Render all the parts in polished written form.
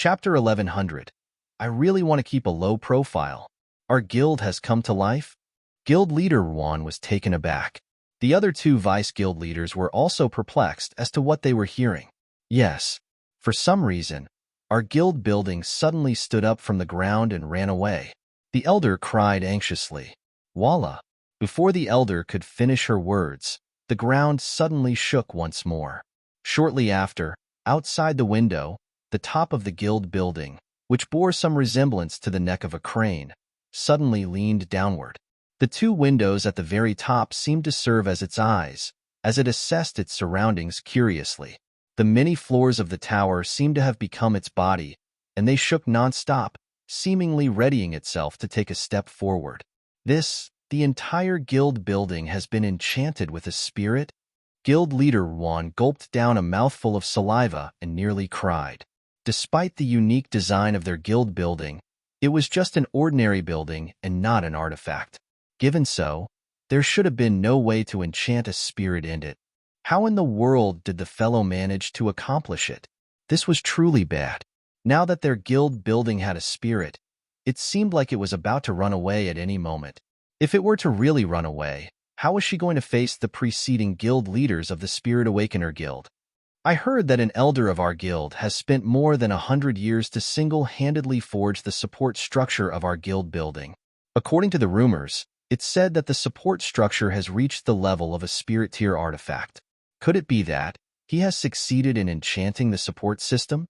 Chapter 1100. I really want to keep a low profile. Our guild has come to life? Guild leader Juan was taken aback. The other two vice guild leaders were also perplexed as to what they were hearing. Yes, for some reason, our guild building suddenly stood up from the ground and ran away. The elder cried anxiously. Voila! Before the elder could finish her words, the ground suddenly shook once more. Shortly after, outside the window, the top of the guild building, which bore some resemblance to the neck of a crane, suddenly leaned downward. The two windows at the very top seemed to serve as its eyes, as it assessed its surroundings curiously. The many floors of the tower seemed to have become its body, and they shook non-stop, seemingly readying itself to take a step forward. The entire guild building has been enchanted with a spirit? Guild leader Juan gulped down a mouthful of saliva and nearly cried. Despite the unique design of their guild building, it was just an ordinary building and not an artifact. Given so, there should have been no way to enchant a spirit in it. How in the world did the fellow manage to accomplish it? This was truly bad. Now that their guild building had a spirit, it seemed like it was about to run away at any moment. If it were to really run away, how was she going to face the preceding guild leaders of the Spirit Awakener Guild? I heard that an elder of our guild has spent more than 100 years to single-handedly forge the support structure of our guild building. According to the rumors, it's said that the support structure has reached the level of a spirit tier artifact. Could it be that he has succeeded in enchanting the support system?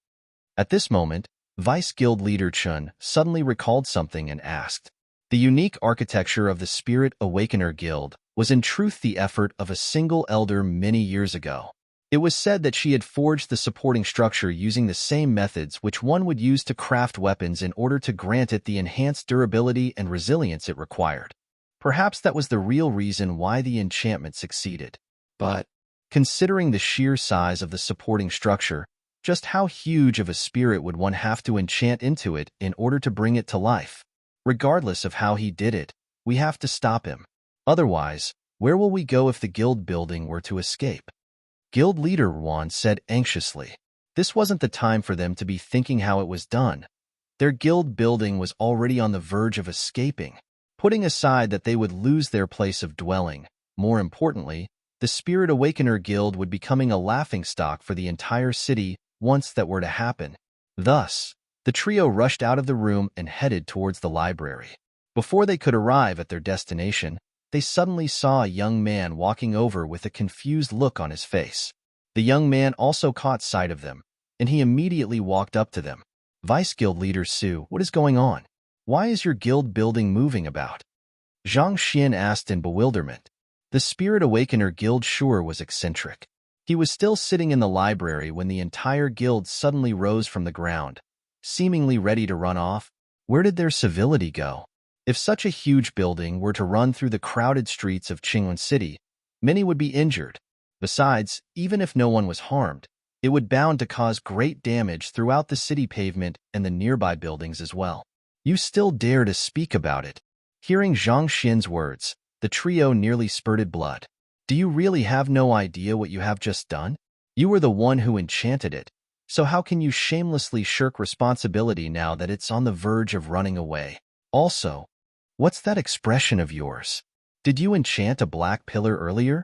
At this moment, Vice Guild Leader Chun suddenly recalled something and asked. The unique architecture of the Spirit Awakener Guild was in truth the effort of a single elder many years ago. It was said that she had forged the supporting structure using the same methods which one would use to craft weapons in order to grant it the enhanced durability and resilience it required. Perhaps that was the real reason why the enchantment succeeded. But, considering the sheer size of the supporting structure, just how huge of a spirit would one have to enchant into it in order to bring it to life? Regardless of how he did it, we have to stop him. Otherwise, where will we go if the guild building were to escape? Guild leader Juan said anxiously. This wasn't the time for them to be thinking how it was done. Their guild building was already on the verge of escaping. Putting aside that they would lose their place of dwelling, more importantly, the Spirit Awakener Guild would be becoming a laughingstock for the entire city once that were to happen. Thus, the trio rushed out of the room and headed towards the library. Before they could arrive at their destination, they suddenly saw a young man walking over with a confused look on his face. The young man also caught sight of them, and he immediately walked up to them. Vice Guild Leader Su, what is going on? Why is your guild building moving about? Zhang Xian asked in bewilderment. The Spirit Awakener Guild sure was eccentric. He was still sitting in the library when the entire guild suddenly rose from the ground, seemingly ready to run off. Where did their civility go? If such a huge building were to run through the crowded streets of Qingyuan City, many would be injured. Besides, even if no one was harmed, it would bound to cause great damage throughout the city pavement and the nearby buildings as well. You still dare to speak about it? Hearing Zhang Xian's words, the trio nearly spurted blood. Do you really have no idea what you have just done? You were the one who enchanted it. So how can you shamelessly shirk responsibility now that it's on the verge of running away? Also, what's that expression of yours? Did you enchant a black pillar earlier?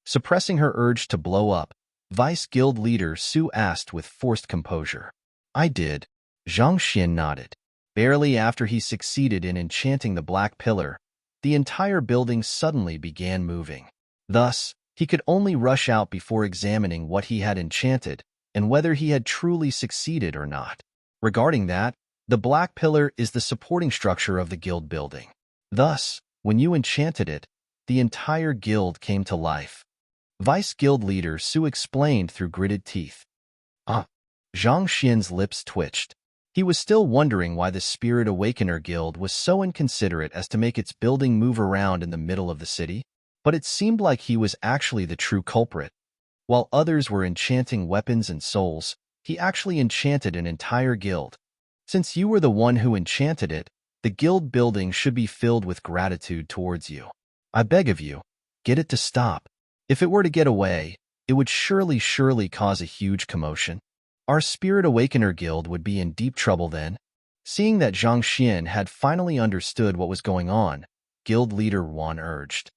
Suppressing her urge to blow up, Vice Guild Leader Su asked with forced composure. I did. Zhang Xian nodded. Barely after he succeeded in enchanting the black pillar, the entire building suddenly began moving. Thus, he could only rush out before examining what he had enchanted and whether he had truly succeeded or not. Regarding that, the black pillar is the supporting structure of the guild building. Thus, when you enchanted it, the entire guild came to life. Vice Guild Leader Su explained through gritted teeth. Zhang Xian's lips twitched. He was still wondering why the Spirit Awakener Guild was so inconsiderate as to make its building move around in the middle of the city, but it seemed like he was actually the true culprit. While others were enchanting weapons and souls, he actually enchanted an entire guild. Since you were the one who enchanted it, the guild building should be filled with gratitude towards you. I beg of you, get it to stop. If it were to get away, it would surely cause a huge commotion. Our Spirit Awakener Guild would be in deep trouble then. Seeing that Zhang Xian had finally understood what was going on, Guild Leader Wan urged.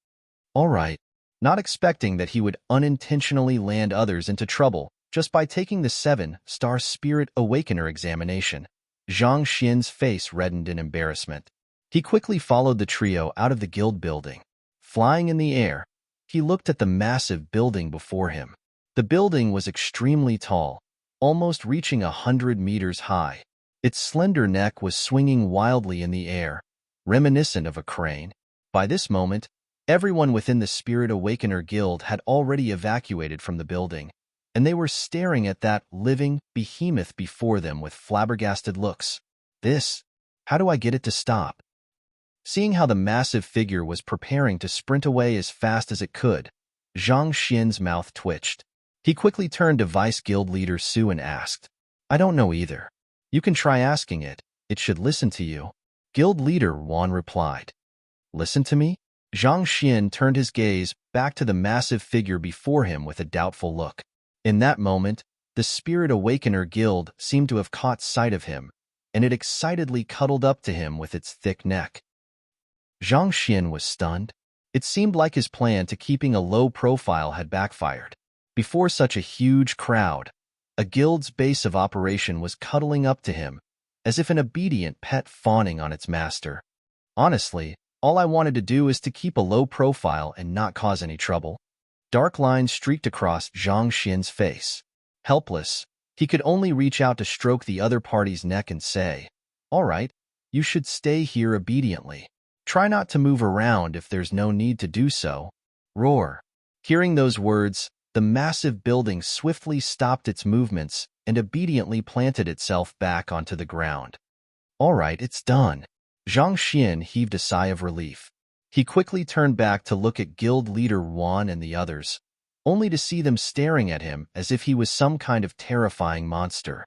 All right, not expecting that he would unintentionally land others into trouble just by taking the 7-star Spirit Awakener examination. Zhang Xian's face reddened in embarrassment. He quickly followed the trio out of the guild building. Flying in the air, he looked at the massive building before him. The building was extremely tall, almost reaching 100 meters high. Its slender neck was swinging wildly in the air, reminiscent of a crane. By this moment, everyone within the Spirit Awakener Guild had already evacuated from the building, and they were staring at that living behemoth before them with flabbergasted looks. How do I get it to stop? Seeing how the massive figure was preparing to sprint away as fast as it could, Zhang Xian's mouth twitched. He quickly turned to Vice Guild Leader Su and asked, I don't know either. You can try asking it. It should listen to you. Guild Leader Wan replied. Listen to me? Zhang Xian turned his gaze back to the massive figure before him with a doubtful look. In that moment, the Spirit Awakener Guild seemed to have caught sight of him, and it excitedly cuddled up to him with its thick neck. Zhang Xian was stunned. It seemed like his plan to keeping a low profile had backfired. Before such a huge crowd, a guild's base of operation was cuddling up to him, as if an obedient pet fawning on its master. Honestly, all I wanted to do is to keep a low profile and not cause any trouble. Dark lines streaked across Zhang Xian's face. Helpless, he could only reach out to stroke the other party's neck and say, All right, you should stay here obediently. Try not to move around if there's no need to do so. Roar. Hearing those words, the massive building swiftly stopped its movements and obediently planted itself back onto the ground. All right, it's done. Zhang Xian heaved a sigh of relief. He quickly turned back to look at Guild Leader Wan and the others, only to see them staring at him as if he was some kind of terrifying monster.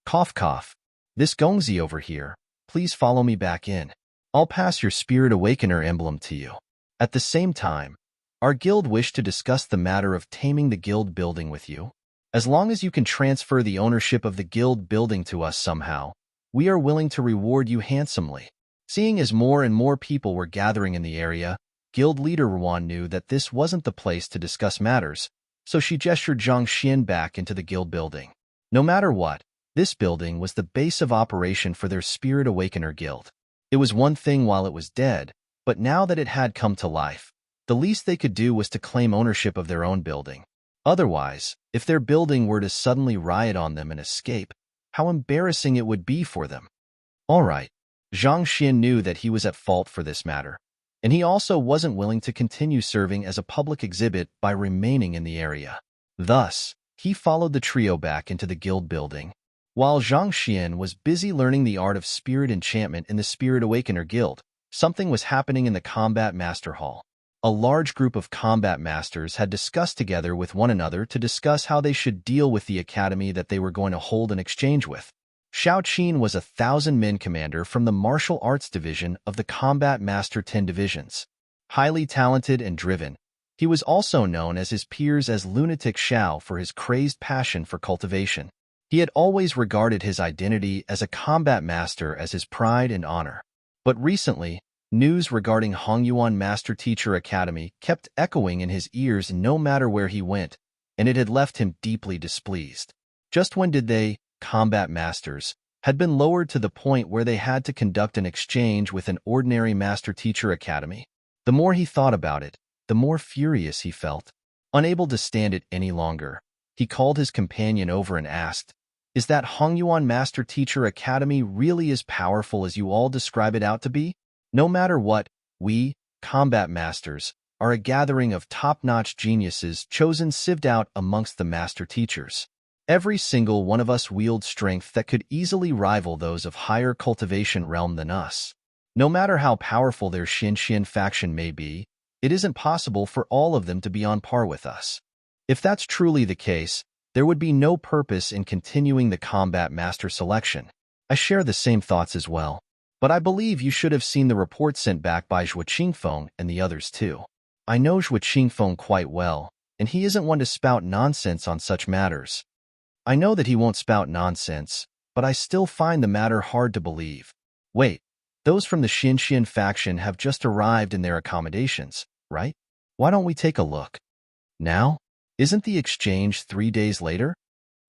Cough cough. This Gongzi over here, please follow me back in. I'll pass your Spirit Awakener emblem to you. At the same time, our guild wished to discuss the matter of taming the guild building with you. As long as you can transfer the ownership of the guild building to us somehow, we are willing to reward you handsomely. Seeing as more and more people were gathering in the area, Guild Leader Ruan knew that this wasn't the place to discuss matters, so she gestured Zhang Xian back into the guild building. No matter what, this building was the base of operation for their Spirit Awakener Guild. It was one thing while it was dead, but now that it had come to life, the least they could do was to claim ownership of their own building. Otherwise, if their building were to suddenly riot on them and escape, how embarrassing it would be for them. All right, Zhang Xian knew that he was at fault for this matter, and he also wasn't willing to continue serving as a public exhibit by remaining in the area. Thus, he followed the trio back into the guild building. While Zhang Xian was busy learning the art of spirit enchantment in the Spirit Awakener Guild, something was happening in the Combat Master Hall. A large group of combat masters had discussed together with one another to discuss how they should deal with the academy that they were going to hold an exchange with. Xiao Qin was a 1,000-men commander from the martial arts division of the Combat Master 10 divisions. Highly talented and driven, he was also known as his peers as Lunatic Xiao for his crazed passion for cultivation. He had always regarded his identity as a combat master as his pride and honor. But recently, news regarding Hongyuan Master Teacher Academy kept echoing in his ears no matter where he went, and it had left him deeply displeased. Just when did they, combat masters, had been lowered to the point where they had to conduct an exchange with an ordinary Master Teacher Academy? The more he thought about it, the more furious he felt. Unable to stand it any longer, he called his companion over and asked, Is that Hongyuan Master Teacher Academy really as powerful as you all describe it out to be? No matter what, we, combat masters, are a gathering of top-notch geniuses sieved out amongst the master teachers. Every single one of us wields strength that could easily rival those of higher cultivation realm than us. No matter how powerful their Xin faction may be, it isn't possible for all of them to be on par with us. If that's truly the case, there would be no purpose in continuing the combat master selection. I share the same thoughts as well. But I believe you should have seen the report sent back by Zhuo Qingfeng and the others too. I know Zhuo Qingfeng quite well, and he isn't one to spout nonsense on such matters. I know that he won't spout nonsense, but I still find the matter hard to believe. Wait, those from the Xianxian faction have just arrived in their accommodations, right? Why don't we take a look? Now? Isn't the exchange 3 days later?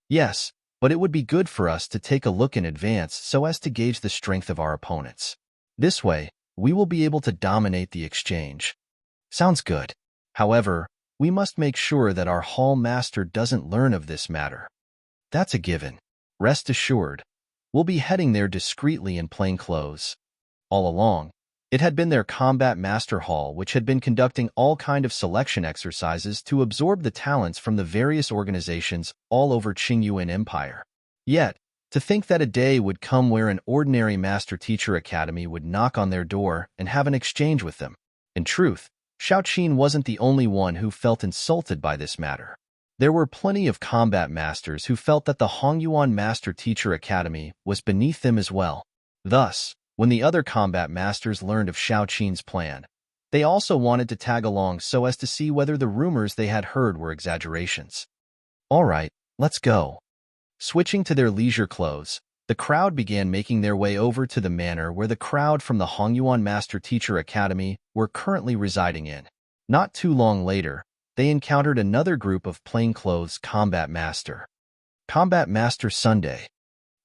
Yes, but it would be good for us to take a look in advance so as to gauge the strength of our opponents. This way, we will be able to dominate the exchange. Sounds good. However, we must make sure that our hall master doesn't learn of this matter. That's a given. Rest assured, we'll be heading there discreetly in plain clothes. All along, it had been their combat master hall which had been conducting all kind of selection exercises to absorb the talents from the various organizations all over Qingyuan Empire. Yet, to think that a day would come where an ordinary master-teacher academy would knock on their door and have an exchange with them. In truth, Xiaoqin wasn't the only one who felt insulted by this matter. There were plenty of combat masters who felt that the Hongyuan Master-Teacher Academy was beneath them as well. Thus, when the other combat masters learned of Xiaoqin's plan, they also wanted to tag along so as to see whether the rumors they had heard were exaggerations. All right, let's go. Switching to their leisure clothes, the crowd began making their way over to the manor where the crowd from the Hongyuan Master-Teacher Academy were currently residing in. Not too long later, they encountered another group of plainclothes combat master. Combat Master Sunday.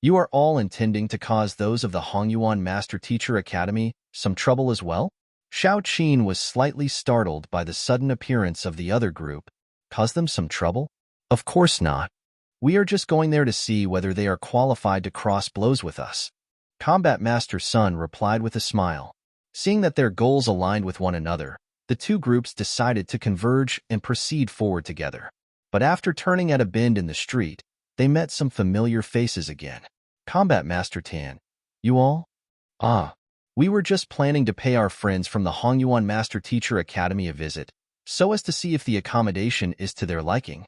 You are all intending to cause those of the Hongyuan Master-Teacher Academy some trouble as well? Xiaoqin was slightly startled by the sudden appearance of the other group. Cause them some trouble? Of course not. We are just going there to see whether they are qualified to cross blows with us. Combat Master Sun replied with a smile. Seeing that their goals aligned with one another, the two groups decided to converge and proceed forward together. But after turning at a bend in the street, they met some familiar faces again. Combat Master Tan. You all? Ah. We were just planning to pay our friends from the Hongyuan Master Teacher Academy a visit, so as to see if the accommodation is to their liking.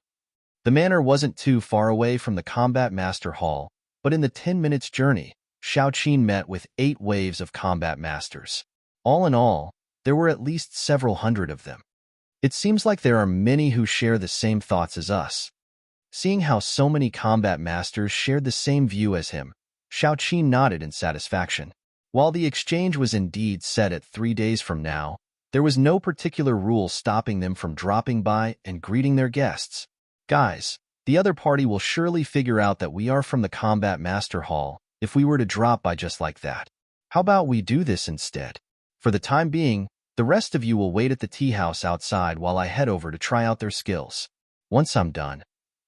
The manor wasn't too far away from the Combat Master Hall, but in the 10 minutes journey, Xiaoqin met with 8 waves of combat masters. All in all, there were at least several hundred of them. It seems like there are many who share the same thoughts as us. Seeing how so many combat masters shared the same view as him, Xiaoqin nodded in satisfaction. While the exchange was indeed set at 3 days from now, there was no particular rule stopping them from dropping by and greeting their guests. Guys, the other party will surely figure out that we are from the Combat Master Hall if we were to drop by just like that. How about we do this instead? For the time being, the rest of you will wait at the tea house outside while I head over to try out their skills. Once I'm done,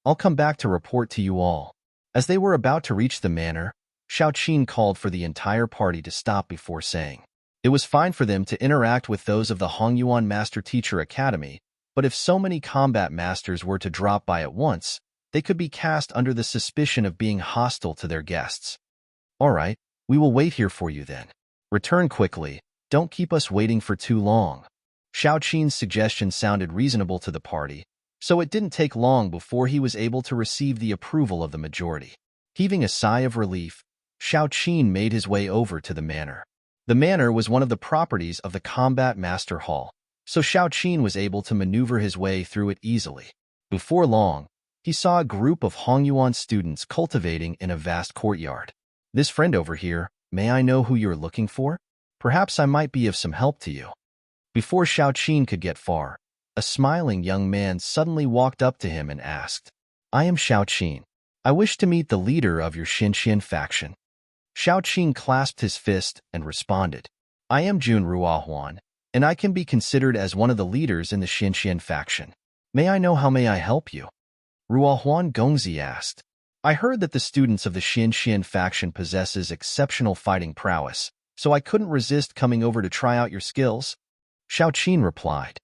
I'll come back to report to you all. As they were about to reach the manor, Xiaoqin called for the entire party to stop before saying, it was fine for them to interact with those of the Hongyuan Master Teacher Academy, but if so many combat masters were to drop by at once, they could be cast under the suspicion of being hostile to their guests. All right, we will wait here for you then. Return quickly. Don't keep us waiting for too long. Xiaoqin's suggestion sounded reasonable to the party, so it didn't take long before he was able to receive the approval of the majority. Heaving a sigh of relief, Xiaoqin made his way over to the manor. The manor was one of the properties of the Combat Master Hall, so Xiaoqin was able to maneuver his way through it easily. Before long, he saw a group of Hongyuan students cultivating in a vast courtyard. This friend over here, may I know who you're looking for? Perhaps I might be of some help to you. Before Xiaoqin could get far, a smiling young man suddenly walked up to him and asked, I am Xiaoqin. I wish to meet the leader of your Xianxian faction. Xiaoqin clasped his fist and responded, I am Jun Ruahuan, and I can be considered as one of the leaders in the Xianxian faction. May I know how may I help you? Ruahuan Gongzi asked. I heard that the students of the Xianxian faction possesses exceptional fighting prowess, so I couldn't resist coming over to try out your skills. Xiaoqin replied.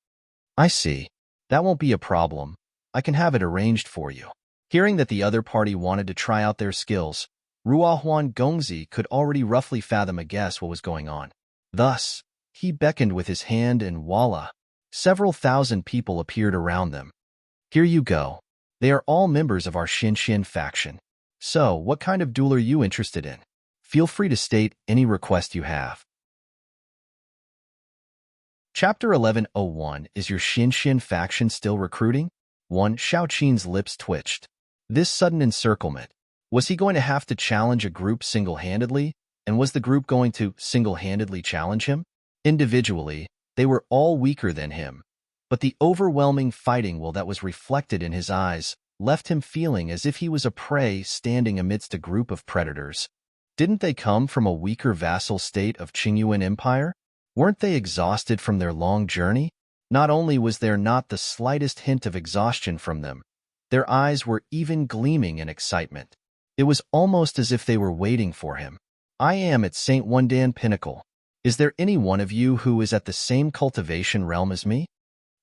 I see. That won't be a problem. I can have it arranged for you. Hearing that the other party wanted to try out their skills, Ruahuan Gongzi could already roughly fathom a guess what was going on. Thus, he beckoned with his hand and voila, several thousand people appeared around them. Here you go. They are all members of our Xianxian faction. So, what kind of duel are you interested in? Feel free to state any request you have. Chapter 1101. Is your Xianxian faction still recruiting? 1. Xiaoqin's lips twitched. This sudden encirclement, was he going to have to challenge a group single-handedly, and was the group going to single-handedly challenge him? Individually, they were all weaker than him, but the overwhelming fighting will that was reflected in his eyes left him feeling as if he was a prey standing amidst a group of predators. Didn't they come from a weaker vassal state of Qingyuan Empire? Weren't they exhausted from their long journey? Not only was there not the slightest hint of exhaustion from them, their eyes were even gleaming in excitement. It was almost as if they were waiting for him. I am at St. Wondan Pinnacle. Is there any one of you who is at the same cultivation realm as me?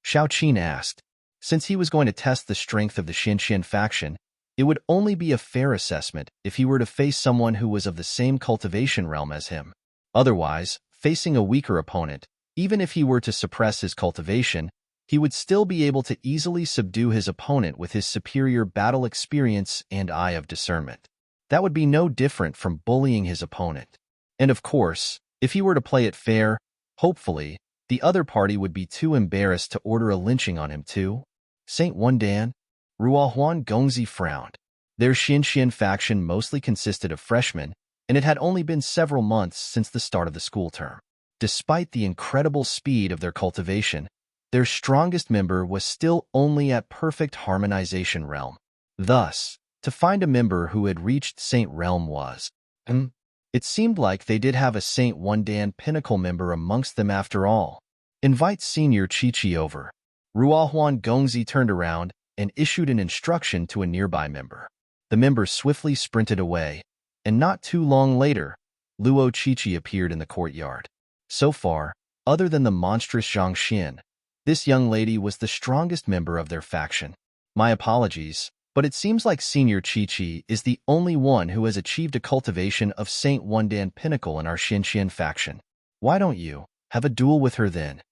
Xiao Qin asked. Since he was going to test the strength of the Xinxian faction, it would only be a fair assessment if he were to face someone who was of the same cultivation realm as him. Otherwise, facing a weaker opponent, even if he were to suppress his cultivation, he would still be able to easily subdue his opponent with his superior battle experience and eye of discernment. That would be no different from bullying his opponent. And of course, if he were to play it fair, hopefully, the other party would be too embarrassed to order a lynching on him too. St. Wondan, Ruohuan Gongzi frowned. Their Xinxian faction mostly consisted of freshmen, and it had only been several months since the start of the school term. Despite the incredible speed of their cultivation, their strongest member was still only at perfect harmonization realm. Thus, to find a member who had reached Saint Realm was, it seemed like they did have a Saint Wondan Pinnacle member amongst them after all. Invite Senior Chi-Chi over. Ruohuan Gongzi turned around and issued an instruction to a nearby member. The member swiftly sprinted away, and not too long later, Luo Chi-Chi appeared in the courtyard. So far, other than the monstrous Zhang Xin, this young lady was the strongest member of their faction. My apologies, but it seems like Senior Chi-Chi is the only one who has achieved a cultivation of Saint Wondan Pinnacle in our Xinxian faction. Why don't you have a duel with her then?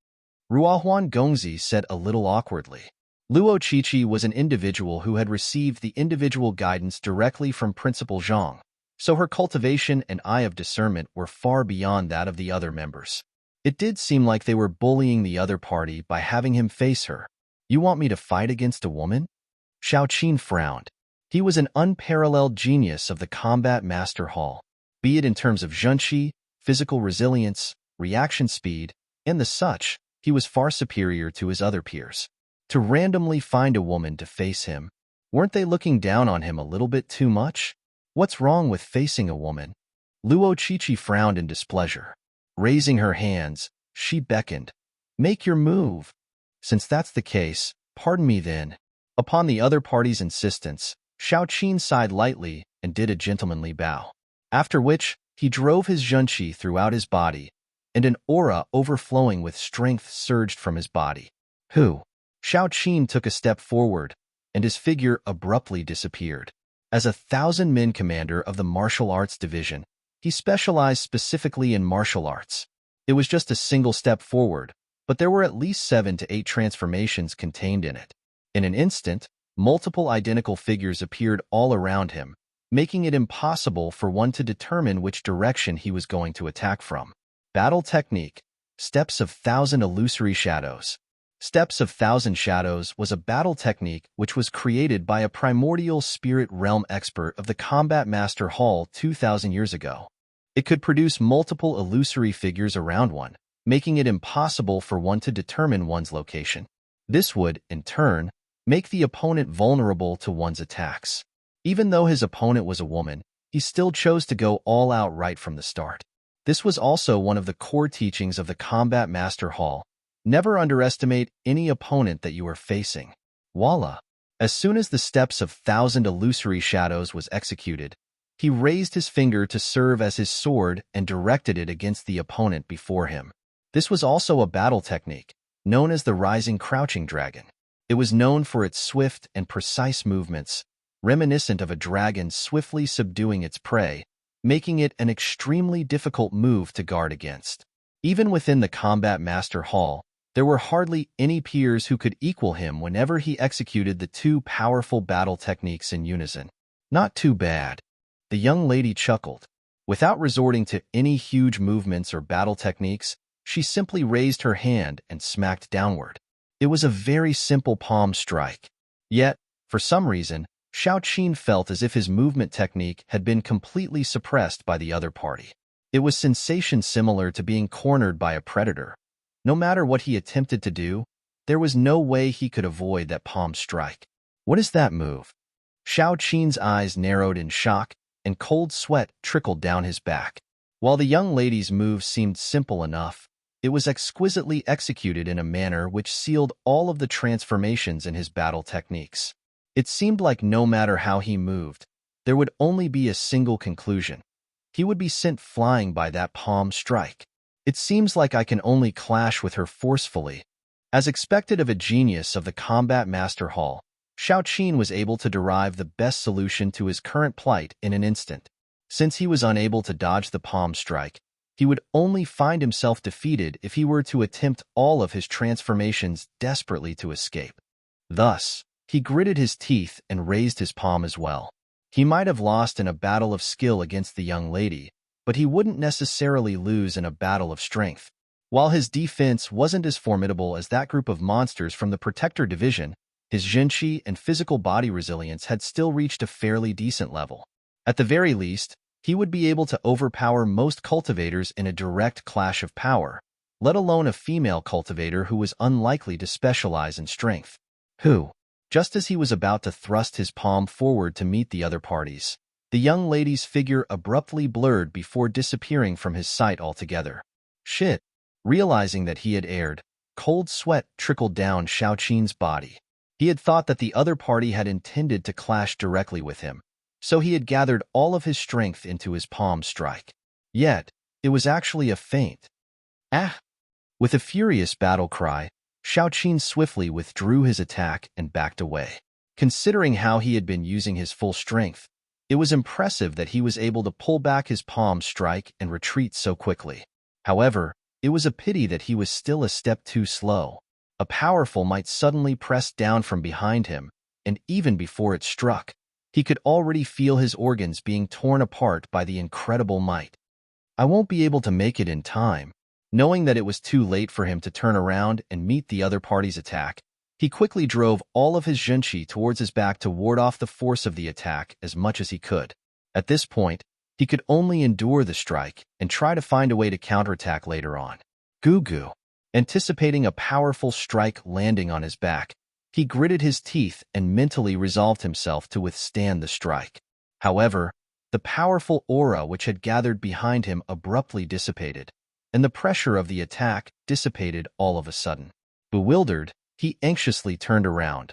Ruohuan Gongzi said a little awkwardly. Luo Chi-Chi was an individual who had received the individual guidance directly from Principal Zhang, so her cultivation and eye of discernment were far beyond that of the other members. It did seem like they were bullying the other party by having him face her. You want me to fight against a woman? Xiao Qin frowned. He was an unparalleled genius of the Combat Master Hall, be it in terms of zhenqi, physical resilience, reaction speed, and the such. He was far superior to his other peers. To randomly find a woman to face him, weren't they looking down on him a little bit too much? What's wrong with facing a woman? Luo Chi-Chi frowned in displeasure. Raising her hands, she beckoned. Make your move. Since that's the case, pardon me then. Upon the other party's insistence, Xiao Qin sighed lightly and did a gentlemanly bow. After which, he drove his zhenqi throughout his body, and an aura overflowing with strength surged from his body. Who? Xiao Qin took a step forward, and his figure abruptly disappeared. As 1,000-men commander of the martial arts division, he specialized specifically in martial arts. It was just a single step forward, but there were at least 7 to 8 transformations contained in it. In an instant, multiple identical figures appeared all around him, making it impossible for one to determine which direction he was going to attack from. Battle technique, Steps of 1,000 Illusory Shadows. Steps of 1,000 Shadows was a battle technique which was created by a primordial spirit realm expert of the Combat Master Hall 2,000 years ago. It could produce multiple illusory figures around one, making it impossible for one to determine one's location. This would, in turn, make the opponent vulnerable to one's attacks. Even though his opponent was a woman, he still chose to go all out right from the start. This was also one of the core teachings of the Combat Master Hall. Never underestimate any opponent that you are facing. Voila! As soon as the Steps of 1,000 Illusory Shadows was executed, he raised his finger to serve as his sword and directed it against the opponent before him. This was also a battle technique, known as the Rising Crouching Dragon. It was known for its swift and precise movements, reminiscent of a dragon swiftly subduing its prey, making it an extremely difficult move to guard against. Even within the Combat Master Hall, there were hardly any peers who could equal him whenever he executed the two powerful battle techniques in unison. Not too bad. The young lady chuckled. Without resorting to any huge movements or battle techniques, she simply raised her hand and smacked downward. It was a very simple palm strike. Yet, for some reason, Xiao Qin felt as if his movement technique had been completely suppressed by the other party. It was sensation similar to being cornered by a predator. No matter what he attempted to do, there was no way he could avoid that palm strike. What is that move? Xiao Qin's eyes narrowed in shock, and cold sweat trickled down his back. While the young lady's move seemed simple enough, it was exquisitely executed in a manner which sealed all of the transformations in his battle techniques. It seemed like no matter how he moved, there would only be a single conclusion. He would be sent flying by that palm strike. It seems like I can only clash with her forcefully. As expected of a genius of the Combat Master Hall, Xiao Qin was able to derive the best solution to his current plight in an instant. Since he was unable to dodge the palm strike, he would only find himself defeated if he were to attempt all of his transformations desperately to escape. Thus, he gritted his teeth and raised his palm as well. He might have lost in a battle of skill against the young lady, but he wouldn't necessarily lose in a battle of strength. While his defense wasn't as formidable as that group of monsters from the Protector Division, his zhenqi and physical body resilience had still reached a fairly decent level. At the very least, he would be able to overpower most cultivators in a direct clash of power, let alone a female cultivator who was unlikely to specialize in strength. Just as he was about to thrust his palm forward to meet the other parties, the young lady's figure abruptly blurred before disappearing from his sight altogether. Shit! Realizing that he had erred, cold sweat trickled down Xiao Qin's body. He had thought that the other party had intended to clash directly with him, so he had gathered all of his strength into his palm strike. Yet, it was actually a feint. Ah! With a furious battle cry, Xiao Qin swiftly withdrew his attack and backed away. Considering how he had been using his full strength, it was impressive that he was able to pull back his palm strike and retreat so quickly. However, it was a pity that he was still a step too slow. A powerful might suddenly press down from behind him, and even before it struck, he could already feel his organs being torn apart by the incredible might. I won't be able to make it in time. Knowing that it was too late for him to turn around and meet the other party's attack, he quickly drove all of his zhenqi towards his back to ward off the force of the attack as much as he could. At this point, he could only endure the strike and try to find a way to counterattack later on. Goo. Anticipating a powerful strike landing on his back, he gritted his teeth and mentally resolved himself to withstand the strike. However, the powerful aura which had gathered behind him abruptly dissipated, and the pressure of the attack dissipated all of a sudden. Bewildered, he anxiously turned around,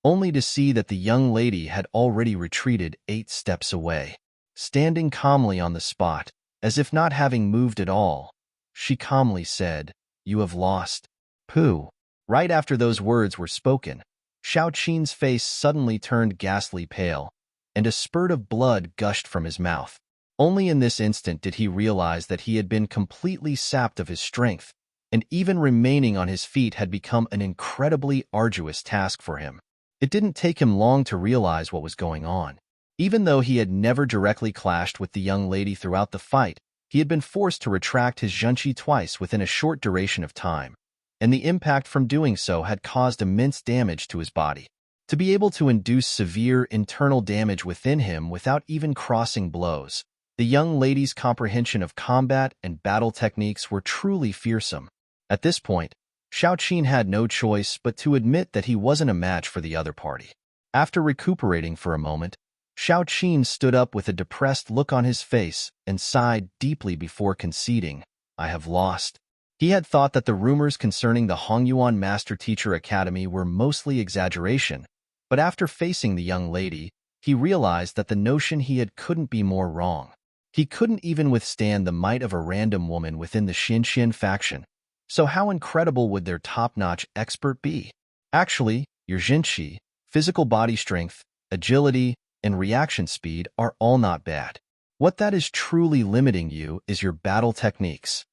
only to see that the young lady had already retreated 8 steps away. Standing calmly on the spot, as if not having moved at all, she calmly said, "You have lost." Pooh. Right after those words were spoken, Xiao Qin's face suddenly turned ghastly pale, and a spurt of blood gushed from his mouth. Only in this instant did he realize that he had been completely sapped of his strength, and even remaining on his feet had become an incredibly arduous task for him. It didn't take him long to realize what was going on. Even though he had never directly clashed with the young lady throughout the fight, he had been forced to retract his zhenqi twice within a short duration of time, and the impact from doing so had caused immense damage to his body. To be able to induce severe internal damage within him without even crossing blows, the young lady's comprehension of combat and battle techniques were truly fearsome. At this point, Xiao Qin had no choice but to admit that he wasn't a match for the other party. After recuperating for a moment, Xiao Qin stood up with a depressed look on his face and sighed deeply before conceding, "I have lost." He had thought that the rumors concerning the Hongyuan Master Teacher Academy were mostly exaggeration, but after facing the young lady, he realized that the notion he had couldn't be more wrong. He couldn't even withstand the might of a random woman within the Xinxian faction, so how incredible would their top-notch expert be? Actually, your zhenqi, physical body strength, agility, and reaction speed are all not bad. What that is truly limiting you is your battle techniques.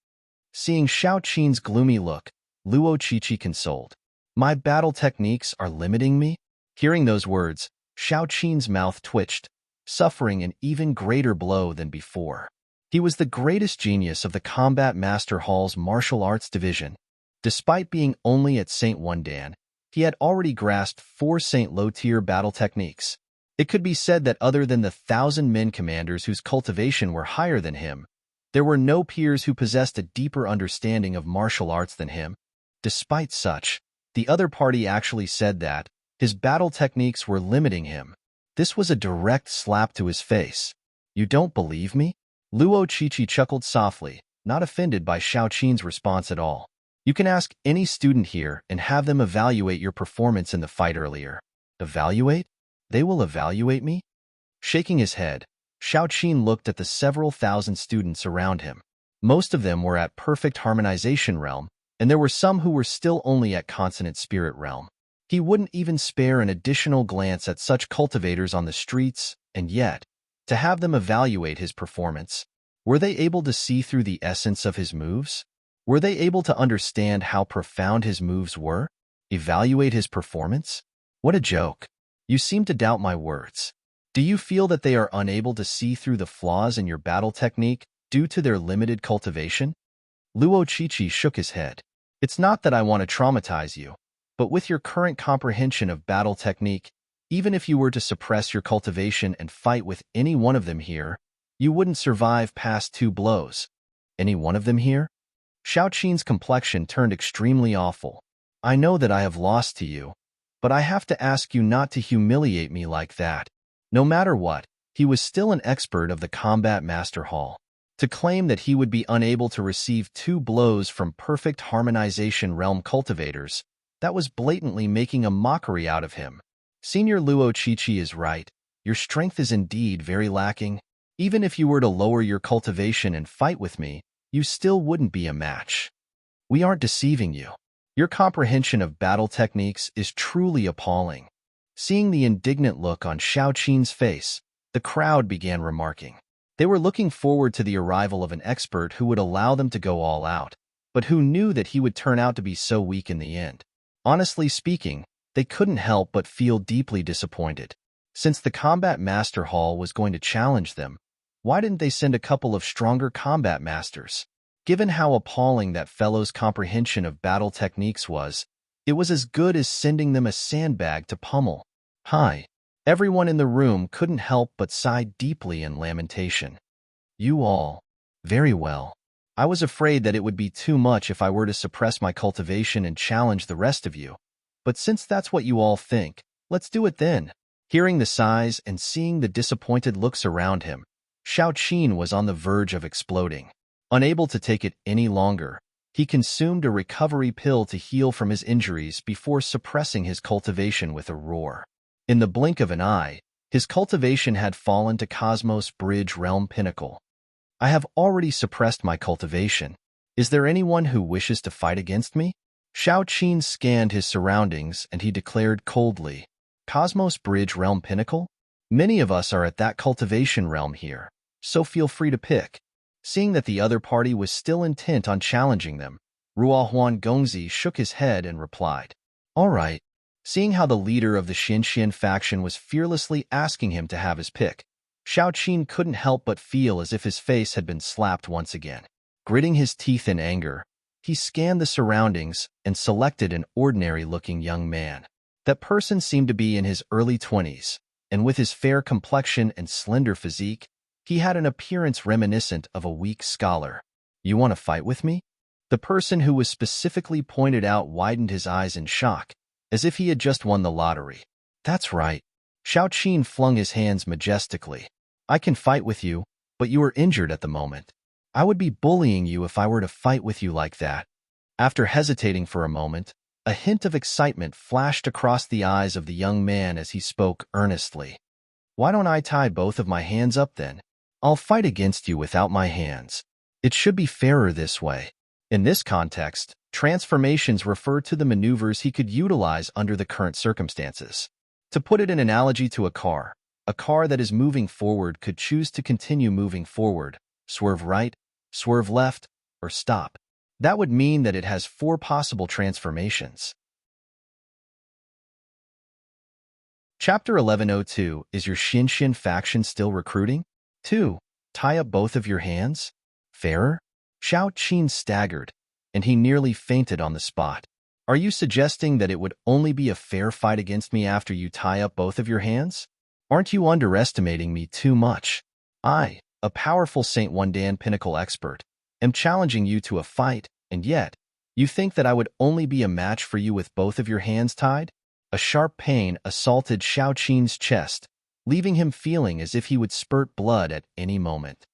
Seeing Xiao Qin's gloomy look, Luo Qiqi consoled. My battle techniques are limiting me? Hearing those words, Xiao Qin's mouth twitched, suffering an even greater blow than before. He was the greatest genius of the Combat Master Hall's martial arts division. Despite being only at St. Wandan, he had already grasped 4 St. Low-tier battle techniques. It could be said that other than the 1,000 men commanders whose cultivation were higher than him, there were no peers who possessed a deeper understanding of martial arts than him. Despite such, the other party actually said that his battle techniques were limiting him. This was a direct slap to his face. You don't believe me? Luo Qiqi chuckled softly, not offended by Xiao Qin's response at all. You can ask any student here and have them evaluate your performance in the fight earlier. Evaluate? They will evaluate me? Shaking his head, Xiao Qin looked at the several thousand students around him. Most of them were at perfect harmonization realm, and there were some who were still only at consonant spirit realm. He wouldn't even spare an additional glance at such cultivators on the streets, and yet, to have them evaluate his performance, were they able to see through the essence of his moves? Were they able to understand how profound his moves were? Evaluate his performance? What a joke. You seem to doubt my words. Do you feel that they are unable to see through the flaws in your battle technique due to their limited cultivation? Luo Qiqi shook his head. It's not that I want to traumatize you, but with your current comprehension of battle technique, even if you were to suppress your cultivation and fight with any one of them here, you wouldn't survive past 2 blows. Any one of them here? Xiao Qin's complexion turned extremely awful. I know that I have lost to you, but I have to ask you not to humiliate me like that. No matter what, he was still an expert of the Combat Master Hall. To claim that he would be unable to receive 2 blows from perfect harmonization realm cultivators, that was blatantly making a mockery out of him. Senior Luo Qiqi is right. Your strength is indeed very lacking. Even if you were to lower your cultivation and fight with me, you still wouldn't be a match. We aren't deceiving you. Your comprehension of battle techniques is truly appalling. Seeing the indignant look on Xiao Qin's face, the crowd began remarking. They were looking forward to the arrival of an expert who would allow them to go all out, but who knew that he would turn out to be so weak in the end. Honestly speaking, they couldn't help but feel deeply disappointed. Since the Combat Master Hall was going to challenge them, why didn't they send a couple of stronger combat masters? Given how appalling that fellow's comprehension of battle techniques was, it was as good as sending them a sandbag to pummel. Hi. Everyone in the room couldn't help but sigh deeply in lamentation. You all. Very well. I was afraid that it would be too much if I were to suppress my cultivation and challenge the rest of you. But since that's what you all think, let's do it then. Hearing the sighs and seeing the disappointed looks around him, Xiao Qin was on the verge of exploding. Unable to take it any longer, he consumed a recovery pill to heal from his injuries before suppressing his cultivation with a roar. In the blink of an eye, his cultivation had fallen to Cosmos Bridge Realm Pinnacle. I have already suppressed my cultivation. Is there anyone who wishes to fight against me? Xiao Qin scanned his surroundings and he declared coldly, Cosmos Bridge Realm Pinnacle? Many of us are at that cultivation realm here, so feel free to pick. Seeing that the other party was still intent on challenging them, Ruohuan Gongzi shook his head and replied, All right. Seeing how the leader of the Xinxian faction was fearlessly asking him to have his pick, Xiao Qin couldn't help but feel as if his face had been slapped once again. Gritting his teeth in anger, he scanned the surroundings and selected an ordinary-looking young man. That person seemed to be in his early 20s, and with his fair complexion and slender physique, he had an appearance reminiscent of a weak scholar. You want to fight with me? The person who was specifically pointed out widened his eyes in shock, as if he had just won the lottery. That's right. Xiao Qin flung his hands majestically. I can fight with you, but you are injured at the moment. I would be bullying you if I were to fight with you like that. After hesitating for a moment, a hint of excitement flashed across the eyes of the young man as he spoke earnestly. Why don't I tie both of my hands up then? I'll fight against you without my hands. It should be fairer this way. In this context, transformations refer to the maneuvers he could utilize under the current circumstances. To put it in analogy to a car that is moving forward could choose to continue moving forward, swerve right, swerve left, or stop. That would mean that it has 4 possible transformations. Chapter 1102. Is your Xinxian faction still recruiting? 2. Tie up both of your hands? Fairer? Xiao Qin staggered, and he nearly fainted on the spot. Are you suggesting that it would only be a fair fight against me after you tie up both of your hands? Aren't you underestimating me too much? I, a powerful Saint Wandan pinnacle expert, am challenging you to a fight, and yet, you think that I would only be a match for you with both of your hands tied? A sharp pain assaulted Xiao Qin's chest, leaving him feeling as if he would spurt blood at any moment.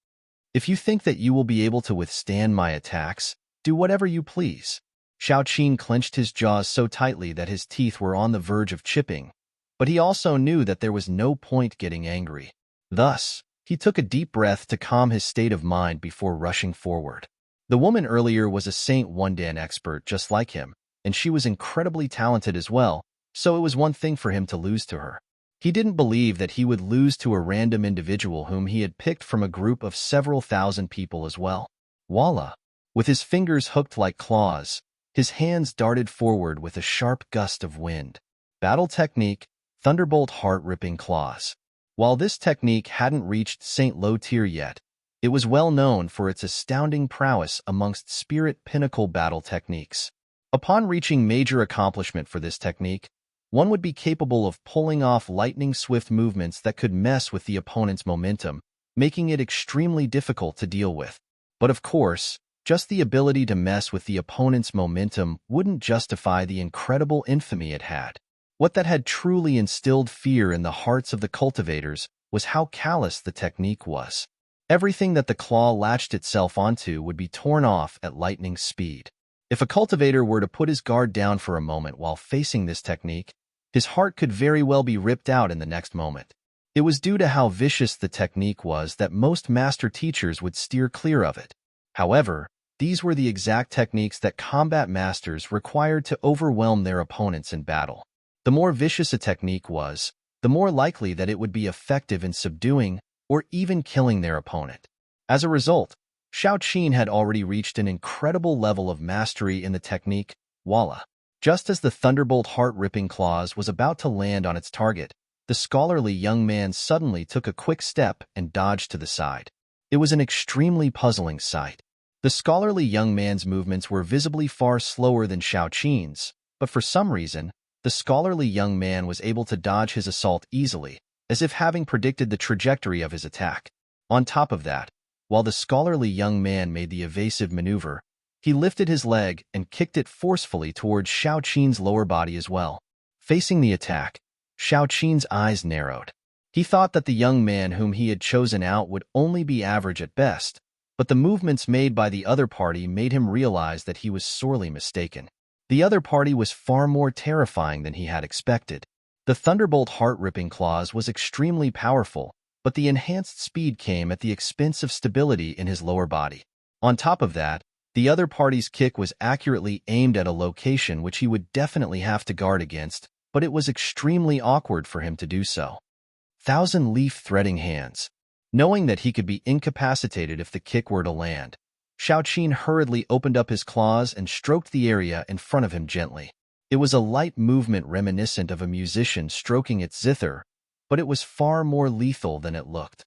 If you think that you will be able to withstand my attacks, do whatever you please. Xiao Qin clenched his jaws so tightly that his teeth were on the verge of chipping, but he also knew that there was no point getting angry. Thus, he took a deep breath to calm his state of mind before rushing forward. The woman earlier was a Saint Wandan expert just like him, and she was incredibly talented as well, so it was one thing for him to lose to her. He didn't believe that he would lose to a random individual whom he had picked from a group of several thousand people as well. Voila! With his fingers hooked like claws, his hands darted forward with a sharp gust of wind. Battle technique, Thunderbolt Heart-Ripping Claws. While this technique hadn't reached Saint Low tier yet, it was well known for its astounding prowess amongst spirit pinnacle battle techniques. Upon reaching major accomplishment for this technique, one would be capable of pulling off lightning-swift movements that could mess with the opponent's momentum, making it extremely difficult to deal with. But of course, just the ability to mess with the opponent's momentum wouldn't justify the incredible infamy it had. What that had truly instilled fear in the hearts of the cultivators was how callous the technique was. Everything that the claw latched itself onto would be torn off at lightning speed. If a cultivator were to put his guard down for a moment while facing this technique, his heart could very well be ripped out in the next moment. It was due to how vicious the technique was that most master teachers would steer clear of it. However, these were the exact techniques that combat masters required to overwhelm their opponents in battle. The more vicious a technique was, the more likely that it would be effective in subduing or even killing their opponent. As a result, Xiao Qin had already reached an incredible level of mastery in the technique, voila. Just as the Thunderbolt Heart-Ripping Claws was about to land on its target, the scholarly young man suddenly took a quick step and dodged to the side. It was an extremely puzzling sight. The scholarly young man's movements were visibly far slower than Xiao Qin's, but for some reason, the scholarly young man was able to dodge his assault easily, as if having predicted the trajectory of his attack. On top of that, while the scholarly young man made the evasive maneuver, he lifted his leg and kicked it forcefully towards Xiao Qin's lower body as well. Facing the attack, Xiao Qin's eyes narrowed. He thought that the young man whom he had chosen out would only be average at best, but the movements made by the other party made him realize that he was sorely mistaken. The other party was far more terrifying than he had expected. The Thunderbolt Heart-Ripping Claws was extremely powerful, but the enhanced speed came at the expense of stability in his lower body. On top of that, the other party's kick was accurately aimed at a location which he would definitely have to guard against, but it was extremely awkward for him to do so. Thousand-Leaf Threading Hands. Knowing that he could be incapacitated if the kick were to land, Xiao Qin hurriedly opened up his claws and stroked the area in front of him gently. It was a light movement reminiscent of a musician stroking its zither, but it was far more lethal than it looked.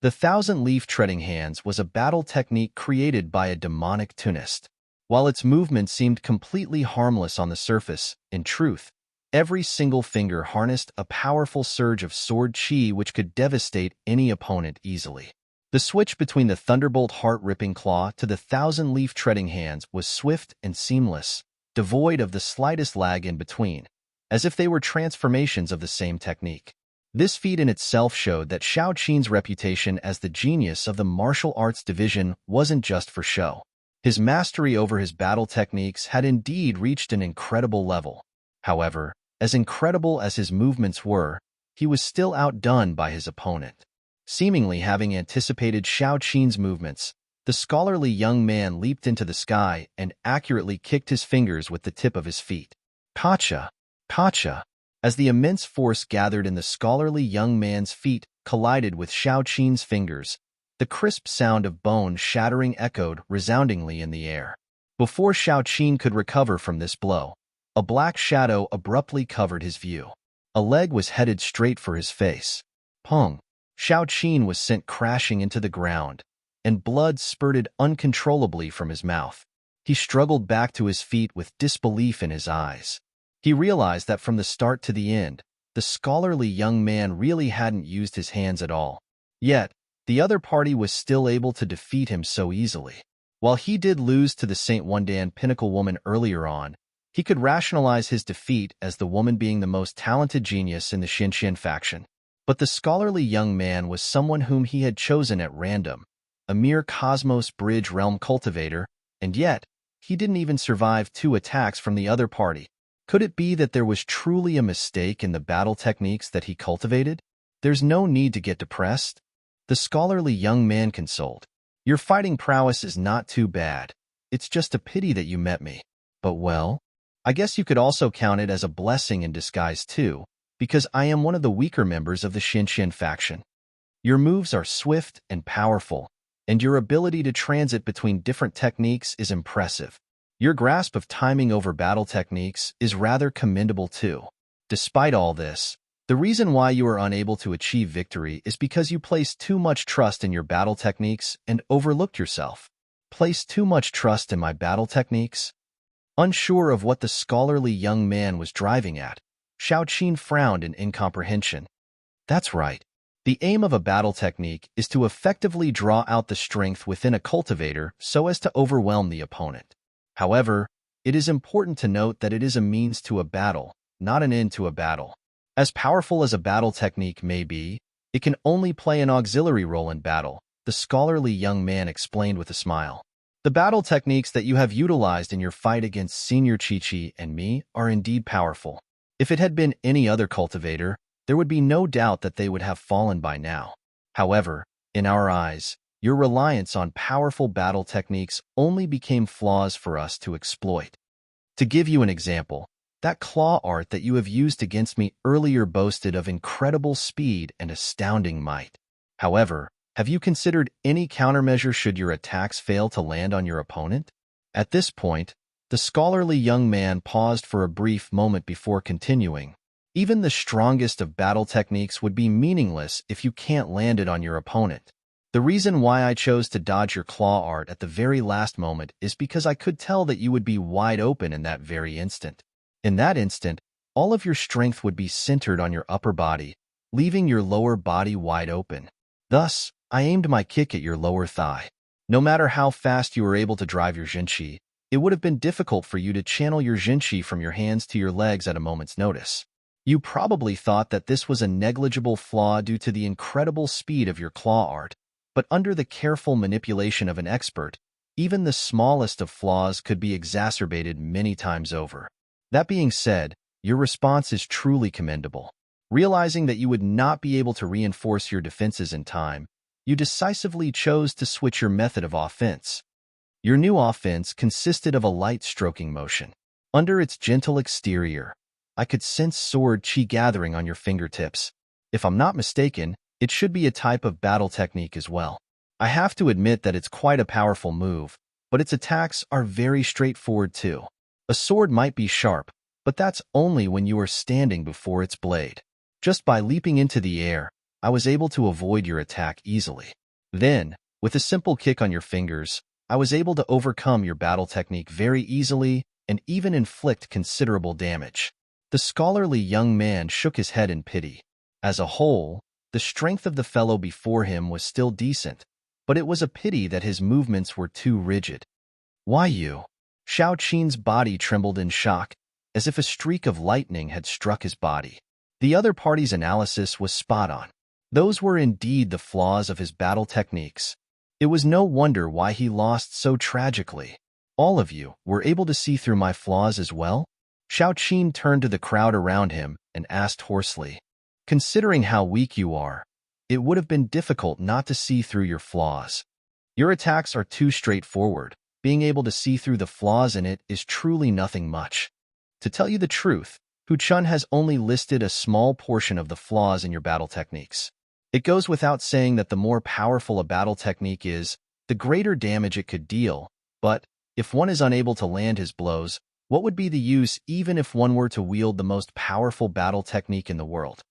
The Thousand-Leaf Treading Hands was a battle technique created by a demonic tunist. While its movement seemed completely harmless on the surface, in truth, every single finger harnessed a powerful surge of sword chi which could devastate any opponent easily. The switch between the Thunderbolt Heart-Ripping Claw to the Thousand-Leaf Treading Hands was swift and seamless, devoid of the slightest lag in between, as if they were transformations of the same technique. This feat in itself showed that Xiao Qin's reputation as the genius of the martial arts division wasn't just for show. His mastery over his battle techniques had indeed reached an incredible level. However, as incredible as his movements were, he was still outdone by his opponent. Seemingly having anticipated Xiao Qin's movements, the scholarly young man leaped into the sky and accurately kicked his fingers with the tip of his feet. Kacha! Kacha! As the immense force gathered in the scholarly young man's feet collided with Xiao Qin's fingers, the crisp sound of bone shattering echoed resoundingly in the air. Before Xiao Qin could recover from this blow, a black shadow abruptly covered his view. A leg was headed straight for his face. Pong! Xiao Qin was sent crashing into the ground, and blood spurted uncontrollably from his mouth. He struggled back to his feet with disbelief in his eyes. He realized that from the start to the end, the scholarly young man really hadn't used his hands at all. Yet, the other party was still able to defeat him so easily. While he did lose to the Saint Wandan Pinnacle woman earlier on, he could rationalize his defeat as the woman being the most talented genius in the Xinqian faction. But the scholarly young man was someone whom he had chosen at random, a mere Cosmos Bridge realm cultivator, and yet, he didn't even survive 2 attacks from the other party. Could it be that there was truly a mistake in the battle techniques that he cultivated? There's no need to get depressed. The scholarly young man consoled. Your fighting prowess is not too bad. It's just a pity that you met me. But well, I guess you could also count it as a blessing in disguise too, because I am one of the weaker members of the Xinqian faction. Your moves are swift and powerful, and your ability to transit between different techniques is impressive. Your grasp of timing over battle techniques is rather commendable too. Despite all this, the reason why you are unable to achieve victory is because you placed too much trust in your battle techniques and overlooked yourself. Placed too much trust in my battle techniques? Unsure of what the scholarly young man was driving at, Xiaoqin frowned in incomprehension. That's right. The aim of a battle technique is to effectively draw out the strength within a cultivator so as to overwhelm the opponent. However, it is important to note that it is a means to a battle, not an end to a battle. As powerful as a battle technique may be, it can only play an auxiliary role in battle, the scholarly young man explained with a smile. The battle techniques that you have utilized in your fight against Senior Chi-Chi and me are indeed powerful. If it had been any other cultivator, there would be no doubt that they would have fallen by now. However, in our eyes, your reliance on powerful battle techniques only became flaws for us to exploit. To give you an example, that claw art that you have used against me earlier boasted of incredible speed and astounding might. However, have you considered any countermeasure should your attacks fail to land on your opponent? At this point, the scholarly young man paused for a brief moment before continuing. Even the strongest of battle techniques would be meaningless if you can't land it on your opponent. The reason why I chose to dodge your claw art at the very last moment is because I could tell that you would be wide open in that very instant. In that instant, all of your strength would be centered on your upper body, leaving your lower body wide open. Thus, I aimed my kick at your lower thigh. No matter how fast you were able to drive your Jinqi, it would have been difficult for you to channel your Jinqi from your hands to your legs at a moment's notice. You probably thought that this was a negligible flaw due to the incredible speed of your claw art, but under the careful manipulation of an expert, even the smallest of flaws could be exacerbated many times over. That being said, your response is truly commendable. Realizing that you would not be able to reinforce your defenses in time, you decisively chose to switch your method of offense. Your new offense consisted of a light stroking motion. Under its gentle exterior, I could sense sword chi gathering on your fingertips. If I'm not mistaken, it should be a type of battle technique as well. I have to admit that it's quite a powerful move, but its attacks are very straightforward too. A sword might be sharp, but that's only when you are standing before its blade. Just by leaping into the air, I was able to avoid your attack easily. Then, with a simple kick on your fingers, I was able to overcome your battle technique very easily and even inflict considerable damage. The scholarly young man shook his head in pity. As a whole, the strength of the fellow before him was still decent, but it was a pity that his movements were too rigid. Why you? Xiaoqin's body trembled in shock, as if a streak of lightning had struck his body. The other party's analysis was spot on. Those were indeed the flaws of his battle techniques. It was no wonder why he lost so tragically. All of you were able to see through my flaws as well? Xiaoqin turned to the crowd around him and asked hoarsely. Considering how weak you are, it would have been difficult not to see through your flaws. Your attacks are too straightforward. Being able to see through the flaws in it is truly nothing much. To tell you the truth, Hu Chun has only listed a small portion of the flaws in your battle techniques. It goes without saying that the more powerful a battle technique is, the greater damage it could deal, but if one is unable to land his blows, what would be the use even if one were to wield the most powerful battle technique in the world?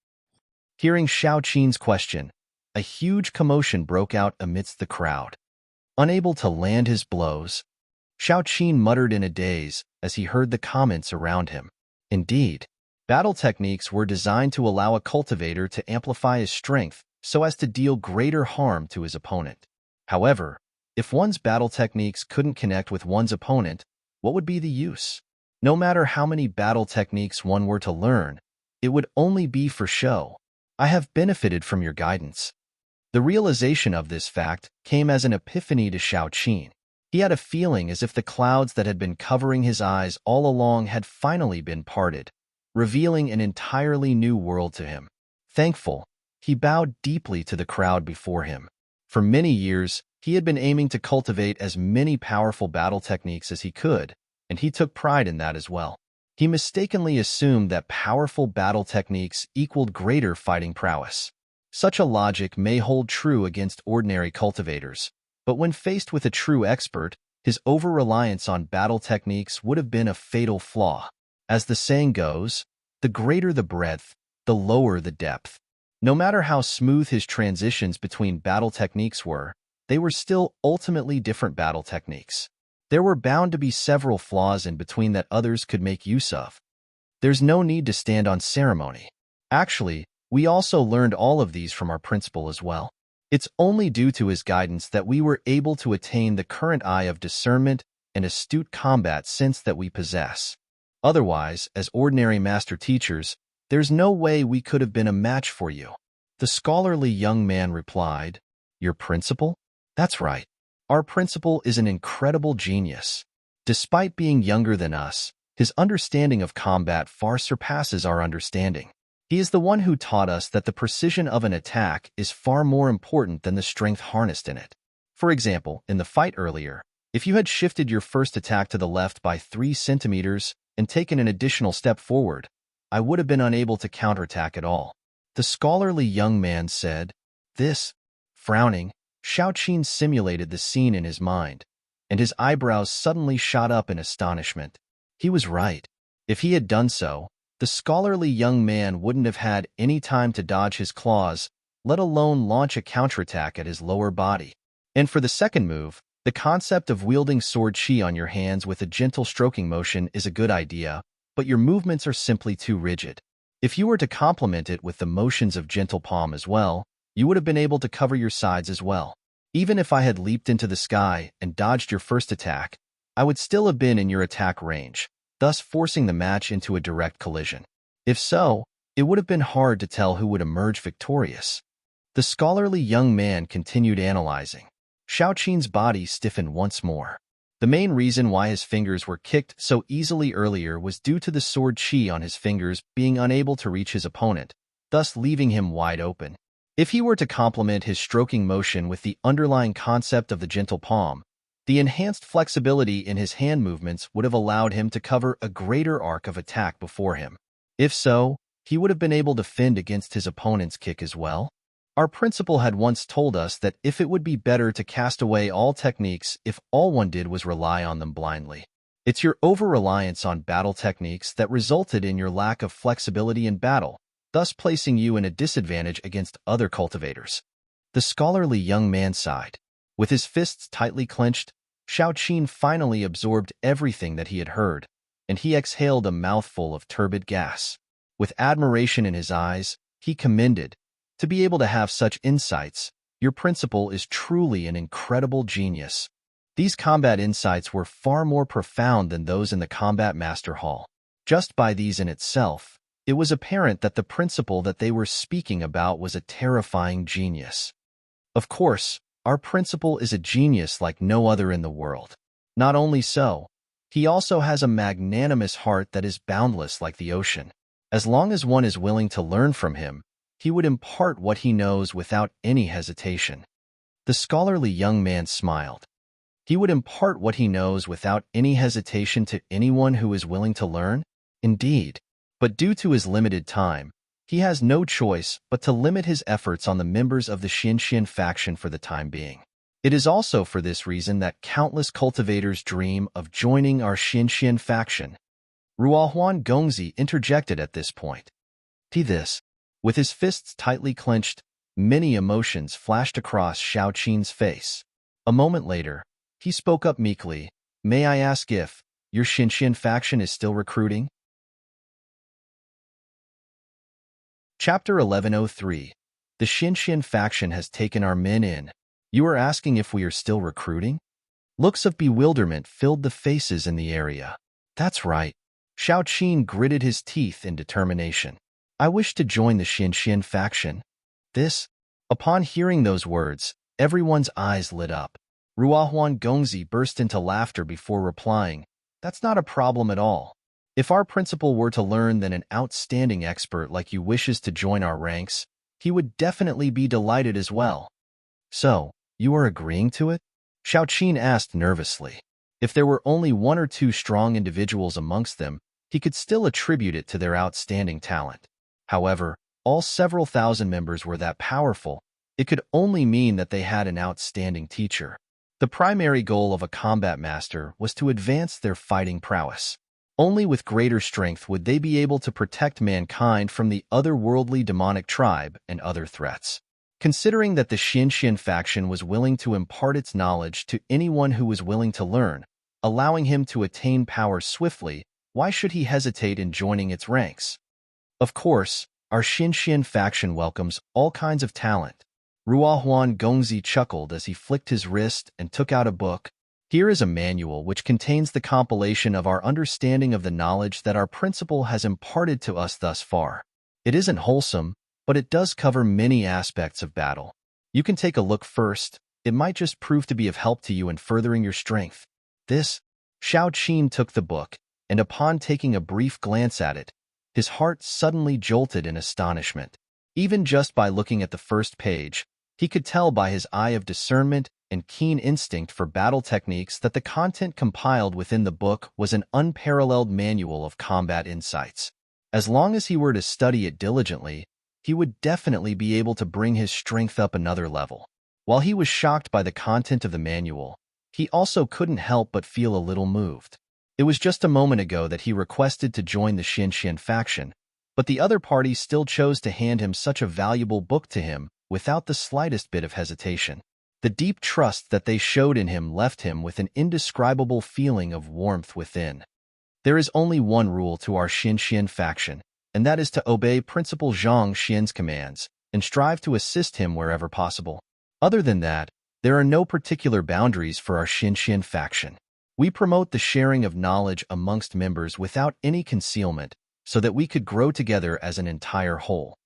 Hearing Xiaoqin's question, a huge commotion broke out amidst the crowd. Unable to land his blows, Xiaoqin muttered in a daze as he heard the comments around him. Indeed, Battle techniques were designed to allow a cultivator to amplify his strength so as to deal greater harm to his opponent. However, if one's battle techniques couldn't connect with one's opponent, what would be the use? No matter how many battle techniques one were to learn, it would only be for show. I have benefited from your guidance. The realization of this fact came as an epiphany to Xiao Qin. He had a feeling as if the clouds that had been covering his eyes all along had finally been parted, revealing an entirely new world to him. Thankful, he bowed deeply to the crowd before him. For many years, he had been aiming to cultivate as many powerful battle techniques as he could, and he took pride in that as well. He mistakenly assumed that powerful battle techniques equaled greater fighting prowess. Such a logic may hold true against ordinary cultivators, but when faced with a true expert, his over-reliance on battle techniques would have been a fatal flaw. As the saying goes, the greater the breadth, the lower the depth. No matter how smooth his transitions between battle techniques were, they were still ultimately different battle techniques. There were bound to be several flaws in between that others could make use of. There's no need to stand on ceremony. Actually, we also learned all of these from our principal as well. It's only due to his guidance that we were able to attain the current eye of discernment and astute combat sense that we possess. Otherwise, as ordinary master teachers, there's no way we could have been a match for you. The scholarly young man replied, Your principal? That's right. Our principal is an incredible genius. Despite being younger than us, his understanding of combat far surpasses our understanding. He is the one who taught us that the precision of an attack is far more important than the strength harnessed in it. For example, in the fight earlier, if you had shifted your first attack to the left by 3 centimeters and taken an additional step forward, I would have been unable to counterattack at all. The scholarly young man said, This, frowning, Xiao Qin simulated the scene in his mind, and his eyebrows suddenly shot up in astonishment. He was right. If he had done so, the scholarly young man wouldn't have had any time to dodge his claws, let alone launch a counterattack at his lower body. And for the second move, the concept of wielding sword qi on your hands with a gentle stroking motion is a good idea, but your movements are simply too rigid. If you were to complement it with the motions of gentle palm as well, you would have been able to cover your sides as well. Even if I had leaped into the sky and dodged your first attack, I would still have been in your attack range, thus forcing the match into a direct collision. If so, it would have been hard to tell who would emerge victorious. The scholarly young man continued analyzing. Xiao Qin's body stiffened once more. The main reason why his fingers were kicked so easily earlier was due to the sword qi on his fingers being unable to reach his opponent, thus leaving him wide open. If he were to complement his stroking motion with the underlying concept of the gentle palm, the enhanced flexibility in his hand movements would have allowed him to cover a greater arc of attack before him. If so, he would have been able to fend against his opponent's kick as well. Our principal had once told us that if it would be better to cast away all techniques if all one did was rely on them blindly. It's your over-reliance on battle techniques that resulted in your lack of flexibility in battle, thus placing you in a disadvantage against other cultivators. The scholarly young man sighed. With his fists tightly clenched, Xiao Qin finally absorbed everything that he had heard, and he exhaled a mouthful of turbid gas. With admiration in his eyes, he commended, To be able to have such insights, your principal is truly an incredible genius. These combat insights were far more profound than those in the Combat Master Hall. Just by these in itself, it was apparent that the principal that they were speaking about was a terrifying genius. Of course, our principal is a genius like no other in the world. Not only so, he also has a magnanimous heart that is boundless like the ocean. As long as one is willing to learn from him, he would impart what he knows without any hesitation. The scholarly young man smiled. He would impart what he knows without any hesitation to anyone who is willing to learn? Indeed. But due to his limited time, he has no choice but to limit his efforts on the members of the Xinxian faction for the time being. It is also for this reason that countless cultivators dream of joining our Xinxian faction. Ruohuan Gongzi interjected at this point. This. With his fists tightly clenched, many emotions flashed across Xiao Qin's face. A moment later, he spoke up meekly, May I ask if your Xinxian faction is still recruiting? Chapter 1103. The Xinxian faction has taken our men in. You are asking if we are still recruiting? Looks of bewilderment filled the faces in the area. That's right. Xiao Qin gritted his teeth in determination. I wish to join the Xinxian faction. Upon hearing those words, everyone's eyes lit up. Ruahuan Gongzi burst into laughter before replying, That's not a problem at all. If our principal were to learn that an outstanding expert like you wishes to join our ranks, he would definitely be delighted as well. So, you are agreeing to it? Xiao Qin asked nervously. If there were only one or two strong individuals amongst them, he could still attribute it to their outstanding talent. However, all several thousand members were that powerful. It could only mean that they had an outstanding teacher. The primary goal of a combat master was to advance their fighting prowess. Only with greater strength would they be able to protect mankind from the otherworldly demonic tribe and other threats. Considering that the Xinxian faction was willing to impart its knowledge to anyone who was willing to learn, allowing him to attain power swiftly, why should he hesitate in joining its ranks? Of course, our Xinxian faction welcomes all kinds of talent. Ruahuan Gongzi chuckled as he flicked his wrist and took out a book. Here is a manual which contains the compilation of our understanding of the knowledge that our principal has imparted to us thus far. It isn't wholesome, but it does cover many aspects of battle. You can take a look first. It might just prove to be of help to you in furthering your strength. Xiao Qin took the book, and upon taking a brief glance at it, his heart suddenly jolted in astonishment. Even just by looking at the first page, he could tell by his eye of discernment and keen instinct for battle techniques that the content compiled within the book was an unparalleled manual of combat insights. As long as he were to study it diligently, he would definitely be able to bring his strength up another level. While he was shocked by the content of the manual, he also couldn't help but feel a little moved. It was just a moment ago that he requested to join the Xinxian faction, but the other party still chose to hand him such a valuable book to him without the slightest bit of hesitation. The deep trust that they showed in him left him with an indescribable feeling of warmth within. There is only one rule to our Xinxian faction, and that is to obey Principal Zhang Xian's commands and strive to assist him wherever possible. Other than that, there are no particular boundaries for our Xinxian faction. We promote the sharing of knowledge amongst members without any concealment, so that we could grow together as an entire whole.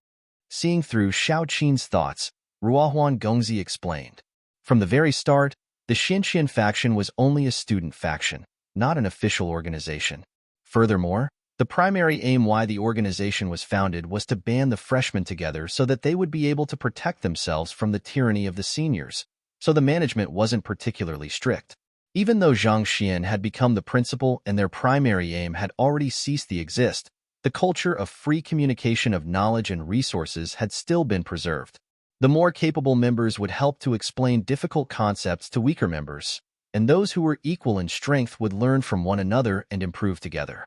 Seeing through Xiao Qin's thoughts, Ruahuan Gongzi explained. From the very start, the Xinxian faction was only a student faction, not an official organization. Furthermore, the primary aim why the organization was founded was to band the freshmen together so that they would be able to protect themselves from the tyranny of the seniors, so the management wasn't particularly strict. Even though Zhang Xian had become the principal and their primary aim had already ceased to exist, the culture of free communication of knowledge and resources had still been preserved. The more capable members would help to explain difficult concepts to weaker members, and those who were equal in strength would learn from one another and improve together.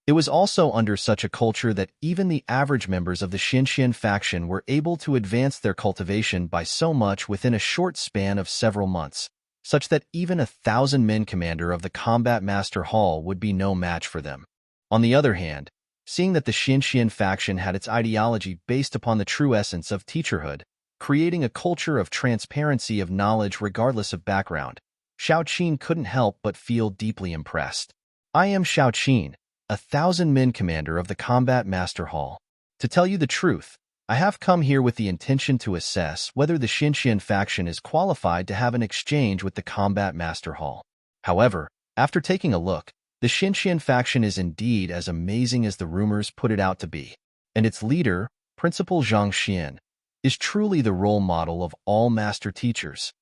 It was also under such a culture that even the average members of the Xinxian faction were able to advance their cultivation by so much within a short span of several months, such that even 1,000-men commander of the Combat Master Hall would be no match for them. On the other hand, seeing that the Xinxian faction had its ideology based upon the true essence of teacherhood, creating a culture of transparency of knowledge regardless of background, Xiao Qin couldn't help but feel deeply impressed. I am Xiao Qin, 1,000-men commander of the Combat Master Hall. To tell you the truth, I have come here with the intention to assess whether the Xinxian faction is qualified to have an exchange with the Combat Master Hall. However, after taking a look, the Xinxian faction is indeed as amazing as the rumors put it out to be, and its leader, Principal Zhang Xian, is truly the role model of all master teachers.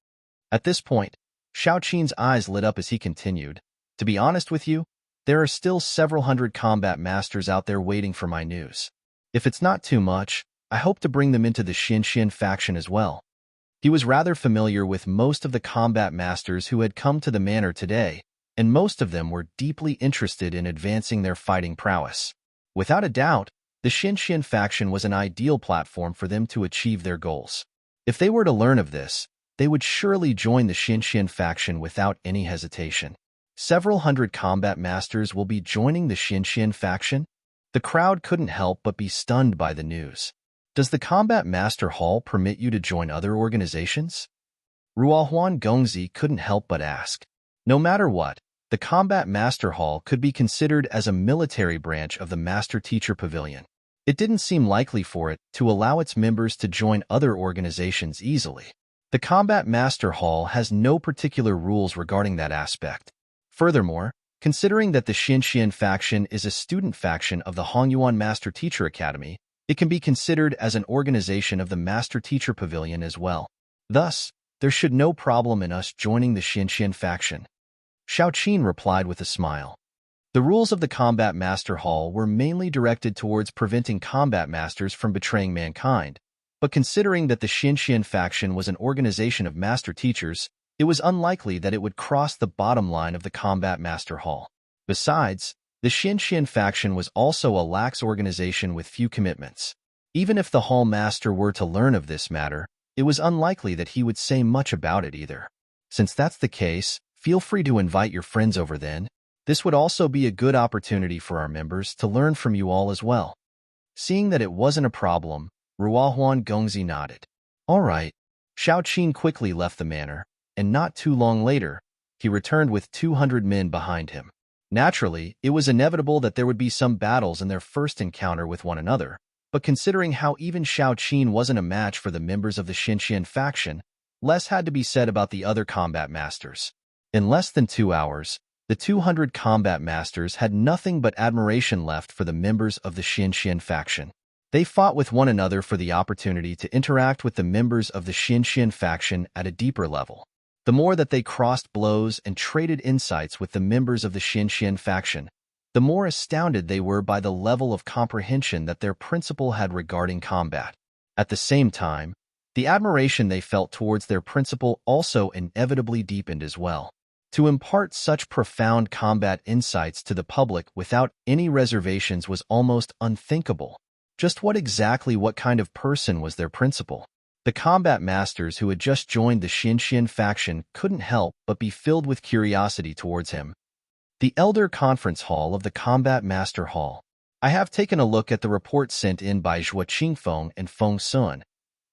At this point, Xiao Qin's eyes lit up as he continued, To be honest with you, there are still several hundred combat masters out there waiting for my news. If it's not too much, I hope to bring them into the Xinxian faction as well. He was rather familiar with most of the combat masters who had come to the manor today, and most of them were deeply interested in advancing their fighting prowess. Without a doubt, the Xinxian faction was an ideal platform for them to achieve their goals. If they were to learn of this, they would surely join the Xinxian faction without any hesitation. Several hundred combat masters will be joining the Xinxian faction? The crowd couldn't help but be stunned by the news. Does the Combat Master Hall permit you to join other organizations? Ruohuan Gongzi couldn't help but ask. No matter what, the Combat Master Hall could be considered as a military branch of the Master Teacher Pavilion. It didn't seem likely for it to allow its members to join other organizations easily. The Combat Master Hall has no particular rules regarding that aspect. Furthermore, considering that the Xinxian faction is a student faction of the Hongyuan Master Teacher Academy, it can be considered as an organization of the Master Teacher Pavilion as well. Thus, there should no problem in us joining the Xinxian faction. Xiaoqin replied with a smile. The rules of the Combat Master Hall were mainly directed towards preventing combat masters from betraying mankind, but considering that the Xinxian faction was an organization of master teachers, it was unlikely that it would cross the bottom line of the Combat Master Hall. Besides, the Xinxian faction was also a lax organization with few commitments. Even if the Hall Master were to learn of this matter, it was unlikely that he would say much about it either. Since that's the case, feel free to invite your friends over then. This would also be a good opportunity for our members to learn from you all as well. Seeing that it wasn't a problem, Ruohuan Gongzi nodded. All right. Xiaoqin quickly left the manor, and not too long later, he returned with 200 men behind him. Naturally, it was inevitable that there would be some battles in their first encounter with one another, but considering how even Xiaoqin wasn't a match for the members of the Xinxian faction, less had to be said about the other combat masters. In less than 2 hours, the 200 combat masters had nothing but admiration left for the members of the Xinxian faction. They fought with one another for the opportunity to interact with the members of the Xinxian faction at a deeper level. The more that they crossed blows and traded insights with the members of the Xinxian faction, the more astounded they were by the level of comprehension that their principal had regarding combat. At the same time, the admiration they felt towards their principal also inevitably deepened as well. To impart such profound combat insights to the public without any reservations was almost unthinkable. Just what kind of person was their principal? The combat masters who had just joined the Xinxian faction couldn't help but be filled with curiosity towards him. The Elder Conference Hall of the Combat Master Hall. I have taken a look at the report sent in by Zhuo Qingfeng and Feng Sun,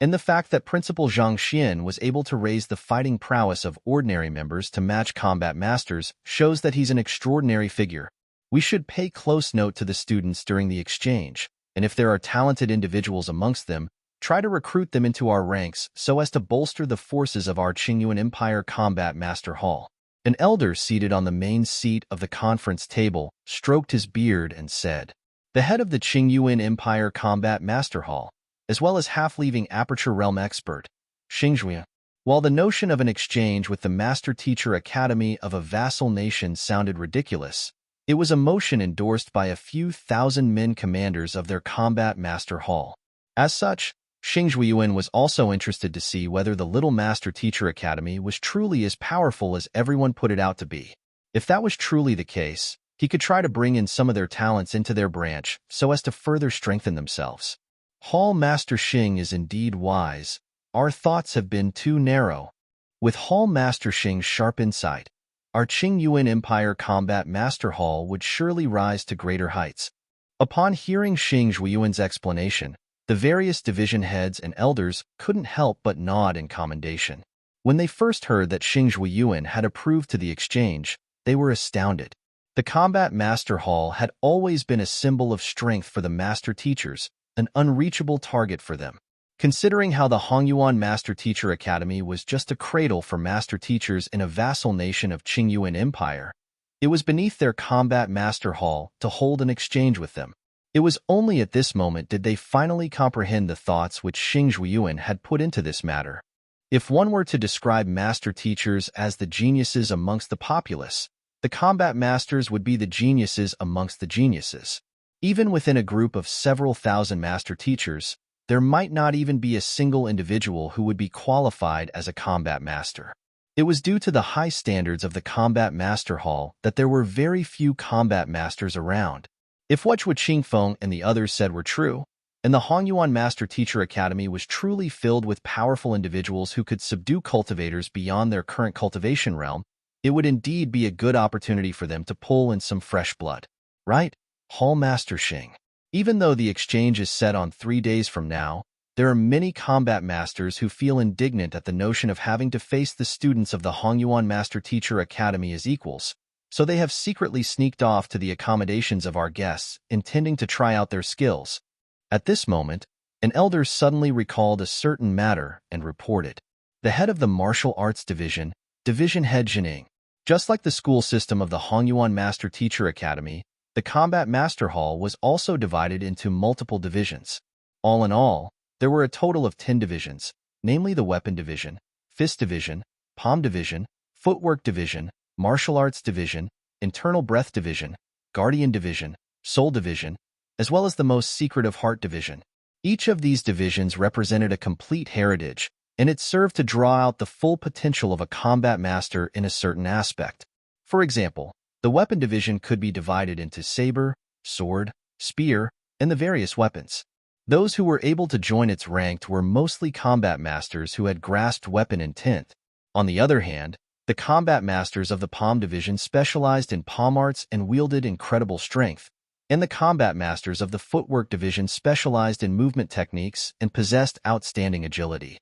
and the fact that Principal Zhang Xian was able to raise the fighting prowess of ordinary members to match combat masters shows that he's an extraordinary figure. We should pay close note to the students during the exchange, and if there are talented individuals amongst them, try to recruit them into our ranks so as to bolster the forces of our Qingyuan Empire Combat Master Hall. An elder seated on the main seat of the conference table stroked his beard and said, "The head of the Qingyuan Empire Combat Master Hall, as well as half-leaving Aperture Realm expert, Xingzhui." While the notion of an exchange with the Master Teacher Academy of a vassal nation sounded ridiculous, it was a motion endorsed by a few thousand men commanders of their Combat Master Hall. As such, Xingzhui was also interested to see whether the Little Master Teacher Academy was truly as powerful as everyone put it out to be. If that was truly the case, he could try to bring in some of their talents into their branch so as to further strengthen themselves. Hall Master Xing is indeed wise. Our thoughts have been too narrow. With Hall Master Xing's sharp insight, our Qingyuan Empire Combat Master Hall would surely rise to greater heights. Upon hearing Xing Zhuiyuan's explanation, the various division heads and elders couldn't help but nod in commendation. When they first heard that Xing Zhuiyuan had approved to the exchange, they were astounded. The Combat Master Hall had always been a symbol of strength for the master teachers, an unreachable target for them. Considering how the Hongyuan Master Teacher Academy was just a cradle for master teachers in a vassal nation of Qingyuan Empire, it was beneath their Combat Master Hall to hold an exchange with them. It was only at this moment did they finally comprehend the thoughts which Xing Zhuiyuan had put into this matter. If one were to describe master teachers as the geniuses amongst the populace, the combat masters would be the geniuses amongst the geniuses. Even within a group of several thousand master teachers, there might not even be a single individual who would be qualified as a combat master. It was due to the high standards of the Combat Master Hall that there were very few combat masters around. If what Zhuo Qingfeng and the others said were true, and the Hongyuan Master Teacher Academy was truly filled with powerful individuals who could subdue cultivators beyond their current cultivation realm, it would indeed be a good opportunity for them to pull in some fresh blood. Right? Hall Master Xing. Even though the exchange is set on 3 days from now, There are many combat masters who feel indignant at the notion of having to face the students of the Hongyuan Master Teacher Academy as equals, so they have secretly sneaked off to the accommodations of our guests, intending to try out their skills. At this moment, an elder suddenly recalled a certain matter and reported. The head of the martial arts division, Division Head Jining. Just like the school system of the Hongyuan Master Teacher Academy, the Combat Master Hall was also divided into multiple divisions. All in all, there were a total of 10 divisions, namely the Weapon Division, Fist Division, Palm Division, Footwork Division, Martial Arts Division, Internal Breath Division, Guardian Division, Soul Division, as well as the most secret of Heart Division. Each of these divisions represented a complete heritage, and it served to draw out the full potential of a combat master in a certain aspect. For example, the Weapon Division could be divided into saber, sword, spear, and the various weapons. Those who were able to join its rank were mostly combat masters who had grasped weapon intent. On the other hand, the combat masters of the Palm Division specialized in palm arts and wielded incredible strength, and the combat masters of the Footwork Division specialized in movement techniques and possessed outstanding agility.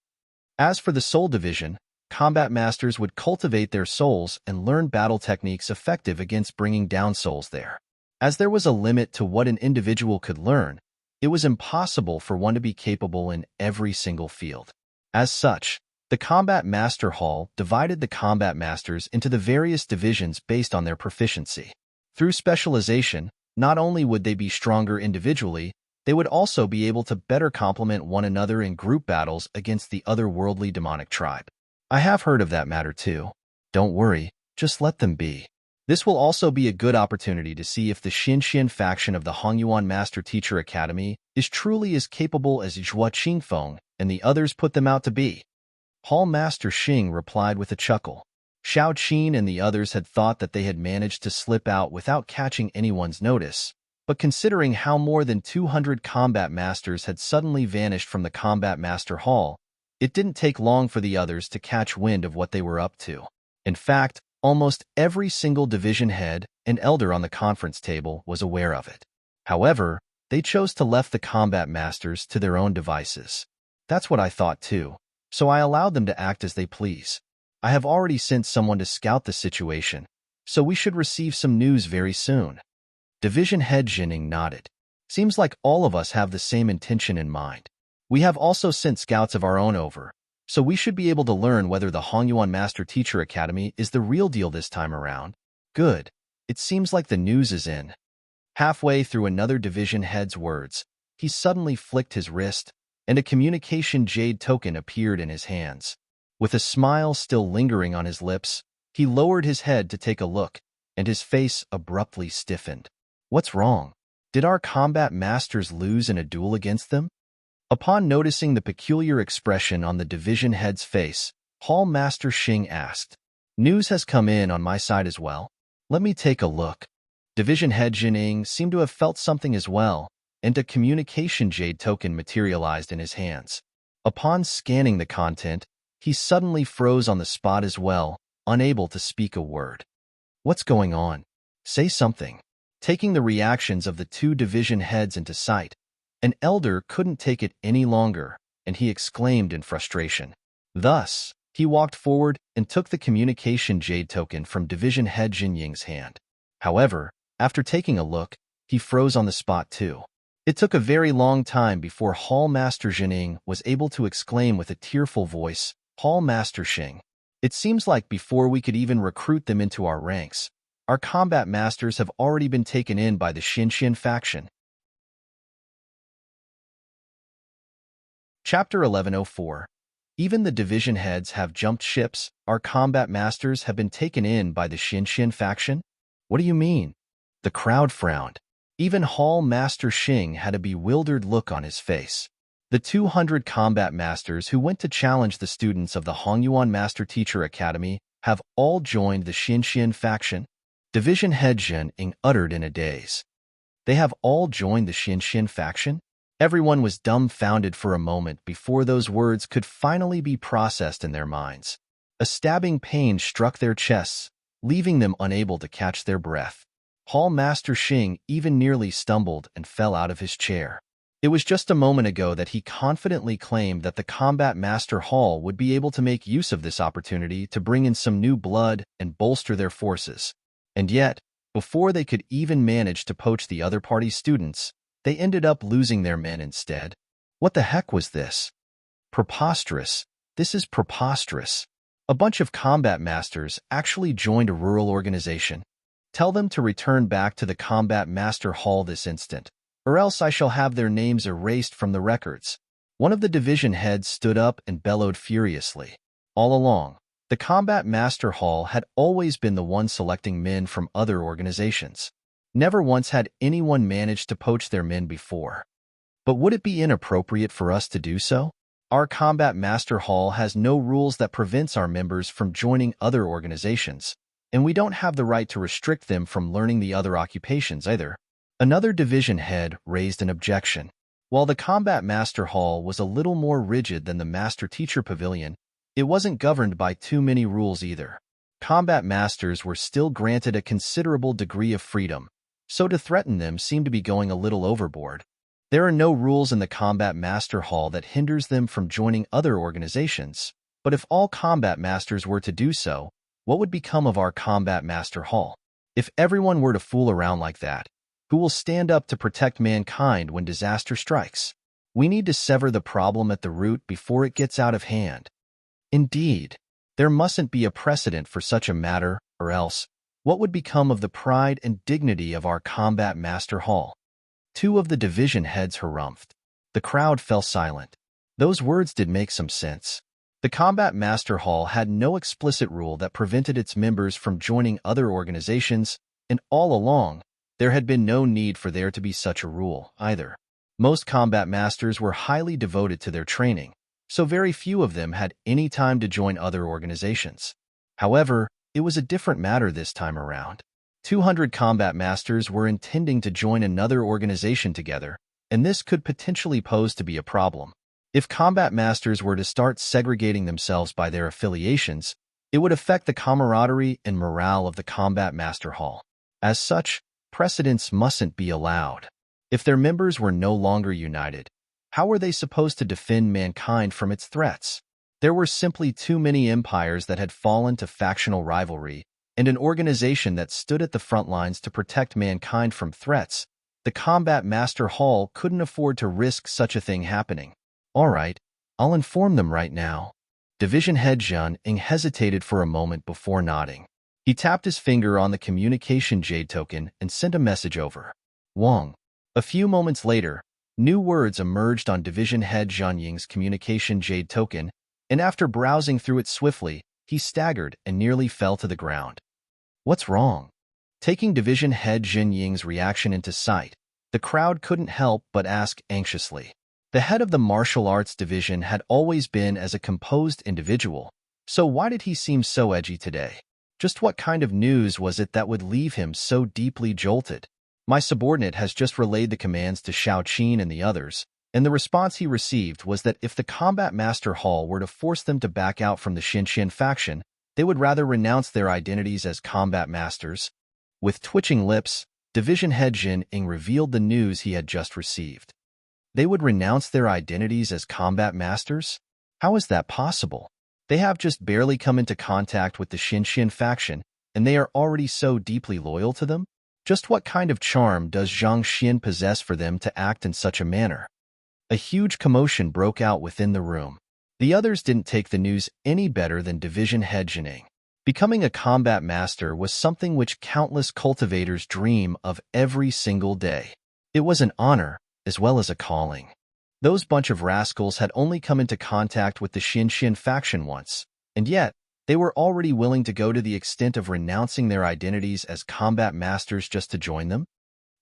As for the Soul Division, combat masters would cultivate their souls and learn battle techniques effective against bringing down souls there. As there was a limit to what an individual could learn, it was impossible for one to be capable in every single field. As such, the Combat Master Hall divided the combat masters into the various divisions based on their proficiency. Through specialization, not only would they be stronger individually, they would also be able to better complement one another in group battles against the otherworldly demonic tribe. I have heard of that matter too. Don't worry, just let them be. This will also be a good opportunity to see if the Xinxian faction of the Hongyuan Master Teacher Academy is truly as capable as Zhua Qingfeng and the others put them out to be. Hall Master Xing replied with a chuckle. Xiao Qin and the others had thought that they had managed to slip out without catching anyone's notice, but considering how more than 200 combat masters had suddenly vanished from the Combat Master Hall, it didn't take long for the others to catch wind of what they were up to. In fact, almost every single division head and elder on the conference table was aware of it. However, they chose to left the combat masters to their own devices. That's what I thought too, so I allowed them to act as they please. I have already sent someone to scout the situation, so we should receive some news very soon. Division Head Jining nodded. Seems like all of us have the same intention in mind. We have also sent scouts of our own over, so we should be able to learn whether the Hongyuan Master Teacher Academy is the real deal this time around. Good. It seems like the news is in. Halfway through another division head's words, he suddenly flicked his wrist, and a communication jade token appeared in his hands. With a smile still lingering on his lips, he lowered his head to take a look, and his face abruptly stiffened. What's wrong? Did our combat masters lose in a duel against them? Upon noticing the peculiar expression on the division head's face, Hall Master Xing asked, "News has come in on my side as well. Let me take a look." Division Head Jining seemed to have felt something as well, and a communication jade token materialized in his hands. Upon scanning the content, he suddenly froze on the spot as well, unable to speak a word. What's going on? Say something. Taking the reactions of the two division heads into sight, an elder couldn't take it any longer, and he exclaimed in frustration. Thus, he walked forward and took the communication jade token from Division Head Jinying's hand. However, after taking a look, he froze on the spot too. It took a very long time before Hall Master Jining was able to exclaim with a tearful voice, "Hall Master Xing, it seems like before we could even recruit them into our ranks, our combat masters have already been taken in by the Xinxian faction." Chapter 1104. Even the division heads have jumped ships. Our combat masters have been taken in by the Xinxian faction? What do you mean? The crowd frowned. Even Hall Master Xing had a bewildered look on his face. The 200 combat masters who went to challenge the students of the Hongyuan Master Teacher Academy have all joined the Xinxian faction? Division Head Jining uttered in a daze. They have all joined the Xinxian faction? Everyone was dumbfounded for a moment before those words could finally be processed in their minds. A stabbing pain struck their chests, leaving them unable to catch their breath. Hall Master Xing even nearly stumbled and fell out of his chair. It was just a moment ago that he confidently claimed that the Combat Master Hall would be able to make use of this opportunity to bring in some new blood and bolster their forces. And yet, before they could even manage to poach the other party's students, they ended up losing their men instead. What the heck was this? Preposterous. This is preposterous. A bunch of combat masters actually joined a rural organization. Tell them to return back to the Combat Master Hall this instant, or else I shall have their names erased from the records. One of the division heads stood up and bellowed furiously. All along, the Combat Master Hall had always been the one selecting men from other organizations. Never once had anyone managed to poach their men before. But would it be inappropriate for us to do so? Our Combat Master Hall has no rules that prevents our members from joining other organizations, and we don't have the right to restrict them from learning the other occupations either. Another division head raised an objection. While the Combat Master Hall was a little more rigid than the Master Teacher Pavilion, it wasn't governed by too many rules either. Combat Masters were still granted a considerable degree of freedom, so to threaten them seemed to be going a little overboard. There are no rules in the Combat Master Hall that hinders them from joining other organizations, but if all Combat Masters were to do so, what would become of our Combat Master Hall? If everyone were to fool around like that, who will stand up to protect mankind when disaster strikes? We need to sever the problem at the root before it gets out of hand. Indeed, there mustn't be a precedent for such a matter, or else, what would become of the pride and dignity of our Combat Master Hall? Two of the division heads harumphed. The crowd fell silent. Those words did make some sense. The Combat Master Hall had no explicit rule that prevented its members from joining other organizations, and all along, there had been no need for there to be such a rule, either. Most combat masters were highly devoted to their training, so very few of them had any time to join other organizations. However, it was a different matter this time around. 200 combat masters were intending to join another organization together, and this could potentially pose to be a problem. If combat masters were to start segregating themselves by their affiliations, it would affect the camaraderie and morale of the Combat Master Hall. As such, precedents mustn't be allowed. If their members were no longer united, how were they supposed to defend mankind from its threats? There were simply too many empires that had fallen to factional rivalry, and an organization that stood at the front lines to protect mankind from threats. The Combat Master Hall couldn't afford to risk such a thing happening. All right, I'll inform them right now. Division Head Zhang Ying hesitated for a moment before nodding. He tapped his finger on the communication jade token and sent a message over. Wang. A few moments later, new words emerged on Division Head Zhang Ying's communication jade token, and after browsing through it swiftly, he staggered and nearly fell to the ground. What's wrong? Taking Division Head Zhang Ying's reaction into sight, the crowd couldn't help but ask anxiously. The head of the martial arts division had always been as a composed individual, so why did he seem so edgy today? Just what kind of news was it that would leave him so deeply jolted? My subordinate has just relayed the commands to Shao Qin and the others, and the response he received was that if the Combat Master Hall were to force them to back out from the Xinxian faction, they would rather renounce their identities as combat masters. With twitching lips, Division Head Zhang Ying revealed the news he had just received. They would renounce their identities as combat masters? How is that possible? They have just barely come into contact with the Xinxian faction, and they are already so deeply loyal to them? Just what kind of charm does Zhang Xin possess for them to act in such a manner? A huge commotion broke out within the room. The others didn't take the news any better than Division Head Zhang Ying. Becoming a combat master was something which countless cultivators dream of every single day. It was an honor, as well as a calling. Those bunch of rascals had only come into contact with the Xinxian faction once, and yet, they were already willing to go to the extent of renouncing their identities as combat masters just to join them?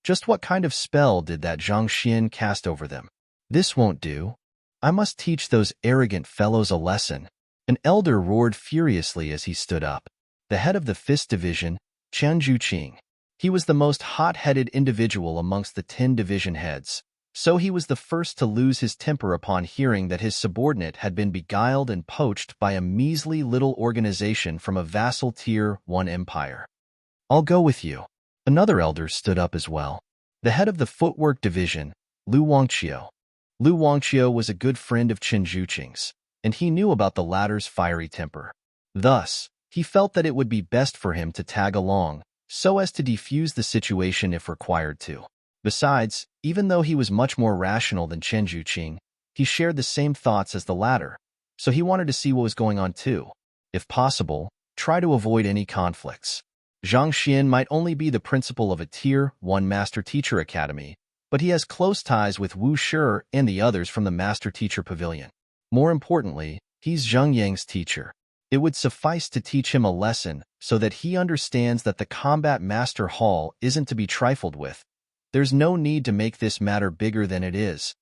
Just what kind of spell did that Zhang Xin cast over them? This won't do. I must teach those arrogant fellows a lesson. An elder roared furiously as he stood up. The head of the Fist Division, Chen Zhuqing. He was the most hot-headed individual amongst the 10 division heads, so he was the first to lose his temper upon hearing that his subordinate had been beguiled and poached by a measly little organization from a vassal Tier 1 empire. I'll go with you. Another elder stood up as well. The head of the Footwork Division, Lu Wangqiu. Lu Wangqiu was a good friend of Chen Zhuqing's, and he knew about the latter's fiery temper. Thus, he felt that it would be best for him to tag along, so as to defuse the situation if required to. Besides, even though he was much more rational than Chen Zhuqing, he shared the same thoughts as the latter, so he wanted to see what was going on too. If possible, try to avoid any conflicts. Zhang Xian might only be the principal of a Tier 1 Master-Teacher Academy, but he has close ties with Wu Shi and the others from the Master-Teacher Pavilion. More importantly, he's Zheng Yang's teacher. It would suffice to teach him a lesson so that he understands that the Combat Master Hall isn't to be trifled with. There's no need to make this matter bigger than it is.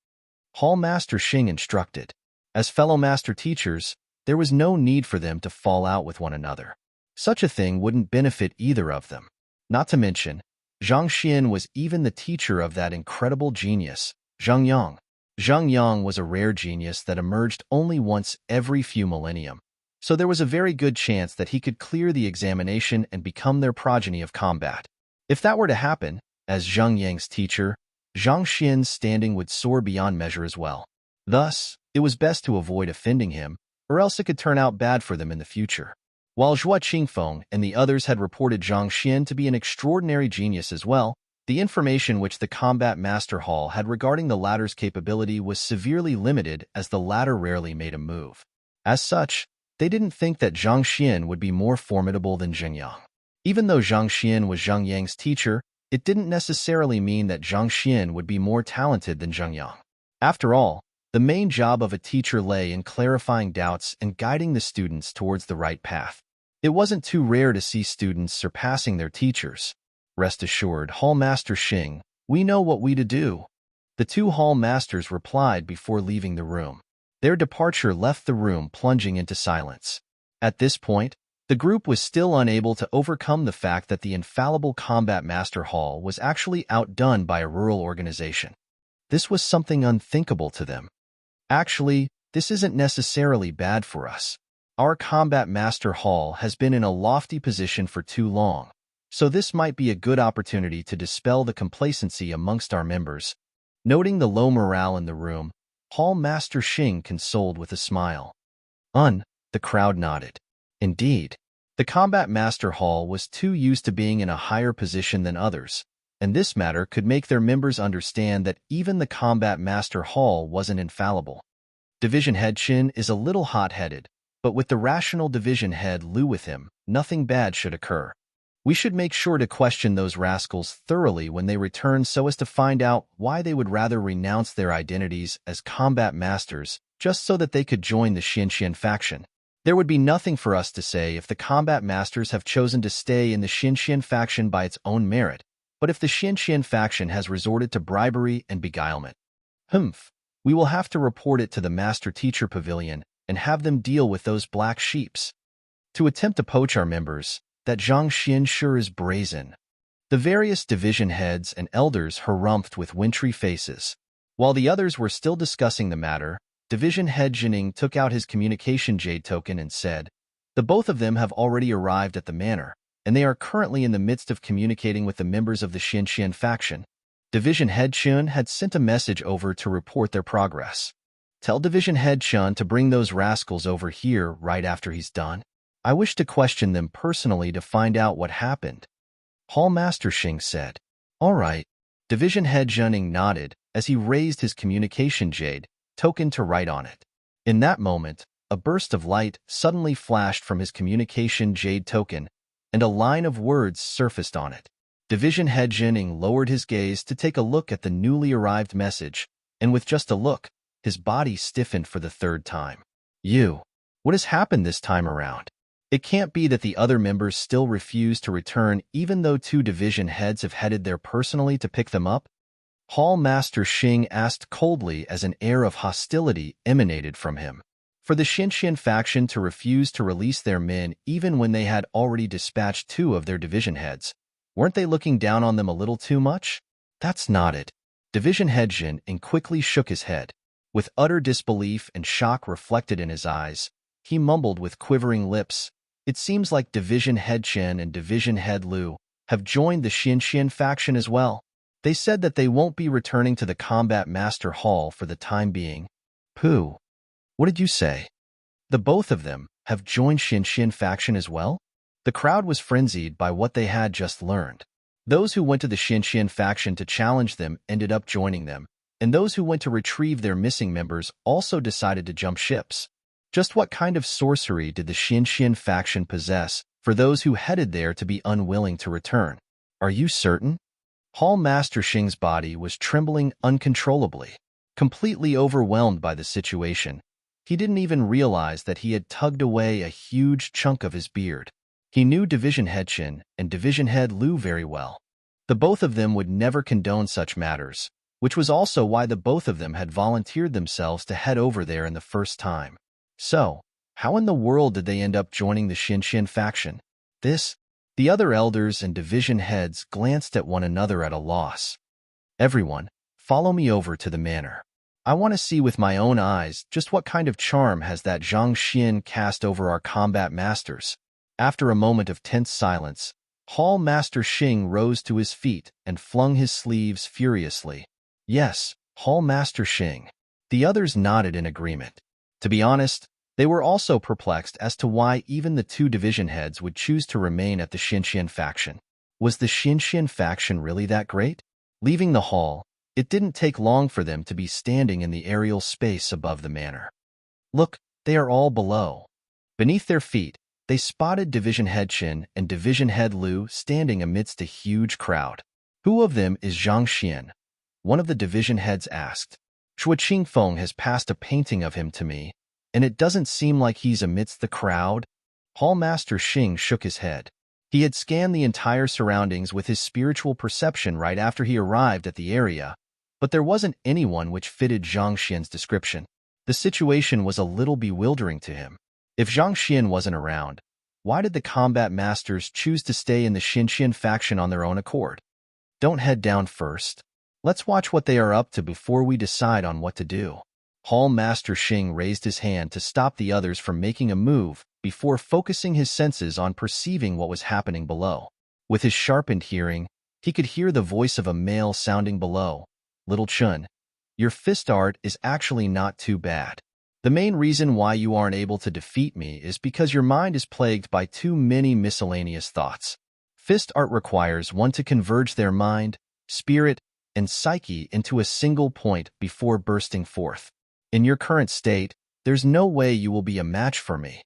Hall Master Xing instructed. As fellow master teachers, there was no need for them to fall out with one another. Such a thing wouldn't benefit either of them. Not to mention, Zhang Xian was even the teacher of that incredible genius, Zheng Yang. Zheng Yang was a rare genius that emerged only once every few millennium, so there was a very good chance that he could clear the examination and become their progeny of combat. If that were to happen, as Zheng Yang's teacher, Zhang Xian's standing would soar beyond measure as well. Thus, it was best to avoid offending him, or else it could turn out bad for them in the future. While Zhua Qingfeng and the others had reported Zhang Xian to be an extraordinary genius as well, the information which the Combat Master Hall had regarding the latter's capability was severely limited as the latter rarely made a move. As such, they didn't think that Zhang Xian would be more formidable than Zheng Yang. Even though Zhang Xian was Zheng Yang's teacher, it didn't necessarily mean that Zhang Xian would be more talented than Zheng Yang. After all, the main job of a teacher lay in clarifying doubts and guiding the students towards the right path. It wasn't too rare to see students surpassing their teachers. Rest assured, Hall Master Xing, we know what we to do. The two Hall Masters replied before leaving the room. Their departure left the room plunging into silence. At this point, the group was still unable to overcome the fact that the infallible Combat Master Hall was actually outdone by a rural organization. This was something unthinkable to them. Actually, this isn't necessarily bad for us. Our Combat Master Hall has been in a lofty position for too long, so this might be a good opportunity to dispel the complacency amongst our members. Noting the low morale in the room, Hall Master Xing consoled with a smile. The crowd nodded. Indeed, the Combat Master Hall was too used to being in a higher position than others, and this matter could make their members understand that even the Combat Master Hall wasn't infallible. Division Head Qin is a little hot-headed, but with the rational Division Head Lu with him, nothing bad should occur. We should make sure to question those rascals thoroughly when they return so as to find out why they would rather renounce their identities as combat masters just so that they could join the Xianxian faction. There would be nothing for us to say if the combat masters have chosen to stay in the Xianxian faction by its own merit, but if the Xianxian faction has resorted to bribery and beguilement, we will have to report it to the Master-Teacher Pavilion and have them deal with those black sheeps. To attempt to poach our members, that Zhang Xian sure is brazen. The various division heads and elders harumphed with wintry faces. While the others were still discussing the matter, Division Head Jining took out his communication jade token and said, "The both of them have already arrived at the manor, and they are currently in the midst of communicating with the members of the Xianxian faction." Division Head Chun had sent a message over to report their progress. "Tell Division Head Chun to bring those rascals over here right after he's done. I wish to question them personally to find out what happened." Hall Master Xing said. "All right." Division Head Jining nodded as he raised his communication jade token to write on it. In that moment, a burst of light suddenly flashed from his communication jade token, and a line of words surfaced on it. Division Head Jining lowered his gaze to take a look at the newly arrived message, and with just a look, his body stiffened for the third time. What has happened this time around? It can't be that the other members still refuse to return even though two division heads have headed there personally to pick them up? Hall Master Xing asked coldly as an air of hostility emanated from him. For the Xianxian faction to refuse to release their men even when they had already dispatched two of their division heads, weren't they looking down on them a little too much? That's not it. Division Head Jin quickly shook his head. With utter disbelief and shock reflected in his eyes, he mumbled with quivering lips, "It seems like Division Head Chen and Division Head Lu have joined the Xianxian faction as well." They said that they won't be returning to the Combat Master Hall for the time being. Pooh. What did you say? The both of them have joined Xin faction as well? The crowd was frenzied by what they had just learned. Those who went to the Xin faction to challenge them ended up joining them, and those who went to retrieve their missing members also decided to jump ships. Just what kind of sorcery did the Xin faction possess for those who headed there to be unwilling to return? Are you certain? Hall Master Xing's body was trembling uncontrollably, completely overwhelmed by the situation. He didn't even realize that he had tugged away a huge chunk of his beard. He knew Division Head Qin and Division Head Lu very well. The both of them would never condone such matters, which was also why the both of them had volunteered themselves to head over there in the first time. So, how in the world did they end up joining the Xin faction? The other elders and division heads glanced at one another at a loss. Everyone, follow me over to the manor. I want to see with my own eyes just what kind of charm has that Zhang Xin cast over our combat masters. After a moment of tense silence, Hall Master Xing rose to his feet and flung his sleeves furiously. Yes, Hall Master Xing. The others nodded in agreement. To be honest, they were also perplexed as to why even the two division heads would choose to remain at the Xin faction. Was the Xin faction really that great? Leaving the hall, it didn't take long for them to be standing in the aerial space above the manor. Look, they are all below. Beneath their feet, they spotted Division Head Qin and Division Head Lu standing amidst a huge crowd. Who of them is Zhang Xian? One of the division heads asked. Shui Qingfeng has passed a painting of him to me, and it doesn't seem like he's amidst the crowd. Hall Master Xing shook his head. He had scanned the entire surroundings with his spiritual perception right after he arrived at the area, but there wasn't anyone which fitted Zhang Xian's description. The situation was a little bewildering to him. If Zhang Xian wasn't around, why did the combat masters choose to stay in the Xin faction on their own accord? Don't head down first. Let's watch what they are up to before we decide on what to do. Hall Master Xing raised his hand to stop the others from making a move before focusing his senses on perceiving what was happening below. With his sharpened hearing, he could hear the voice of a male sounding below. Little Chun, your fist art is actually not too bad. The main reason why you aren't able to defeat me is because your mind is plagued by too many miscellaneous thoughts. Fist art requires one to converge their mind, spirit, and psyche into a single point before bursting forth. In your current state, there's no way you will be a match for me.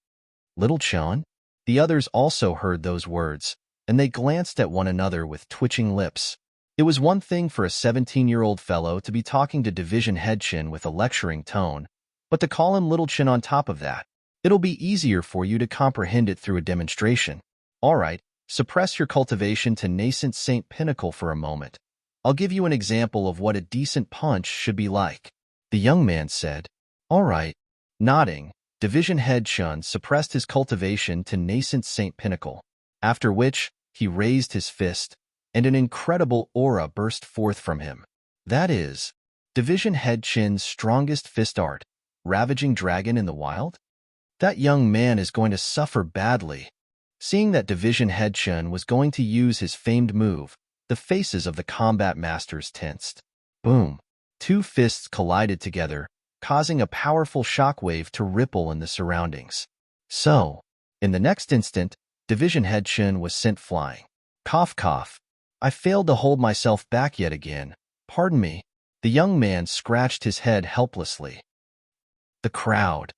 Little Chun? The others also heard those words, and they glanced at one another with twitching lips. It was one thing for a 17-year-old fellow to be talking to Division Head Qin with a lecturing tone, but to call him Little Chin on top of that, it'll be easier for you to comprehend it through a demonstration. All right, suppress your cultivation to nascent Saint Pinnacle for a moment. I'll give you an example of what a decent punch should be like. The young man said. All right. Nodding, Division Head Chun suppressed his cultivation to nascent Saint Pinnacle, after which he raised his fist, and an incredible aura burst forth from him. That is, Division Head Chin's strongest fist art, Ravaging Dragon in the Wild? That young man is going to suffer badly. Seeing that Division Head Chun was going to use his famed move, the faces of the combat masters tensed. Boom. Two fists collided together, causing a powerful shockwave to ripple in the surroundings. So, in the next instant, Division Head Chun was sent flying. Cough, cough. I failed to hold myself back yet again. Pardon me. The young man scratched his head helplessly. The crowd.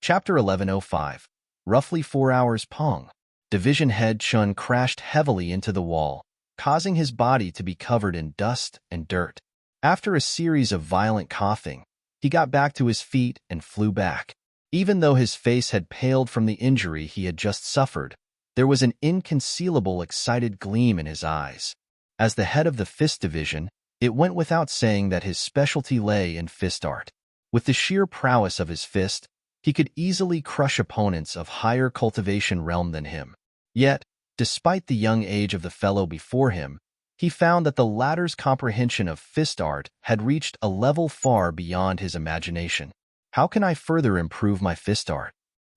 Chapter 1105. Roughly 4 hours Pong. Division Head Chun crashed heavily into the wall, causing his body to be covered in dust and dirt. After a series of violent coughing, he got back to his feet and flew back. Even though his face had paled from the injury he had just suffered, there was an inconcealable excited gleam in his eyes. As the head of the Fist Division, it went without saying that his specialty lay in fist art. With the sheer prowess of his fist, he could easily crush opponents of higher cultivation realm than him. Yet, despite the young age of the fellow before him, he found that the latter's comprehension of fist art had reached a level far beyond his imagination. How can I further improve my fist art?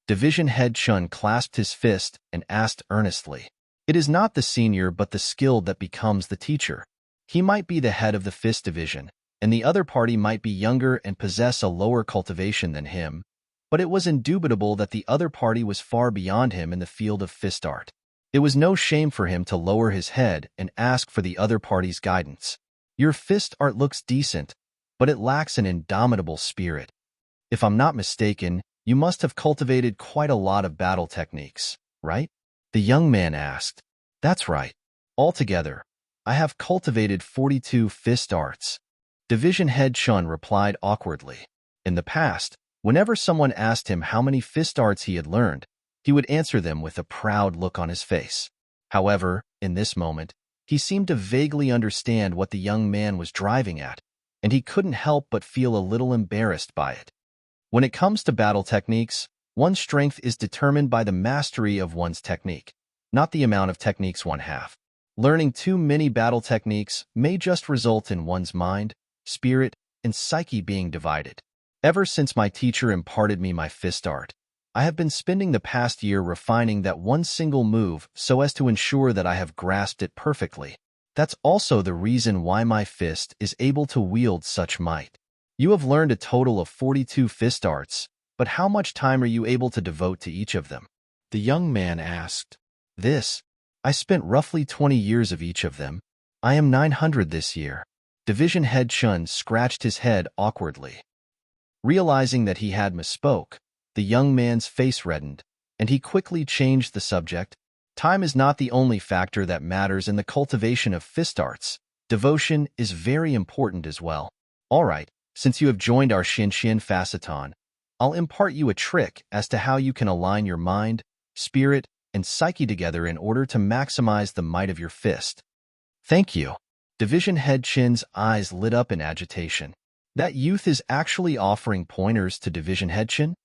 Division Head Chun clasped his fist and asked earnestly. It is not the senior but the skilled that becomes the teacher. He might be the head of the fist division, and the other party might be younger and possess a lower cultivation than him, but it was indubitable that the other party was far beyond him in the field of fist art. It was no shame for him to lower his head and ask for the other party's guidance. Your fist art looks decent, but it lacks an indomitable spirit. If I'm not mistaken, you must have cultivated quite a lot of battle techniques, right? The young man asked. That's right. Altogether, I have cultivated 42 fist arts. Division Head Chun replied awkwardly. In the past, whenever someone asked him how many fist arts he had learned, he would answer them with a proud look on his face. However, in this moment, he seemed to vaguely understand what the young man was driving at, and he couldn't help but feel a little embarrassed by it. When it comes to battle techniques, one's strength is determined by the mastery of one's technique, not the amount of techniques one has. Learning too many battle techniques may just result in one's mind, spirit, and psyche being divided. Ever since my teacher imparted me my fist art, I have been spending the past year refining that one single move so as to ensure that I have grasped it perfectly. That's also the reason why my fist is able to wield such might. You have learned a total of 42 fist arts, but how much time are you able to devote to each of them? The young man asked. I spent roughly 20 years of each of them. I am 900 this year. Division Head Chun scratched his head awkwardly. Realizing that he had misspoke, the young man's face reddened, and he quickly changed the subject. Time is not the only factor that matters in the cultivation of fist arts. Devotion is very important as well. All right, since you have joined our Shinshin Faceton, I'll impart you a trick as to how you can align your mind, spirit, and psyche together in order to maximize the might of your fist. Thank you. Division Head Chin's eyes lit up in agitation. That youth is actually offering pointers to Division Head Chin?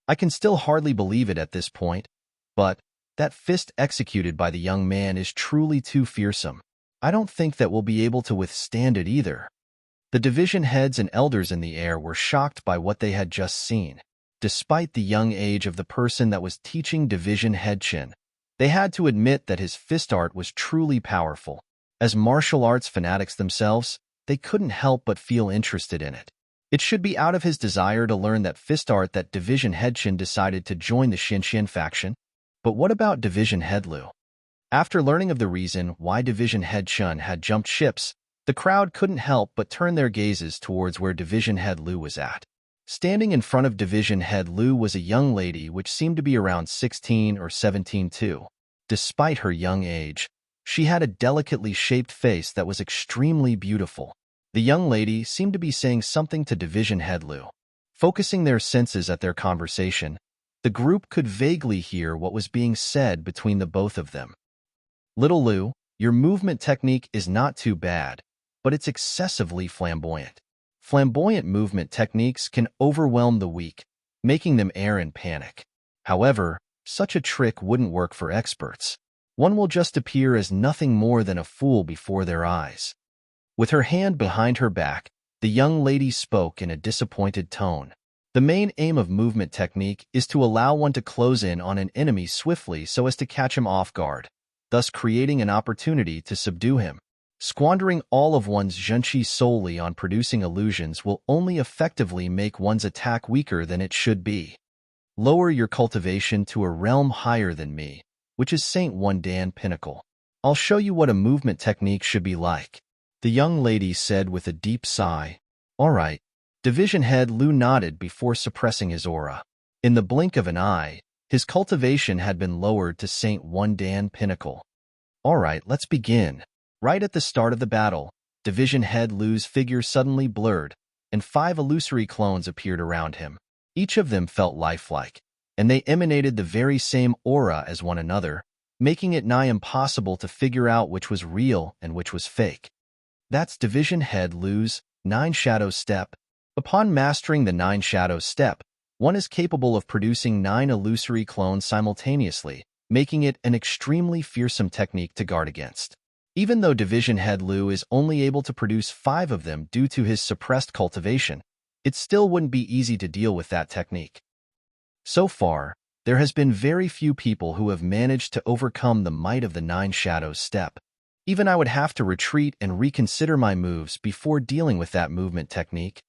I can still hardly believe it at this point, but that fist executed by the young man is truly too fearsome. I don't think that we'll be able to withstand it either. The division heads and elders in the air were shocked by what they had just seen. Despite the young age of the person that was teaching Division Head Chin, they had to admit that his fist art was truly powerful. As martial arts fanatics themselves, they couldn't help but feel interested in it. It should be out of his desire to learn that fist art that Division Head Chin decided to join the Shinshin faction. But what about Division Head Lu? After learning of the reason why Division Head Chun had jumped ships, the crowd couldn't help but turn their gazes towards where Division Head Lu was at. Standing in front of Division Head Lu was a young lady which seemed to be around 16 or 17 too. Despite her young age, she had a delicately shaped face that was extremely beautiful. The young lady seemed to be saying something to Division Head Lu. Focusing their senses at their conversation, the group could vaguely hear what was being said between the both of them. Little Lu, your movement technique is not too bad, but it's excessively flamboyant. Flamboyant movement techniques can overwhelm the weak, making them err in panic. However, such a trick wouldn't work for experts. One will just appear as nothing more than a fool before their eyes. With her hand behind her back, the young lady spoke in a disappointed tone. The main aim of movement technique is to allow one to close in on an enemy swiftly so as to catch him off guard, thus creating an opportunity to subdue him. Squandering all of one's zhenqi solely on producing illusions will only effectively make one's attack weaker than it should be. Lower your cultivation to a realm higher than me, which is Saint One Dan Pinnacle. I'll show you what a movement technique should be like. The young lady said with a deep sigh. All right. Division Head Lu nodded before suppressing his aura. In the blink of an eye, his cultivation had been lowered to Saint One Dan Pinnacle. All right, let's begin. Right at the start of the battle, Division Head Lu's figure suddenly blurred, and 5 illusory clones appeared around him. Each of them felt lifelike, and they emanated the very same aura as one another, making it nigh impossible to figure out which was real and which was fake. That's Division Head Lu's 9 Shadow Step. Upon mastering the 9 Shadow Step, one is capable of producing 9 illusory clones simultaneously, making it an extremely fearsome technique to guard against. Even though Division Head Lu is only able to produce 5 of them due to his suppressed cultivation, it still wouldn't be easy to deal with that technique. So far, There has been very few people who have managed to overcome the might of the Nine Shadows step. Even I would have to retreat and reconsider my moves before dealing with that movement technique.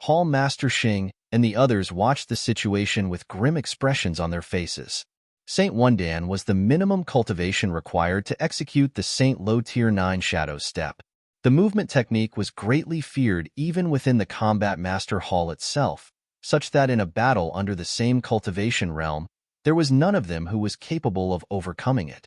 Hall Master Xing and the others watched the situation with grim expressions on their faces. Saint Wundan was the minimum cultivation required to execute the Saint Low Tier 9 Shadows step. The movement technique was greatly feared even within the Combat Master Hall itself, such that in a battle under the same cultivation realm, there was none of them who was capable of overcoming it.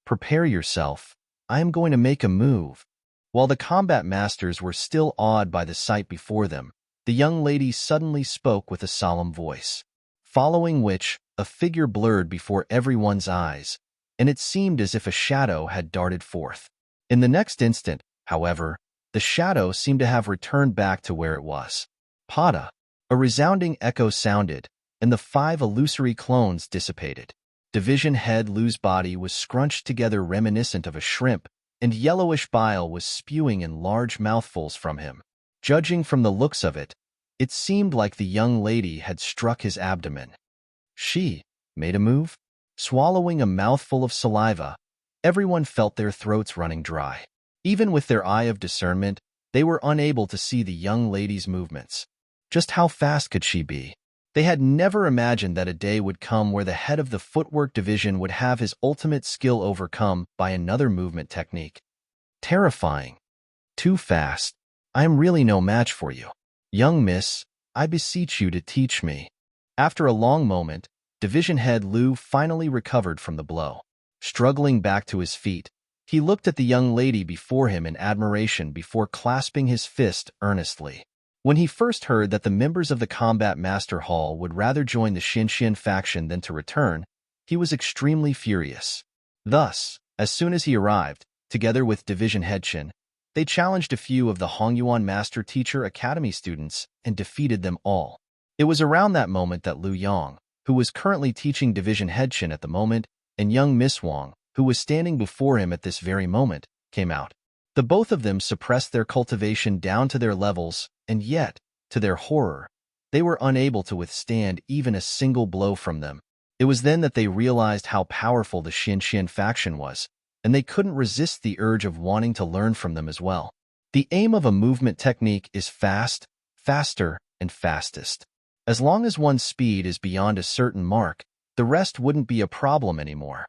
Prepare yourself. I am going to make a move. While the combat masters were still awed by the sight before them, the young lady suddenly spoke with a solemn voice, following which a figure blurred before everyone's eyes, and it seemed as if a shadow had darted forth. In the next instant, however, the shadow seemed to have returned back to where it was. Pada! A resounding echo sounded, and the 5 illusory clones dissipated. Division Head Lu's body was scrunched together reminiscent of a shrimp, and yellowish bile was spewing in large mouthfuls from him. Judging from the looks of it, it seemed like the young lady had struck his abdomen. She made a move? Swallowing a mouthful of saliva, everyone felt their throats running dry. Even with their eye of discernment, they were unable to see the young lady's movements. Just how fast could she be? They had never imagined that a day would come where the head of the footwork division would have his ultimate skill overcome by another movement technique. Terrifying. Too fast. I am really no match for you. Young miss, I beseech you to teach me. After a long moment, Division Head Lu finally recovered from the blow. Struggling back to his feet, he looked at the young lady before him in admiration before clasping his fist earnestly. When he first heard that the members of the Combat Master Hall would rather join the Xinxian faction than to return, he was extremely furious. Thus, as soon as he arrived, together with Division Head Qin, they challenged a few of the Hongyuan Master Teacher Academy students and defeated them all. It was around that moment that Lu Yang, who was currently teaching Division Head Qin at the moment, and young Miss Wang, who was standing before him at this very moment, came out. The both of them suppressed their cultivation down to their levels, and yet, to their horror, they were unable to withstand even a single blow from them. It was then that they realized how powerful the Xinxian faction was, and they couldn't resist the urge of wanting to learn from them as well. The aim of a movement technique is fast, faster, and fastest. As long as one's speed is beyond a certain mark, the rest wouldn't be a problem anymore.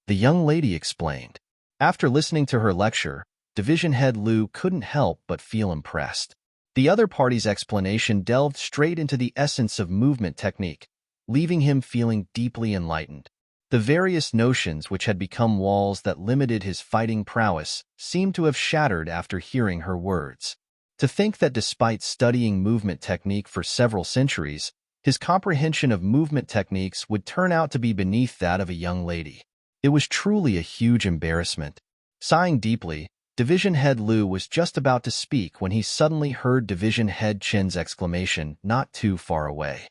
The young lady explained. After listening to her lecture, Division Head Lu couldn't help but feel impressed. The other party's explanation delved straight into the essence of movement technique, leaving him feeling deeply enlightened. The various notions which had become walls that limited his fighting prowess seemed to have shattered after hearing her words. To think that despite studying movement technique for several centuries, his comprehension of movement techniques would turn out to be beneath that of a young lady. It was truly a huge embarrassment. Sighing deeply, Division Head Lu was just about to speak when he suddenly heard Division Head Qin's exclamation not too far away.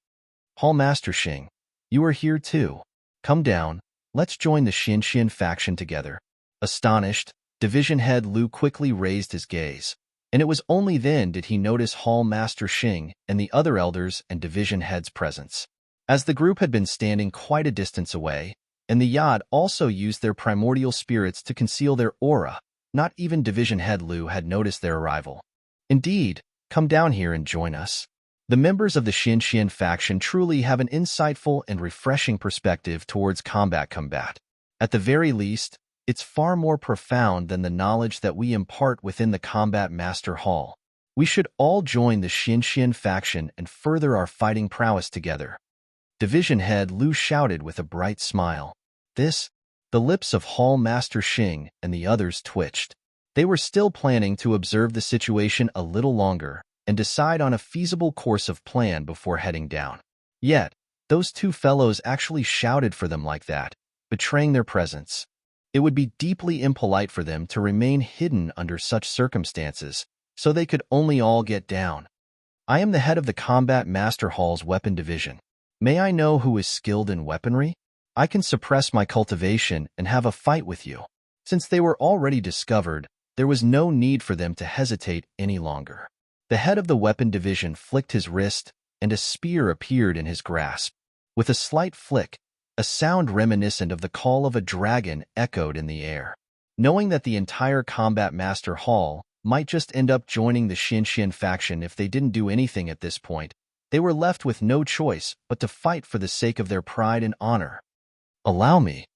Hall Master Xing, you are here too. Come down, let's join the Xinxian faction together. Astonished, Division Head Lu quickly raised his gaze, and it was only then did he notice Hall Master Xing and the other elders and division heads' presence. As the group had been standing quite a distance away, and the Yad also used their primordial spirits to conceal their aura, not even Division Head Lu had noticed their arrival. Indeed, come down here and join us. The members of the Xinxian faction truly have an insightful and refreshing perspective towards combat. At the very least, it's far more profound than the knowledge that we impart within the Combat Master Hall. We should all join the Xinxian faction and further our fighting prowess together. Division Head Lu shouted with a bright smile. The lips of Hall Master Xing and the others twitched. They were still planning to observe the situation a little longer and decide on a feasible course of plan before heading down. Yet, those two fellows actually shouted for them like that, betraying their presence. It would be deeply impolite for them to remain hidden under such circumstances, so they could only all get down. I am the head of the Combat Master Hall's weapon division. May I know who is skilled in weaponry? I can suppress my cultivation and have a fight with you. Since they were already discovered, there was no need for them to hesitate any longer. The head of the weapon division flicked his wrist, and a spear appeared in his grasp. With a slight flick, A sound reminiscent of the call of a dragon echoed in the air. Knowing that the entire Combat Master Hall might just end up joining the Xin faction if they didn't do anything at this point, they were left with no choice but to fight for the sake of their pride and honor. "Allow me."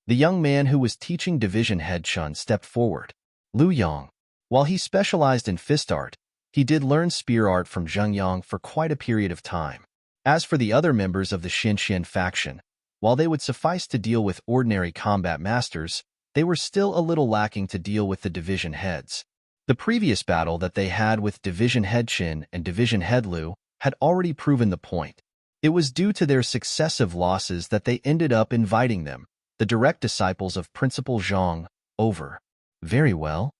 The young man who was teaching Division Head Chun stepped forward. Lu Yang. While he specialized in fist art, he did learn spear art from Zheng Yang for quite a period of time. As for the other members of the Xin faction, while they would suffice to deal with ordinary combat masters, they were still a little lacking to deal with the division heads. The previous battle that they had with Division Head Qin and Division Head Lu had already proven the point. It was due to their successive losses that they ended up inviting them, the direct disciples of Principal Zhang, over. Very well.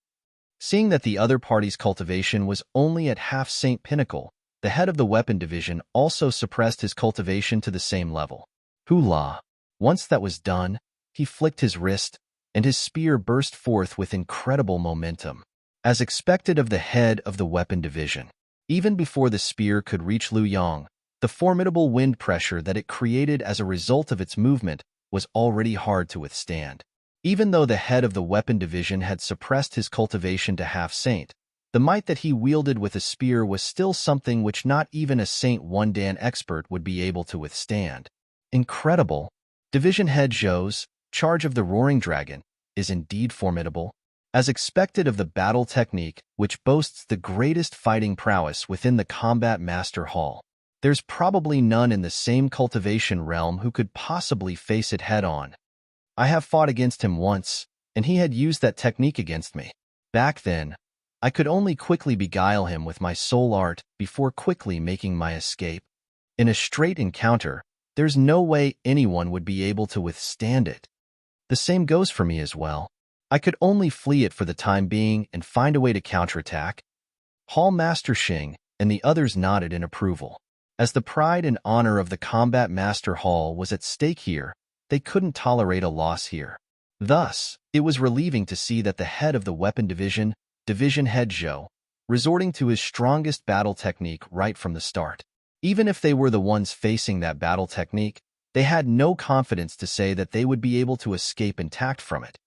Seeing that the other party's cultivation was only at half Saint Pinnacle, the head of the weapon division also suppressed his cultivation to the same level. Hula. Once that was done, he flicked his wrist, and his spear burst forth with incredible momentum. As expected of the head of the weapon division, even before the spear could reach Lu Yang, the formidable wind pressure that it created as a result of its movement was already hard to withstand. Even though the head of the weapon division had suppressed his cultivation to half saint, the might that he wielded with a spear was still something which not even a Saint One Dan expert would be able to withstand. Incredible. Division Head Zhou's charge of the Roaring Dragon is indeed formidable. As expected of the battle technique which boasts the greatest fighting prowess within the Combat Master Hall, there's probably none in the same cultivation realm who could possibly face it head-on. I have fought against him once, and he had used that technique against me. Back then, I could only quickly beguile him with my soul art before quickly making my escape. In a straight encounter, there's no way anyone would be able to withstand it. The same goes for me as well. I could only flee it for the time being and find a way to counterattack. Hall Master Xing and the others nodded in approval. As the pride and honor of the Combat Master Hall was at stake here, they couldn't tolerate a loss here. Thus, it was relieving to see that the head of the weapon division, Division Head Zhou, resorting to his strongest battle technique right from the start. Even if they were the ones facing that battle technique, they had no confidence to say that they would be able to escape intact from it.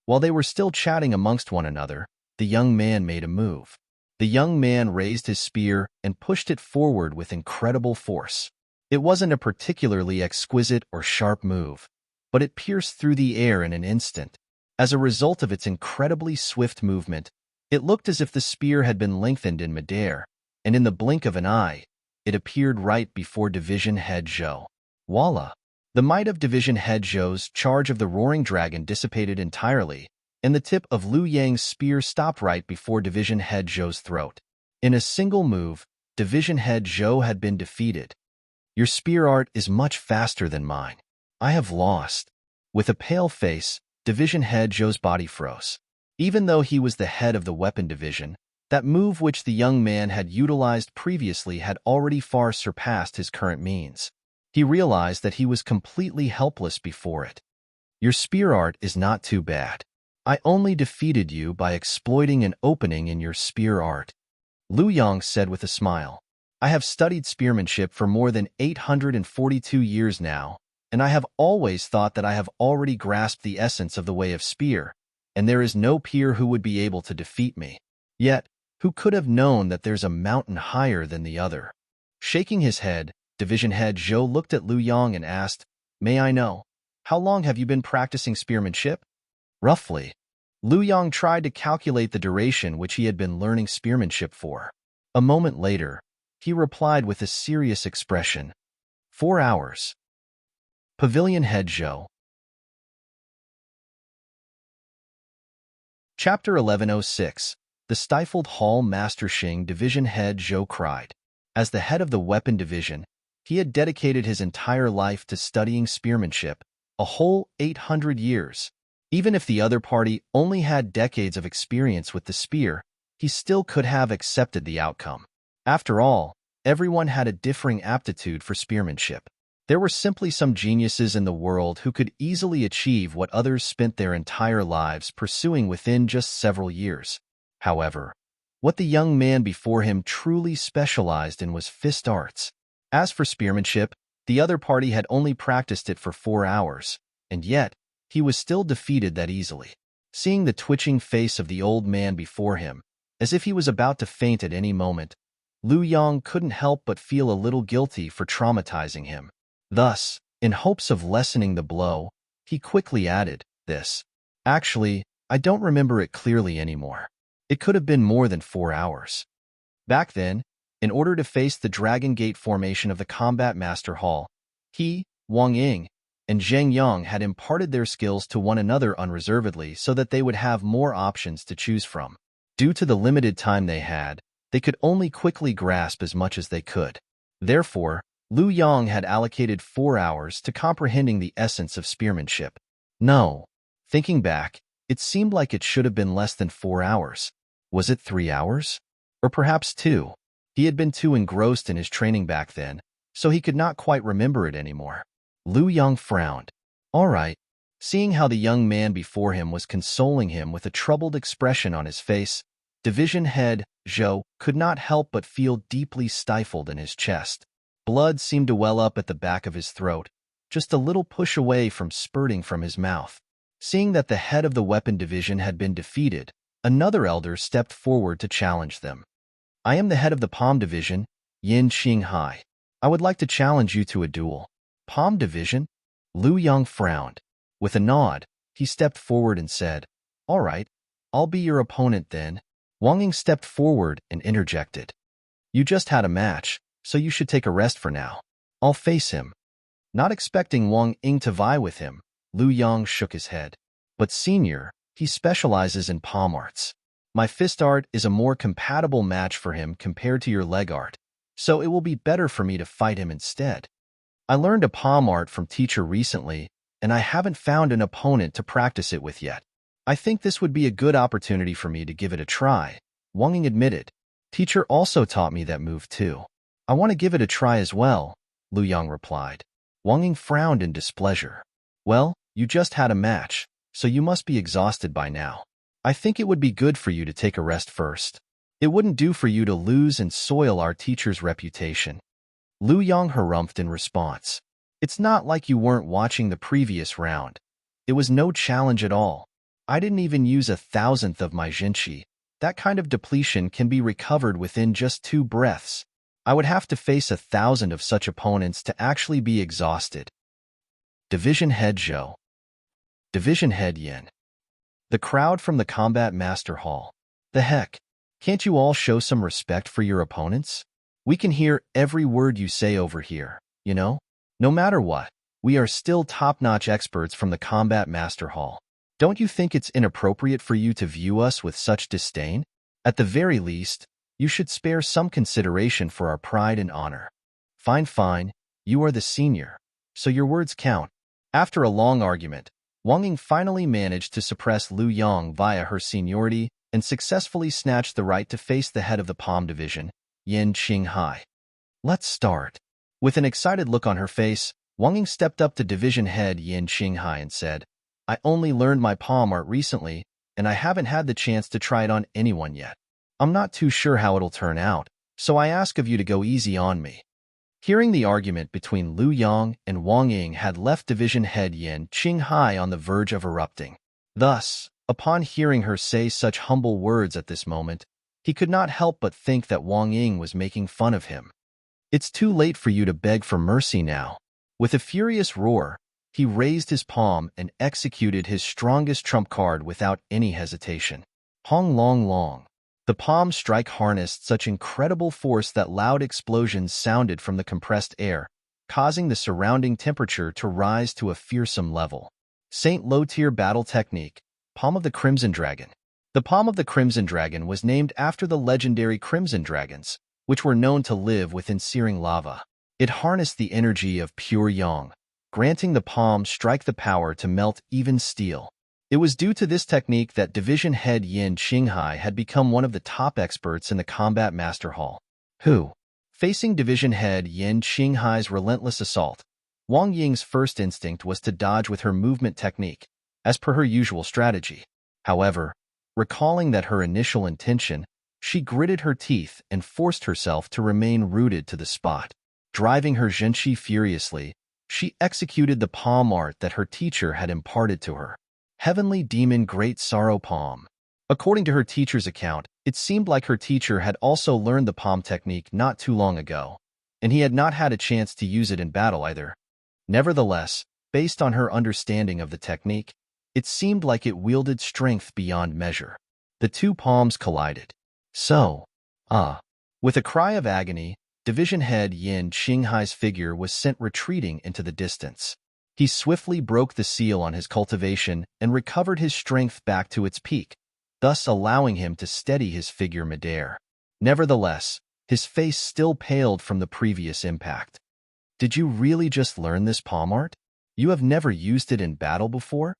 While they were still chatting amongst one another, the young man made a move. The young man raised his spear and pushed it forward with incredible force. It wasn't a particularly exquisite or sharp move, but it pierced through the air in an instant. As a result of its incredibly swift movement, it looked as if the spear had been lengthened in midair, and in the blink of an eye, it appeared right before Division Head Zhou. Voila! The might of Division Head Zhou's charge of the Roaring Dragon dissipated entirely, and the tip of Lu Yang's spear stopped right before Division Head Zhou's throat. In a single move, Division Head Zhou had been defeated. Your spear art is much faster than mine. I have lost. With a pale face, Division Head Zhou's body froze. Even though he was the head of the weapon division, that move which the young man had utilized previously had already far surpassed his current means. He realized that he was completely helpless before it. Your spear art is not too bad. I only defeated you by exploiting an opening in your spear art. Lu Yang said with a smile. I have studied spearmanship for more than 842 years now, and I have always thought that I have already grasped the essence of the way of spear, and there is no peer who would be able to defeat me. Yet, who could have known that there's a mountain higher than the other? Shaking his head, Division Head Zhou looked at Lu Yang and asked, May I know, how long have you been practicing spearmanship? Roughly. Lu Yang tried to calculate the duration which he had been learning spearmanship for. A moment later, he replied with a serious expression, 4 hours. Pavilion Head Zhou. Chapter 1106. The Stifled Hall Master Xing Division Head Zhou cried. As the head of the weapon division, he had dedicated his entire life to studying spearmanship, a whole 800 years. Even if the other party only had decades of experience with the spear, he still could have accepted the outcome. After all, everyone had a differing aptitude for spearmanship. There were simply some geniuses in the world who could easily achieve what others spent their entire lives pursuing within just several years. However, what the young man before him truly specialized in was fist arts. As for spearmanship, The other party had only practiced it for 4 hours, and yet he was still defeated that easily. Seeing the twitching face of the old man before him, as if he was about to faint at any moment, Lu Yong couldn't help but feel a little guilty for traumatizing him. Thus, in hopes of lessening the blow, he quickly added, Actually, I don't remember it clearly anymore. It could have been more than 4 hours. Back then, in order to face the Dragon Gate formation of the Combat Master Hall, he, Wang Ying, and Zheng Yang had imparted their skills to one another unreservedly so that they would have more options to choose from. Due to the limited time they had, they could only quickly grasp as much as they could. Therefore, Lu Yong had allocated 4 hours to comprehending the essence of spearmanship. No. Thinking back, it seemed like it should have been less than 4 hours. Was it 3 hours? Or perhaps 2? He had been too engrossed in his training back then, so he could not quite remember it anymore. Lu Yong frowned. All right. Seeing how the young man before him was consoling him with a troubled expression on his face, Division Head Zhou could not help but feel deeply stifled in his chest. Blood seemed to well up at the back of his throat, just a little push away from spurting from his mouth. Seeing that the head of the weapon division had been defeated, another elder stepped forward to challenge them. I am the head of the Palm Division, Yin Qinghai. I would like to challenge you to a duel. Palm Division? Lu Yong frowned. With a nod, he stepped forward and said, All right, I'll be your opponent then. Wang Ying stepped forward and interjected. You just had a match, so you should take a rest for now. I'll face him. Not expecting Wang Ying to vie with him, Lu Yong shook his head. But senior, he specializes in palm arts. My fist art is a more compatible match for him compared to your leg art, so it will be better for me to fight him instead. I learned a palm art from teacher recently, and I haven't found an opponent to practice it with yet. I think this would be a good opportunity for me to give it a try, Wang Ying admitted. Teacher also taught me that move too. I want to give it a try as well, Lu Yong replied. Wang Ying frowned in displeasure. Well, you just had a match, so you must be exhausted by now. I think it would be good for you to take a rest first. It wouldn't do for you to lose and soil our teacher's reputation. Lu Yong harumphed in response. It's not like you weren't watching the previous round. It was no challenge at all. I didn't even use 1,000th of my Jinqi. That kind of depletion can be recovered within just 2 breaths. I would have to face 1,000 of such opponents to actually be exhausted. Division Head Zhou. Division Head Yin. The crowd from the Combat Master Hall. The heck? Can't you all show some respect for your opponents? We can hear every word you say over here, you know? No matter what, we are still top-notch experts from the Combat Master Hall. Don't you think it's inappropriate for you to view us with such disdain? At the very least, you should spare some consideration for our pride and honor. Fine, you are the senior, so your words count. After a long argument, Wang Ying finally managed to suppress Lu Yong via her seniority and successfully snatched the right to face the head of the Palm Division, Yin Qinghai. Let's start. With an excited look on her face, Wang Ying stepped up to Division Head Yin Qinghai and said, I only learned my palm art recently, and I haven't had the chance to try it on anyone yet. I'm not too sure how it'll turn out, so I ask of you to go easy on me. Hearing the argument between Lu Yong and Wang Ying had left Division Head Yin Qinghai on the verge of erupting. Thus, upon hearing her say such humble words at this moment, he could not help but think that Wang Ying was making fun of him. It's too late for you to beg for mercy now. With a furious roar, he raised his palm and executed his strongest trump card without any hesitation. Hong Long Long. The palm strike harnessed such incredible force that loud explosions sounded from the compressed air, causing the surrounding temperature to rise to a fearsome level. Saint Low-Tier Battle Technique, Palm of the Crimson Dragon. The Palm of the Crimson Dragon was named after the legendary Crimson Dragons, which were known to live within searing lava. It harnessed the energy of pure yang, granting the palm strike the power to melt even steel. It was due to this technique that Division Head Yin Qinghai had become one of the top experts in the Combat Master Hall. Facing Division Head Yin Qinghai's relentless assault, Wang Ying's first instinct was to dodge with her movement technique, as per her usual strategy. However, recalling that her initial intention, she gritted her teeth and forced herself to remain rooted to the spot. Driving her Zhenshi furiously, she executed the palm art that her teacher had imparted to her. Heavenly Demon Great Sorrow Palm. According to her teacher's account, it seemed like her teacher had also learned the palm technique not too long ago, and he had not had a chance to use it in battle either. Nevertheless, based on her understanding of the technique, it seemed like it wielded strength beyond measure. The two palms collided. With a cry of agony, Division Head Yin Qinghai's figure was sent retreating into the distance. He swiftly broke the seal on his cultivation and recovered his strength back to its peak, thus allowing him to steady his figure midair. Nevertheless, his face still paled from the previous impact. Did you really just learn this palm art? You have never used it in battle before?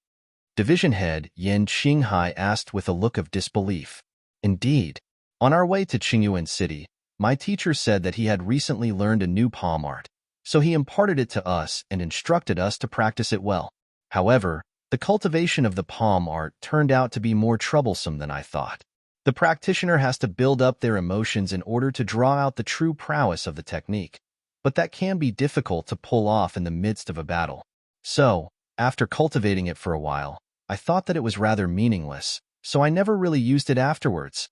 Division Head Yin Qinghai asked with a look of disbelief. Indeed. On our way to Qingyuan City, my teacher said that he had recently learned a new palm art, so he imparted it to us and instructed us to practice it well. However, the cultivation of the palm art turned out to be more troublesome than I thought. The practitioner has to build up their emotions in order to draw out the true prowess of the technique, but that can be difficult to pull off in the midst of a battle. So, after cultivating it for a while, I thought that it was rather meaningless, so I never really used it afterwards.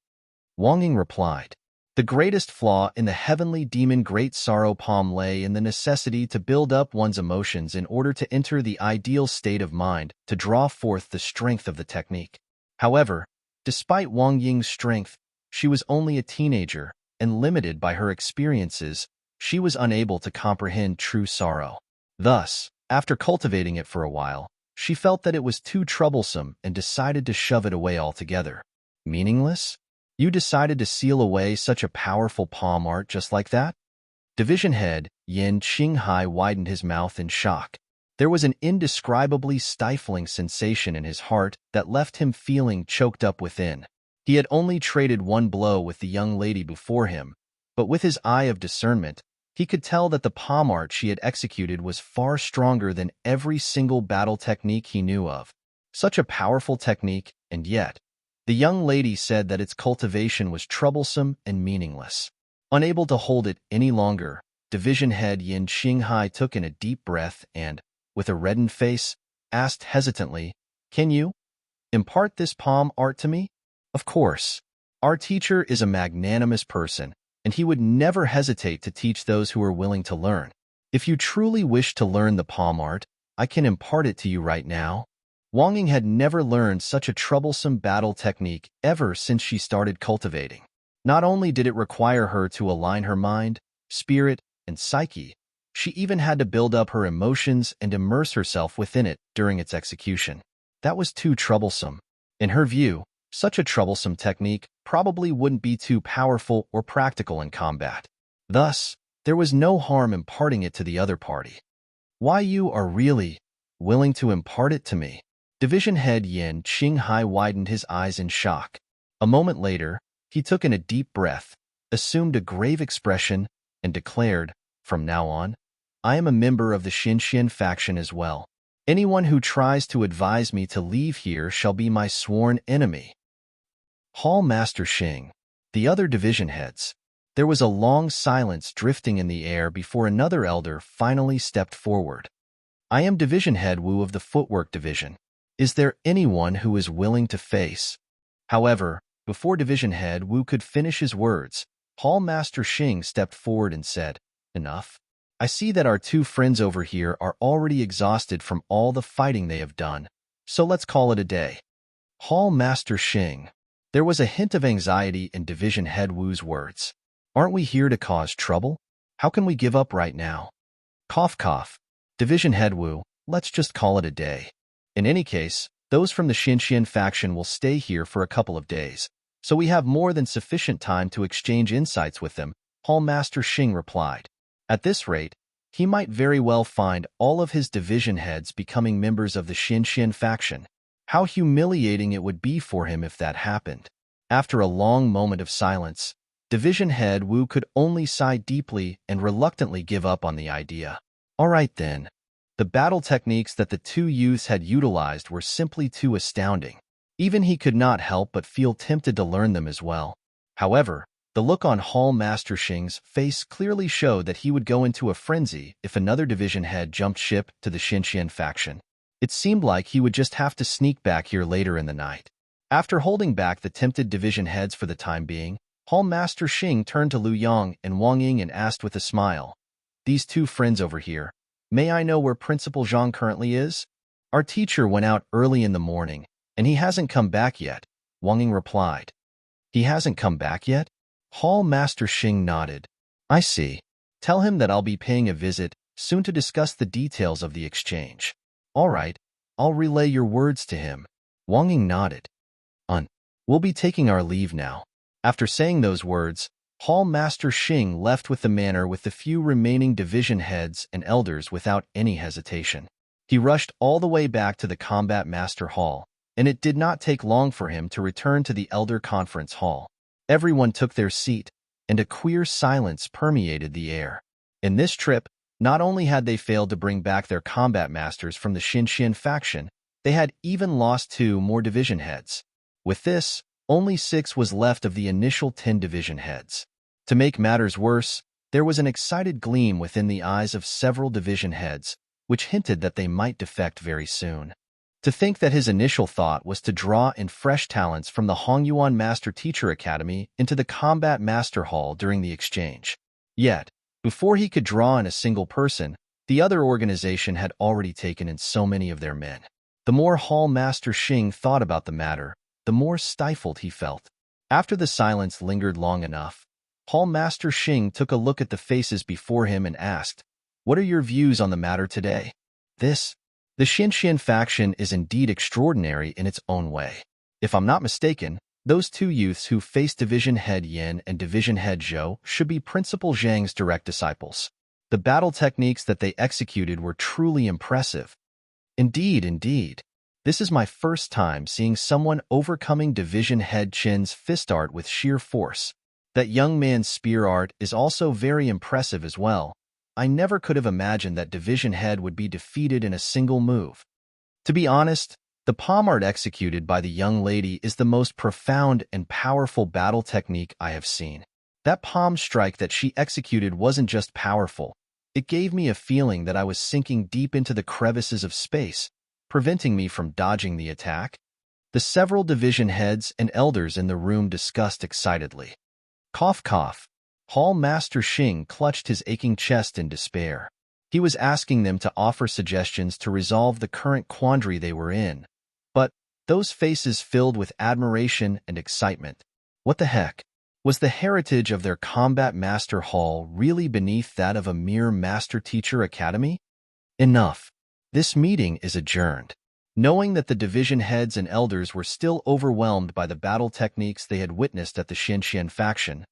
Wang Ying replied. The greatest flaw in the Heavenly Demon Great Sorrow Palm lay in the necessity to build up one's emotions in order to enter the ideal state of mind to draw forth the strength of the technique. However, despite Wang Ying's strength, she was only a teenager, and limited by her experiences, she was unable to comprehend true sorrow. Thus, after cultivating it for a while, she felt that it was too troublesome and decided to shove it away altogether. Meaningless? You decided to seal away such a powerful palm art just like that? Division Head Yin Qinghai widened his mouth in shock. There was an indescribably stifling sensation in his heart that left him feeling choked up within. He had only traded one blow with the young lady before him, but with his eye of discernment, he could tell that the palm art she had executed was far stronger than every single battle technique he knew of. Such a powerful technique, and yet, the young lady said that its cultivation was troublesome and meaningless. Unable to hold it any longer, Division Head Yin Qinghai took in a deep breath and, with a reddened face, asked hesitantly, "Can you impart this palm art to me?" Of course. Our teacher is a magnanimous person, and he would never hesitate to teach those who are willing to learn. If you truly wish to learn the palm art, I can impart it to you right now. Wang Ying had never learned such a troublesome battle technique ever since she started cultivating. Not only did it require her to align her mind, spirit, and psyche, she even had to build up her emotions and immerse herself within it during its execution. That was too troublesome. In her view, such a troublesome technique probably wouldn't be too powerful or practical in combat. Thus, there was no harm imparting it to the other party. Why you are really willing to impart it to me? Division Head Yin Qinghai widened his eyes in shock. A moment later, he took in a deep breath, assumed a grave expression, and declared, "From now on, I am a member of the Xinxian faction as well. Anyone who tries to advise me to leave here shall be my sworn enemy." Hall Master Xing, the other division heads. There was a long silence drifting in the air before another elder finally stepped forward. "I am Division Head Wu of the Footwork Division. Is there anyone who is willing to face?" However, before Division Head Wu could finish his words, Hall Master Xing stepped forward and said, "Enough. I see that our two friends over here are already exhausted from all the fighting they have done, so let's call it a day." Hall Master Xing. There was a hint of anxiety in Division Head Wu's words. "Aren't we here to cause trouble? How can we give up right now?" Cough cough. Division Head Wu, let's just call it a day. In any case, those from the Xinxian faction will stay here for a couple of days, so we have more than sufficient time to exchange insights with them, Hall Master Xing replied. At this rate, he might very well find all of his division heads becoming members of the Xinxian faction. How humiliating it would be for him if that happened. After a long moment of silence, Division Head Wu could only sigh deeply and reluctantly give up on the idea. All right then. The battle techniques that the two youths had utilized were simply too astounding. Even he could not help but feel tempted to learn them as well. However, The look on Hall Master Xing's face clearly showed that he would go into a frenzy if another division head jumped ship to the Xinxian faction. It seemed like he would just have to sneak back here later in the night. After holding back the tempted division heads for the time being, Hall Master Xing turned to Lu Yang and Wang Ying and asked with a smile, "These two friends over here, may I know where Principal Zhang currently is?" "Our teacher went out early in the morning, and he hasn't come back yet," Wang Ying replied. "He hasn't come back yet?" Hall Master Xing nodded. "I see. Tell him that I'll be paying a visit soon to discuss the details of the exchange." "All right, I'll relay your words to him." Wang Ying nodded. We'll be taking our leave now." After saying those words, Hall Master Xing left with the manor with the few remaining division heads and elders without any hesitation. He rushed all the way back to the Combat Master Hall, and it did not take long for him to return to the Elder Conference Hall. Everyone took their seat, and a queer silence permeated the air. In this trip, not only had they failed to bring back their combat masters from the Xinxian faction, they had even lost 2 more division heads. With this, only 6 was left of the initial 10 division heads. To make matters worse, there was an excited gleam within the eyes of several division heads, which hinted that they might defect very soon. To think that his initial thought was to draw in fresh talents from the Hongyuan Master Teacher Academy into the Combat Master Hall during the exchange. Yet, before he could draw in a single person, the other organization had already taken in so many of their men. The more Hall Master Xing thought about the matter, the more stifled he felt. After the silence lingered long enough, Hall Master Xing took a look at the faces before him and asked, "What are your views on the matter today?" The Xinxian faction is indeed extraordinary in its own way. If I'm not mistaken, those 2 youths who faced Division Head Yin and Division Head Zhou should be Principal Zhang's direct disciples. The battle techniques that they executed were truly impressive. Indeed. This is my first time seeing someone overcoming Division Head Qin's fist art with sheer force. That young man's spear art is also very impressive as well. I never could have imagined that Division Head would be defeated in a single move. To be honest, the palm art executed by the young lady is the most profound and powerful battle technique I have seen. That palm strike that she executed wasn't just powerful. It gave me a feeling that I was sinking deep into the crevices of space, preventing me from dodging the attack. The several division heads and elders in the room discussed excitedly. Cough, cough. Hall Master Xing clutched his aching chest in despair. He was asking them to offer suggestions to resolve the current quandary they were in, but those faces filled with admiration and excitement. What the heck? Was the heritage of their Combat Master Hall really beneath that of a mere Master Teacher Academy? Enough. This meeting is adjourned. Knowing that the division heads and elders were still overwhelmed by the battle techniques they had witnessed at the Xinxian faction,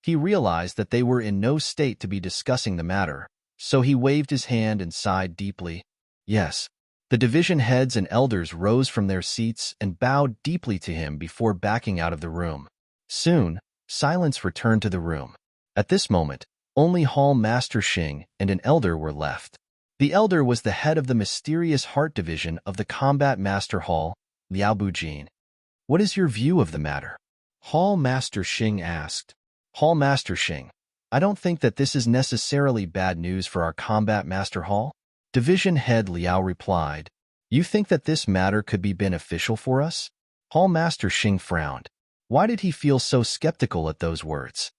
he realized that they were in no state to be discussing the matter, so he waved his hand and sighed deeply. Yes. The division heads and elders rose from their seats and bowed deeply to him before backing out of the room. Soon, silence returned to the room. At this moment, only Hall Master Xing and an elder were left. The elder was the head of the mysterious heart division of the Combat Master Hall, Liao Bujin. "What is your view of the matter?" Hall Master Xing asked. Hall Master Xing, I don't think that this is necessarily bad news for our Combat Master Hall. Division Head Liao replied. You think that this matter could be beneficial for us? Hall Master Xing frowned. Why did he feel so skeptical at those words?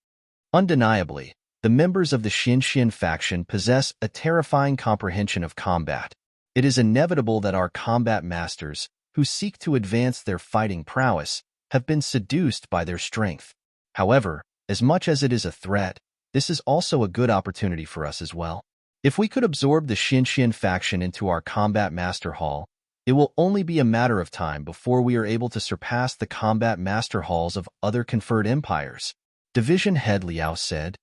Undeniably, the members of the Xinxian faction possess a terrifying comprehension of combat. It is inevitable that our combat masters, who seek to advance their fighting prowess, have been seduced by their strength. However, as much as it is a threat, this is also a good opportunity for us as well. If we could absorb the Xinxian faction into our Combat Master Hall, it will only be a matter of time before we are able to surpass the Combat Master Halls of other conferred empires. Division Head Liao said.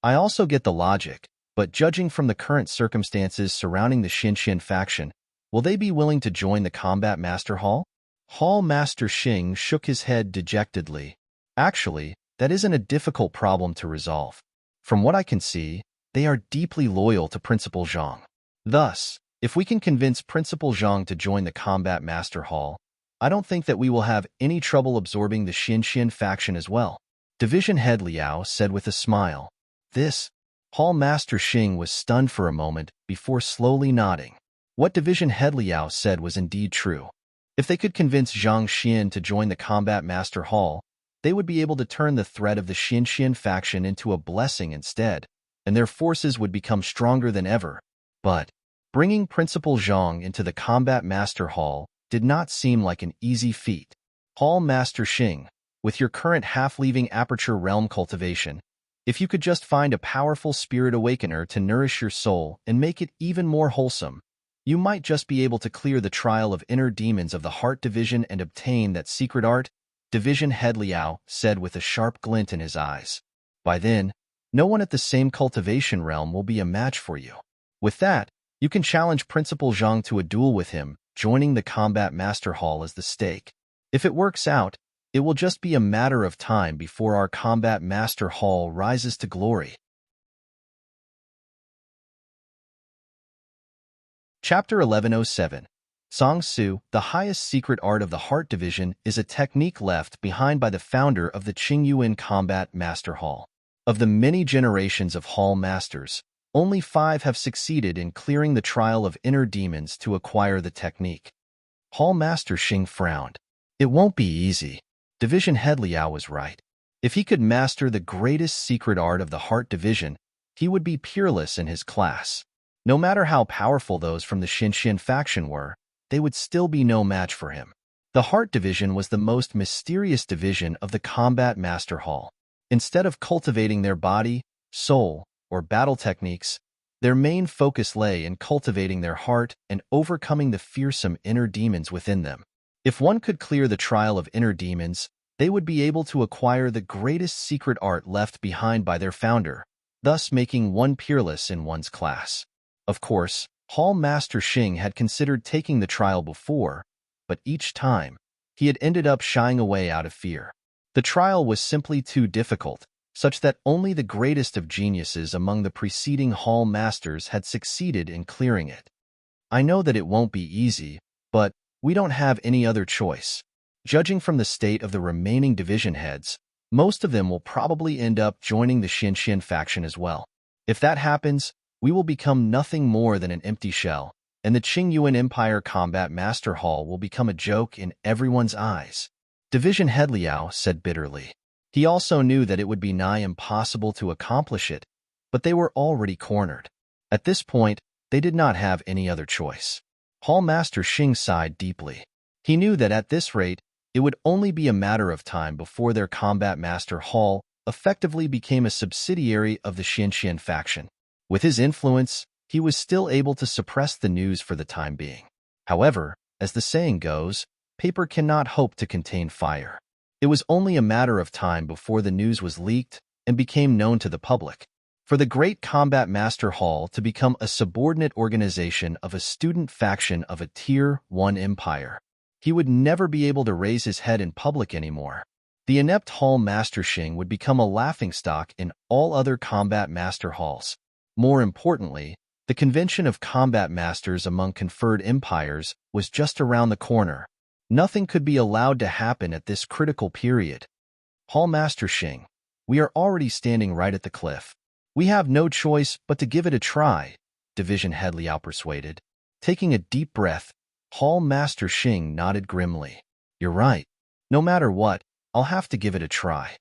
I also get the logic, but judging from the current circumstances surrounding the Xinxian faction, will they be willing to join the Combat Master Hall? Hall Master Xing shook his head dejectedly. Actually, that isn't a difficult problem to resolve. From what I can see, they are deeply loyal to Principal Zhang. Thus, if we can convince Principal Zhang to join the Combat Master Hall, I don't think that we will have any trouble absorbing the Xinxian faction as well. Division Head Liao said with a smile. This? Hall Master Xing was stunned for a moment before slowly nodding. What Division Head Liao said was indeed true. If they could convince Zhang Xian to join the Combat Master Hall, they would be able to turn the threat of the Xianxian faction into a blessing instead, and their forces would become stronger than ever. But bringing Principal Zhang into the Combat Master Hall did not seem like an easy feat. Hall Master Xing, with your current half-leaving Aperture Realm cultivation, if you could just find a powerful Spirit Awakener to nourish your soul and make it even more wholesome, you might just be able to clear the trial of inner demons of the Heart Division and obtain that secret art, Division Head Liao said with a sharp glint in his eyes. By then, no one at the same cultivation realm will be a match for you. With that, you can challenge Principal Zhang to a duel with him, joining the Combat Master Hall as the stake. If it works out, it will just be a matter of time before our Combat Master Hall rises to glory. Chapter 1107. Song Su, the highest secret art of the Heart Division, is a technique left behind by the founder of the Qingyuan Combat Master Hall. Of the many generations of Hall Masters, only 5 have succeeded in clearing the trial of inner demons to acquire the technique. Hall Master Xing frowned. It won't be easy. Division Head Liao was right. If he could master the greatest secret art of the Heart Division, he would be peerless in his class. No matter how powerful those from the Xianxian faction were, they would still be no match for him. The Heart Division was the most mysterious division of the Combat Master Hall. Instead of cultivating their body, soul, or battle techniques, their main focus lay in cultivating their heart and overcoming the fearsome inner demons within them. If one could clear the trial of inner demons, they would be able to acquire the greatest secret art left behind by their founder, thus making one peerless in one's class. Of course, Hall Master Xing had considered taking the trial before, but each time, he had ended up shying away out of fear. The trial was simply too difficult, such that only the greatest of geniuses among the preceding Hall Masters had succeeded in clearing it. I know that it won't be easy, but we don't have any other choice. Judging from the state of the remaining division heads, most of them will probably end up joining the Xianxian faction as well. If that happens, we will become nothing more than an empty shell, and the Qingyuan Empire Combat Master Hall will become a joke in everyone's eyes. Division Head Liao said bitterly. He also knew that it would be nigh impossible to accomplish it, but they were already cornered. At this point, they did not have any other choice. Hall Master Xing sighed deeply. He knew that at this rate, it would only be a matter of time before their Combat Master Hall effectively became a subsidiary of the Xianxian faction. With his influence, he was still able to suppress the news for the time being. However, as the saying goes, paper cannot hope to contain fire. It was only a matter of time before the news was leaked and became known to the public. For the Great Combat Master Hall to become a subordinate organization of a student faction of a Tier 1 empire, he would never be able to raise his head in public anymore. The inept Hall Master Xing would become a laughingstock in all other Combat Master Halls. More importantly, the convention of combat masters among conferred empires was just around the corner. Nothing could be allowed to happen at this critical period. Hall Master Xing, we are already standing right at the cliff. We have no choice but to give it a try, Division Head Liao persuaded. Taking a deep breath, Hall Master Xing nodded grimly. You're right. No matter what, I'll have to give it a try.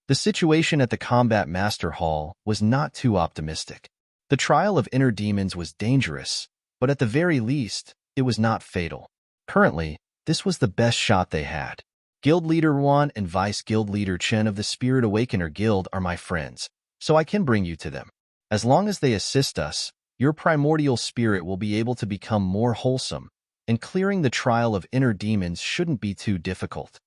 The situation at the Combat Master Hall was not too optimistic. The trial of inner demons was dangerous, but at the very least, it was not fatal. Currently, this was the best shot they had. Guild Leader Wan and Vice Guild Leader Chen of the Spirit Awakener Guild are my friends, so I can bring you to them. As long as they assist us, your primordial spirit will be able to become more wholesome, and clearing the trial of inner demons shouldn't be too difficult.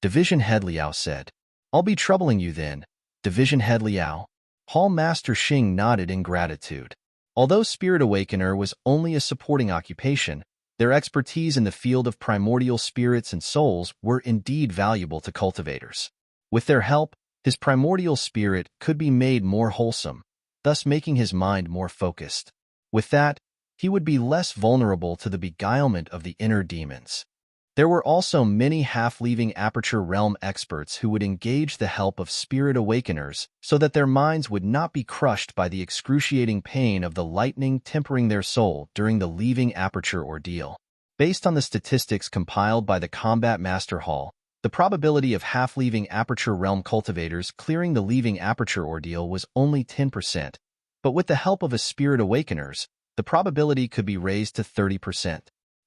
Division Head Liao said. I'll be troubling you then, Division Head Liao. Hall Master Xing nodded in gratitude. Although Spirit Awakener was only a supporting occupation, their expertise in the field of primordial spirits and souls were indeed valuable to cultivators. With their help, his primordial spirit could be made more wholesome, thus making his mind more focused. With that, he would be less vulnerable to the beguilement of the inner demons. There were also many half-leaving Aperture Realm experts who would engage the help of Spirit Awakeners so that their minds would not be crushed by the excruciating pain of the lightning tempering their soul during the leaving Aperture ordeal. Based on the statistics compiled by the Combat Master Hall, the probability of half-leaving Aperture Realm cultivators clearing the leaving Aperture ordeal was only 10%, but with the help of a Spirit Awakeners, the probability could be raised to 30%.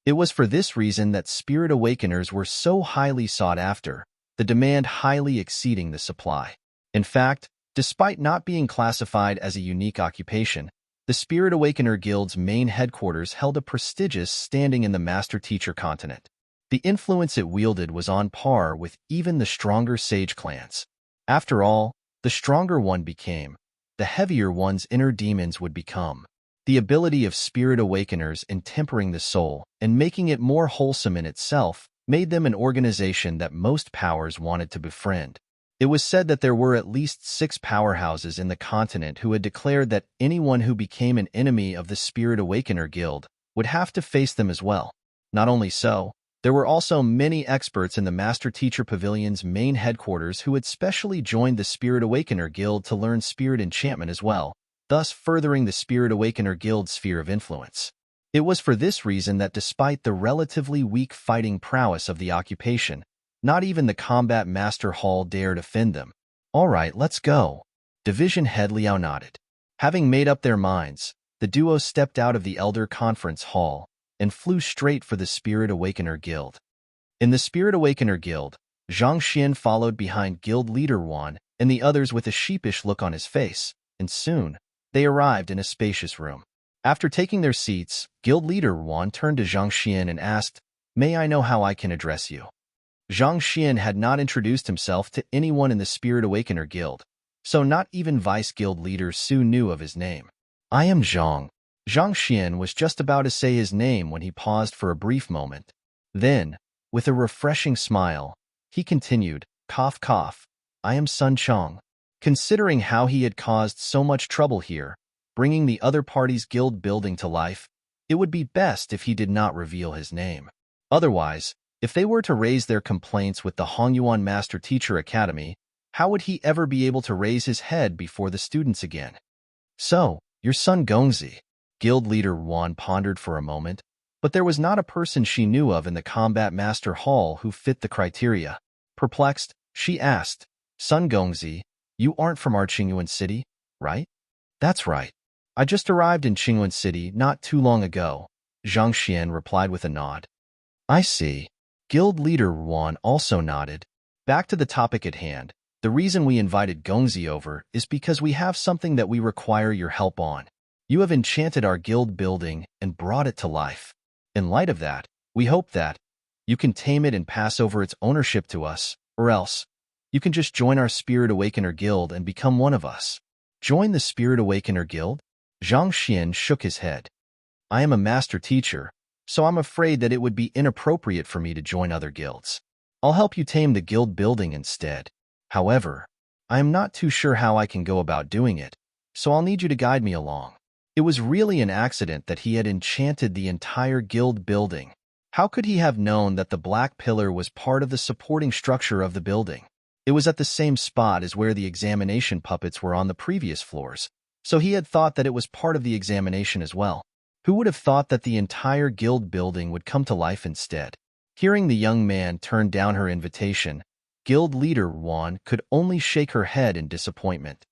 It was for this reason that Spirit Awakeners were so highly sought after, the demand highly exceeding the supply. In fact, despite not being classified as a unique occupation, the Spirit Awakener Guild's main headquarters held a prestigious standing in the Master-Teacher continent. The influence it wielded was on par with even the stronger sage clans. After all, the stronger one became, the heavier one's inner demons would become. The ability of Spirit Awakeners in tempering the soul and making it more wholesome in itself made them an organization that most powers wanted to befriend. It was said that there were at least 6 powerhouses in the continent who had declared that anyone who became an enemy of the Spirit Awakener Guild would have to face them as well. Not only so, there were also many experts in the Master-Teacher Pavilion's main headquarters who had specially joined the Spirit Awakener Guild to learn spirit enchantment as well, thus furthering the Spirit Awakener Guild's sphere of influence. It was for this reason that despite the relatively weak fighting prowess of the occupation, not even the Combat Master Hall dared offend them. "All right, let's go." Division Head Liao nodded. Having made up their minds, the duo stepped out of the Elder Conference Hall and flew straight for the Spirit Awakener Guild. In the Spirit Awakener Guild, Zhang Xian followed behind Guild Leader Wan and the others with a sheepish look on his face, and soon, they arrived in a spacious room. After taking their seats, Guild Leader Wan turned to Zhang Xian and asked, "May I know how I can address you?" Zhang Xian had not introduced himself to anyone in the Spirit Awakener Guild, so not even Vice Guild Leader Su knew of his name. "I am Zhang." Zhang Xian was just about to say his name when he paused for a brief moment. Then, with a refreshing smile, he continued, "Cough cough, I am Sun Chong." Considering how he had caused so much trouble here, bringing the other party's guild building to life, it would be best if he did not reveal his name. Otherwise, if they were to raise their complaints with the Hongyuan Master Teacher Academy, how would he ever be able to raise his head before the students again? "So, your son Gongzi." Guild Leader Wan pondered for a moment, but there was not a person she knew of in the Combat Master Hall who fit the criteria. Perplexed, she asked, "Sun Gongzi, you aren't from our Qingyuan city, right?" "That's right. I just arrived in Qingyuan city not too long ago," Zhang Xian replied with a nod. "I see." Guild Leader Wan also nodded. "Back to the topic at hand. The reason we invited Gongzi over is because we have something that we require your help on. You have enchanted our guild building and brought it to life. In light of that, we hope that you can tame it and pass over its ownership to us, or else you can just join our Spirit Awakener Guild and become one of us." "Join the Spirit Awakener Guild?" Zhang Xian shook his head. "I am a master teacher, so I'm afraid that it would be inappropriate for me to join other guilds. I'll help you tame the guild building instead. However, I am not too sure how I can go about doing it, so I'll need you to guide me along." It was really an accident that he had enchanted the entire guild building. How could he have known that the black pillar was part of the supporting structure of the building? It was at the same spot as where the examination puppets were on the previous floors, so he had thought that it was part of the examination as well. Who would have thought that the entire guild building would come to life instead? Hearing the young man turn down her invitation, Guild Leader Wan could only shake her head in disappointment.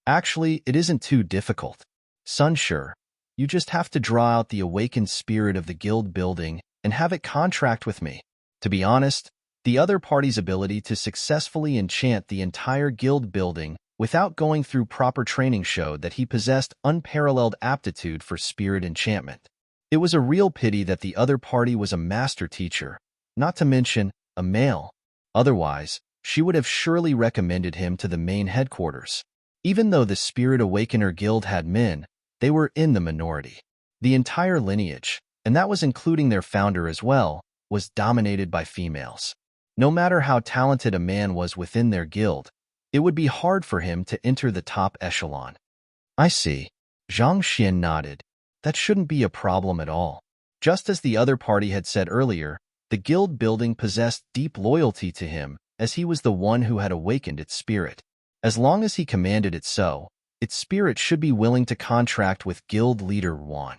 "Actually, it isn't too difficult. Sun, sure, you just have to draw out the awakened spirit of the guild building and have it contract with me." To be honest, the other party's ability to successfully enchant the entire guild building without going through proper training showed that he possessed unparalleled aptitude for spirit enchantment. It was a real pity that the other party was a master teacher, not to mention a male. Otherwise, she would have surely recommended him to the main headquarters. Even though the Spirit Awakener Guild had men, they were in the minority. The entire lineage, and that was including their founder as well, was dominated by females. No matter how talented a man was within their guild, it would be hard for him to enter the top echelon. "I see." Zhang Xian nodded. "That shouldn't be a problem at all. Just as the other party had said earlier, The guild building possessed deep loyalty to him, as he was the one who had awakened its spirit. As long as he commanded it so, its spirit should be willing to contract with guild leader Juan.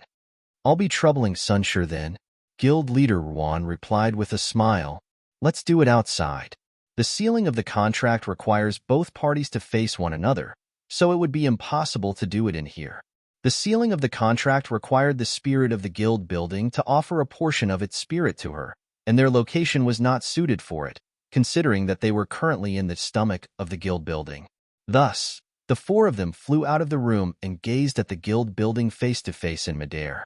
"I'll be troubling Sunshire then," guild leader Juan replied with a smile. "Let's do it outside. The sealing of the contract requires both parties to face one another, so it would be impossible to do it in here." The sealing of the contract required the spirit of the guild building to offer a portion of its spirit to her, and their location was not suited for it, considering that they were currently in the stomach of the guild building. Thus, the four of them flew out of the room and gazed at the guild building face-to-face in midair.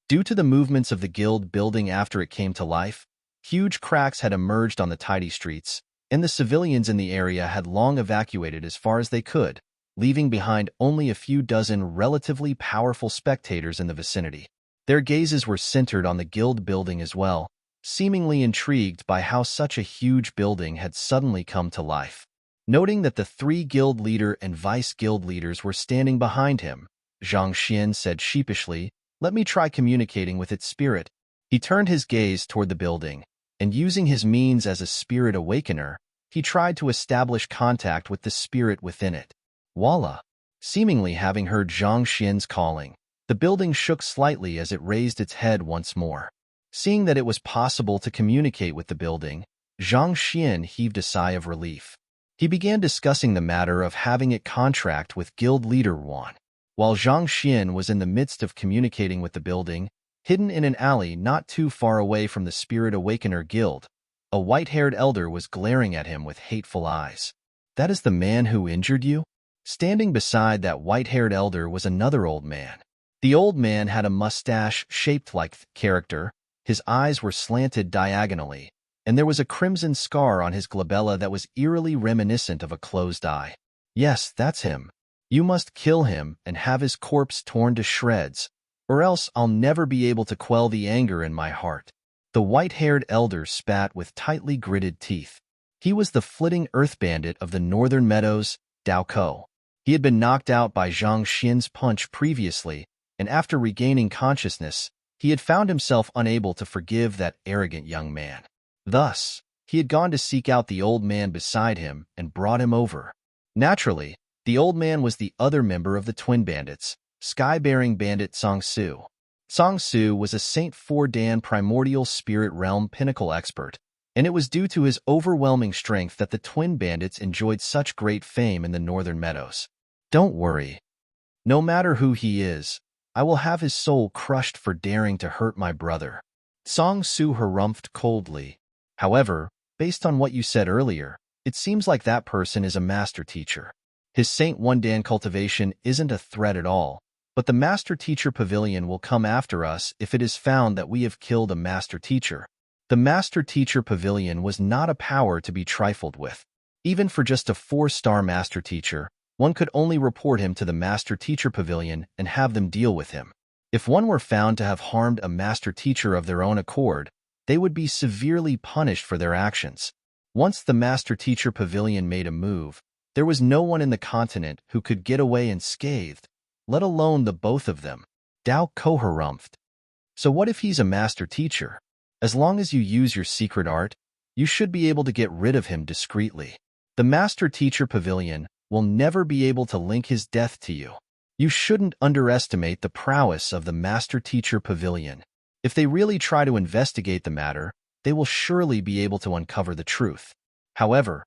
Due to the movements of the guild building after it came to life, huge cracks had emerged on the tidy streets, and the civilians in the area had long evacuated as far as they could, leaving behind only a few dozen relatively powerful spectators in the vicinity. Their gazes were centered on the guild building as well, seemingly intrigued by how such a huge building had suddenly come to life. Noting that the three guild leader and vice guild leaders were standing behind him, Zhang Xian said sheepishly, "Let me try communicating with its spirit." He turned his gaze toward the building, and using his means as a spirit awakener, he tried to establish contact with the spirit within it. Voila! Seemingly having heard Zhang Xian's calling, the building shook slightly as it raised its head once more. Seeing that it was possible to communicate with the building, Zhang Xian heaved a sigh of relief. He began discussing the matter of having it contract with guild leader Juan. While Zhang Xian was in the midst of communicating with the building, hidden in an alley not too far away from the Spirit Awakener Guild, a white-haired elder was glaring at him with hateful eyes. "That is the man who injured you?" Standing beside that white-haired elder was another old man. The old man had a mustache shaped like character, his eyes were slanted diagonally, and there was a crimson scar on his glabella that was eerily reminiscent of a closed eye. "Yes, that's him. You must kill him and have his corpse torn to shreds, or else I'll never be able to quell the anger in my heart." The white-haired elder spat with tightly gritted teeth. He was the flitting earth bandit of the northern meadows, Dao Ko. He had been knocked out by Zhang Xian's punch previously, and after regaining consciousness, he had found himself unable to forgive that arrogant young man. Thus, he had gone to seek out the old man beside him and brought him over. Naturally, the old man was the other member of the twin bandits, sky-bearing bandit Song Su. Song Su was a Saint Fordan primordial spirit realm pinnacle expert, and it was due to his overwhelming strength that the twin bandits enjoyed such great fame in the northern meadows. "Don't worry. No matter who he is, I will have his soul crushed for daring to hurt my brother," Song Su harumphed coldly. "However, based on what you said earlier, it seems like that person is a master teacher. His Saint Wondan cultivation isn't a threat at all, but the Master Teacher Pavilion will come after us if it is found that we have killed a Master Teacher." The Master Teacher Pavilion was not a power to be trifled with. Even for just a 4-star Master Teacher, one could only report him to the Master Teacher Pavilion and have them deal with him. If one were found to have harmed a Master Teacher of their own accord, they would be severely punished for their actions. Once the Master Teacher Pavilion made a move, there was no one in the continent who could get away unscathed, let alone the both of them. Dao Ko harumphed. "So what if he's a Master Teacher? As long as you use your secret art, you should be able to get rid of him discreetly. The Master Teacher Pavilion will never be able to link his death to you. You shouldn't underestimate the prowess of the Master Teacher Pavilion. If they really try to investigate the matter, they will surely be able to uncover the truth. However,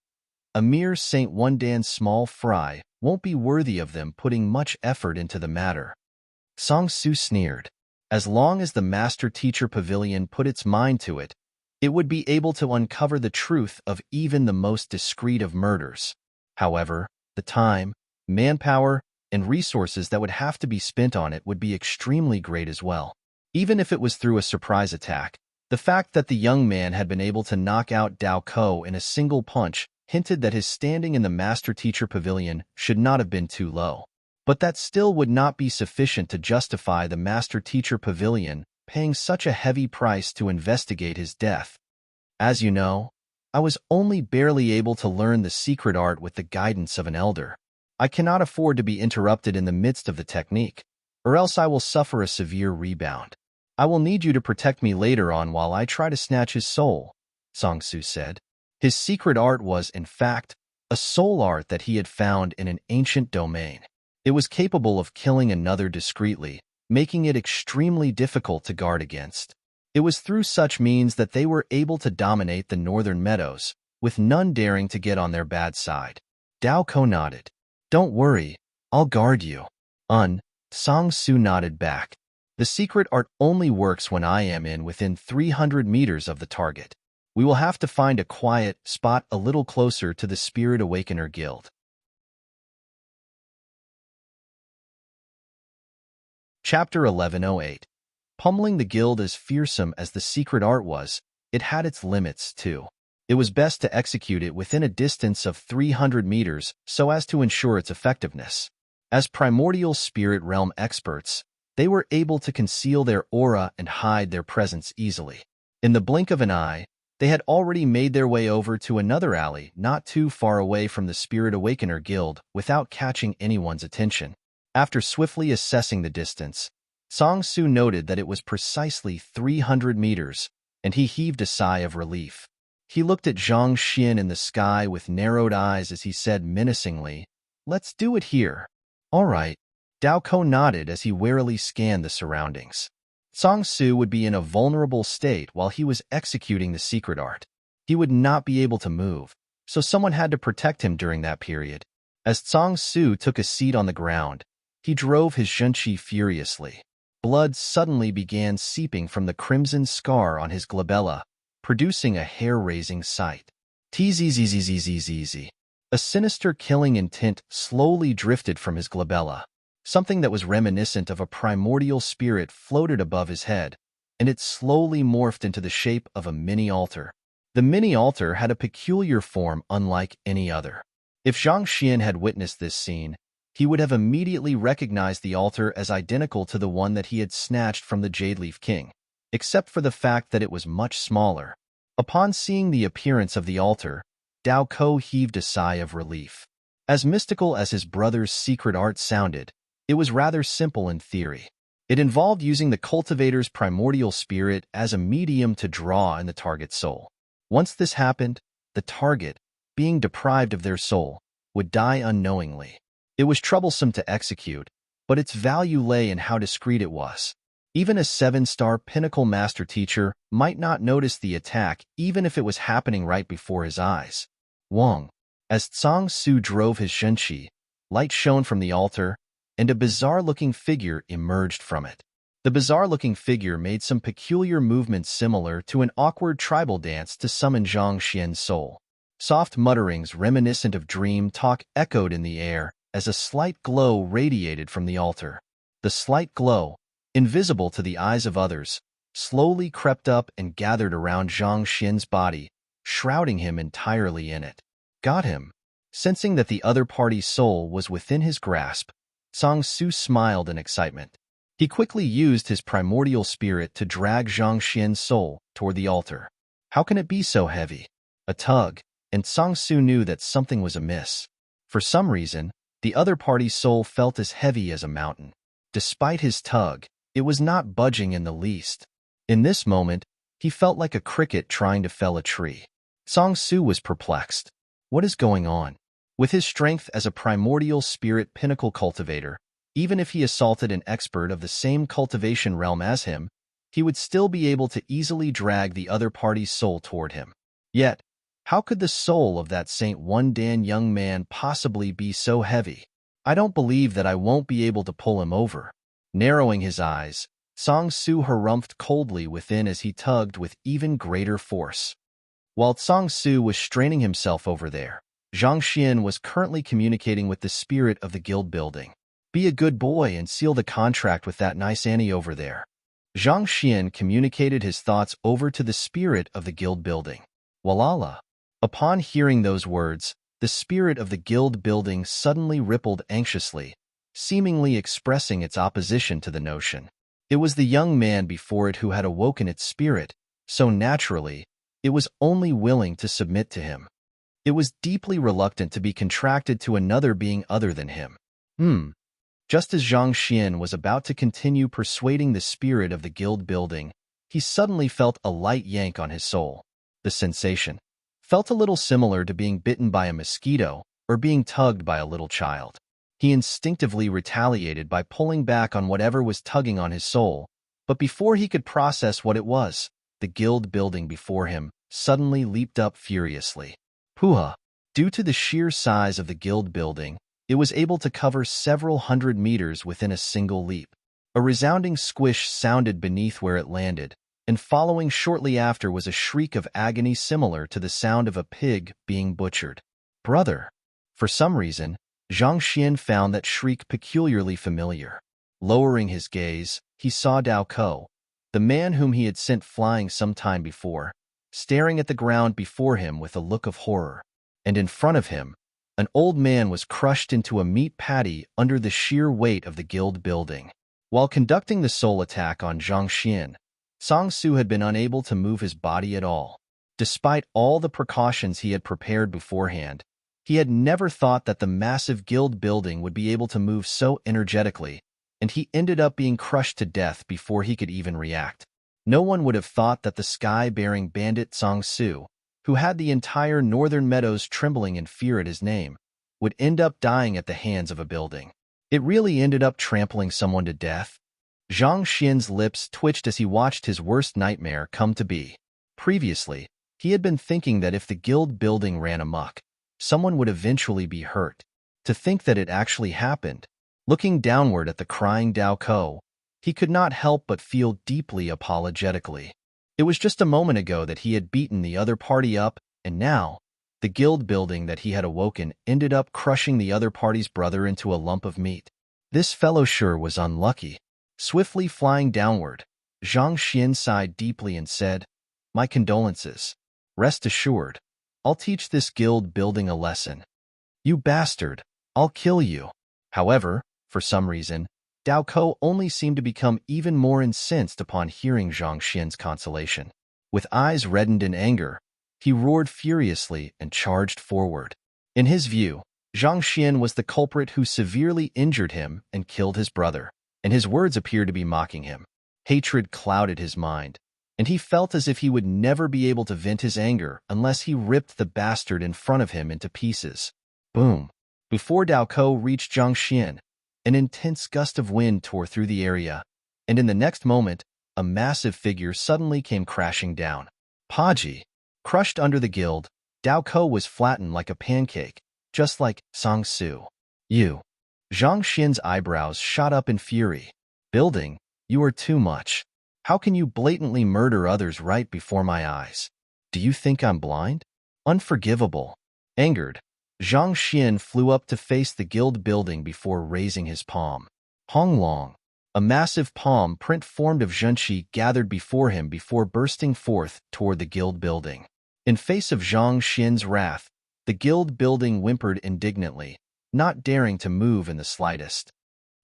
a mere Saint Wondan's small fry won't be worthy of them putting much effort into the matter." Song Su sneered. As long as the Master Teacher Pavilion put its mind to it, it would be able to uncover the truth of even the most discreet of murders. However, the time, manpower, and resources that would have to be spent on it would be extremely great as well. Even if it was through a surprise attack, the fact that the young man had been able to knock out Dao Ko in a single punch hinted that his standing in the Master Teacher Pavilion should not have been too low. But that still would not be sufficient to justify the Master Teacher Pavilion paying such a heavy price to investigate his death. As you know, I was only barely able to learn the secret art with the guidance of an elder. I cannot afford to be interrupted in the midst of the technique, or else I will suffer a severe rebound. I will need you to protect me later on while I try to snatch his soul, Song-su said. His secret art was, in fact, a soul art that he had found in an ancient domain. It was capable of killing another discreetly, making it extremely difficult to guard against. It was through such means that they were able to dominate the northern meadows, with none daring to get on their bad side. Dao Ko nodded. Don't worry, I'll guard you. Song-su nodded back. The secret art only works when I am within 300 meters of the target. We will have to find a quiet spot a little closer to the Spirit Awakener Guild. Chapter 1108. Pummeling the guild. As fearsome as the secret art was, it had its limits, too. It was best to execute it within a distance of 300 meters so as to ensure its effectiveness. As primordial spirit realm experts, they were able to conceal their aura and hide their presence easily. In the blink of an eye, they had already made their way over to another alley not too far away from the Spirit Awakener Guild without catching anyone's attention. After swiftly assessing the distance, Song-su noted that it was precisely 300 meters, and he heaved a sigh of relief. He looked at Zhang Xian in the sky with narrowed eyes as he said menacingly, "Let's do it here." "All right." Dao Ko nodded as he warily scanned the surroundings. Song-su would be in a vulnerable state while he was executing the secret art. He would not be able to move, so someone had to protect him during that period. As Song-su took a seat on the ground, he drove his zhenqi furiously. Blood suddenly began seeping from the crimson scar on his glabella, producing a hair-raising sight. Tzzzzzzzzzz. A sinister killing intent slowly drifted from his glabella. Something that was reminiscent of a primordial spirit floated above his head, and it slowly morphed into the shape of a mini-altar. The mini-altar had a peculiar form unlike any other. If Zhang Xian had witnessed this scene, he would have immediately recognized the altar as identical to the one that he had snatched from the Jade Leaf King, except for the fact that it was much smaller. Upon seeing the appearance of the altar, Dao Ko heaved a sigh of relief. As mystical as his brother's secret art sounded, it was rather simple in theory. It involved using the cultivator's primordial spirit as a medium to draw in the target's soul. Once this happened, the target, being deprived of their soul, would die unknowingly. It was troublesome to execute, but its value lay in how discreet it was. Even a 7-star pinnacle master teacher might not notice the attack even if it was happening right before his eyes. Wong. As Song-su drove his zhenqi, light shone from the altar, and a bizarre-looking figure emerged from it. The bizarre-looking figure made some peculiar movements similar to an awkward tribal dance to summon Zhang Xian's soul. Soft mutterings reminiscent of dream talk echoed in the air as a slight glow radiated from the altar. The slight glow, invisible to the eyes of others, slowly crept up and gathered around Zhang Xian's body, shrouding him entirely in it. Got him. Sensing that the other party's soul was within his grasp, Song-su smiled in excitement. He quickly used his primordial spirit to drag Zhang Xian's soul toward the altar. How can it be so heavy? A tug, and Song-su knew that something was amiss. For some reason, the other party's soul felt as heavy as a mountain. Despite his tug, it was not budging in the least. In this moment, he felt like a cricket trying to fell a tree. Song-su was perplexed. What is going on? With his strength as a primordial spirit pinnacle cultivator, even if he assaulted an expert of the same cultivation realm as him, he would still be able to easily drag the other party's soul toward him. Yet, how could the soul of that Saint One Dan young man possibly be so heavy? I don't believe that I won't be able to pull him over. Narrowing his eyes, Song-su harumphed coldly within as he tugged with even greater force. While Song-su was straining himself over there, Zhang Xian was currently communicating with the spirit of the guild building. Be a good boy and seal the contract with that nice Annie over there. Zhang Xian communicated his thoughts over to the spirit of the guild building. Walala. Upon hearing those words, the spirit of the guild building suddenly rippled anxiously, seemingly expressing its opposition to the notion. It was the young man before it who had awoken its spirit, so naturally, it was only willing to submit to him. It was deeply reluctant to be contracted to another being other than him. Just as Zhang Xian was about to continue persuading the spirit of the guild building, he suddenly felt a light yank on his soul. The sensation felt a little similar to being bitten by a mosquito or being tugged by a little child. He instinctively retaliated by pulling back on whatever was tugging on his soul, but before he could process what it was, the guild building before him suddenly leaped up furiously. Puha! Due to the sheer size of the guild building, it was able to cover several hundred meters within a single leap. A resounding squish sounded beneath where it landed, and following shortly after was a shriek of agony similar to the sound of a pig being butchered. Brother! For some reason, Zhang Xian found that shriek peculiarly familiar. Lowering his gaze, he saw Dao Ko, the man whom he had sent flying some time before, staring at the ground before him with a look of horror. And in front of him, an old man was crushed into a meat patty under the sheer weight of the guild building. While conducting the soul attack on Zhang Xian, Song Su had been unable to move his body at all. Despite all the precautions he had prepared beforehand, he had never thought that the massive guild building would be able to move so energetically, and he ended up being crushed to death before he could even react. No one would have thought that the sky-bearing bandit Song Su, who had the entire northern meadows trembling in fear at his name, would end up dying at the hands of a building. It really ended up trampling someone to death. Zhang Xian's lips twitched as he watched his worst nightmare come to be. Previously, he had been thinking that if the guild building ran amok, someone would eventually be hurt. To think that it actually happened. Looking downward at the crying Dao Ko, he could not help but feel deeply apologetically. It was just a moment ago that he had beaten the other party up, and now, the guild building that he had awoken ended up crushing the other party's brother into a lump of meat. This fellow sure was unlucky. Swiftly flying downward, Zhang Xian sighed deeply and said, "My condolences. Rest assured, I'll teach this guild building a lesson. You bastard, I'll kill you." However, for some reason, Dao Ko only seemed to become even more incensed upon hearing Zhang Xian's consolation. With eyes reddened in anger, he roared furiously and charged forward. In his view, Zhang Xian was the culprit who severely injured him and killed his brother, and his words appeared to be mocking him. Hatred clouded his mind, and he felt as if he would never be able to vent his anger unless he ripped the bastard in front of him into pieces. Boom! Before Dao Ko reached Zhang Xian, an intense gust of wind tore through the area, and in the next moment, a massive figure suddenly came crashing down. Paji! Crushed under the guild, Dao Ko was flattened like a pancake, just like Song Su. You! Zhang Xian's eyebrows shot up in fury. Building, you are too much. How can you blatantly murder others right before my eyes? Do you think I'm blind? Unforgivable. Angered, Zhang Xian flew up to face the guild building before raising his palm. Hong Long. A massive palm print formed of Zhenqi gathered before him before bursting forth toward the guild building. In face of Zhang Xian's wrath, the guild building whimpered indignantly, not daring to move in the slightest.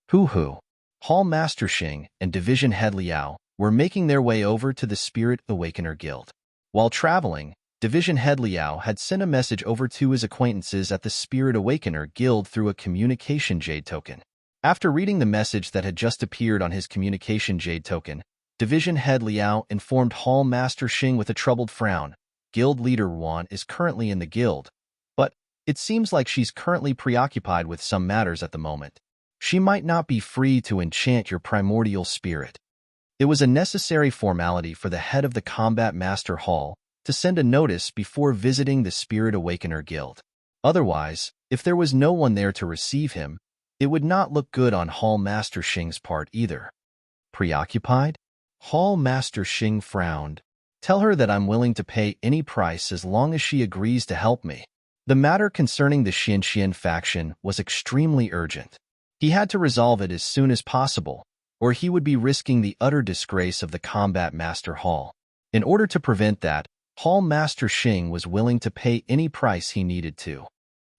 Hoo-hoo. Hall Master Xing and Division Head Liao were making their way over to the Spirit Awakener Guild. While traveling, Division Head Liao had sent a message over to his acquaintances at the Spirit Awakener Guild through a communication jade token. After reading the message that had just appeared on his communication jade token, Division Head Liao informed Hall Master Xing with a troubled frown, Guild Leader Wan is currently in the guild, but it seems like she's currently preoccupied with some matters at the moment. She might not be free to enchant your primordial spirit. It was a necessary formality for the head of the Combat Master Hall to send a notice before visiting the Spirit Awakener Guild. Otherwise, if there was no one there to receive him, it would not look good on Hall Master Xing's part either. Preoccupied? Hall Master Xing frowned. Tell her that I'm willing to pay any price as long as she agrees to help me. The matter concerning the Xianxian faction was extremely urgent. He had to resolve it as soon as possible, or he would be risking the utter disgrace of the Combat Master Hall. In order to prevent that, Hall Master Xing was willing to pay any price he needed to.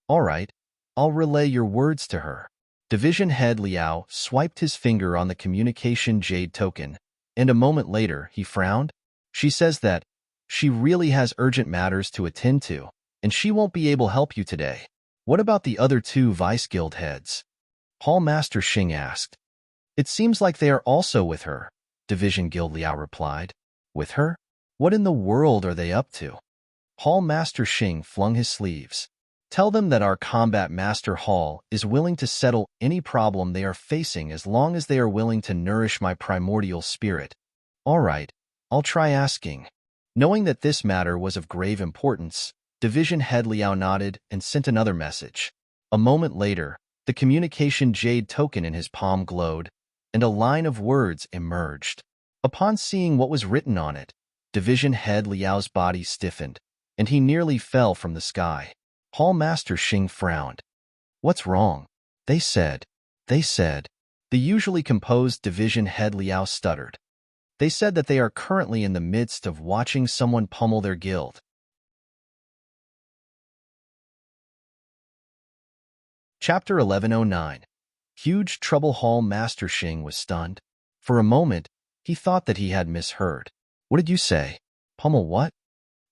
All right, I'll relay your words to her. Division Head Liao swiped his finger on the communication jade token, and a moment later he frowned. She says that she really has urgent matters to attend to, and she won't be able to help you today. What about the other two Vice Guild heads? Hall Master Xing asked. It seems like they are also with her, Division Guild Liao replied. With her? What in the world are they up to? Hall Master Xing flung his sleeves. Tell them that our combat master Hall is willing to settle any problem they are facing as long as they are willing to nourish my primordial spirit. All right, I'll try asking. Knowing that this matter was of grave importance, Division Head Liao nodded and sent another message. A moment later, the communication jade token in his palm glowed, and a line of words emerged. Upon seeing what was written on it, Division Head Liao's body stiffened, and he nearly fell from the sky. Hall Master Xing frowned. What's wrong? They said. The usually composed Division Head Liao stuttered. They said that they are currently in the midst of watching someone pummel their guild. Chapter 1109. Huge Trouble. Hall Master Xing was stunned. For a moment, he thought that he had misheard. What did you say? Pummel what?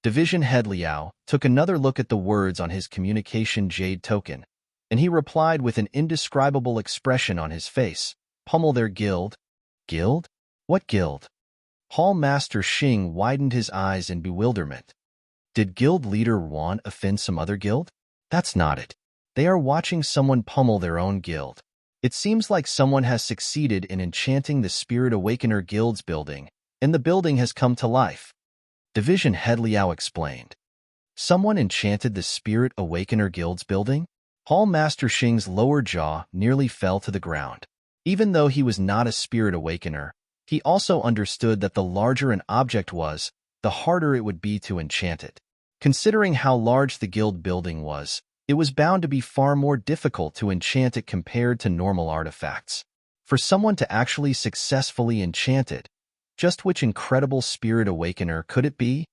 Division Head Liao took another look at the words on his communication jade token, and he replied with an indescribable expression on his face. Pummel their guild? Guild? What guild? Hall Master Xing widened his eyes in bewilderment. Did guild leader Wan offend some other guild? That's not it. They are watching someone pummel their own guild. It seems like someone has succeeded in enchanting the Spirit Awakener Guild's building, and the building has come to life. Division Head Liao explained. Someone enchanted the Spirit Awakener Guild's building? Hall Master Xing's lower jaw nearly fell to the ground. Even though he was not a Spirit Awakener, he also understood that the larger an object was, the harder it would be to enchant it. Considering how large the guild building was, it was bound to be far more difficult to enchant it compared to normal artifacts. For someone to actually successfully enchant it, just which incredible Spirit Awakener could it be?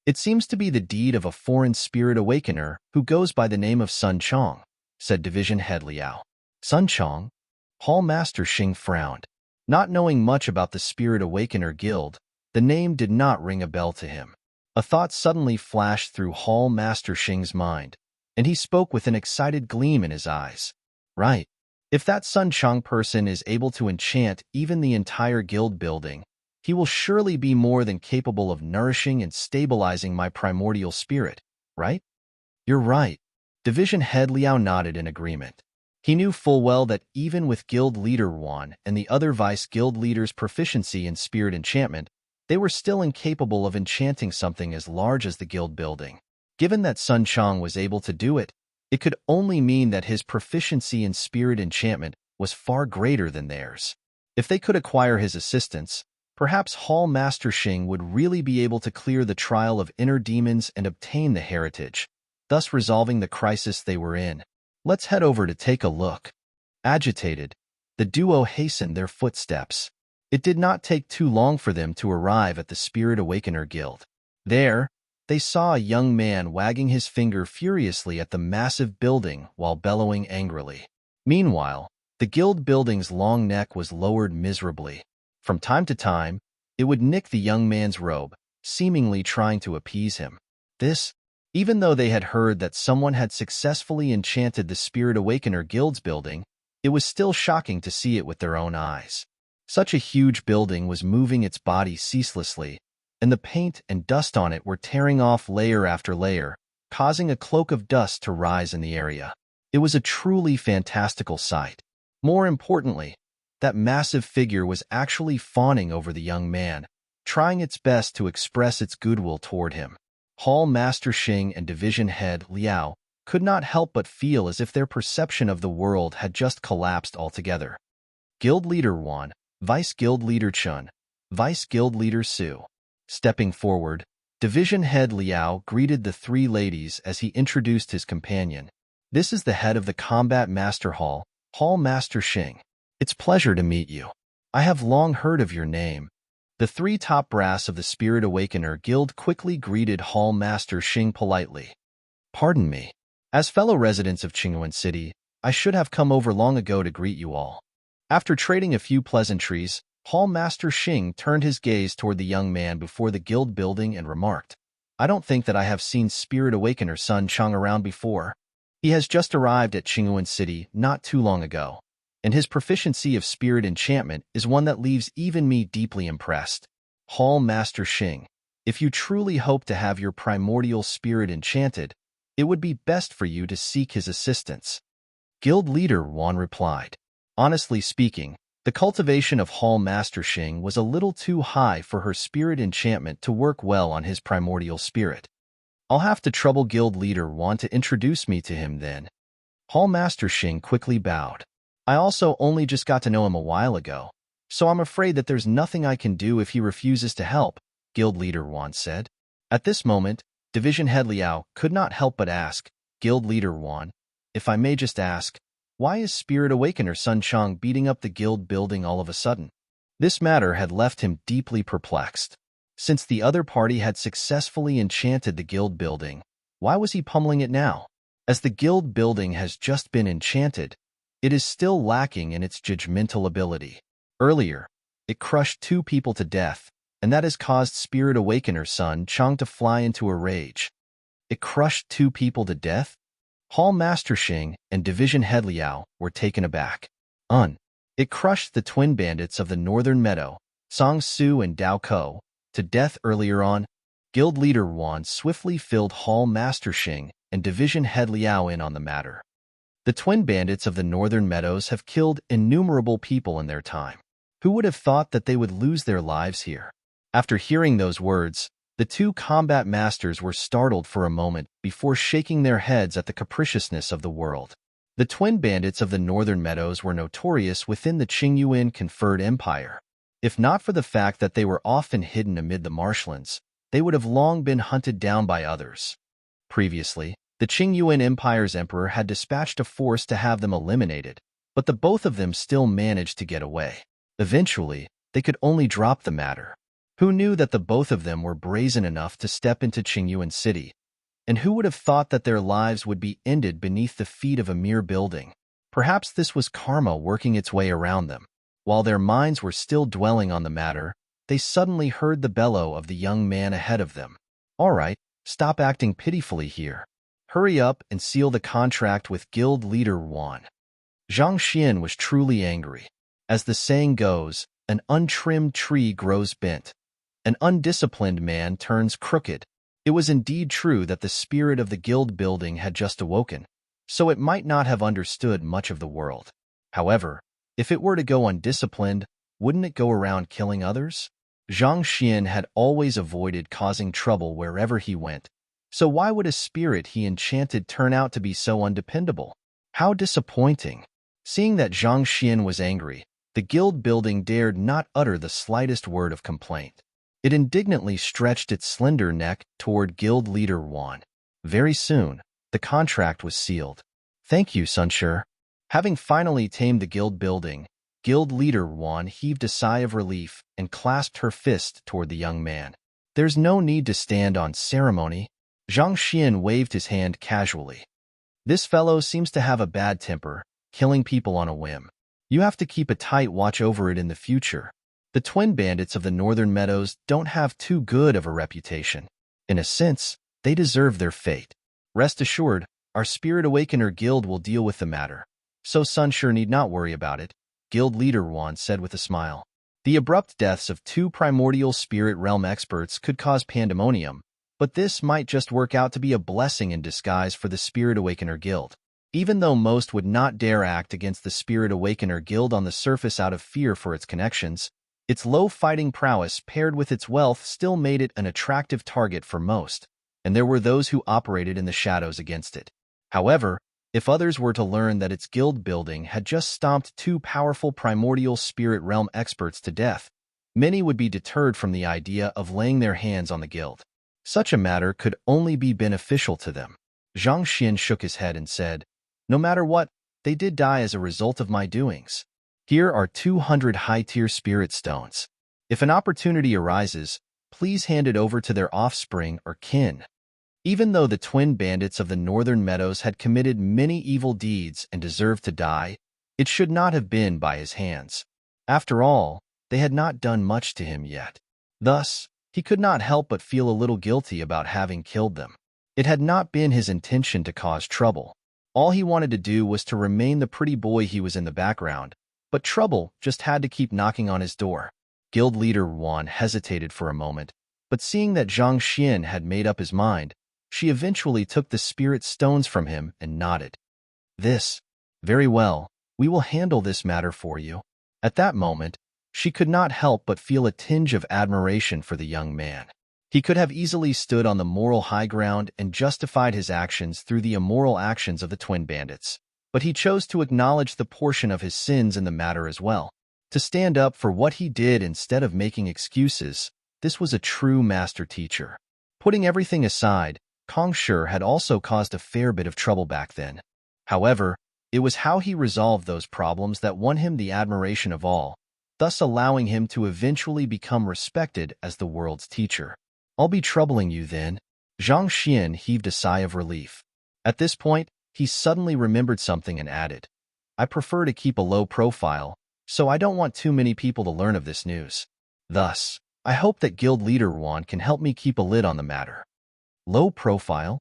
It seems to be the deed of a foreign Spirit Awakener who goes by the name of Sun Chong, said Division Head Liao. Sun Chong? Hall Master Xing frowned. Not knowing much about the Spirit Awakener Guild, the name did not ring a bell to him. A thought suddenly flashed through Hall Master Xing's mind, and he spoke with an excited gleam in his eyes. Right. If that Sun Chong person is able to enchant even the entire guild building, he will surely be more than capable of nourishing and stabilizing my primordial spirit, right? You're right. Division Head Liao nodded in agreement. He knew full well that even with guild leader Wan and the other vice guild leaders' proficiency in spirit enchantment, they were still incapable of enchanting something as large as the guild building. Given that Sun Chong was able to do it, it could only mean that his proficiency in spirit enchantment was far greater than theirs. If they could acquire his assistance, perhaps Hall Master Xing would really be able to clear the trial of inner demons and obtain the heritage, thus resolving the crisis they were in. Let's head over to take a look. Agitated, the duo hastened their footsteps. It did not take too long for them to arrive at the Spirit Awakener Guild. There, they saw a young man wagging his finger furiously at the massive building while bellowing angrily. Meanwhile, the guild building's long neck was lowered miserably. From time to time, it would nick the young man's robe, seemingly trying to appease him. Even though they had heard that someone had successfully enchanted the Spirit Awakener Guild's building, it was still shocking to see it with their own eyes. Such a huge building was moving its body ceaselessly, and the paint and dust on it were tearing off layer after layer, causing a cloak of dust to rise in the area. It was a truly fantastical sight. More importantly, that massive figure was actually fawning over the young man, trying its best to express its goodwill toward him. Hall Master Xing and Division Head Liao could not help but feel as if their perception of the world had just collapsed altogether. Guild Leader Wan, Vice Guild Leader Chun, Vice Guild Leader Su. Stepping forward, Division Head Liao greeted the three ladies as he introduced his companion. This is the head of the Combat Master Hall, Hall Master Xing. It's pleasure to meet you. I have long heard of your name. The three top brass of the Spirit Awakener Guild quickly greeted Hall Master Xing politely. Pardon me. As fellow residents of Qingyuan City, I should have come over long ago to greet you all. After trading a few pleasantries, Hall Master Xing turned his gaze toward the young man before the guild building and remarked, I don't think that I have seen Spirit Awakener Sun Chong around before. He has just arrived at Qingyuan City not too long ago. and his proficiency of spirit enchantment is one that leaves even me deeply impressed. Hall Master Xing, if you truly hope to have your primordial spirit enchanted, it would be best for you to seek his assistance. Guild leader Wan replied. Honestly speaking, the cultivation of Hall Master Xing was a little too high for her spirit enchantment to work well on his primordial spirit. I'll have to trouble guild leader Wan to introduce me to him then. Hall Master Xing quickly bowed. I also only just got to know him a while ago, so I'm afraid that there's nothing I can do if he refuses to help, guild leader Wan said. At this moment, Division Head Liao could not help but ask, Guild leader Wan, if I may just ask, why is Spirit Awakener Sun Chang beating up the guild building all of a sudden? This matter had left him deeply perplexed. Since the other party had successfully enchanted the guild building, why was he pummeling it now? As the guild building has just been enchanted, it is still lacking in its judgmental ability. Earlier, it crushed 2 people to death, and that has caused Spirit Awakener Sun Chang to fly into a rage. It crushed 2 people to death? Hall Master Xing and Division Head Liao were taken aback. It crushed the twin bandits of the Northern Meadow, Song Su and Dao Ko, to death earlier on. Guild leader Wan swiftly filled Hall Master Xing and Division Head Liao in on the matter. The twin bandits of the Northern Meadows have killed innumerable people in their time. Who would have thought that they would lose their lives here? After hearing those words, the 2 combat masters were startled for a moment before shaking their heads at the capriciousness of the world. The twin bandits of the Northern Meadows were notorious within the Qingyuan conferred empire. If not for the fact that they were often hidden amid the marshlands, they would have long been hunted down by others. Previously, the Qingyuan Empire's emperor had dispatched a force to have them eliminated, but the both of them still managed to get away. Eventually, they could only drop the matter. Who knew that the both of them were brazen enough to step into Qingyuan City? And who would have thought that their lives would be ended beneath the feet of a mere building? Perhaps this was karma working its way around them. While their minds were still dwelling on the matter, they suddenly heard the bellow of the young man ahead of them. All right, stop acting pitifully here. Hurry up and seal the contract with guild leader Wan. Zhang Xian was truly angry. As the saying goes, an untrimmed tree grows bent. An undisciplined man turns crooked. It was indeed true that the spirit of the guild building had just awoken, so it might not have understood much of the world. However, if it were to go undisciplined, wouldn't it go around killing others? Zhang Xian had always avoided causing trouble wherever he went, so why would a spirit he enchanted turn out to be so undependable? How disappointing! Seeing that Zhang Xian was angry, the guild building dared not utter the slightest word of complaint. It indignantly stretched its slender neck toward guild leader Wan. Very soon, the contract was sealed. Thank you, Sunshire. Having finally tamed the guild building, guild leader Wan heaved a sigh of relief and clasped her fist toward the young man. There's no need to stand on ceremony. Zhang Xian waved his hand casually. This fellow seems to have a bad temper, killing people on a whim. You have to keep a tight watch over it in the future. The twin bandits of the Northern Meadows don't have too good of a reputation. In a sense, they deserve their fate. Rest assured, our Spirit Awakener Guild will deal with the matter, so Sunshire need not worry about it, Guild leader Wan said with a smile. The abrupt deaths of 2 primordial spirit realm experts could cause pandemonium, but this might just work out to be a blessing in disguise for the Spirit Awakener Guild. Even though most would not dare act against the Spirit Awakener Guild on the surface out of fear for its connections, its low fighting prowess paired with its wealth still made it an attractive target for most, and there were those who operated in the shadows against it. However, if others were to learn that its guild building had just stomped 2 powerful primordial spirit realm experts to death, many would be deterred from the idea of laying their hands on the guild. Such a matter could only be beneficial to them. Zhang Xian shook his head and said, no matter what, they did die as a result of my doings. Here are 200 high-tier spirit stones. If an opportunity arises, please hand it over to their offspring or kin. Even though the twin bandits of the Northern Meadows had committed many evil deeds and deserved to die, it should not have been by his hands. After all, they had not done much to him yet. Thus, he could not help but feel a little guilty about having killed them. It had not been his intention to cause trouble. All he wanted to do was to remain the pretty boy he was in the background, but trouble just had to keep knocking on his door. Guild leader Wan hesitated for a moment, but seeing that Zhang Xian had made up his mind, she eventually took the spirit stones from him and nodded. Very well, we will handle this matter for you. At that moment, she could not help but feel a tinge of admiration for the young man. He could have easily stood on the moral high ground and justified his actions through the immoral actions of the twin bandits, but he chose to acknowledge the portion of his sins in the matter as well. To stand up for what he did instead of making excuses, this was a true master teacher. Putting everything aside, Kong Shi had also caused a fair bit of trouble back then. However, it was how he resolved those problems that won him the admiration of all, thus allowing him to eventually become respected as the world's teacher. I'll be troubling you then. Zhang Xian heaved a sigh of relief. At this point, he suddenly remembered something and added, I prefer to keep a low profile, so I don't want too many people to learn of this news. Thus, I hope that Guild Leader Ruan can help me keep a lid on the matter. Low profile?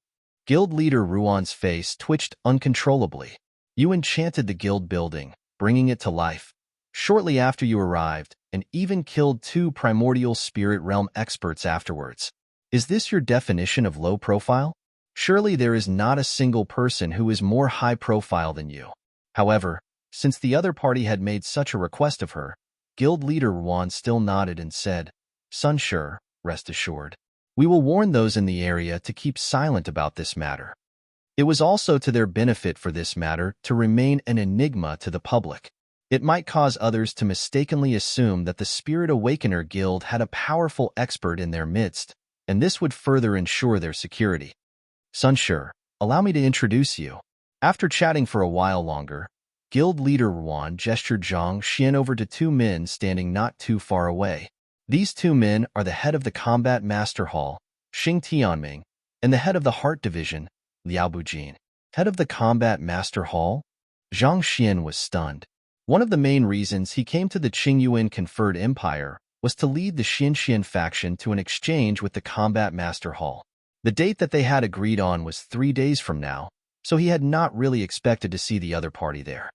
Guild Leader Ruan's face twitched uncontrollably. You enchanted the guild building, bringing it to life. Shortly after you arrived, and even killed 2 primordial spirit realm experts afterwards. Is this your definition of low profile? Surely there is not a single person who is more high profile than you. However, since the other party had made such a request of her, Guild Leader Ruan still nodded and said, Sun Shi, rest assured. We will warn those in the area to keep silent about this matter. It was also to their benefit for this matter to remain an enigma to the public. It might cause others to mistakenly assume that the Spirit Awakener Guild had a powerful expert in their midst, and this would further ensure their security. Sun Shi, allow me to introduce you. After chatting for a while longer, Guild Leader Ruan gestured Zhang Xian over to 2 men standing not too far away. These 2 men are the head of the Combat Master Hall, Xing Tianming, and the head of the Heart Division, Liao Bujin. Head of the Combat Master Hall? Zhang Xian was stunned. One of the main reasons he came to the Qingyuan conferred empire was to lead the Xinxian faction to an exchange with the Combat Master Hall. The date that they had agreed on was 3 days from now, so he had not really expected to see the other party there.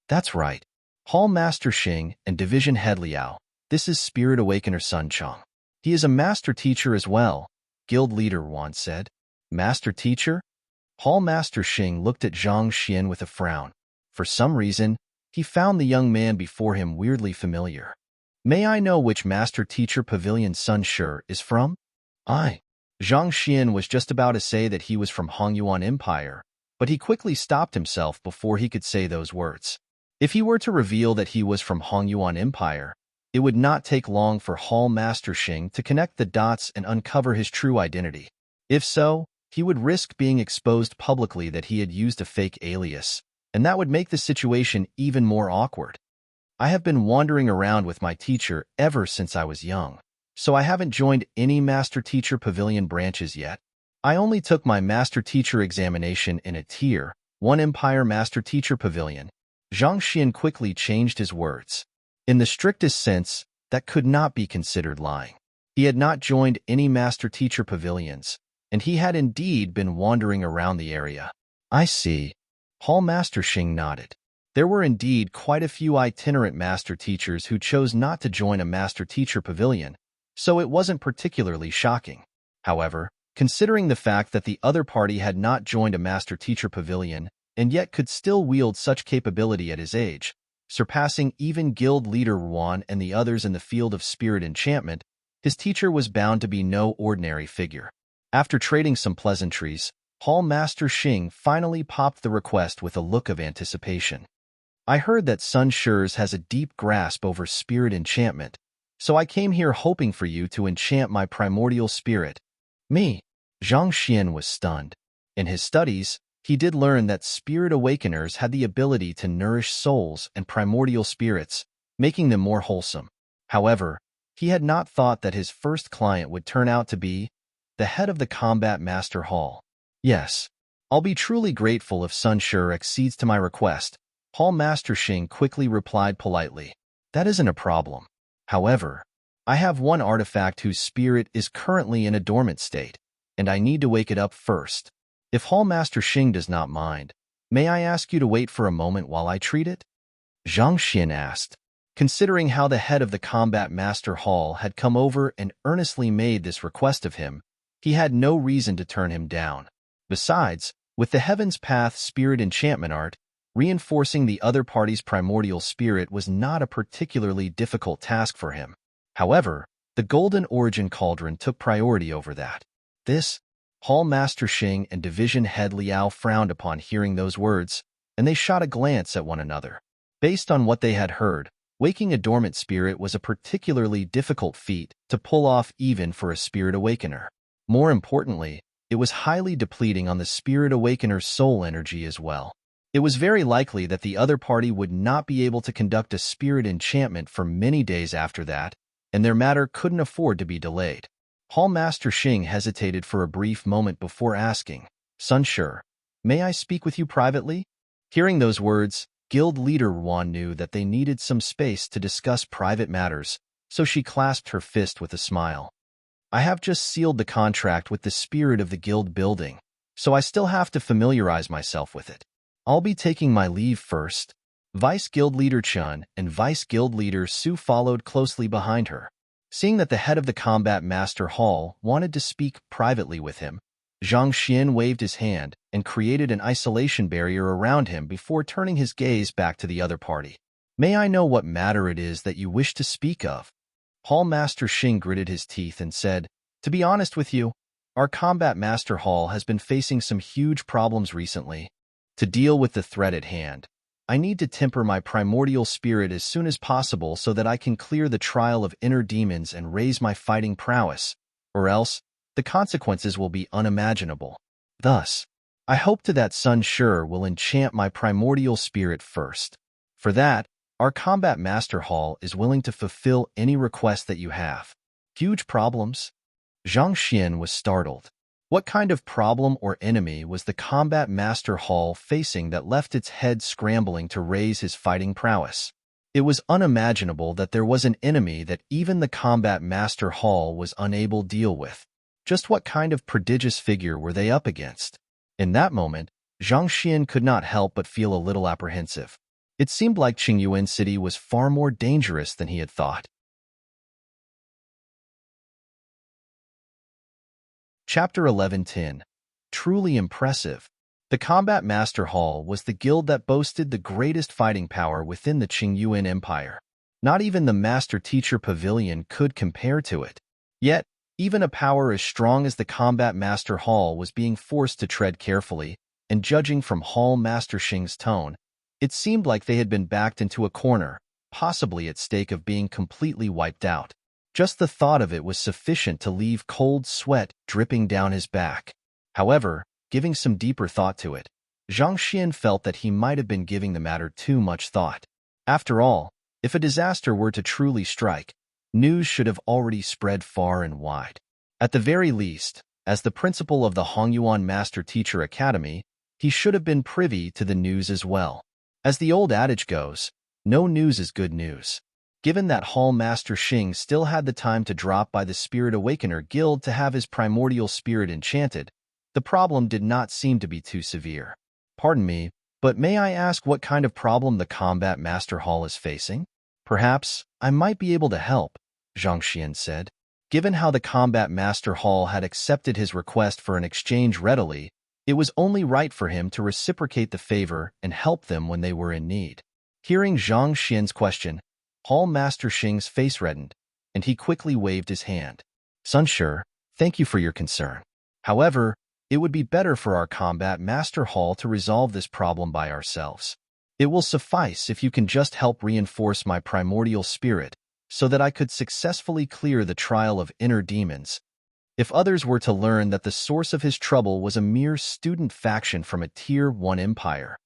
That's right. Hall Master Xing and Division Head Liao, this is Spirit Awakener Sun Chong. He is a master teacher as well, Guild Leader Wan said. Master teacher? Hall Master Xing looked at Zhang Xian with a frown. For some reason, he found the young man before him weirdly familiar. May I know which master teacher pavilion Sun Shi is from? Zhang Xian was just about to say that he was from Hongyuan Empire, but he quickly stopped himself before he could say those words. If he were to reveal that he was from Hongyuan Empire, it would not take long for Hall Master Xing to connect the dots and uncover his true identity. If so, he would risk being exposed publicly that he had used a fake alias, and that would make the situation even more awkward. I have been wandering around with my teacher ever since I was young, so I haven't joined any Master Teacher Pavilion branches yet. I only took my Master Teacher examination in a Tier 1 Empire Master Teacher Pavilion. Zhang Xian quickly changed his words. In the strictest sense, that could not be considered lying. He had not joined any Master Teacher Pavilions, and he had indeed been wandering around the area. I see. Hall Master Xing nodded. There were indeed quite a few itinerant master teachers who chose not to join a Master Teacher Pavilion, so it wasn't particularly shocking. However, considering the fact that the other party had not joined a Master Teacher Pavilion and yet could still wield such capability at his age, surpassing even Guild Leader Ruan and the others in the field of spirit enchantment, his teacher was bound to be no ordinary figure. After trading some pleasantries, Hall Master Xing finally popped the request with a look of anticipation. I heard that Sun Shi's has a deep grasp over spirit enchantment, so I came here hoping for you to enchant my primordial spirit. Me? Zhang Xian was stunned. In his studies, he did learn that spirit awakeners had the ability to nourish souls and primordial spirits, making them more wholesome. However, he had not thought that his first client would turn out to be the head of the Combat Master Hall. Yes, I'll be truly grateful if Sun Shi accedes to my request, Hall Master Xing quickly replied politely. That isn't a problem. However, I have one artifact whose spirit is currently in a dormant state, and I need to wake it up first. If Hall Master Xing does not mind, May I ask you to wait for a moment while I treat it? Zhang Xin asked. Considering how the head of the Combat Master Hall had come over and earnestly made this request of him, he had no reason to turn him down. Besides, with the Heaven's Path Spirit Enchantment Art, reinforcing the other party's primordial spirit was not a particularly difficult task for him. However, the Golden Origin Cauldron took priority over that. This, Hall Master Xing and Division Head Liao frowned upon hearing those words, and they shot a glance at one another. Based on what they had heard, waking a dormant spirit was a particularly difficult feat to pull off even for a spirit awakener. More importantly, it was highly depleting on the spirit awakener's soul energy as well. It was very likely that the other party would not be able to conduct a spirit enchantment for many days after that, and their matter couldn't afford to be delayed. Hall Master Xing hesitated for a brief moment before asking, "Sun Shi, may I speak with you privately?" Hearing those words, Guild Leader Wan knew that they needed some space to discuss private matters, so she clasped her fist with a smile. "I have just sealed the contract with the spirit of the guild building, so I still have to familiarize myself with it. I'll be taking my leave first." Vice Guild Leader Chun and Vice Guild Leader Su followed closely behind her. Seeing that the head of the Combat Master Hall wanted to speak privately with him, Zhang Xin waved his hand and created an isolation barrier around him before turning his gaze back to the other party. "May I know what matter it is that you wish to speak of?" Hall Master Xing gritted his teeth and said, "To be honest with you, our Combat Master Hall has been facing some huge problems recently. To deal with the threat at hand, I need to temper my primordial spirit as soon as possible so that I can clear the trial of inner demons and raise my fighting prowess, or else the consequences will be unimaginable. Thus, I hope to that Sun Shi will enchant my primordial spirit first. For that, our Combat Master Hall is willing to fulfill any request that you have." "Huge problems?" Zhang Xin was startled. What kind of problem or enemy was the Combat Master Hall facing that left its head scrambling to raise his fighting prowess? It was unimaginable that there was an enemy that even the Combat Master Hall was unable to deal with. Just what kind of prodigious figure were they up against? In that moment, Zhang Xin could not help but feel a little apprehensive. It seemed like Qingyuan City was far more dangerous than he had thought. Chapter 11:10. Truly impressive. The Combat Master Hall was the guild that boasted the greatest fighting power within the Qingyuan Empire. Not even the Master Teacher Pavilion could compare to it. Yet, even a power as strong as the Combat Master Hall was being forced to tread carefully, and judging from Hall Master Xing's tone, it seemed like they had been backed into a corner, possibly at stake of being completely wiped out. Just the thought of it was sufficient to leave cold sweat dripping down his back. However, giving some deeper thought to it, Zhang Xin felt that he might have been giving the matter too much thought. After all, if a disaster were to truly strike, news should have already spread far and wide. At the very least, as the principal of the Hongyuan Master Teacher Academy, he should have been privy to the news as well. As the old adage goes, no news is good news. Given that Hall Master Xing still had the time to drop by the Spirit Awakener Guild to have his primordial spirit enchanted, the problem did not seem to be too severe. "Pardon me, but may I ask what kind of problem the Combat Master Hall is facing? Perhaps I might be able to help," Zhang Xin said. Given how the Combat Master Hall had accepted his request for an exchange readily, it was only right for him to reciprocate the favor and help them when they were in need. Hearing Zhang Xian's question, Hall Master Xing's face reddened, and he quickly waved his hand. "Sun Shi, thank you for your concern. However, it would be better for our Combat Master Hall to resolve this problem by ourselves. It will suffice if you can just help reinforce my primordial spirit so that I could successfully clear the trial of inner demons. If others were to learn that the source of his trouble was a mere student faction from a Tier 1 empire,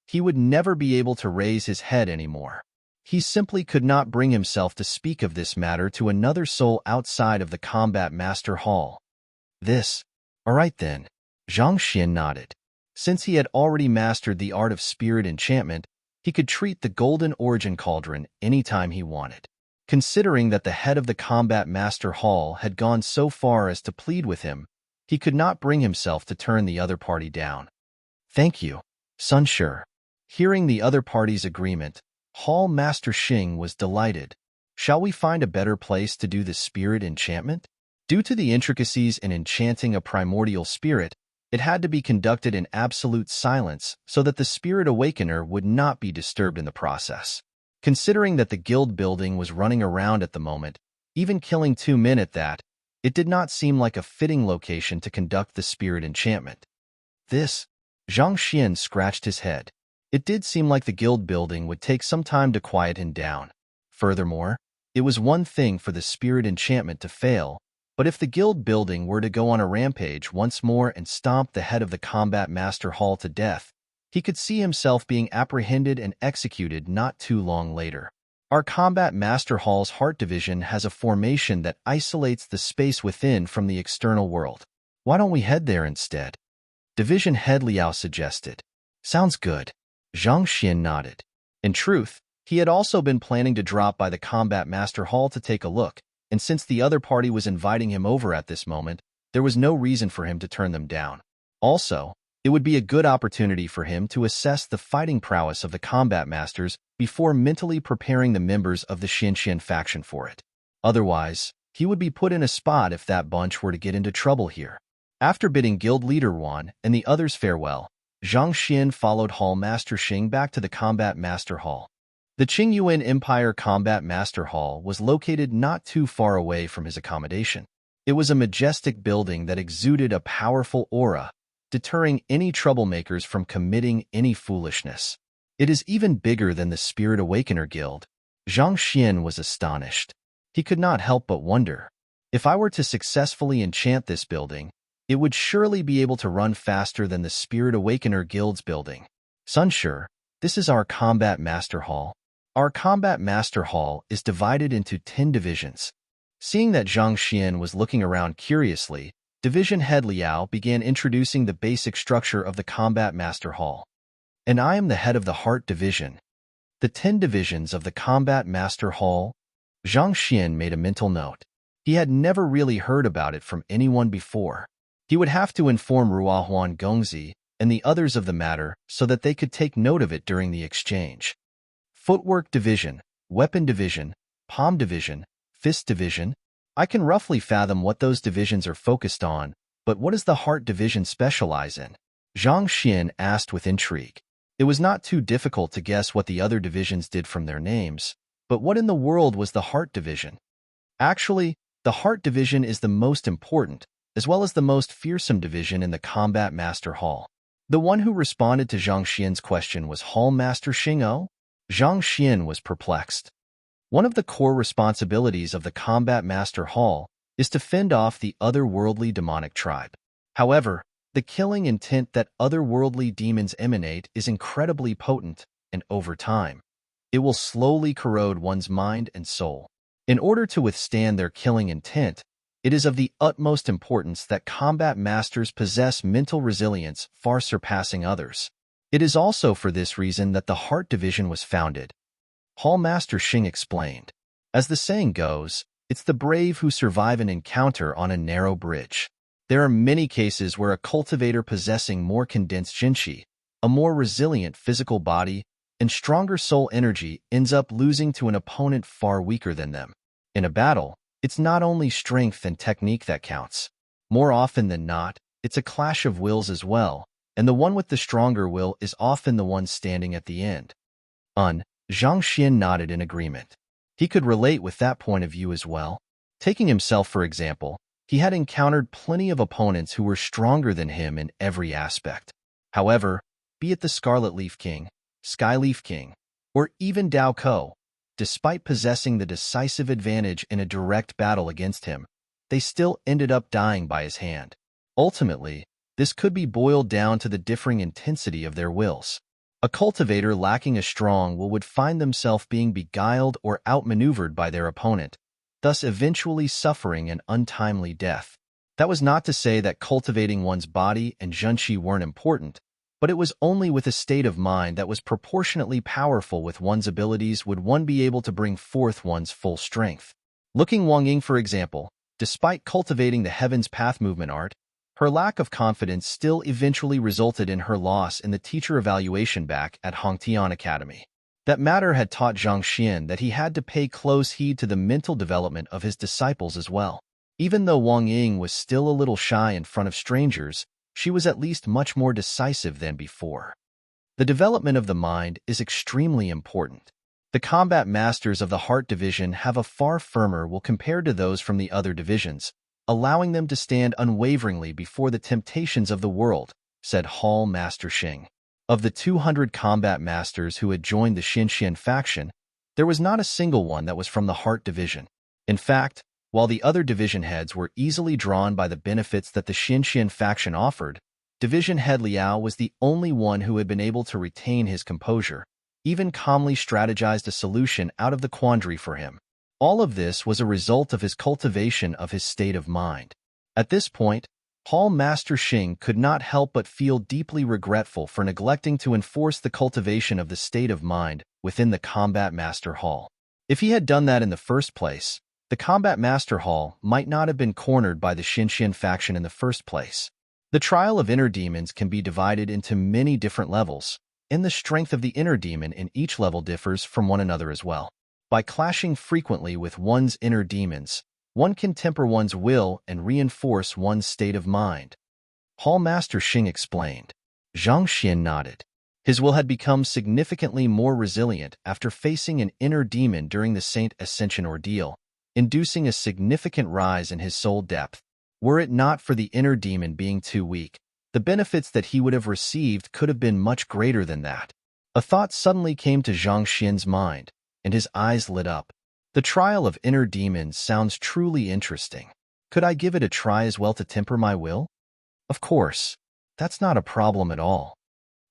he would never be able to raise his head anymore. He simply could not bring himself to speak of this matter to another soul outside of the Combat Master Hall." All right then," Zhang Xin nodded. Since he had already mastered the art of spirit enchantment, he could treat the Golden Origin Cauldron anytime he wanted. Considering that the head of the Combat Master Hall had gone so far as to plead with him, he could not bring himself to turn the other party down. "Thank you. Sunsure. Hearing the other party's agreement, Hall Master Xing was delighted. Shall we find a better place to do the spirit enchantment? Due to the intricacies in enchanting a primordial spirit, it had to be conducted in absolute silence so that the spirit awakener would not be disturbed in the process. Considering that the guild building was running around at the moment, even killing 2 men at that, it did not seem like a fitting location to conduct the spirit enchantment. Zhang Xian scratched his head. It did seem like the guild building would take some time to quiet him down. Furthermore, it was one thing for the spirit enchantment to fail, but if the guild building were to go on a rampage once more and stomp the head of the combat master hall to death, he could see himself being apprehended and executed not too long later. Our combat master hall's heart division has a formation that isolates the space within from the external world. Why don't we head there instead? Division head Liao suggested. Sounds good. Zhang Xian nodded. In truth, he had also been planning to drop by the combat master hall to take a look, and since the other party was inviting him over at this moment, there was no reason for him to turn them down. Also, it would be a good opportunity for him to assess the fighting prowess of the combat masters before mentally preparing the members of the Xianxian faction for it. Otherwise, he would be put in a spot if that bunch were to get into trouble here. After bidding guild leader Wan and the others farewell, Zhang Xian followed Hall Master Xing back to the Combat Master Hall. The Qingyuan Empire Combat Master Hall was located not too far away from his accommodation. It was a majestic building that exuded a powerful aura, deterring any troublemakers from committing any foolishness. It is even bigger than the Spirit Awakener Guild. Zhang Xian was astonished. He could not help but wonder, if I were to successfully enchant this building, it would surely be able to run faster than the Spirit Awakener Guild's building. Sunsure, this is our Combat Master Hall. Our Combat Master Hall is divided into 10 divisions. Seeing that Zhang Xian was looking around curiously, Division Head Liao began introducing the basic structure of the Combat Master Hall. And I am the head of the Heart Division. The 10 divisions of the Combat Master Hall. Zhang Xian made a mental note. He had never really heard about it from anyone before. He would have to inform Ruahuan Gongzi and the others of the matter so that they could take note of it during the exchange. Footwork Division, Weapon Division, Palm Division, Fist Division. I can roughly fathom what those divisions are focused on, but what does the Heart Division specialize in? Zhang Xian asked with intrigue. It was not too difficult to guess what the other divisions did from their names, but what in the world was the Heart Division? Actually, the Heart Division is the most important, as well as the most fearsome division in the Combat Master Hall. The one who responded to Zhang Xian's question was Hall Master Xing. Zhang Xian was perplexed. One of the core responsibilities of the Combat Master Hall is to fend off the otherworldly demonic tribe. However, the killing intent that otherworldly demons emanate is incredibly potent, and over time, it will slowly corrode one's mind and soul. In order to withstand their killing intent, it is of the utmost importance that combat masters possess mental resilience far surpassing others. It is also for this reason that the Heart Division was founded. Hall Master Xing explained. As the saying goes, it's the brave who survive an encounter on a narrow bridge. There are many cases where a cultivator possessing more condensed Jinqi, a more resilient physical body, and stronger soul energy ends up losing to an opponent far weaker than them. In a battle, it's not only strength and technique that counts. More often than not, it's a clash of wills as well, and the one with the stronger will is often the one standing at the end. Zhang Xian nodded in agreement. He could relate with that point of view as well. Taking himself for example, he had encountered plenty of opponents who were stronger than him in every aspect. However, be it the Scarlet Leaf King, Sky Leaf King, or even Dao Ko, despite possessing the decisive advantage in a direct battle against him, they still ended up dying by his hand. Ultimately, this could be boiled down to the differing intensity of their wills. A cultivator lacking a strong will would find themselves being beguiled or outmaneuvered by their opponent, thus eventually suffering an untimely death. That was not to say that cultivating one's body and Zhenqi weren't important, but it was only with a state of mind that was proportionately powerful with one's abilities would one be able to bring forth one's full strength. Looking Wang Ying, for example, despite cultivating the Heaven's Path movement art, Her lack of confidence still eventually resulted in her loss in the teacher evaluation back at Hongtian Academy. That matter had taught Zhang Xian that he had to pay close heed to the mental development of his disciples as well. Even though Wang Ying was still a little shy in front of strangers, she was at least much more decisive than before. The development of the mind is extremely important. The combat masters of the Heart Division have a far firmer will compared to those from the other divisions, allowing them to stand unwaveringly before the temptations of the world, said Hall Master Xing. Of the 200 combat masters who had joined the Xinxian faction, there was not a single one that was from the Heart Division. In fact, while the other division heads were easily drawn by the benefits that the Xinxian faction offered, Division Head Liao was the only one who had been able to retain his composure, even calmly strategized a solution out of the quandary for him. All of this was a result of his cultivation of his state of mind. At this point, Hall Master Xing could not help but feel deeply regretful for neglecting to enforce the cultivation of the state of mind within the Combat Master Hall. If he had done that in the first place, the Combat Master Hall might not have been cornered by the Xinxian faction in the first place. The trial of inner demons can be divided into many different levels, and the strength of the inner demon in each level differs from one another as well. By clashing frequently with one's inner demons, one can temper one's will and reinforce one's state of mind. Hall Master Xing explained. Zhang Xian nodded. His will had become significantly more resilient after facing an inner demon during the Saint Ascension ordeal, inducing a significant rise in his soul depth. Were it not for the inner demon being too weak, the benefits that he would have received could have been much greater than that. A thought suddenly came to Zhang Xian's mind, and his eyes lit up. The trial of inner demons sounds truly interesting. Could I give it a try as well to temper my will? Of course. That's not a problem at all.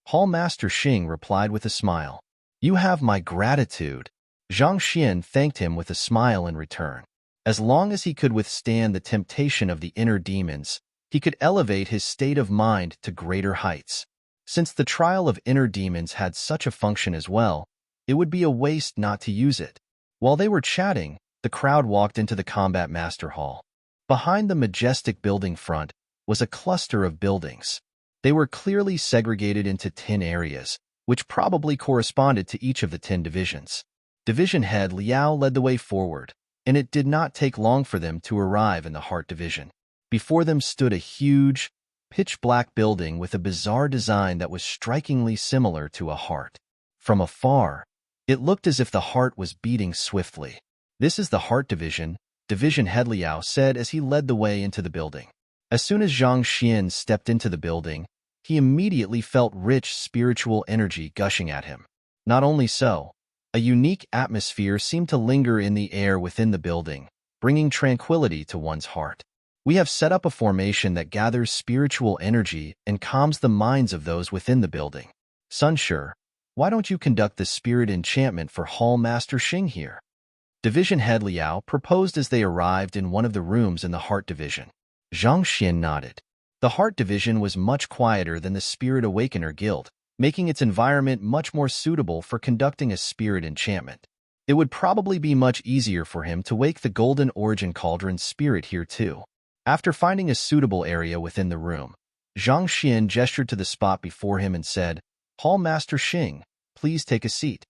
Hall Master Xing replied with a smile. You have my gratitude. Zhang Xian thanked him with a smile in return. As long as he could withstand the temptation of the inner demons, he could elevate his state of mind to greater heights. Since the trial of inner demons had such a function as well, it would be a waste not to use it. While they were chatting, the crowd walked into the Combat Master Hall. Behind the majestic building front was a cluster of buildings. They were clearly segregated into 10 areas, which probably corresponded to each of the 10 divisions. Division Head Liao led the way forward, and it did not take long for them to arrive in the Heart Division. Before them stood a huge, pitch-black building with a bizarre design that was strikingly similar to a heart. From afar, it looked as if the heart was beating swiftly. This is the Heart Division, Division Head Liao said as he led the way into the building. As soon as Zhang Xian stepped into the building, he immediately felt rich spiritual energy gushing at him. Not only so, a unique atmosphere seemed to linger in the air within the building, bringing tranquility to one's heart. We have set up a formation that gathers spiritual energy and calms the minds of those within the building. Sunshur, why don't you conduct the spirit enchantment for Hall Master Xing here? Division Head Liao proposed as they arrived in one of the rooms in the Heart Division. Zhang Xian nodded. The Heart Division was much quieter than the Spirit Awakener Guild, making its environment much more suitable for conducting a spirit enchantment. It would probably be much easier for him to wake the Golden Origin Cauldron spirit here too. After finding a suitable area within the room, Zhang Xian gestured to the spot before him and said, Hall Master Xing, please take a seat.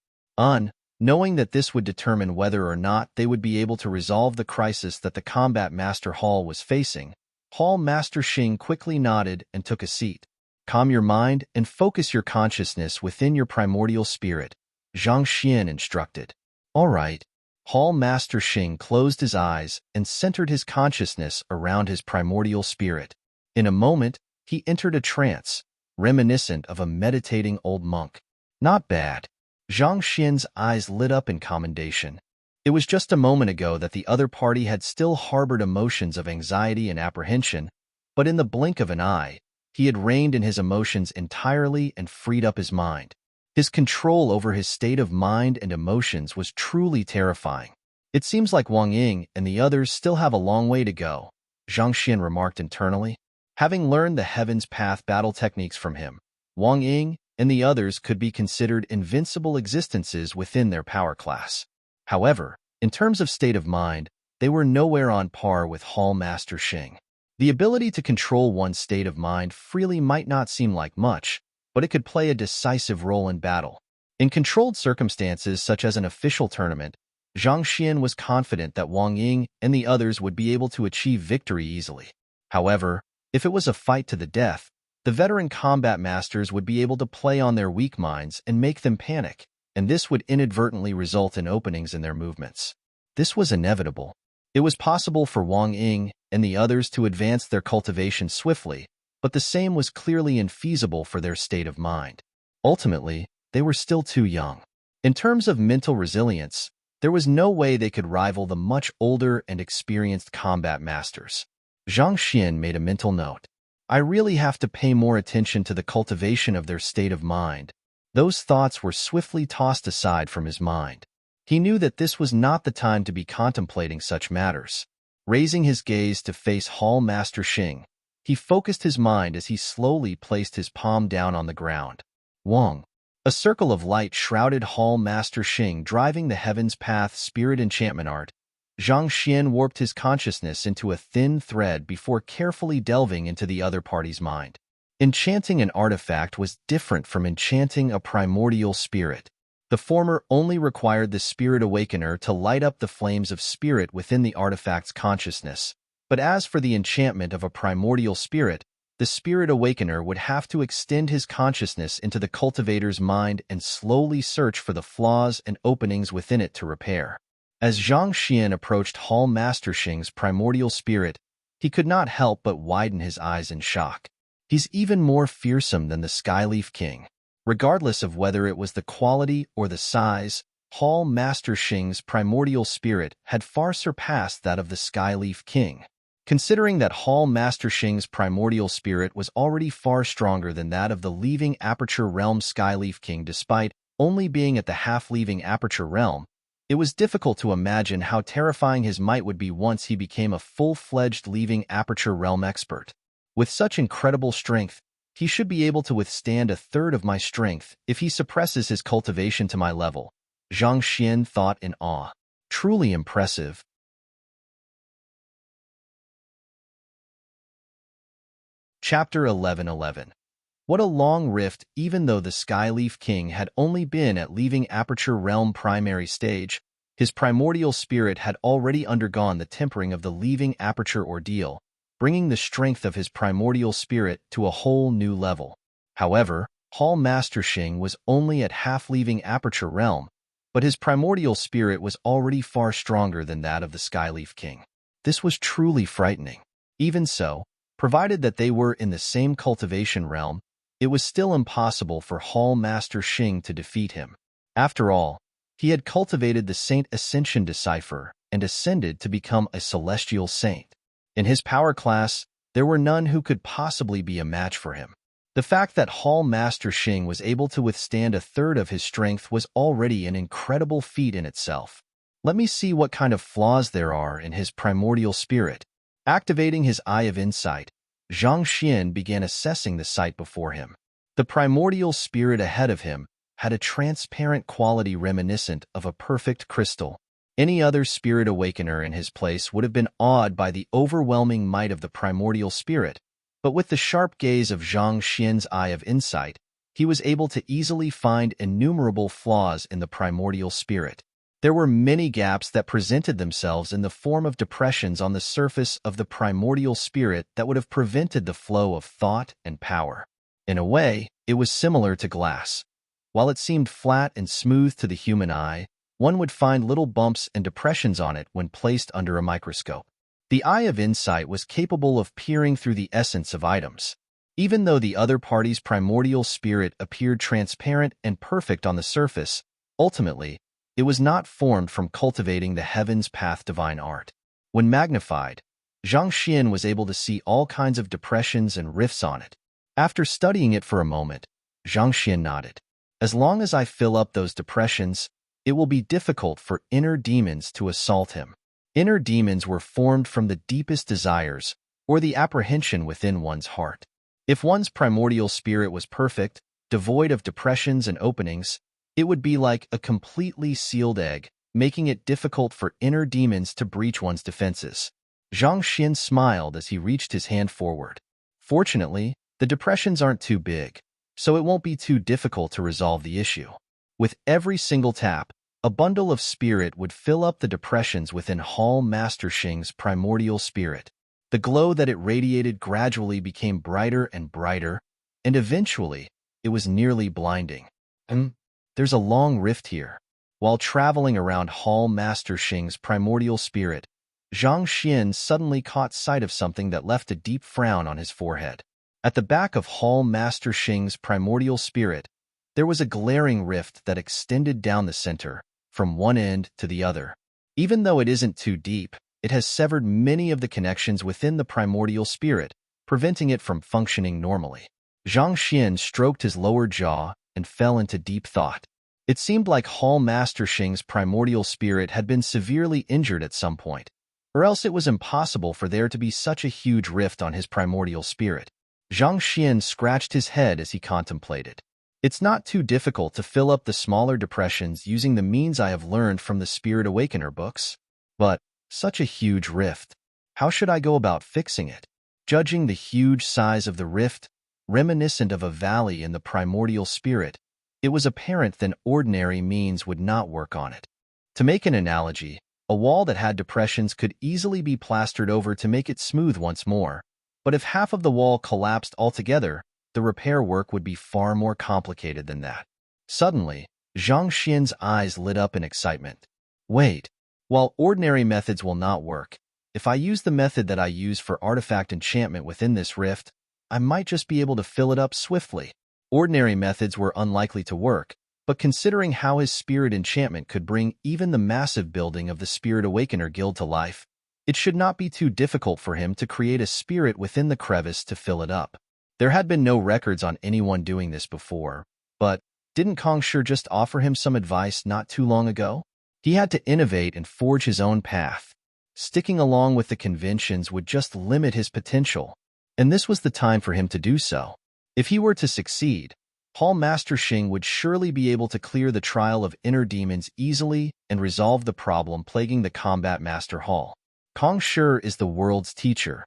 Knowing that this would determine whether or not they would be able to resolve the crisis that the Combat Master Hall was facing, Hall Master Xing quickly nodded and took a seat. Calm your mind and focus your consciousness within your primordial spirit, Zhang Xian instructed. All right. Hall Master Xing closed his eyes and centered his consciousness around his primordial spirit. In a moment, he entered a trance, reminiscent of a meditating old monk. Not bad. Zhang Xian's eyes lit up in commendation. It was just a moment ago that the other party had still harbored emotions of anxiety and apprehension, but in the blink of an eye, he had reined in his emotions entirely and freed up his mind. His control over his state of mind and emotions was truly terrifying. It seems like Wang Ying and the others still have a long way to go, Zhang Xian remarked internally. Having learned the Heaven's Path battle techniques from him, Wang Ying and the others could be considered invincible existences within their power class. However, in terms of state of mind, they were nowhere on par with Hall Master Xing. The ability to control one's state of mind freely might not seem like much, but it could play a decisive role in battle. In controlled circumstances such as an official tournament, Zhang Xian was confident that Wang Ying and the others would be able to achieve victory easily. However, if it was a fight to the death, the veteran combat masters would be able to play on their weak minds and make them panic, and this would inadvertently result in openings in their movements. This was inevitable. It was possible for Wang Ying and the others to advance their cultivation swiftly, but the same was clearly infeasible for their state of mind. Ultimately, they were still too young. In terms of mental resilience, there was no way they could rival the much older and experienced combat masters. Zhang Xian made a mental note. I really have to pay more attention to the cultivation of their state of mind. Those thoughts were swiftly tossed aside from his mind. He knew that this was not the time to be contemplating such matters. Raising his gaze to face Hall Master Xing, he focused his mind as he slowly placed his palm down on the ground. Wang. A circle of light shrouded Hall Master Xing, driving the Heaven's Path Spirit Enchantment Art. Zhang Xian warped his consciousness into a thin thread before carefully delving into the other party's mind. Enchanting an artifact was different from enchanting a primordial spirit. The former only required the Spirit Awakener to light up the flames of spirit within the artifact's consciousness. But as for the enchantment of a primordial spirit, the Spirit Awakener would have to extend his consciousness into the cultivator's mind and slowly search for the flaws and openings within it to repair. As Zhang Xian approached Hall Master Xing's primordial spirit, he could not help but widen his eyes in shock. He's even more fearsome than the Skyleaf King. Regardless of whether it was the quality or the size, Hall Master Xing's primordial spirit had far surpassed that of the Skyleaf King. Considering that Hall Master Xing's primordial spirit was already far stronger than that of the Leaving Aperture Realm Skyleaf King despite only being at the half-leaving Aperture Realm, it was difficult to imagine how terrifying his might would be once he became a full-fledged Leaving Aperture Realm expert. With such incredible strength, he should be able to withstand a third of my strength if he suppresses his cultivation to my level, Zhang Xian thought in awe. Truly impressive. Chapter 11:11. What a long rift. Even though the Skyleaf King had only been at Leaving Aperture Realm primary stage, his primordial spirit had already undergone the tempering of the Leaving Aperture ordeal, bringing the strength of his primordial spirit to a whole new level. However, Hall Master Xing was only at half-leaving Aperture Realm, but his primordial spirit was already far stronger than that of the Skyleaf King. This was truly frightening. Even so, provided that they were in the same cultivation realm, it was still impossible for Hall Master Xing to defeat him. After all, he had cultivated the Saint Ascension Decipher and ascended to become a celestial saint. In his power class, there were none who could possibly be a match for him. The fact that Hall Master Xing was able to withstand a third of his strength was already an incredible feat in itself. Let me see what kind of flaws there are in his primordial spirit. Activating his Eye of Insight, Zhang Xian began assessing the sight before him. The primordial spirit ahead of him had a transparent quality reminiscent of a perfect crystal. Any other Spirit Awakener in his place would have been awed by the overwhelming might of the primordial spirit, but with the sharp gaze of Zhang Xian's Eye of Insight, he was able to easily find innumerable flaws in the primordial spirit. There were many gaps that presented themselves in the form of depressions on the surface of the primordial spirit that would have prevented the flow of thought and power. In a way, it was similar to glass. While it seemed flat and smooth to the human eye, one would find little bumps and depressions on it when placed under a microscope. The Eye of Insight was capable of peering through the essence of items. Even though the other party's primordial spirit appeared transparent and perfect on the surface, ultimately, it was not formed from cultivating the Heaven's Path divine art. When magnified, Zhang Xian was able to see all kinds of depressions and rifts on it. After studying it for a moment, Zhang Xian nodded. As long as I fill up those depressions, it will be difficult for inner demons to assault him. Inner demons were formed from the deepest desires or the apprehension within one's heart. If one's primordial spirit was perfect, devoid of depressions and openings, it would be like a completely sealed egg, making it difficult for inner demons to breach one's defenses. Zhang Xian smiled as he reached his hand forward. Fortunately, the depressions aren't too big, so it won't be too difficult to resolve the issue. With every single tap, a bundle of spirit would fill up the depressions within Hall Master Xing's primordial spirit. The glow that it radiated gradually became brighter and brighter, and eventually, it was nearly blinding. There's a long rift here. While traveling around Hall Master Xing's primordial spirit, Zhang Xian suddenly caught sight of something that left a deep frown on his forehead. At the back of Hall Master Xing's primordial spirit, there was a glaring rift that extended down the center, from one end to the other. Even though it isn't too deep, it has severed many of the connections within the primordial spirit, preventing it from functioning normally. Zhang Xian stroked his lower jaw and fell into deep thought. It seemed like Hall Master Xing's primordial spirit had been severely injured at some point, or else it was impossible for there to be such a huge rift on his primordial spirit. Zhang Xian scratched his head as he contemplated. It's not too difficult to fill up the smaller depressions using the means I have learned from the Spirit Awakener books. But such a huge rift. How should I go about fixing it? Judging the huge size of the rift, reminiscent of a valley in the primordial spirit, it was apparent that ordinary means would not work on it. To make an analogy, a wall that had depressions could easily be plastered over to make it smooth once more, but if half of the wall collapsed altogether, the repair work would be far more complicated than that. Suddenly, Zhang Xian's eyes lit up in excitement. Wait, while ordinary methods will not work, if I use the method that I use for artifact enchantment within this rift, I might just be able to fill it up swiftly. Ordinary methods were unlikely to work, but considering how his spirit enchantment could bring even the massive building of the Spirit Awakener Guild to life, it should not be too difficult for him to create a spirit within the crevice to fill it up. There had been no records on anyone doing this before, but didn't Kongsher just offer him some advice not too long ago? He had to innovate and forge his own path. Sticking along with the conventions would just limit his potential, and this was the time for him to do so. If he were to succeed, Hall Master Xing would surely be able to clear the trial of inner demons easily and resolve the problem plaguing the Combat Master Hall. Kongsher is the world's teacher.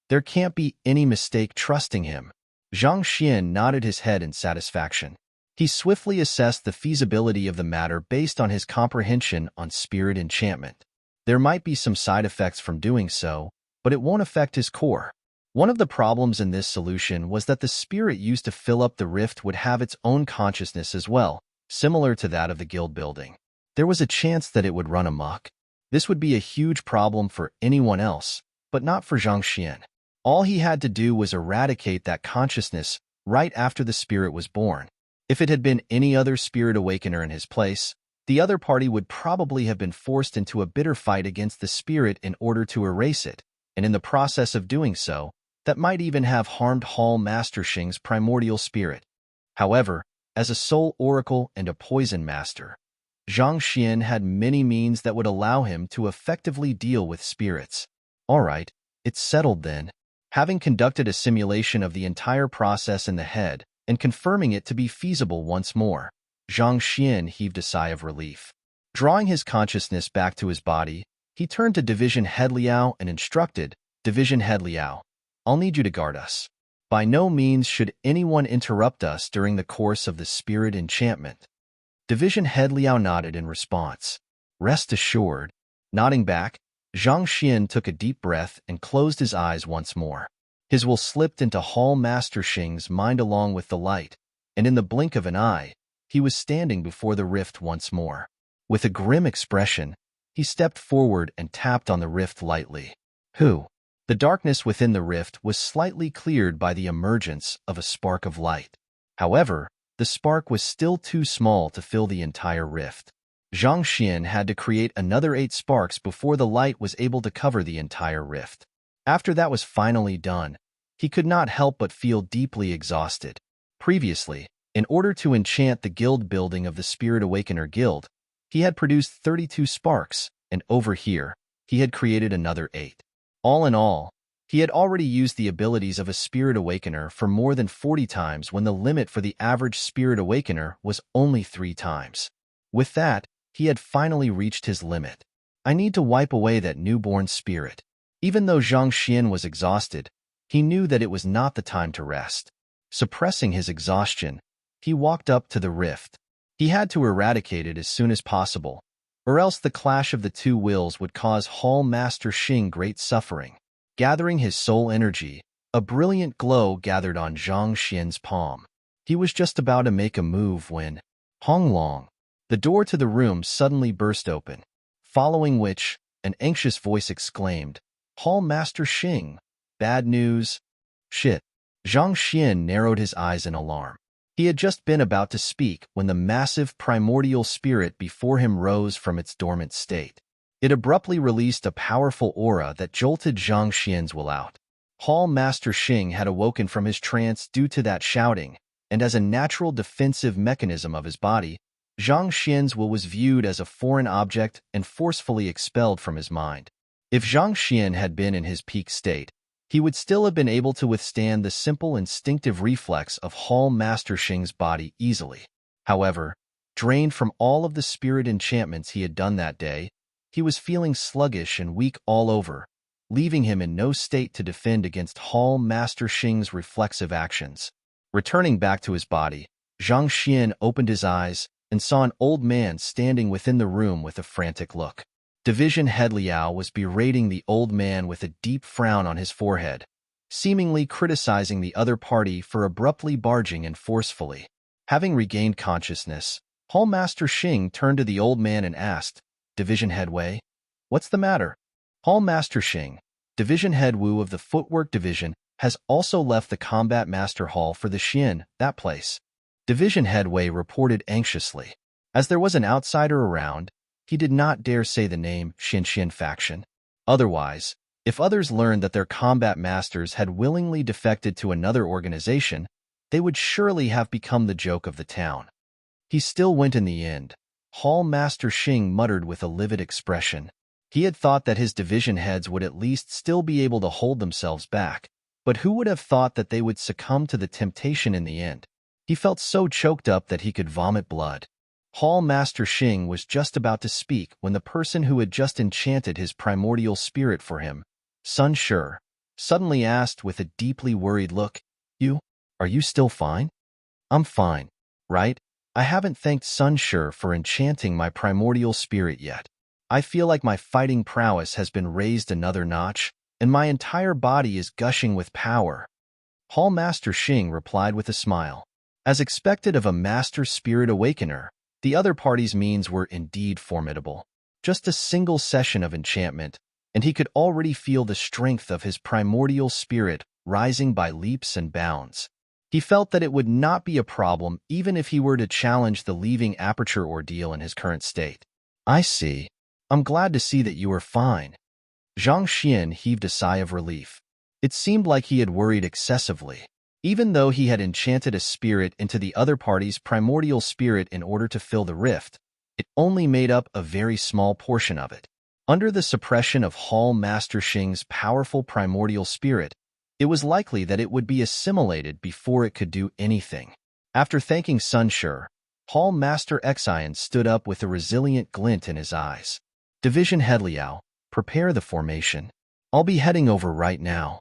There can't be any mistake trusting him. Zhang Xian nodded his head in satisfaction. He swiftly assessed the feasibility of the matter based on his comprehension on spirit enchantment. There might be some side effects from doing so, but it won't affect his core. One of the problems in this solution was that the spirit used to fill up the rift would have its own consciousness as well, similar to that of the guild building. There was a chance that it would run amok. This would be a huge problem for anyone else, but not for Zhang Xian. All he had to do was eradicate that consciousness right after the spirit was born. If it had been any other Spirit Awakener in his place, the other party would probably have been forced into a bitter fight against the spirit in order to erase it, and in the process of doing so, that might even have harmed Hall Master Xing's primordial spirit. However, as a soul oracle and a poison master, Zhang Xian had many means that would allow him to effectively deal with spirits. All right, it's settled then. Having conducted a simulation of the entire process in the head and confirming it to be feasible once more, Zhang Xian heaved a sigh of relief. Drawing his consciousness back to his body, he turned to Division Head Liao and instructed, Division Head Liao, I'll need you to guard us. By no means should anyone interrupt us during the course of the spirit enchantment. Division Head Liao nodded in response. Rest assured. Nodding back, Zhang Xian took a deep breath and closed his eyes once more. His will slipped into Hall Master Xing's mind along with the light, and in the blink of an eye, he was standing before the rift once more. With a grim expression, he stepped forward and tapped on the rift lightly. Who? The darkness within the rift was slightly cleared by the emergence of a spark of light. However, the spark was still too small to fill the entire rift. Zhang Xian had to create another 8 sparks before the light was able to cover the entire rift. After that was finally done, he could not help but feel deeply exhausted. Previously, in order to enchant the guild building of the Spirit Awakener Guild, he had produced 32 sparks, and over here, he had created another 8. All in all, he had already used the abilities of a Spirit Awakener for more than 40 times when the limit for the average Spirit Awakener was only 3 times. With that, he had finally reached his limit. I need to wipe away that newborn spirit. Even though Zhang Xian was exhausted, he knew that it was not the time to rest. Suppressing his exhaustion, he walked up to the rift. He had to eradicate it as soon as possible, or else the clash of the two wills would cause Hall Master Xing great suffering. Gathering his soul energy, a brilliant glow gathered on Zhang Xian's palm. He was just about to make a move when, Hong Long, the door to the room suddenly burst open, following which, an anxious voice exclaimed, Hall Master Xing, bad news. Shit. Zhang Xian narrowed his eyes in alarm. He had just been about to speak when the massive primordial spirit before him rose from its dormant state. It abruptly released a powerful aura that jolted Zhang Xian's will out. Hall Master Xing had awoken from his trance due to that shouting, and as a natural defensive mechanism of his body, Zhang Xian's will was viewed as a foreign object and forcefully expelled from his mind. If Zhang Xian had been in his peak state, he would still have been able to withstand the simple instinctive reflex of Hall Master Xing's body easily. However, drained from all of the spirit enchantments he had done that day, he was feeling sluggish and weak all over, leaving him in no state to defend against Hall Master Xing's reflexive actions. Returning back to his body, Zhang Xian opened his eyes and saw an old man standing within the room with a frantic look. Division Head Liao was berating the old man with a deep frown on his forehead, seemingly criticizing the other party for abruptly barging in forcefully. Having regained consciousness, Hall Master Xing turned to the old man and asked, Division Head Wei, what's the matter? Hall Master Xing, Division Head Wu of the Footwork Division, has also left the Combat Master Hall for the Xian, that place. Division Head Wei reported anxiously. As there was an outsider around, he did not dare say the name Xian faction. Otherwise, if others learned that their combat masters had willingly defected to another organization, they would surely have become the joke of the town. He still went in the end, Hall Master Xing muttered with a livid expression. He had thought that his division heads would at least still be able to hold themselves back, but who would have thought that they would succumb to the temptation in the end? He felt so choked up that he could vomit blood. Hall Master Xing was just about to speak when the person who had just enchanted his primordial spirit for him, Sun Shi, suddenly asked with a deeply worried look, Are you still fine? I'm fine, right? I haven't thanked Sun Shi for enchanting my primordial spirit yet. I feel like my fighting prowess has been raised another notch, and my entire body is gushing with power. Hall Master Xing replied with a smile. As expected of a Master Spirit Awakener, the other party's means were indeed formidable. Just a single session of enchantment, and he could already feel the strength of his primordial spirit rising by leaps and bounds. He felt that it would not be a problem even if he were to challenge the leaving aperture ordeal in his current state. I see. I'm glad to see that you are fine. Zhang Xian heaved a sigh of relief. It seemed like he had worried excessively. Even though he had enchanted a spirit into the other party's primordial spirit in order to fill the rift, it only made up a very small portion of it. Under the suppression of Hall Master Xing's powerful primordial spirit, it was likely that it would be assimilated before it could do anything. After thanking Sun Shi, Hall Master Xian stood up with a resilient glint in his eyes. Division Head Liao, prepare the formation. I'll be heading over right now.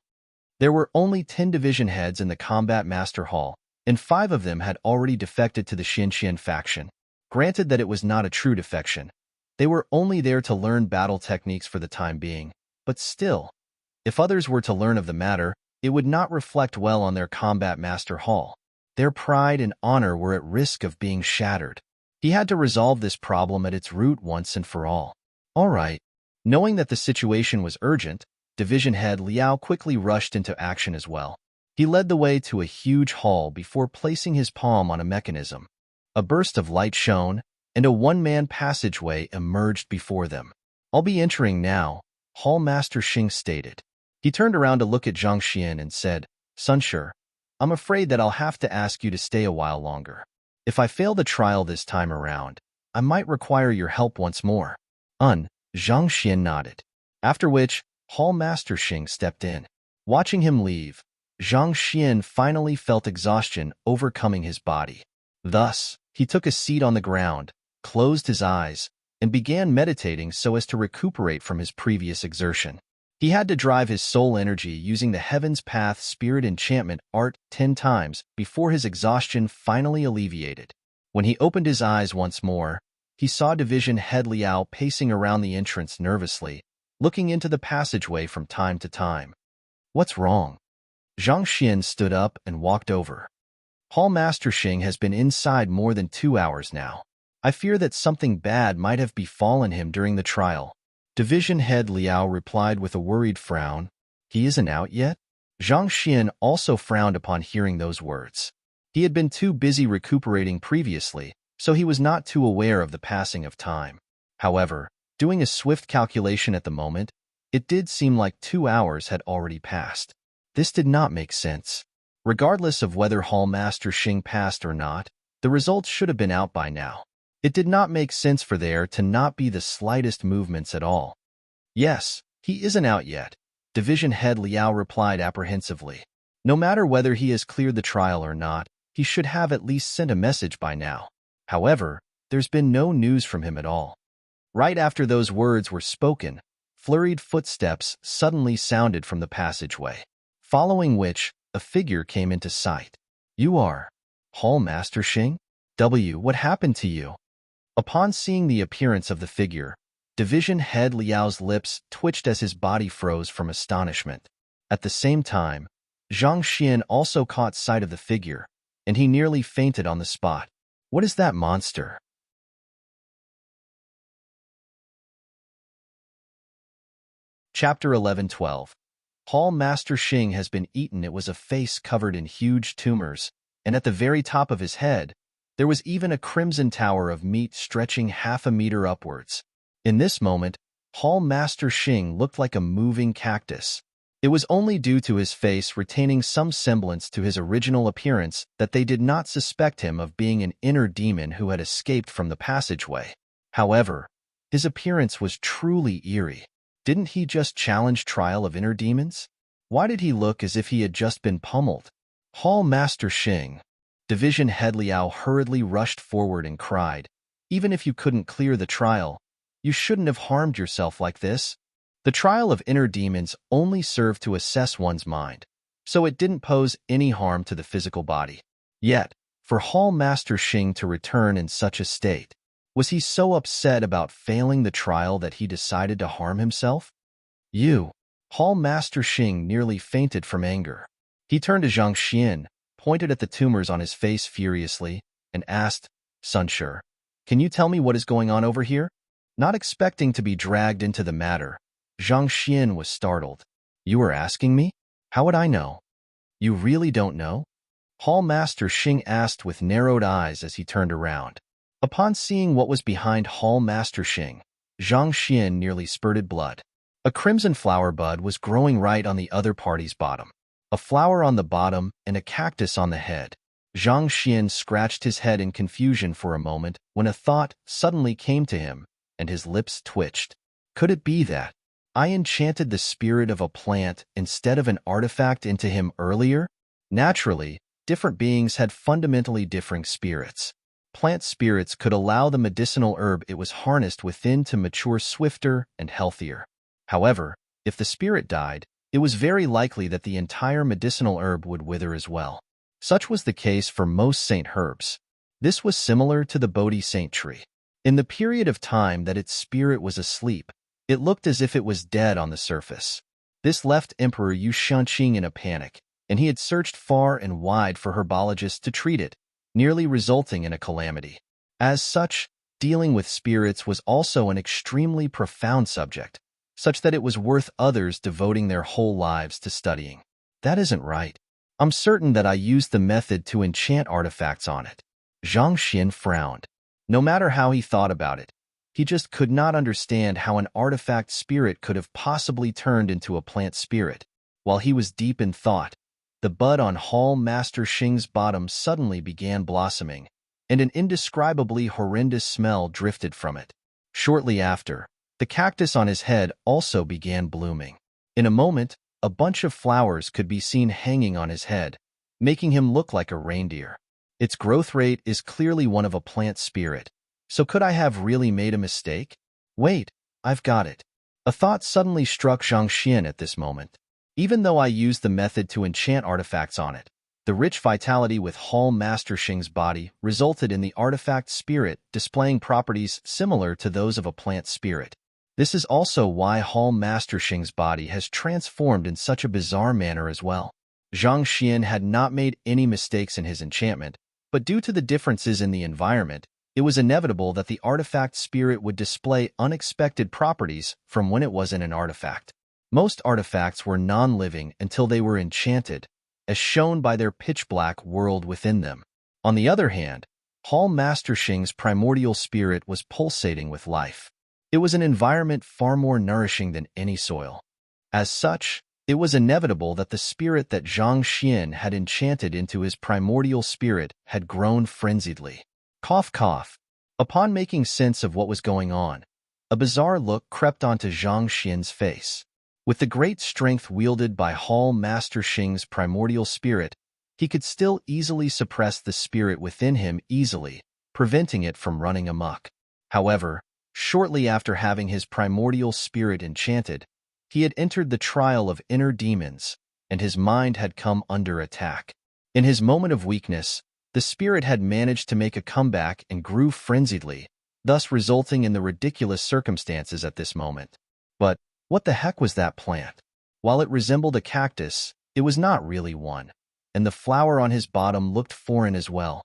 There were only 10 division heads in the Combat Master Hall, and 5 of them had already defected to the Xian faction. Granted that it was not a true defection, they were only there to learn battle techniques for the time being, but still, if others were to learn of the matter, it would not reflect well on their Combat Master Hall. Their pride and honor were at risk of being shattered. He had to resolve this problem at its root once and for all. All right. Knowing that the situation was urgent, Division Head Liao quickly rushed into action as well. He led the way to a huge hall before placing his palm on a mechanism. A burst of light shone, and a one-man passageway emerged before them. I'll be entering now, Hall Master Xing stated. He turned around to look at Zhang Xian and said, Sun Shi, I'm afraid that I'll have to ask you to stay a while longer. If I fail the trial this time around, I might require your help once more. Zhang Xian nodded. After which, Hall Master Xing stepped in. Watching him leave, Zhang Xian finally felt exhaustion overcoming his body. Thus, he took a seat on the ground, closed his eyes, and began meditating so as to recuperate from his previous exertion. He had to drive his soul energy using the Heaven's Path Spirit Enchantment Art 10 times before his exhaustion finally alleviated. When he opened his eyes once more, he saw Division Head Liao pacing around the entrance nervously, looking into the passageway from time to time. What's wrong? Zhang Xian stood up and walked over. Hall Master Xing has been inside more than 2 hours now. I fear that something bad might have befallen him during the trial. Division Head Liao replied with a worried frown. He isn't out yet? Zhang Xian also frowned upon hearing those words. He had been too busy recuperating previously, so he was not too aware of the passing of time. However, doing a swift calculation at the moment, it did seem like 2 hours had already passed. This did not make sense. Regardless of whether Hall Master Xing passed or not, the results should have been out by now. It did not make sense for there to not be the slightest movements at all. Yes, he isn't out yet, Division Head Liao replied apprehensively. No matter whether he has cleared the trial or not, he should have at least sent a message by now. However, there's been no news from him at all. Right after those words were spoken, flurried footsteps suddenly sounded from the passageway, following which, a figure came into sight. You are Hall Master Xing? What happened to you? Upon seeing the appearance of the figure, Division Head Liao's lips twitched as his body froze from astonishment. At the same time, Zhang Xian also caught sight of the figure, and he nearly fainted on the spot. What is that monster? Chapter 11-12. Hall Master Xing has been eaten. It was a face covered in huge tumors, and at the very top of his head, there was even a crimson tower of meat stretching half a meter upwards. In this moment, Hall Master Xing looked like a moving cactus. It was only due to his face retaining some semblance to his original appearance that they did not suspect him of being an inner demon who had escaped from the passageway. However, his appearance was truly eerie. Didn't he just challenge trial of inner demons? Why did he look as if he had just been pummeled? Hall Master Xing. Division Head Liao hurriedly rushed forward and cried, even if you couldn't clear the trial, you shouldn't have harmed yourself like this. The trial of inner demons only served to assess one's mind, so it didn't pose any harm to the physical body. Yet, for Hall Master Xing to return in such a state, was he so upset about failing the trial that he decided to harm himself? Hall Master Xing nearly fainted from anger. He turned to Zhang Xian, pointed at the tumors on his face furiously, and asked, Sunsure, can you tell me what is going on over here? Not expecting to be dragged into the matter, Zhang Xian was startled. You are asking me? How would I know? You really don't know? Hall Master Xing asked with narrowed eyes as he turned around. Upon seeing what was behind Hall Master Xing, Zhang Xian nearly spurted blood. A crimson flower bud was growing right on the other party's bottom. A flower on the bottom and a cactus on the head. Zhang Xian scratched his head in confusion for a moment when a thought suddenly came to him, and his lips twitched. Could it be that I enchanted the spirit of a plant instead of an artifact into him earlier? Naturally, different beings had fundamentally differing spirits. Plant spirits could allow the medicinal herb it was harnessed within to mature swifter and healthier. However, if the spirit died, it was very likely that the entire medicinal herb would wither as well. Such was the case for most saint herbs. This was similar to the Bodhi saint tree. In the period of time that its spirit was asleep, it looked as if it was dead on the surface. This left Emperor Yu Shanqing in a panic, and he had searched far and wide for herbologists to treat it, nearly resulting in a calamity. As such, dealing with spirits was also an extremely profound subject, such that it was worth others devoting their whole lives to studying. That isn't right. I'm certain that I used the method to enchant artifacts on it. Zhang Xian frowned. No matter how he thought about it, he just could not understand how an artifact spirit could have possibly turned into a plant spirit. While he was deep in thought, the bud on Hall Master Xing's bottom suddenly began blossoming, and an indescribably horrendous smell drifted from it. Shortly after, the cactus on his head also began blooming. In a moment, a bunch of flowers could be seen hanging on his head, making him look like a reindeer. Its growth rate is clearly one of a plant spirit, so could I have really made a mistake? Wait, I've got it. A thought suddenly struck Zhang Xian at this moment. Even though I used the method to enchant artifacts on it, the rich vitality with Hall Master Xing's body resulted in the artifact spirit displaying properties similar to those of a plant spirit. This is also why Hall Master Xing's body has transformed in such a bizarre manner as well. Zhang Xian had not made any mistakes in his enchantment, but due to the differences in the environment, it was inevitable that the artifact spirit would display unexpected properties from when it wasn't an artifact. Most artifacts were non-living until they were enchanted, as shown by their pitch-black world within them. On the other hand, Hall Master Xing's primordial spirit was pulsating with life. It was an environment far more nourishing than any soil. As such, it was inevitable that the spirit that Zhang Xian had enchanted into his primordial spirit had grown frenziedly. Cough, cough. Upon making sense of what was going on, a bizarre look crept onto Zhang Xian's face. With the great strength wielded by Hall Master Xing's primordial spirit, he could still easily suppress the spirit within him easily, preventing it from running amok. However, shortly after having his primordial spirit enchanted, he had entered the trial of inner demons, and his mind had come under attack. In his moment of weakness, the spirit had managed to make a comeback and grew frenziedly, thus resulting in the ridiculous circumstances at this moment. But what the heck was that plant? While it resembled a cactus, it was not really one, and the flower on his bottom looked foreign as well.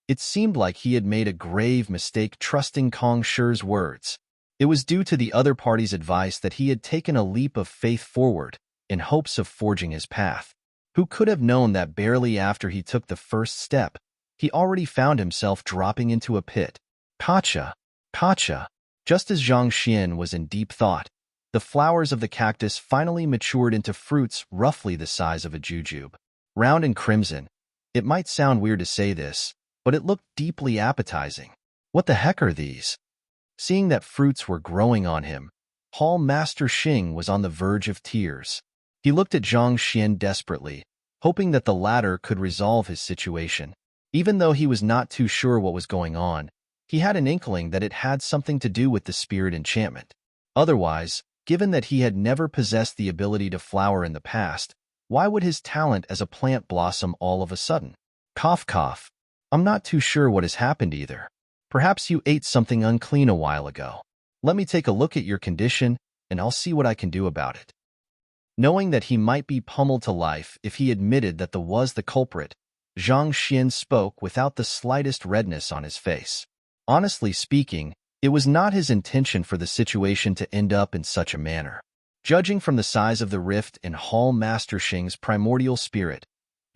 It seemed like he had made a grave mistake trusting Kong Shi's words. It was due to the other party's advice that he had taken a leap of faith forward, in hopes of forging his path. Who could have known that barely after he took the first step, he already found himself dropping into a pit? Kacha! Kacha! Just as Zhang Xian was in deep thought, the flowers of the cactus finally matured into fruits roughly the size of a jujube. Round and crimson. It might sound weird to say this, but it looked deeply appetizing. What the heck are these? Seeing that fruits were growing on him, Hall Master Xing was on the verge of tears. He looked at Zhang Xian desperately, hoping that the latter could resolve his situation. Even though he was not too sure what was going on, he had an inkling that it had something to do with the spirit enchantment. Otherwise, given that he had never possessed the ability to flower in the past, why would his talent as a plant blossom all of a sudden? Cough, cough. I'm not too sure what has happened either. Perhaps you ate something unclean a while ago. Let me take a look at your condition, and I'll see what I can do about it. Knowing that he might be pummeled to life if he admitted that was the culprit, Zhang Xian spoke without the slightest redness on his face. Honestly speaking, it was not his intention for the situation to end up in such a manner. Judging from the size of the rift in Hall Master Xing's primordial spirit,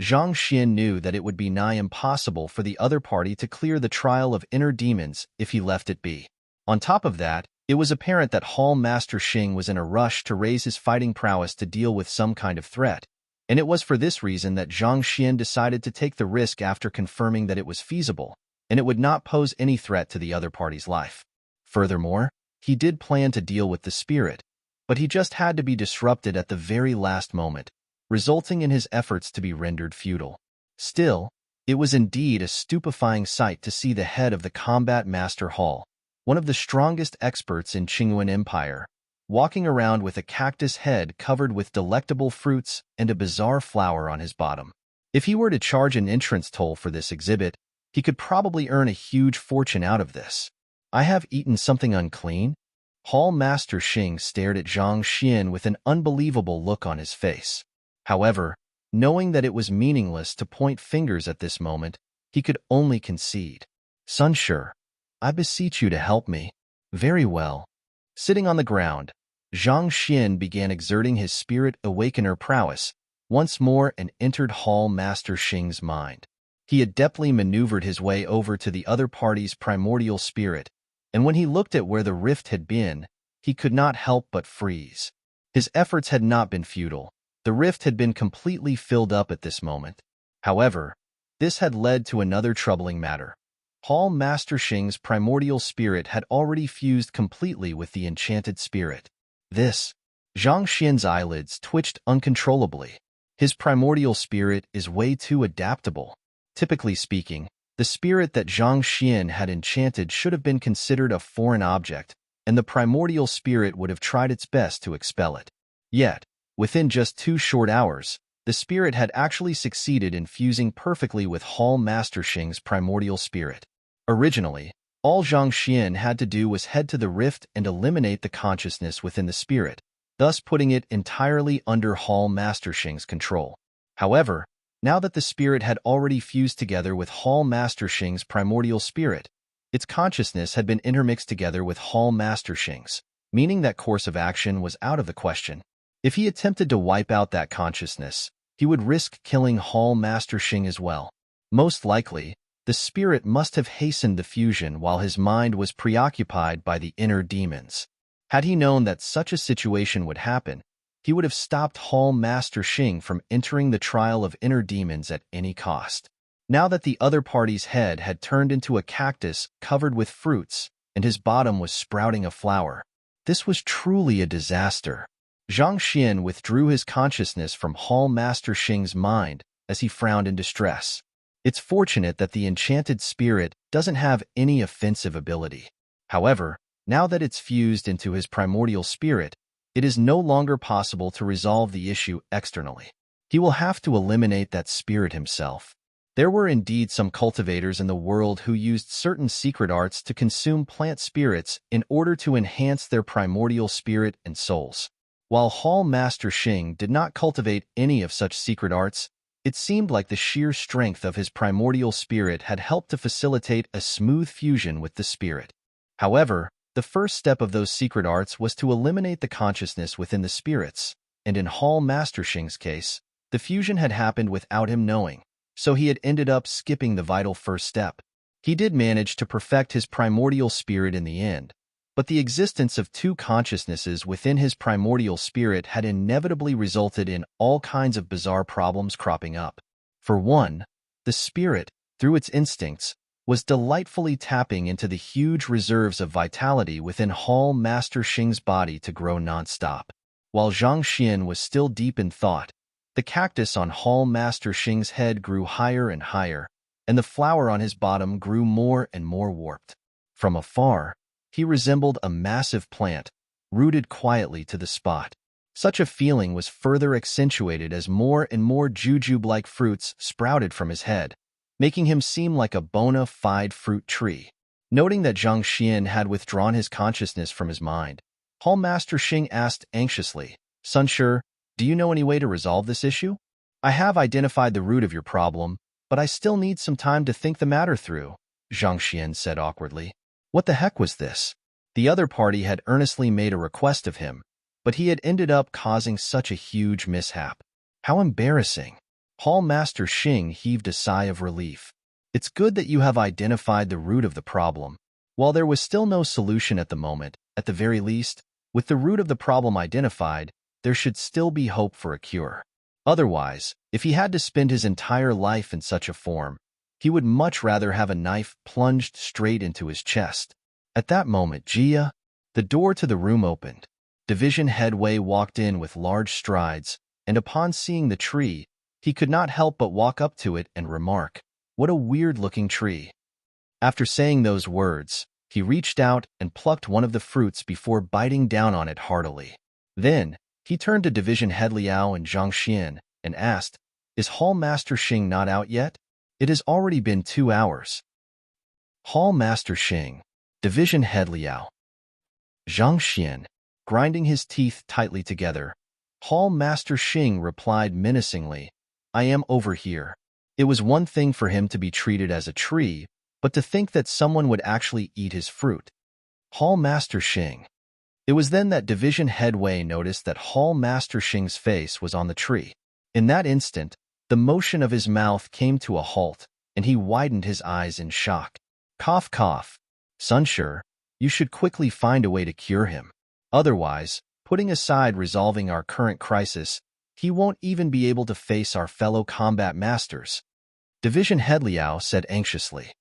Zhang Xian knew that it would be nigh impossible for the other party to clear the trial of inner demons if he left it be. On top of that, it was apparent that Hall Master Xing was in a rush to raise his fighting prowess to deal with some kind of threat, and it was for this reason that Zhang Xian decided to take the risk after confirming that it was feasible, and it would not pose any threat to the other party's life. Furthermore, he did plan to deal with the spirit, but he just had to be disrupted at the very last moment, resulting in his efforts to be rendered futile. Still, it was indeed a stupefying sight to see the head of the Combat Master Hall, one of the strongest experts in Qingyuan Empire, walking around with a cactus head covered with delectable fruits and a bizarre flower on his bottom. If he were to charge an entrance toll for this exhibit, he could probably earn a huge fortune out of this. I have eaten something unclean? Hall Master Xing stared at Zhang Xian with an unbelievable look on his face. However, knowing that it was meaningless to point fingers at this moment, he could only concede. Sun Shi, I beseech you to help me. Very well. Sitting on the ground, Zhang Xian began exerting his spirit awakener prowess once more and entered Hall Master Xing's mind. He adeptly maneuvered his way over to the other party's primordial spirit, and when he looked at where the rift had been, he could not help but freeze. His efforts had not been futile. The rift had been completely filled up at this moment. However, this had led to another troubling matter. Hall Master Xing's primordial spirit had already fused completely with the enchanted spirit. Zhang Xian's eyelids twitched uncontrollably. His primordial spirit is way too adaptable. Typically speaking, the spirit that Zhang Xian had enchanted should have been considered a foreign object, and the primordial spirit would have tried its best to expel it. Yet, within just 2 short hours, the spirit had actually succeeded in fusing perfectly with Hall Master Xing's primordial spirit. Originally, all Zhang Xian had to do was head to the rift and eliminate the consciousness within the spirit, thus putting it entirely under Hall Master Xing's control. However, now that the spirit had already fused together with Hall Master Xing's primordial spirit, its consciousness had been intermixed together with Hall Master Xing's, meaning that course of action was out of the question. If he attempted to wipe out that consciousness, he would risk killing Hall Master Xing as well. Most likely, the spirit must have hastened the fusion while his mind was preoccupied by the inner demons. Had he known that such a situation would happen, he would have stopped Hall Master Xing from entering the trial of inner demons at any cost. Now that the other party's head had turned into a cactus covered with fruits and his bottom was sprouting a flower, this was truly a disaster. Zhang Xian withdrew his consciousness from Hall Master Xing's mind as he frowned in distress. It's fortunate that the enchanted spirit doesn't have any offensive ability. However, now that it's fused into his primordial spirit, it is no longer possible to resolve the issue externally. He will have to eliminate that spirit himself. There were indeed some cultivators in the world who used certain secret arts to consume plant spirits in order to enhance their primordial spirit and souls. While Hall Master Xing did not cultivate any of such secret arts, it seemed like the sheer strength of his primordial spirit had helped to facilitate a smooth fusion with the spirit. However, the first step of those secret arts was to eliminate the consciousness within the spirits, and in Hall Master Xing's case, the fusion had happened without him knowing, so he had ended up skipping the vital first step. He did manage to perfect his primordial spirit in the end, but the existence of 2 consciousnesses within his primordial spirit had inevitably resulted in all kinds of bizarre problems cropping up. For one, the spirit, through its instincts, was delightfully tapping into the huge reserves of vitality within Hall Master Xing's body to grow non-stop. While Zhang Xian was still deep in thought, the cactus on Hall Master Xing's head grew higher and higher, and the flower on his bottom grew more and more warped. From afar, he resembled a massive plant, rooted quietly to the spot. Such a feeling was further accentuated as more and more jujube-like fruits sprouted from his head, making him seem like a bona fide fruit tree. Noting that Zhang Xian had withdrawn his consciousness from his mind, Hall Master Xing asked anxiously, "Sunsure, do you know any way to resolve this issue? I have identified the root of your problem, but I still need some time to think the matter through," Zhang Xian said awkwardly. What the heck was this? The other party had earnestly made a request of him, but he had ended up causing such a huge mishap. How embarrassing. Hall Master Xing heaved a sigh of relief. It's good that you have identified the root of the problem. While there was still no solution at the moment, at the very least, with the root of the problem identified, there should still be hope for a cure. Otherwise, if he had to spend his entire life in such a form, he would much rather have a knife plunged straight into his chest. At that moment, Jia, the door to the room opened. Division Head Wei walked in with large strides, and upon seeing the tree, he could not help but walk up to it and remark, "What a weird-looking tree." After saying those words, he reached out and plucked one of the fruits before biting down on it heartily. Then, he turned to Division Head Liao and Zhang Xian and asked, "Is Hall Master Xing not out yet? It has already been 2 hours." Hall Master Xing, Division Head Liao. Zhang Xian, grinding his teeth tightly together. Hall Master Xing replied menacingly, "I am over here." It was one thing for him to be treated as a tree, but to think that someone would actually eat his fruit. Hall Master Xing. It was then that Division Head Wei noticed that Hall Master Xing's face was on the tree. In that instant, the motion of his mouth came to a halt, and he widened his eyes in shock. Cough, cough. Sunsure, you should quickly find a way to cure him. Otherwise, putting aside resolving our current crisis, he won't even be able to face our fellow combat masters. Division Head Liao said anxiously.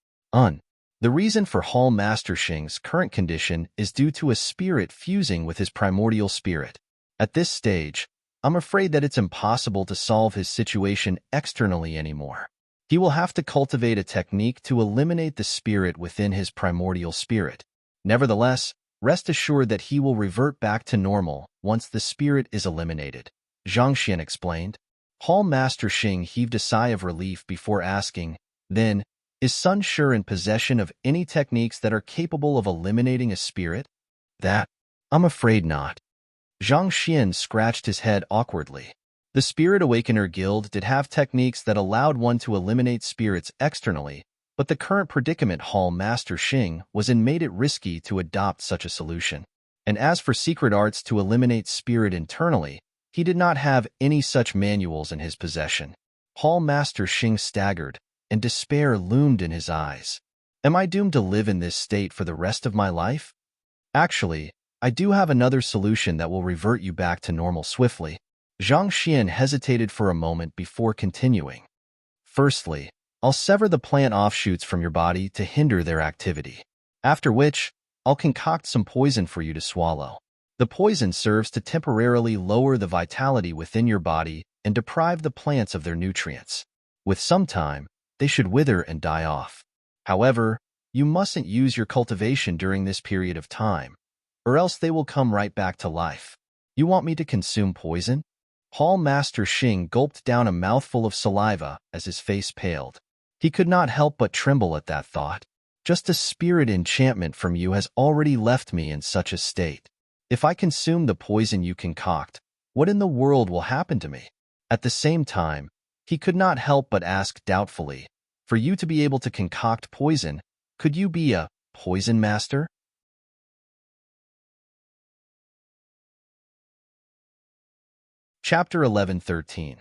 The reason for Hall Master Xing's current condition is due to a spirit fusing with his primordial spirit. At this stage, I'm afraid that it's impossible to solve his situation externally anymore. He will have to cultivate a technique to eliminate the spirit within his primordial spirit. Nevertheless, Rest assured that he will revert back to normal once the spirit is eliminated, Zhang Xian explained. Hall Master Xing heaved a sigh of relief before asking, then, is Sun Shi in possession of any techniques that are capable of eliminating a spirit? That? I'm afraid not. Zhang Xian scratched his head awkwardly. The Spirit Awakener Guild did have techniques that allowed one to eliminate spirits externally, but the current predicament Hall Master Xing was in made it risky to adopt such a solution. And as for secret arts to eliminate spirit internally, he did not have any such manuals in his possession. Hall Master Xing staggered, and despair loomed in his eyes. Am I doomed to live in this state for the rest of my life? Actually, I do have another solution that will revert you back to normal swiftly. Zhang Xian hesitated for a moment before continuing. Firstly, I'll sever the plant offshoots from your body to hinder their activity. After which, I'll concoct some poison for you to swallow. The poison serves to temporarily lower the vitality within your body and deprive the plants of their nutrients. With some time, they should wither and die off. However, you mustn't use your cultivation during this period of time, or else they will come right back to life. You want me to consume poison? Hall Master Xing gulped down a mouthful of saliva as his face paled. He could not help but tremble at that thought. Just a spirit enchantment from you has already left me in such a state. If I consume the poison you concoct, what in the world will happen to me? At the same time, he could not help but ask doubtfully, for you to be able to concoct poison, could you be a poison master? Chapter 11:13.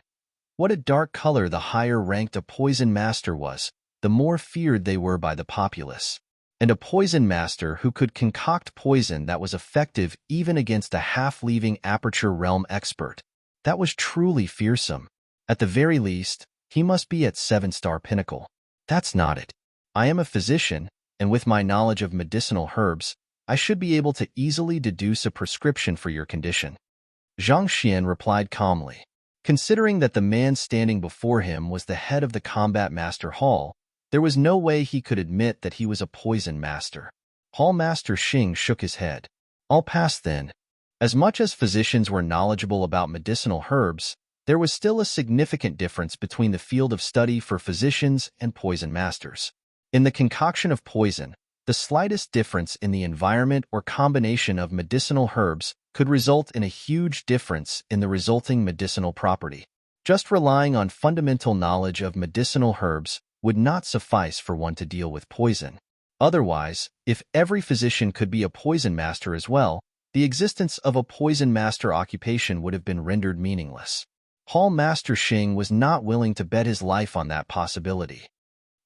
What a dark color the higher ranked a poison master was, the more feared they were by the populace. And a poison master who could concoct poison that was effective even against a half-leaving aperture realm expert. That was truly fearsome. At the very least, he must be at 7-star pinnacle. That's not it. I am a physician, and with my knowledge of medicinal herbs, I should be able to easily deduce a prescription for your condition. Zhang Xian replied calmly. Considering that the man standing before him was the head of the Combat Master Hall, there was no way he could admit that he was a poison master. Hall Master Xing shook his head. I'll pass then. As much as physicians were knowledgeable about medicinal herbs, there was still a significant difference between the field of study for physicians and poison masters. In the concoction of poison, the slightest difference in the environment or combination of medicinal herbs could result in a huge difference in the resulting medicinal property. Just relying on fundamental knowledge of medicinal herbs would not suffice for one to deal with poison. Otherwise, if every physician could be a poison master as well, the existence of a poison master occupation would have been rendered meaningless. Hall Master Xing was not willing to bet his life on that possibility.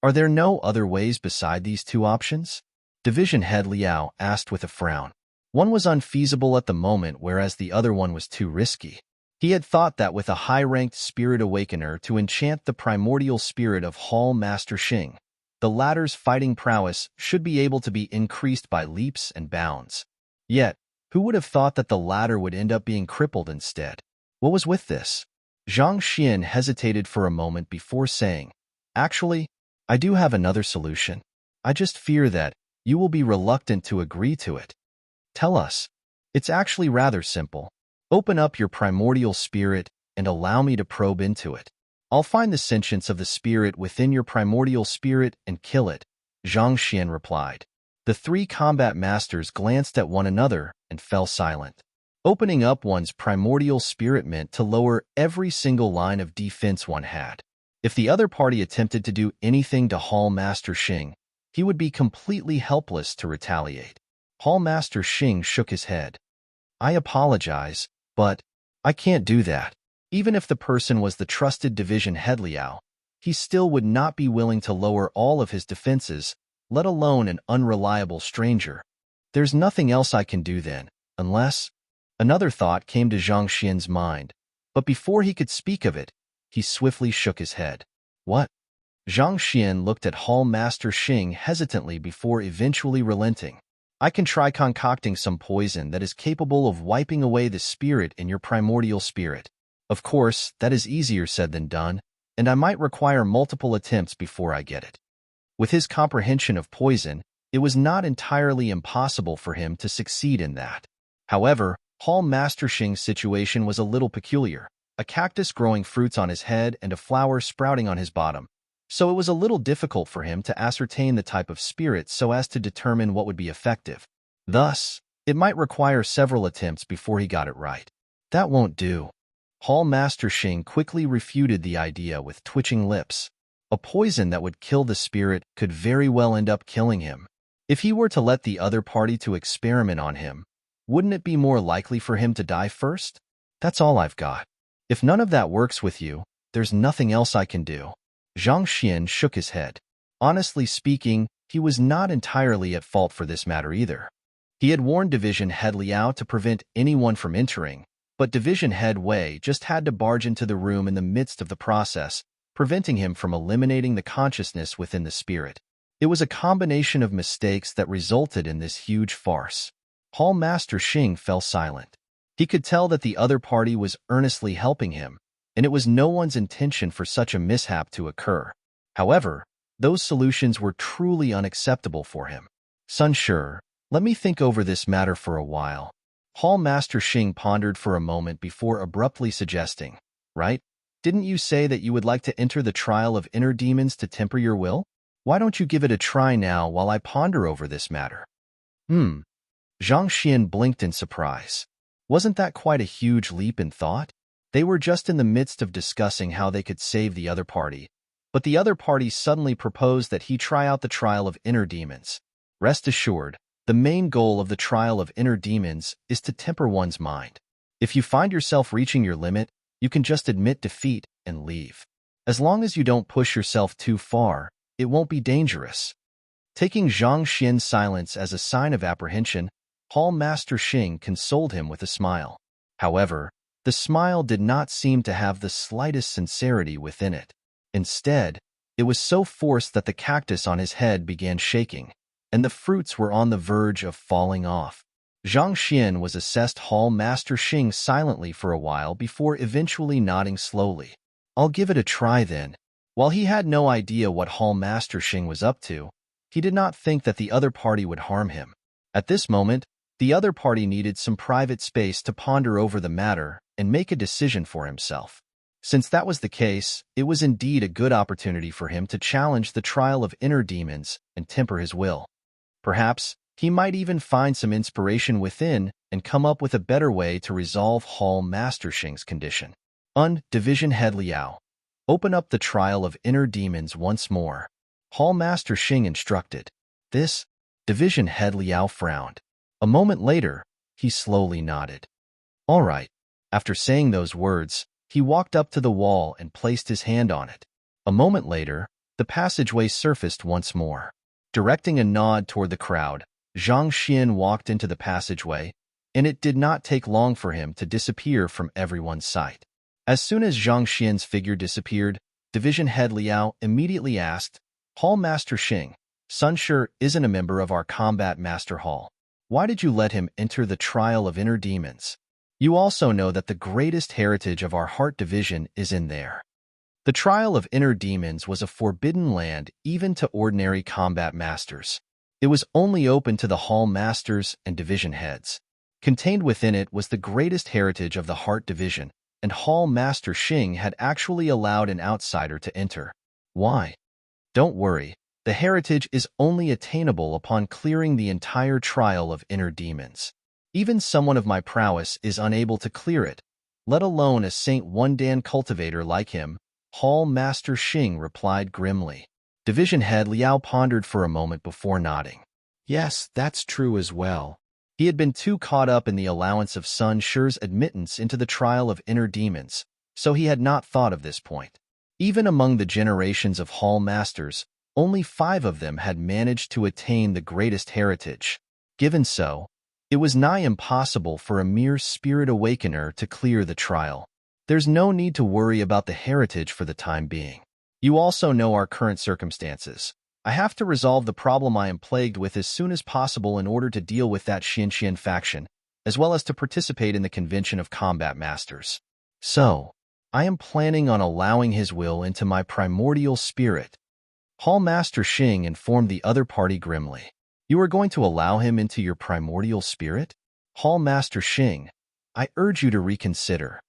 Are there no other ways beside these two options? Division Head Liao asked with a frown. One was unfeasible at the moment, whereas the other one was too risky. He had thought that with a high-ranked Spirit Awakener to enchant the primordial spirit of Hall Master Xing, the latter's fighting prowess should be able to be increased by leaps and bounds. Yet, who would have thought that the latter would end up being crippled instead? What was with this? Zhang Xian hesitated for a moment before saying, Actually, I do have another solution. I just fear that you will be reluctant to agree to it. Tell us. It's actually rather simple. Open up your primordial spirit and allow me to probe into it. I'll find the sentience of the spirit within your primordial spirit and kill it, Zhang Xian replied. The three combat masters glanced at one another and fell silent. Opening up one's primordial spirit meant to lower every single line of defense one had. If the other party attempted to do anything to Hall Master Xing, he would be completely helpless to retaliate. Hall Master Xing shook his head. I apologize, but I can't do that. Even if the person was the trusted Division Head Liao, he still would not be willing to lower all of his defenses, let alone an unreliable stranger. There's nothing else I can do then, unless... Another thought came to Zhang Xian's mind, but before he could speak of it, he swiftly shook his head. What? Zhang Xian looked at Hall Master Xing hesitantly before eventually relenting. I can try concocting some poison that is capable of wiping away the spirit in your primordial spirit. Of course, that is easier said than done, and I might require multiple attempts before I get it. With his comprehension of poison, It was not entirely impossible for him to succeed in that. However, Hall Master Xing's situation was a little peculiar, a cactus growing fruits on his head and a flower sprouting on his bottom, so it was a little difficult for him to ascertain the type of spirit so as to determine what would be effective. Thus, it might require several attempts before he got it right. That won't do. Hall Master Xing quickly refuted the idea with twitching lips. A poison that would kill the spirit could very well end up killing him. If he were to let the other party to experiment on him, wouldn't it be more likely for him to die first? That's all I've got. If none of that works with you, there's nothing else I can do. Zhang Xian shook his head. Honestly speaking, he was not entirely at fault for this matter either. He had warned Division Head Liao to prevent anyone from entering, but Division Head Wei just had to barge into the room in the midst of the process, preventing him from eliminating the consciousness within the spirit. It was a combination of mistakes that resulted in this huge farce. Hall Master Xing fell silent. He could tell that the other party was earnestly helping him, and it was no one's intention for such a mishap to occur. However, those solutions were truly unacceptable for him. Sun Shi, let me think over this matter for a while. Hall Master Xing pondered for a moment before abruptly suggesting, right? Didn't you say that you would like to enter the trial of inner demons to temper your will? Why don't you give it a try now while I ponder over this matter? Zhang Xian blinked in surprise. Wasn't that quite a huge leap in thought? They were just in the midst of discussing how they could save the other party, but the other party suddenly proposed that he try out the trial of inner demons. Rest assured, the main goal of the trial of inner demons is to temper one's mind. If you find yourself reaching your limit, you can just admit defeat and leave. As long as you don't push yourself too far, it won't be dangerous. Taking Zhang Xian's silence as a sign of apprehension, Hall Master Xing consoled him with a smile. However, the smile did not seem to have the slightest sincerity within it. Instead, it was so forced that the cactus on his head began shaking, and the fruits were on the verge of falling off. Zhang Xian was assessed Hall Master Xing silently for a while before eventually nodding slowly. I'll give it a try then. While he had no idea what Hall Master Xing was up to, he did not think that the other party would harm him. At this moment, the other party needed some private space to ponder over the matter and make a decision for himself. Since that was the case, it was indeed a good opportunity for him to challenge the trial of inner demons and temper his will. Perhaps he might even find some inspiration within and come up with a better way to resolve Hall Master Xing's condition. Division Head Liao, open up the trial of inner demons once more. Hall Master Xing instructed. This, Division Head Liao frowned. A moment later, he slowly nodded. All right. After saying those words, he walked up to the wall and placed his hand on it. A moment later, the passageway surfaced once more. Directing a nod toward the crowd, Zhang Xian walked into the passageway, and it did not take long for him to disappear from everyone's sight. As soon as Zhang Xian's figure disappeared, Division Head Liao immediately asked, Hall Master Xing, Sun Shi isn't a member of our Combat Master Hall. Why did you let him enter the trial of inner demons? You also know that the greatest heritage of our heart division is in there. The trial of inner demons was a forbidden land even to ordinary combat masters. It was only open to the hall masters and division heads. Contained within it was the greatest heritage of the heart division, and Hall Master Xing had actually allowed an outsider to enter. Why? Don't worry, the heritage is only attainable upon clearing the entire trial of inner demons. Even someone of my prowess is unable to clear it, let alone a Saint One-Dan cultivator like him, Hall Master Xing replied grimly. Division Head Liao pondered for a moment before nodding. Yes, that's true as well. He had been too caught up in the allowance of Sun Shi's admittance into the trial of inner demons, so he had not thought of this point. Even among the generations of Hall Masters, only 5 of them had managed to attain the greatest heritage. Given so, it was nigh impossible for a mere spirit awakener to clear the trial. There's no need to worry about the heritage for the time being. You also know our current circumstances. I have to resolve the problem I am plagued with as soon as possible in order to deal with that Xianxian faction, as well as to participate in the Convention of Combat Masters. So, I am planning on allowing his will into my primordial spirit. Hall Master Xing informed the other party grimly. You are going to allow him into your primordial spirit? Hall Master Xing, I urge you to reconsider.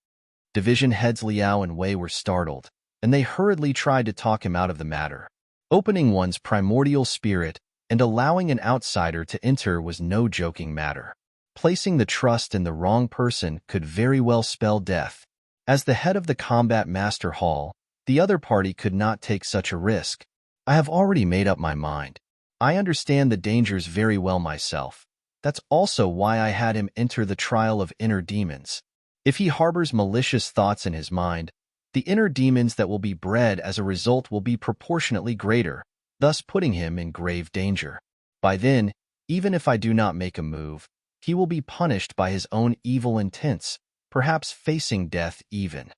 Division heads Liao and Wei were startled, and they hurriedly tried to talk him out of the matter. Opening one's primordial spirit and allowing an outsider to enter was no joking matter. Placing the trust in the wrong person could very well spell death. As the head of the Combat Master Hall, the other party could not take such a risk. I have already made up my mind. I understand the dangers very well myself. That's also why I had him enter the trial of inner demons. If he harbors malicious thoughts in his mind, the inner demons that will be bred as a result will be proportionately greater, thus putting him in grave danger. By then, even if I do not make a move, he will be punished by his own evil intents, perhaps facing death even.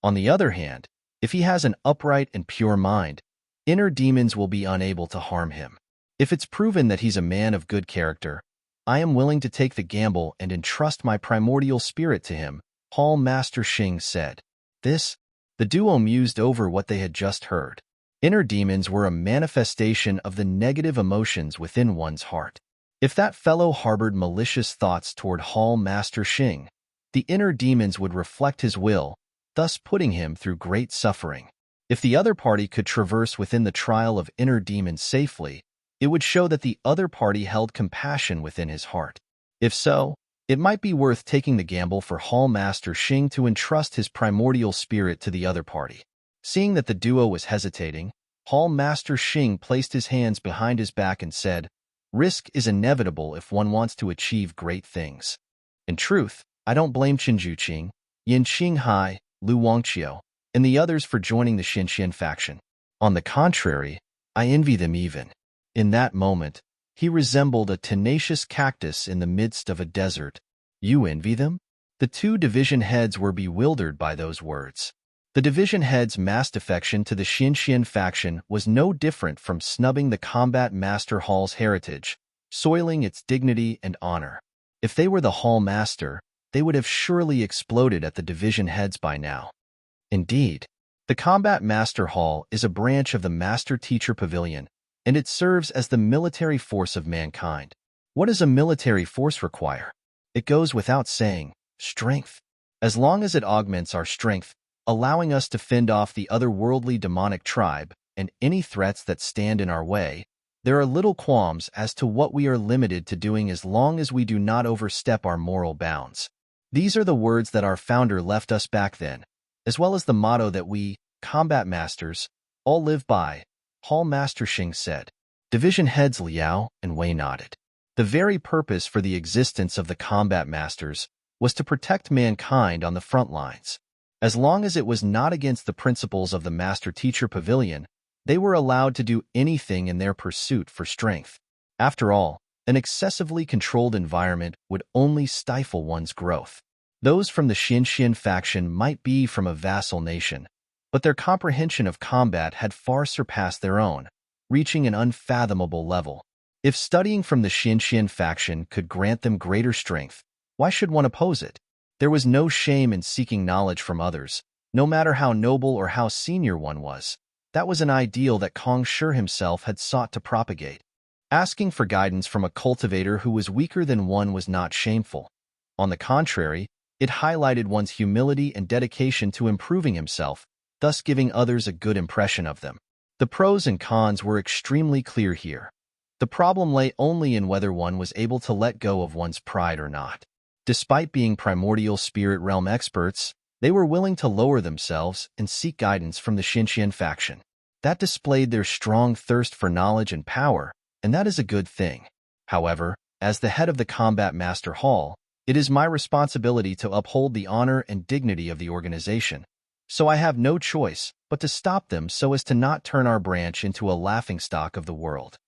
On the other hand, if he has an upright and pure mind, inner demons will be unable to harm him. If it's proven that he's a man of good character, I am willing to take the gamble and entrust my primordial spirit to him, Hall Master Xing said. The duo mused over what they had just heard. Inner demons were a manifestation of the negative emotions within one's heart. If that fellow harbored malicious thoughts toward Hall Master Xing, the inner demons would reflect his will, thus putting him through great suffering. If the other party could traverse within the trial of inner demons safely, it would show that the other party held compassion within his heart. If so, it might be worth taking the gamble for Hall Master Xing to entrust his primordial spirit to the other party. Seeing that the duo was hesitating, Hall Master Xing placed his hands behind his back and said, "Risk is inevitable if one wants to achieve great things. In truth, I don't blame Qinjuqing, Yin Qinghai, Lu Wangqiu, and the others for joining the Xinxian faction. On the contrary, I envy them even." In that moment, he resembled a tenacious cactus in the midst of a desert. You envy them? The two division heads were bewildered by those words. The division head's mass defection to the Xinxian faction was no different from snubbing the Combat Master Hall's heritage, soiling its dignity and honor. If they were the Hall Master, they would have surely exploded at the division heads by now. Indeed, the Combat Master Hall is a branch of the Master-Teacher Pavilion, and it serves as the military force of mankind. What does a military force require? It goes without saying, strength. As long as it augments our strength, allowing us to fend off the otherworldly demonic tribe and any threats that stand in our way, there are little qualms as to what we are limited to doing as long as we do not overstep our moral bounds. These are the words that our founder left us back then, as well as the motto that we, combat masters, all live by, Hall Master Xing said. Division heads Liao and Wei nodded. The very purpose for the existence of the combat masters was to protect mankind on the front lines. As long as it was not against the principles of the Master-Teacher Pavilion, they were allowed to do anything in their pursuit for strength. After all, an excessively controlled environment would only stifle one's growth. Those from the Xinxian faction might be from a vassal nation, but their comprehension of combat had far surpassed their own, reaching an unfathomable level. If studying from the Xinxian faction could grant them greater strength, why should one oppose it? There was no shame in seeking knowledge from others, no matter how noble or how senior one was. That was an ideal that Kong Shi himself had sought to propagate. Asking for guidance from a cultivator who was weaker than one was not shameful. On the contrary, it highlighted one's humility and dedication to improving himself, thus giving others a good impression of them. The pros and cons were extremely clear here. The problem lay only in whether one was able to let go of one's pride or not. Despite being primordial spirit realm experts, they were willing to lower themselves and seek guidance from the Xinxian faction. That displayed their strong thirst for knowledge and power, and that is a good thing. However, as the head of the Combat Master Hall, it is my responsibility to uphold the honor and dignity of the organization. So I have no choice but to stop them so as to not turn our branch into a laughingstock of the world.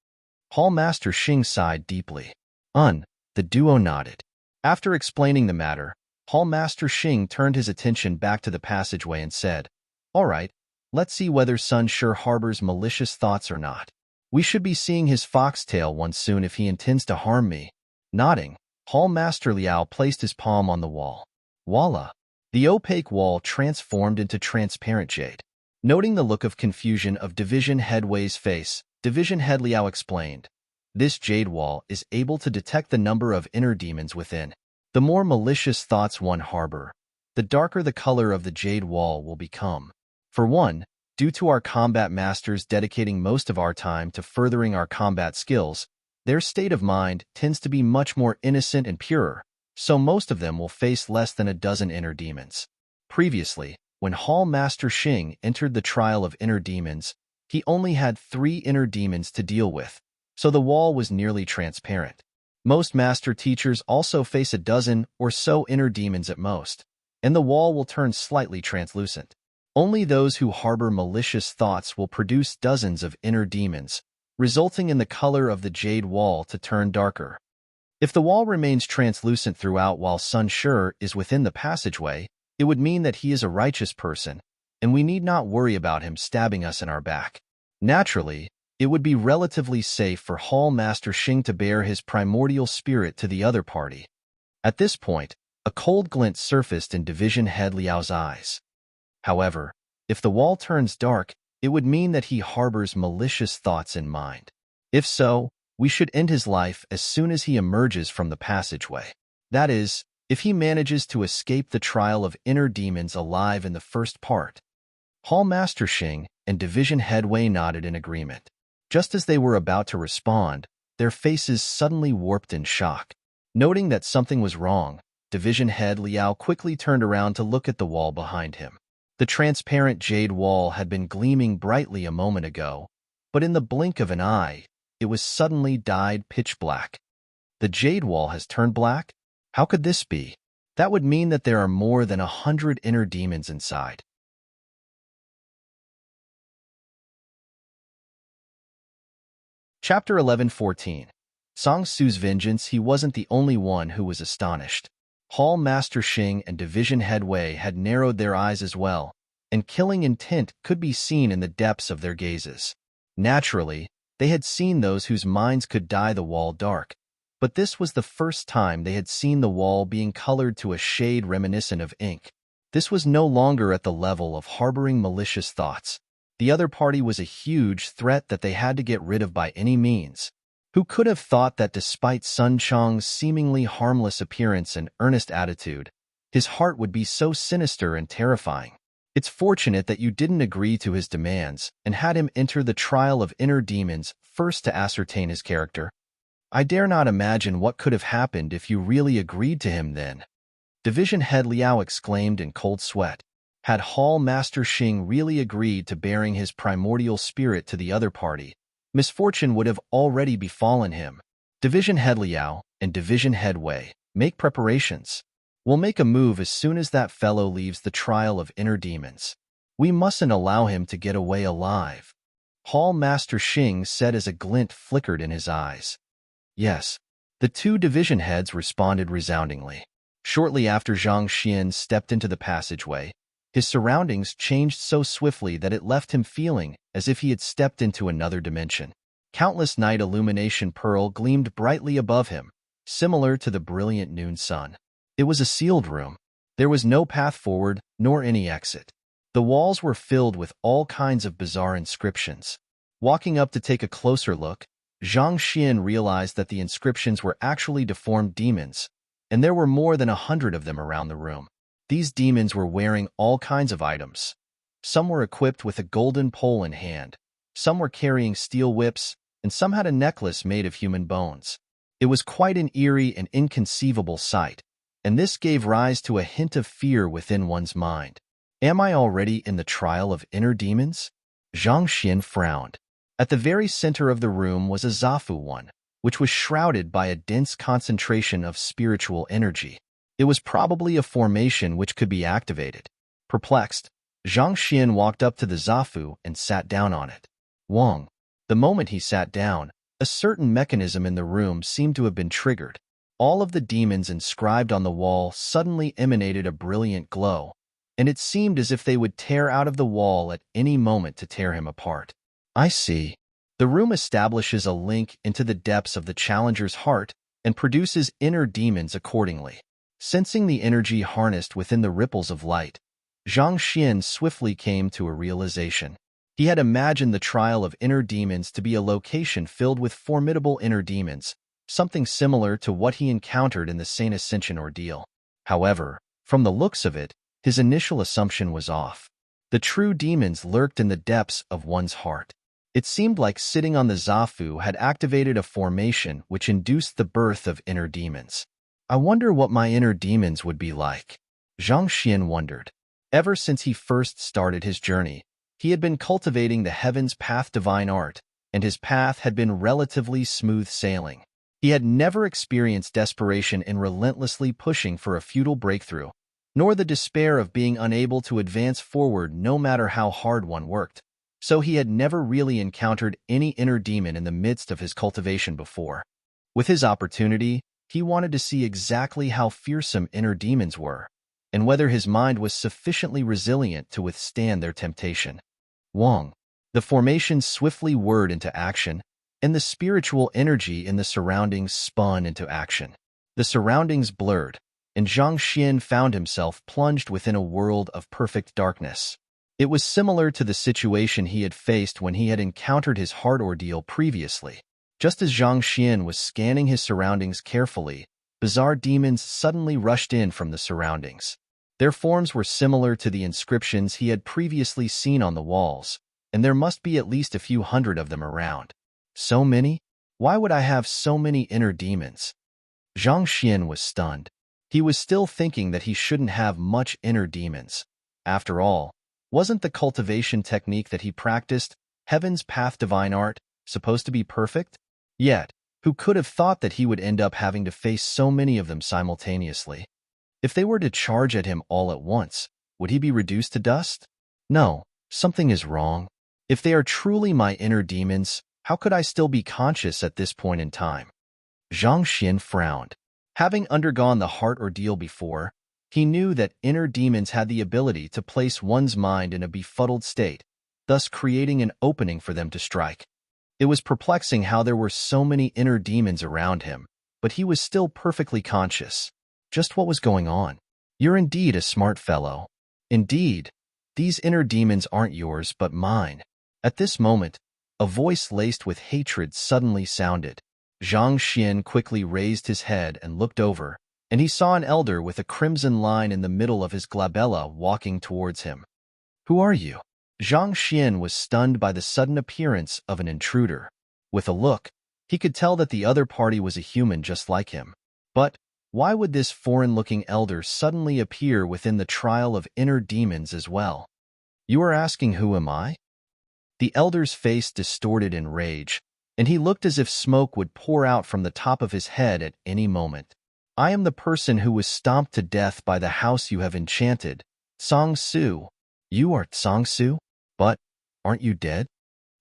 Hall Master Xing sighed deeply. The duo nodded. After explaining the matter, Hall Master Xing turned his attention back to the passageway and said, "All right, let's see whether Sun Shi harbors malicious thoughts or not. We should be seeing his foxtail one soon if he intends to harm me." Nodding, Hall Master Liao placed his palm on the wall. Voila! The opaque wall transformed into transparent jade. Noting the look of confusion of Division Head Wei's face, Division Head Liao explained, This jade wall is able to detect the number of inner demons within. The more malicious thoughts one harbor, the darker the color of the jade wall will become. For one, due to our combat masters dedicating most of our time to furthering our combat skills, their state of mind tends to be much more innocent and pure, so most of them will face less than a dozen inner demons. Previously, when Hall Master Xing entered the trial of inner demons, he only had 3 inner demons to deal with, so the wall was nearly transparent. Most master teachers also face a dozen or so inner demons at most, and the wall will turn slightly translucent. Only those who harbor malicious thoughts will produce dozens of inner demons, resulting in the color of the jade wall to turn darker. If the wall remains translucent throughout while Sun Shi is within the passageway, it would mean that he is a righteous person, and we need not worry about him stabbing us in our back. Naturally, it would be relatively safe for Hall Master Xing to bear his primordial spirit to the other party. At this point, a cold glint surfaced in Division Head Liao's eyes. However, if the wall turns dark, it would mean that he harbors malicious thoughts in mind. If so, we should end his life as soon as he emerges from the passageway. That is, if he manages to escape the trial of inner demons alive in the first part. Hall Master Xing and Division Head Wei nodded in agreement. Just as they were about to respond, their faces suddenly warped in shock. Noting that something was wrong, Division Head Liao quickly turned around to look at the wall behind him. The transparent jade wall had been gleaming brightly a moment ago, but in the blink of an eye, it was suddenly dyed pitch black. The jade wall has turned black? How could this be? That would mean that there are more than 100 inner demons inside. Chapter 11:14. Song Su's vengeance. He wasn't the only one who was astonished. Hall Master Xing and Division Head Wei had narrowed their eyes as well, and killing intent could be seen in the depths of their gazes. Naturally, they had seen those whose minds could dye the wall dark, but this was the first time they had seen the wall being colored to a shade reminiscent of ink. This was no longer at the level of harboring malicious thoughts. The other party was a huge threat that they had to get rid of by any means. Who could have thought that despite Sun Chang's seemingly harmless appearance and earnest attitude, his heart would be so sinister and terrifying? It's fortunate that you didn't agree to his demands and had him enter the trial of inner demons first to ascertain his character. I dare not imagine what could have happened if you really agreed to him then. Division Head Liao exclaimed in cold sweat. Had Hall Master Xing really agreed to bearing his primordial spirit to the other party, misfortune would have already befallen him. Division Head Liao and Division Head Wei, make preparations. We'll make a move as soon as that fellow leaves the trial of inner demons. We mustn't allow him to get away alive. Hall Master Xing said as a glint flickered in his eyes. Yes. The 2 division heads responded resoundingly. Shortly after Zhang Xian stepped into the passageway, his surroundings changed so swiftly that it left him feeling as if he had stepped into another dimension. Countless night illumination pearl gleamed brightly above him, similar to the brilliant noon sun. It was a sealed room. There was no path forward, nor any exit. The walls were filled with all kinds of bizarre inscriptions. Walking up to take a closer look, Zhang Xian realized that the inscriptions were actually deformed demons, and there were more than 100 of them around the room. These demons were wearing all kinds of items. Some were equipped with a golden pole in hand, some were carrying steel whips, and some had a necklace made of human bones. It was quite an eerie and inconceivable sight, and this gave rise to a hint of fear within one's mind. Am I already in the trial of inner demons? Zhang Xian frowned. At the very center of the room was a Zafu one, which was shrouded by a dense concentration of spiritual energy. It was probably a formation which could be activated. Perplexed, Zhang Xian walked up to the Zafu and sat down on it. Wong. The moment he sat down, a certain mechanism in the room seemed to have been triggered. All of the demons inscribed on the wall suddenly emanated a brilliant glow, and it seemed as if they would tear out of the wall at any moment to tear him apart. I see. The room establishes a link into the depths of the challenger's heart and produces inner demons accordingly. Sensing the energy harnessed within the ripples of light, Zhang Xian swiftly came to a realization. He had imagined the trial of inner demons to be a location filled with formidable inner demons, something similar to what he encountered in the Saint Ascension ordeal. However, from the looks of it, his initial assumption was off. The true demons lurked in the depths of one's heart. It seemed like sitting on the Zafu had activated a formation which induced the birth of inner demons. I wonder what my inner demons would be like. Zhang Xian wondered. Ever since he first started his journey, he had been cultivating the Heaven's Path divine art, and his path had been relatively smooth sailing. He had never experienced desperation in relentlessly pushing for a futile breakthrough, nor the despair of being unable to advance forward no matter how hard one worked. So he had never really encountered any inner demon in the midst of his cultivation before. With his opportunity, he wanted to see exactly how fearsome inner demons were, and whether his mind was sufficiently resilient to withstand their temptation. Wang. The formation swiftly whirred into action, and the spiritual energy in the surroundings spun into action. The surroundings blurred, and Zhang Xian found himself plunged within a world of perfect darkness. It was similar to the situation he had faced when he had encountered his heart ordeal previously. Just as Zhang Xian was scanning his surroundings carefully, bizarre demons suddenly rushed in from the surroundings. Their forms were similar to the inscriptions he had previously seen on the walls, and there must be at least a few hundred of them around. So many? Why would I have so many inner demons? Zhang Xian was stunned. He was still thinking that he shouldn't have much inner demons. After all, wasn't the cultivation technique that he practiced, Heaven's Path divine art, supposed to be perfect? Yet, who could have thought that he would end up having to face so many of them simultaneously? If they were to charge at him all at once, would he be reduced to dust? No, something is wrong. If they are truly my inner demons, how could I still be conscious at this point in time? Zhang Xian frowned. Having undergone the heart ordeal before, he knew that inner demons had the ability to place one's mind in a befuddled state, thus creating an opening for them to strike. It was perplexing how there were so many inner demons around him, but he was still perfectly conscious. Just what was going on? You're indeed a smart fellow. Indeed, these inner demons aren't yours but mine. At this moment, a voice laced with hatred suddenly sounded. Zhang Xian quickly raised his head and looked over, and he saw an elder with a crimson line in the middle of his glabella walking towards him. Who are you? Zhang Xian was stunned by the sudden appearance of an intruder. With a look, he could tell that the other party was a human just like him. But why would this foreign-looking elder suddenly appear within the trial of inner demons as well? You are asking who am I? The elder's face distorted in rage, and he looked as if smoke would pour out from the top of his head at any moment. I am the person who was stomped to death by the house you have enchanted, Song Su. You are Song Su? But aren't you dead?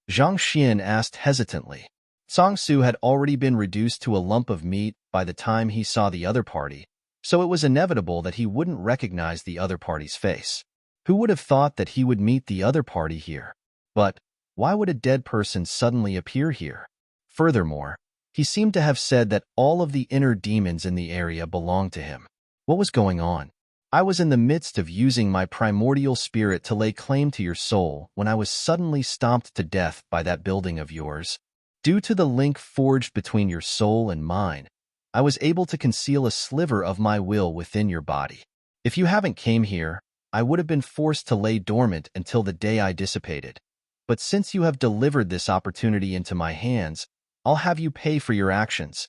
Zhang Xian asked hesitantly. Song Su had already been reduced to a lump of meat by the time he saw the other party, so it was inevitable that he wouldn't recognize the other party's face. Who would have thought that he would meet the other party here? But why would a dead person suddenly appear here? Furthermore, he seemed to have said that all of the inner demons in the area belonged to him. What was going on? I was in the midst of using my primordial spirit to lay claim to your soul when I was suddenly stomped to death by that building of yours. Due to the link forged between your soul and mine, I was able to conceal a sliver of my will within your body. If you haven't came here, I would have been forced to lay dormant until the day I dissipated. But since you have delivered this opportunity into my hands, I'll have you pay for your actions.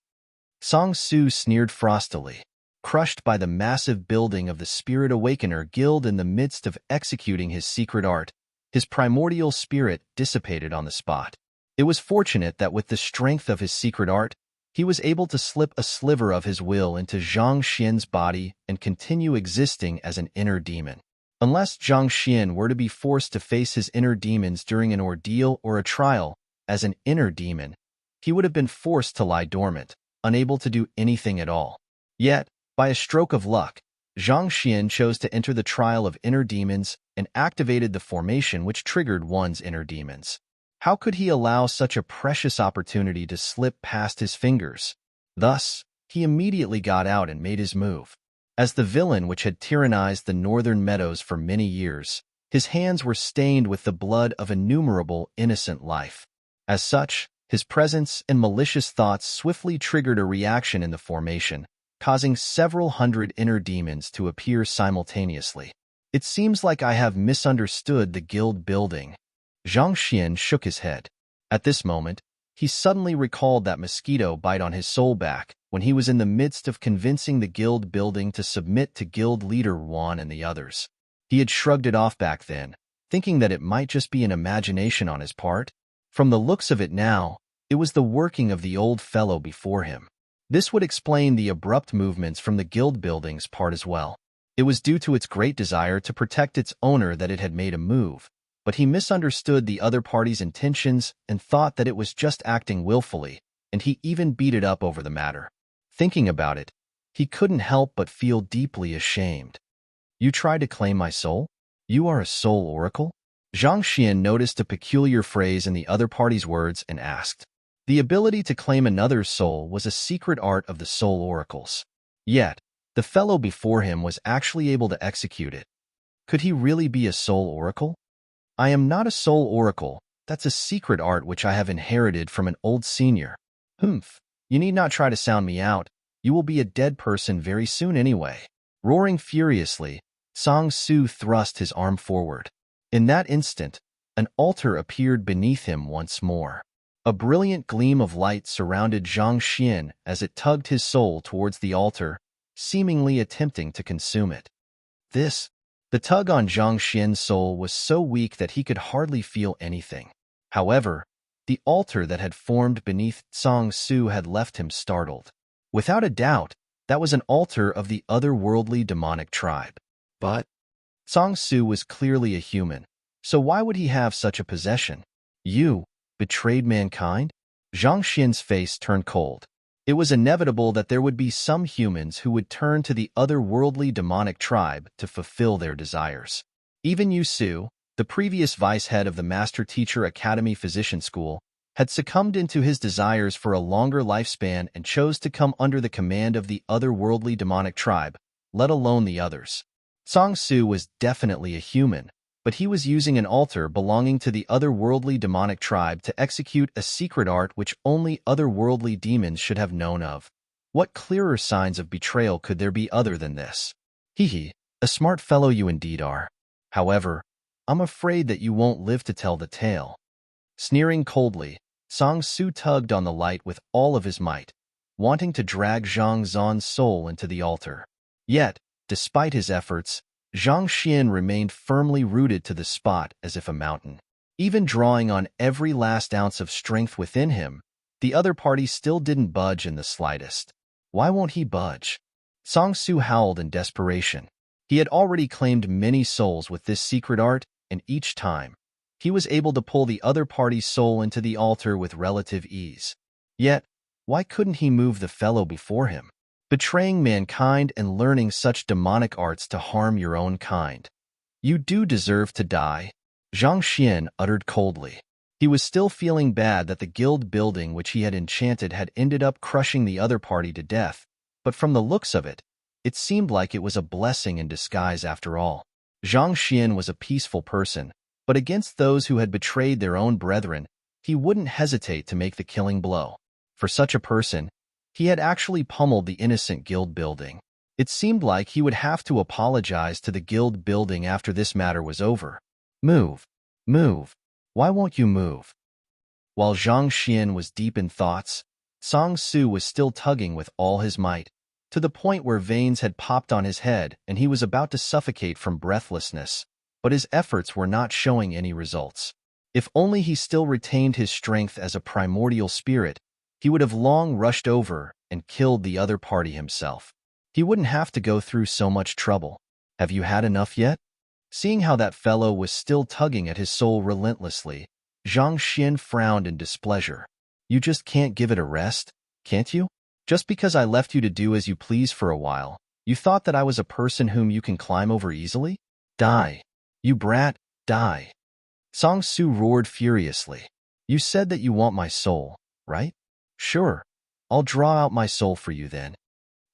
Song Su sneered frostily, crushed by the massive building of the Spirit Awakener Guild in the midst of executing his secret art. His primordial spirit dissipated on the spot. It was fortunate that with the strength of his secret art, he was able to slip a sliver of his will into Zhang Xian's body and continue existing as an inner demon. Unless Zhang Xian were to be forced to face his inner demons during an ordeal or a trial as an inner demon, he would have been forced to lie dormant, unable to do anything at all. Yet, by a stroke of luck, Zhang Xian chose to enter the trial of inner demons and activated the formation which triggered one's inner demons. How could he allow such a precious opportunity to slip past his fingers? Thus, he immediately got out and made his move. As the villain which had tyrannized the northern meadows for many years, His hands were stained with the blood of innumerable innocent life. As such, his presence and malicious thoughts swiftly triggered a reaction in the formation, causing several hundred inner demons to appear simultaneously. It seems like I have misunderstood the guild building. Zhang Xian shook his head. At this moment, he suddenly recalled that mosquito bite on his soul back when he was in the midst of convincing the guild building to submit to guild leader Wan and the others. He had shrugged it off back then, thinking that it might just be an imagination on his part. From the looks of it now, it was the working of the old fellow before him. This would explain the abrupt movements from the guild building's part as well. It was due to its great desire to protect its owner that it had made a move, but he misunderstood the other party's intentions and thought that it was just acting willfully, and he even beat it up over the matter. Thinking about it, he couldn't help but feel deeply ashamed. You tried to claim my soul? You are a soul oracle? Zhang Xian noticed a peculiar phrase in the other party's words and asked. The ability to claim another's soul was a secret art of the soul oracles. Yet, the fellow before him was actually able to execute it. Could he really be a soul oracle? I am not a soul oracle. That's a secret art which I have inherited from an old senior. Humph. You need not try to sound me out. You will be a dead person very soon anyway. Roaring furiously, Song Su thrust his arm forward. In that instant, an altar appeared beneath him once more. A brilliant gleam of light surrounded Zhang Xian as it tugged his soul towards the altar, seemingly attempting to consume it. The tug on Zhang Xian's soul was so weak that he could hardly feel anything. However, the altar that had formed beneath Song Su had left him startled. Without a doubt, that was an altar of the otherworldly demonic tribe. But Song Su was clearly a human, so why would he have such a possession? You betrayed mankind? Zhang Xian's face turned cold. It was inevitable that there would be some humans who would turn to the otherworldly demonic tribe to fulfill their desires. Even Yu Su, the previous vice head of the Master Teacher Academy Physician School, had succumbed into his desires for a longer lifespan and chose to come under the command of the otherworldly demonic tribe, let alone the others. Song Su was definitely a human, but he was using an altar belonging to the otherworldly demonic tribe to execute a secret art which only otherworldly demons should have known of. What clearer signs of betrayal could there be other than this? Hee, a smart fellow you indeed are. However, I'm afraid that you won't live to tell the tale. Sneering coldly, Song Su tugged on the light with all of his might, wanting to drag Zhang Zan's soul into the altar. Yet, despite his efforts, Zhang Xian remained firmly rooted to the spot as if a mountain. Even drawing on every last ounce of strength within him, the other party still didn't budge in the slightest. Why won't he budge? Song Su howled in desperation. He had already claimed many souls with this secret art, and each time, he was able to pull the other party's soul into the altar with relative ease. Yet, why couldn't he move the fellow before him? Betraying mankind and learning such demonic arts to harm your own kind. You do deserve to die, Zhang Xian uttered coldly. He was still feeling bad that the guild building which he had enchanted had ended up crushing the other party to death, but from the looks of it, it seemed like it was a blessing in disguise after all. Zhang Xian was a peaceful person, but against those who had betrayed their own brethren, he wouldn't hesitate to make the killing blow. For such a person, he had actually pummeled the innocent guild building. It seemed like he would have to apologize to the guild building after this matter was over. Move. Move. Why won't you move? While Zhang Xian was deep in thoughts, Song Su was still tugging with all his might, to the point where veins had popped on his head and he was about to suffocate from breathlessness, but his efforts were not showing any results. If only he still retained his strength as a primordial spirit, he would have long rushed over and killed the other party himself. He wouldn't have to go through so much trouble. Have you had enough yet? Seeing how that fellow was still tugging at his soul relentlessly, Zhang Xian frowned in displeasure. You just can't give it a rest, can't you? Just because I left you to do as you please for a while, you thought that I was a person whom you can climb over easily? Die. You brat, die. Song Su roared furiously. You said that you want my soul, right? Sure, I'll draw out my soul for you then.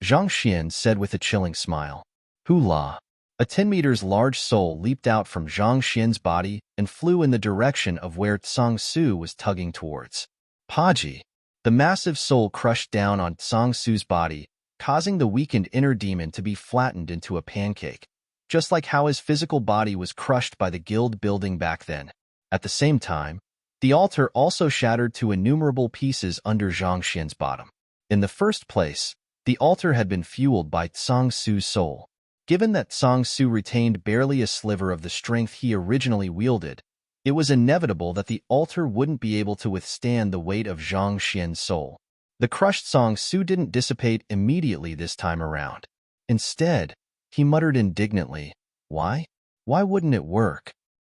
Zhang Xian said with a chilling smile. Hula. A 10 meters large soul leaped out from Zhang Xian's body and flew in the direction of where Tsang Su was tugging towards. Paji. The massive soul crushed down on Tsang Su's body, causing the weakened inner demon to be flattened into a pancake, just like how his physical body was crushed by the guild building back then. At the same time, the altar also shattered to innumerable pieces under Zhang Xian's bottom. In the first place, the altar had been fueled by Tsang Su's soul. Given that Tsang Su retained barely a sliver of the strength he originally wielded, it was inevitable that the altar wouldn't be able to withstand the weight of Zhang Xian's soul. The crushed Tsang Su didn't dissipate immediately this time around. Instead, he muttered indignantly, "Why? Why wouldn't it work?"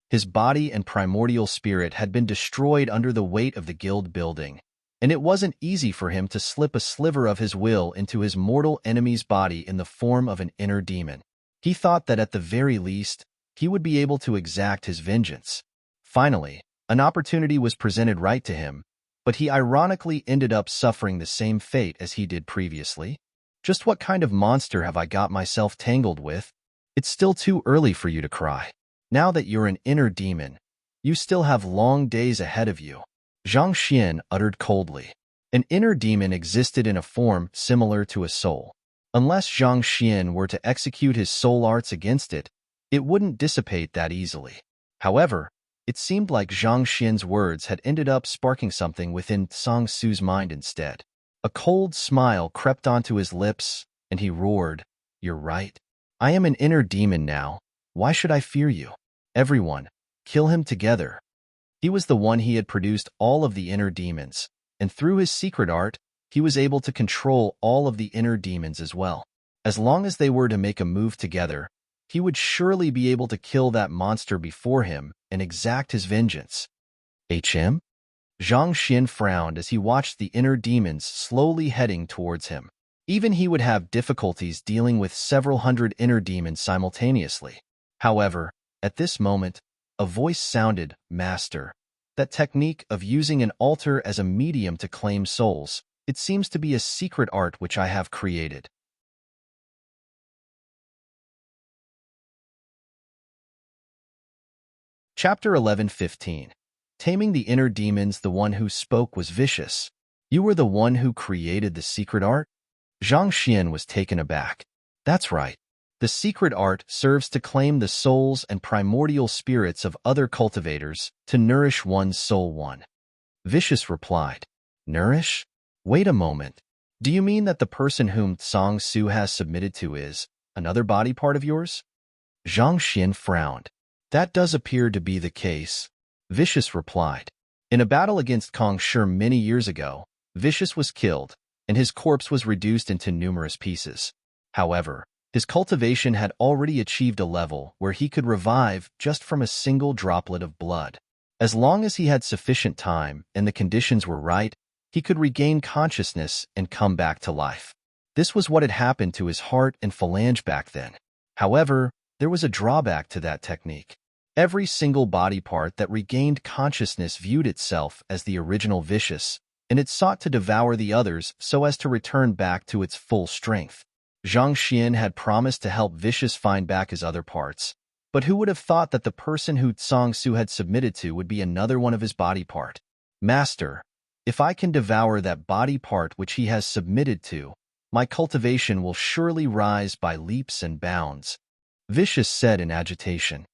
His body and primordial spirit had been destroyed under the weight of the guild building, and it wasn't easy for him to slip a sliver of his will into his mortal enemy's body in the form of an inner demon. He thought that at the very least, he would be able to exact his vengeance. Finally, an opportunity was presented right to him, but he ironically ended up suffering the same fate as he did previously. Just what kind of monster have I got myself tangled with? It's still too early for you to cry. Now that you're an inner demon, you still have long days ahead of you. Zhang Xian uttered coldly. An inner demon existed in a form similar to a soul. Unless Zhang Xian were to execute his soul arts against it, it wouldn't dissipate that easily. However, it seemed like Zhang Xian's words had ended up sparking something within Tsang Su's mind instead. A cold smile crept onto his lips, and he roared, "You're right. I am an inner demon now. Why should I fear you? Everyone, kill him together." He was the one he had produced all of the inner demons, and through his secret art, he was able to control all of the inner demons as well. As long as they were to make a move together, he would surely be able to kill that monster before him and exact his vengeance. Zhang Xian frowned as he watched the inner demons slowly heading towards him. Even he would have difficulties dealing with several hundred inner demons simultaneously. However, at this moment, a voice sounded, "Master." That technique of using an altar as a medium to claim souls, it seems to be a secret art which I have created. Chapter 11:15. Taming the Inner Demons. The one who spoke was vicious. "You were the one who created the secret art?" Zhang Xian was taken aback. "That's right. The secret art serves to claim the souls and primordial spirits of other cultivators to nourish one's soul one." Vicious replied, "Nourish? Wait a moment. Do you mean that the person whom Tsang Su has submitted to is another body part of yours?" Zhang Xian frowned. "That does appear to be the case," Vicious replied. "In a battle against Kong Shi many years ago, Vicious was killed, and his corpse was reduced into numerous pieces. However, his cultivation had already achieved a level where he could revive just from a single droplet of blood. As long as he had sufficient time and the conditions were right, he could regain consciousness and come back to life. This was what had happened to his heart and phalange back then. However, there was a drawback to that technique. Every single body part that regained consciousness viewed itself as the original Vicious, and it sought to devour the others so as to return back to its full strength. Zhang Xian had promised to help Vicious find back his other parts, but who would have thought that the person who Tsang Su had submitted to would be another one of his body part? "Master, if I can devour that body part which he has submitted to, my cultivation will surely rise by leaps and bounds," Vicious said in agitation.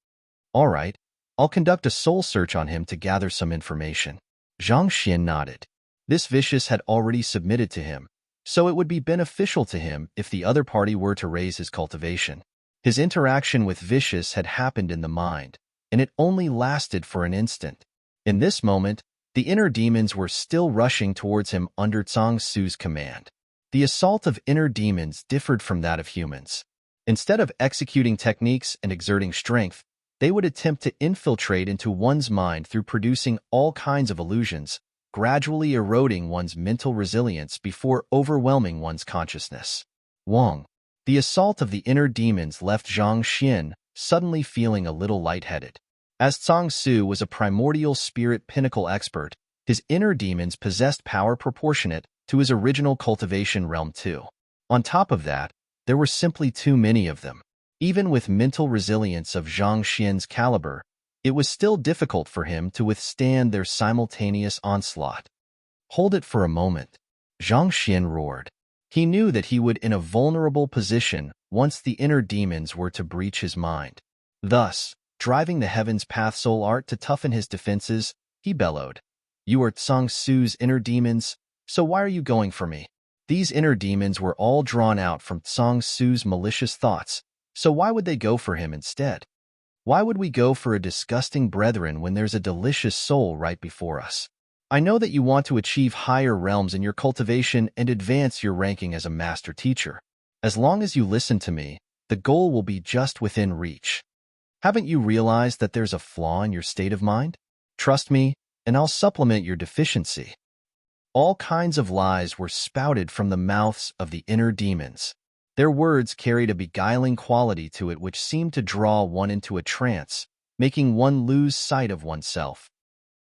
"All right, I'll conduct a soul search on him to gather some information." Zhang Xian nodded. This Vicious had already submitted to him, so it would be beneficial to him if the other party were to raise his cultivation. His interaction with Vicious had happened in the mind, and it only lasted for an instant. In this moment, the inner demons were still rushing towards him under Tsang Su's command. The assault of inner demons differed from that of humans. Instead of executing techniques and exerting strength, they would attempt to infiltrate into one's mind through producing all kinds of illusions, gradually eroding one's mental resilience before overwhelming one's consciousness. Wang. The assault of the inner demons left Zhang Xian suddenly feeling a little lightheaded. As Tsang Su was a primordial spirit pinnacle expert, his inner demons possessed power proportionate to his original cultivation realm too. On top of that, there were simply too many of them. Even with mental resilience of Zhang Xian's caliber, it was still difficult for him to withstand their simultaneous onslaught. "Hold it for a moment," Zhang Xian roared. He knew that he would in a vulnerable position once the inner demons were to breach his mind. Thus, driving the heaven's path soul art to toughen his defenses, he bellowed, "You are Tsang Su's inner demons, so why are you going for me?" These inner demons were all drawn out from Tsang Su's malicious thoughts, so why would they go for him instead? Why would we go for a disgusting brethren when there's a delicious soul right before us? I know that you want to achieve higher realms in your cultivation and advance your ranking as a master teacher. As long as you listen to me, the goal will be just within reach. Haven't you realized that there's a flaw in your state of mind? Trust me, and I'll supplement your deficiency. All kinds of lies were spouted from the mouths of the inner demons. Their words carried a beguiling quality to it which seemed to draw one into a trance, making one lose sight of oneself.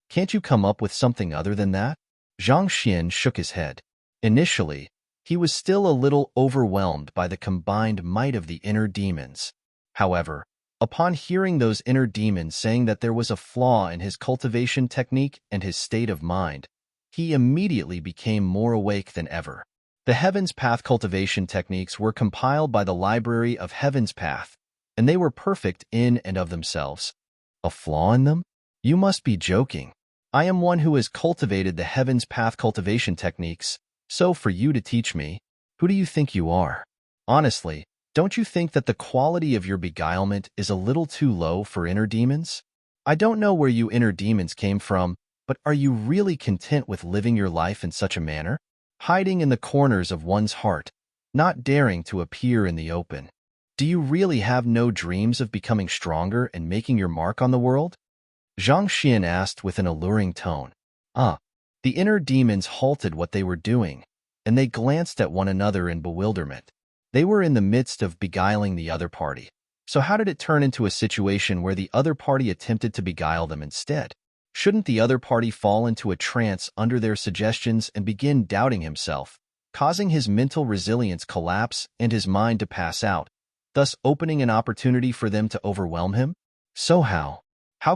Can't you come up with something other than that? Zhang Xian shook his head. Initially, he was still a little overwhelmed by the combined might of the inner demons. However, upon hearing those inner demons saying that there was a flaw in his cultivation technique and his state of mind, he immediately became more awake than ever. The Heaven's Path cultivation techniques were compiled by the Library of Heaven's Path, and they were perfect in and of themselves. A flaw in them? You must be joking. I am one who has cultivated the Heaven's Path cultivation techniques, so for you to teach me, who do you think you are? Honestly, don't you think that the quality of your beguilement is a little too low for inner demons? I don't know where you inner demons came from, but are you really content with living your life in such a manner? Hiding in the corners of one's heart, not daring to appear in the open. Do you really have no dreams of becoming stronger and making your mark on the world? Zhang Xian asked with an alluring tone. The inner demons halted what they were doing, and they glanced at one another in bewilderment. They were in the midst of beguiling the other party. So how did it turn into a situation where the other party attempted to beguile them instead? Shouldn't the other party fall into a trance under their suggestions and begin doubting himself, causing his mental resilience collapse and his mind to pass out, thus opening an opportunity for them to overwhelm him? So how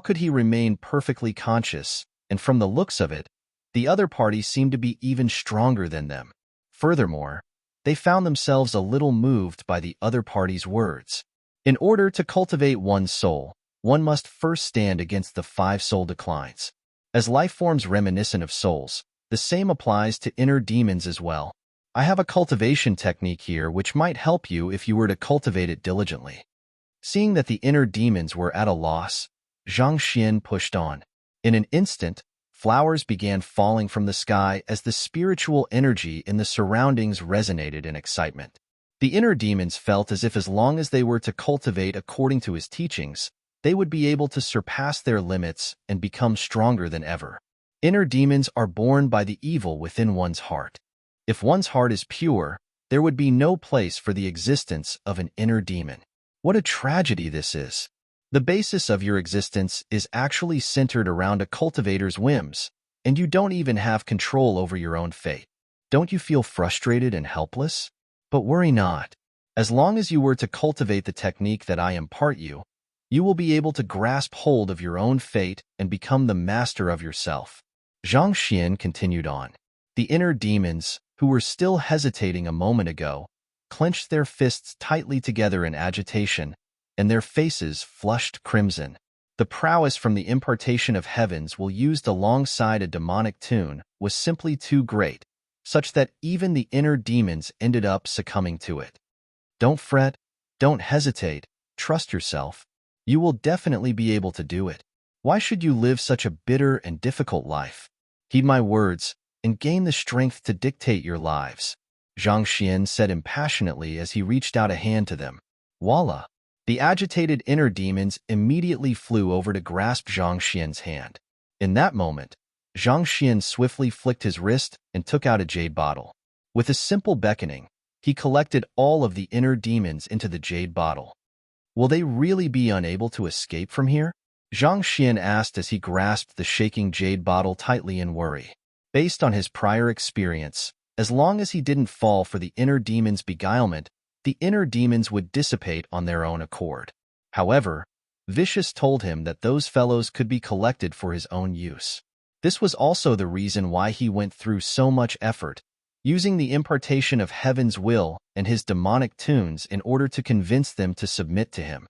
could he remain perfectly conscious, and from the looks of it, the other party seemed to be even stronger than them. Furthermore, they found themselves a little moved by the other party's words. In order to cultivate one's soul, one must first stand against the 5 soul declines. As life forms reminiscent of souls, the same applies to inner demons as well. I have a cultivation technique here which might help you if you were to cultivate it diligently. Seeing that the inner demons were at a loss, Zhang Xian pushed on. In an instant, flowers began falling from the sky as the spiritual energy in the surroundings resonated in excitement. The inner demons felt as if as long as they were to cultivate according to his teachings, they would be able to surpass their limits and become stronger than ever. Inner demons are born by the evil within one's heart. If one's heart is pure, there would be no place for the existence of an inner demon. What a tragedy this is. The basis of your existence is actually centered around a cultivator's whims, and you don't even have control over your own fate. Don't you feel frustrated and helpless? But worry not. As long as you were to cultivate the technique that I impart you, you will be able to grasp hold of your own fate and become the master of yourself. Zhang Xian continued on. The inner demons, who were still hesitating a moment ago, clenched their fists tightly together in agitation, and their faces flushed crimson. The prowess from the impartation of heavens will used alongside a demonic tune was simply too great, such that even the inner demons ended up succumbing to it. Don't fret, don't hesitate, trust yourself. You will definitely be able to do it. Why should you live such a bitter and difficult life? Heed my words and gain the strength to dictate your lives, Zhang Xian said impassionately as he reached out a hand to them. Voila! The agitated inner demons immediately flew over to grasp Zhang Xian's hand. In that moment, Zhang Xian swiftly flicked his wrist and took out a jade bottle. With a simple beckoning, he collected all of the inner demons into the jade bottle. Will they really be unable to escape from here? Zhang Xian asked as he grasped the shaking jade bottle tightly in worry. Based on his prior experience, as long as he didn't fall for the inner demon's beguilement, the inner demons would dissipate on their own accord. However, Vicious told him that those fellows could be collected for his own use. This was also the reason why he went through so much effort, using the impartation of heaven's will and his demonic tunes in order to convince them to submit to him.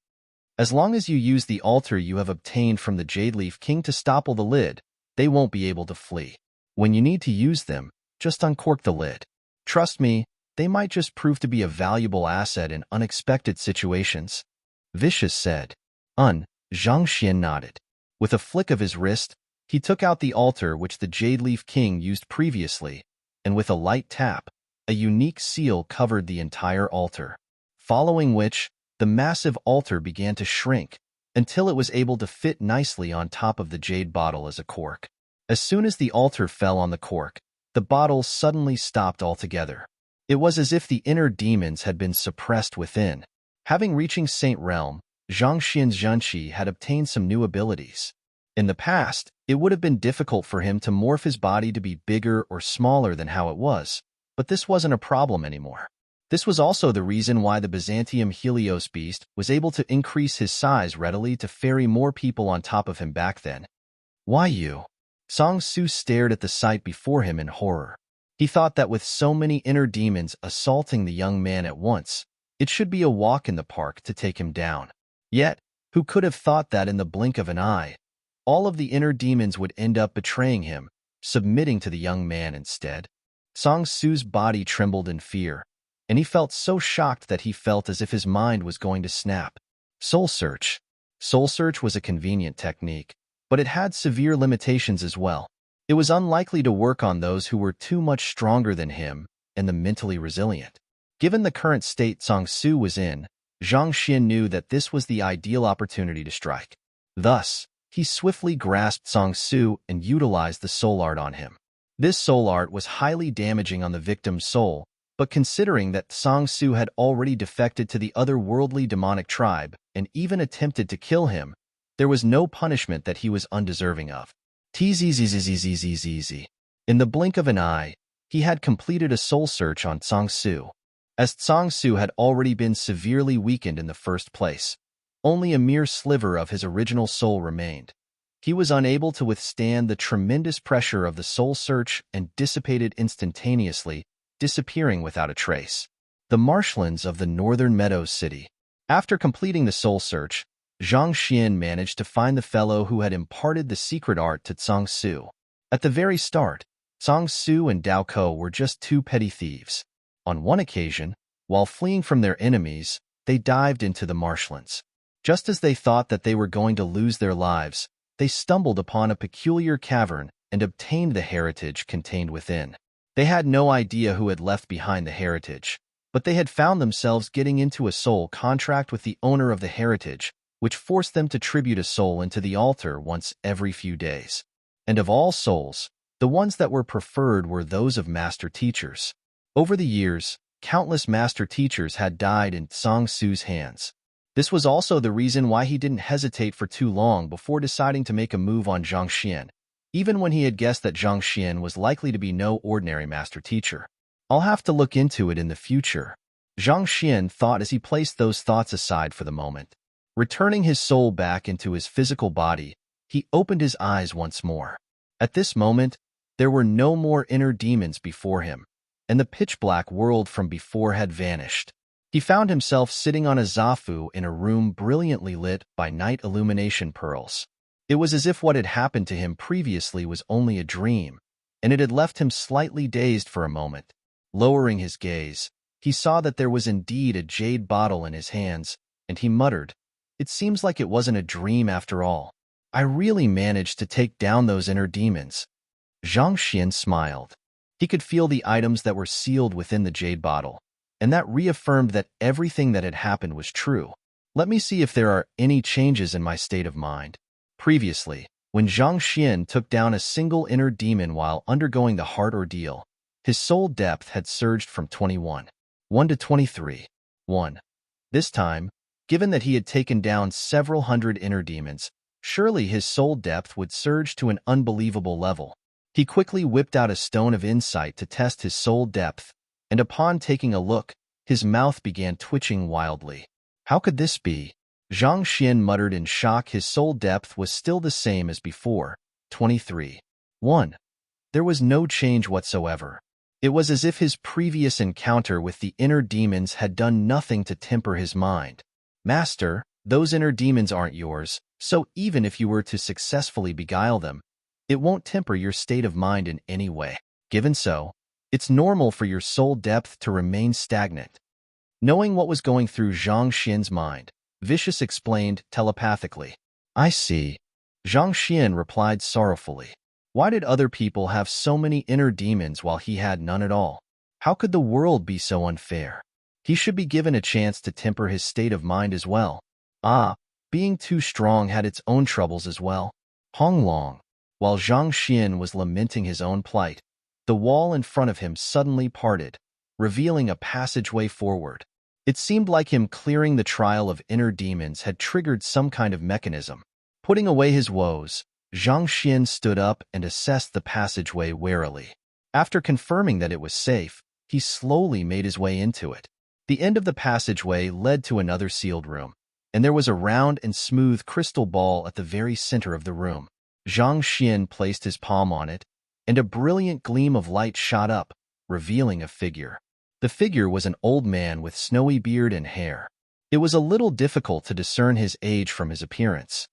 As long as you use the altar you have obtained from the Jade Leaf King to stopple the lid, they won't be able to flee. When you need to use them, just uncork the lid. Trust me, they might just prove to be a valuable asset in unexpected situations. Vicious said. Zhang Xian nodded. With a flick of his wrist, he took out the altar which the Jade Leaf King used previously, and with a light tap, a unique seal covered the entire altar, following which, the massive altar began to shrink until it was able to fit nicely on top of the jade bottle as a cork. As soon as the altar fell on the cork, the bottle suddenly stopped altogether. It was as if the inner demons had been suppressed within. Having reaching Saint Realm, Zhang Xian's Zhenqi had obtained some new abilities. In the past, it would have been difficult for him to morph his body to be bigger or smaller than how it was, but this wasn't a problem anymore. This was also the reason why the Byzantium Helios beast was able to increase his size readily to ferry more people on top of him back then. Why you? Song Su stared at the sight before him in horror. He thought that with so many inner demons assaulting the young man at once, it should be a walk in the park to take him down. Yet, who could have thought that in the blink of an eye, all of the inner demons would end up betraying him, submitting to the young man instead? Song Su's body trembled in fear, and he felt so shocked that he felt as if his mind was going to snap. Soul Search. Soul Search was a convenient technique, but it had severe limitations as well. It was unlikely to work on those who were too much stronger than him and the mentally resilient. Given the current state Song Su was in, Zhang Xian knew that this was the ideal opportunity to strike. Thus, he swiftly grasped Song Su and utilized the soul art on him. This soul art was highly damaging on the victim's soul, but considering that Song Su had already defected to the otherworldly demonic tribe and even attempted to kill him, there was no punishment that he was undeserving of. Tzzzzzzzzzzzz. In the blink of an eye, he had completed a soul search on Song Su. As Song Su had already been severely weakened in the first place, only a mere sliver of his original soul remained. He was unable to withstand the tremendous pressure of the soul search and dissipated instantaneously, disappearing without a trace. The marshlands of the northern Meadows City. After completing the soul search, Zhang Xian managed to find the fellow who had imparted the secret art to Song Su. At the very start, Song Su and Dao Ko were just two petty thieves. On one occasion, while fleeing from their enemies, they dived into the marshlands. Just as they thought that they were going to lose their lives, they stumbled upon a peculiar cavern and obtained the heritage contained within. They had no idea who had left behind the heritage, but they had found themselves getting into a soul contract with the owner of the heritage, which forced them to tribute a soul into the altar once every few days. And of all souls, the ones that were preferred were those of master teachers. Over the years, countless master teachers had died in Song Su's hands. This was also the reason why he didn't hesitate for too long before deciding to make a move on Zhang Xian, even when he had guessed that Zhang Xian was likely to be no ordinary master teacher. I'll have to look into it in the future, Zhang Xian thought as he placed those thoughts aside for the moment. Returning his soul back into his physical body, he opened his eyes once more. At this moment, there were no more inner demons before him, and the pitch-black world from before had vanished. He found himself sitting on a zafu in a room brilliantly lit by night illumination pearls. It was as if what had happened to him previously was only a dream, and it had left him slightly dazed for a moment. Lowering his gaze, he saw that there was indeed a jade bottle in his hands, and he muttered, "It seems like it wasn't a dream after all. I really managed to take down those inner demons." Zhang Xian smiled. He could feel the items that were sealed within the jade bottle, and that reaffirmed that everything that had happened was true. Let me see if there are any changes in my state of mind. Previously, when Zhang Xian took down a single inner demon while undergoing the heart ordeal, his soul depth had surged from 21 to 23. 1. This time, given that he had taken down several hundred inner demons, surely his soul depth would surge to an unbelievable level. He quickly whipped out a stone of insight to test his soul depth, and upon taking a look, His mouth began twitching wildly. How could this be? Zhang Xian muttered in shock. His soul depth was still the same as before. 23. 1. There was no change whatsoever. It was as if his previous encounter with the inner demons had done nothing to temper his mind. Master, those inner demons aren't yours, so even if you were to successfully beguile them, it won't temper your state of mind in any way. Given so, it's normal for your soul depth to remain stagnant. Knowing what was going through Zhang Xian's mind, Vicious explained telepathically. I see. Zhang Xian replied sorrowfully. Why did other people have so many inner demons while he had none at all? How could the world be so unfair? He should be given a chance to temper his state of mind as well. Being too strong had its own troubles as well. Hong Long. While Zhang Xian was lamenting his own plight, the wall in front of him suddenly parted, revealing a passageway forward. It seemed like him clearing the trial of inner demons had triggered some kind of mechanism. Putting away his woes, Zhang Xian stood up and assessed the passageway warily. After confirming that it was safe, he slowly made his way into it. The end of the passageway led to another sealed room, and there was a round and smooth crystal ball at the very center of the room. Zhang Xian placed his palm on it, and a brilliant gleam of light shot up, revealing a figure. The figure was an old man with snowy beard and hair. It was a little difficult to discern his age from his appearance.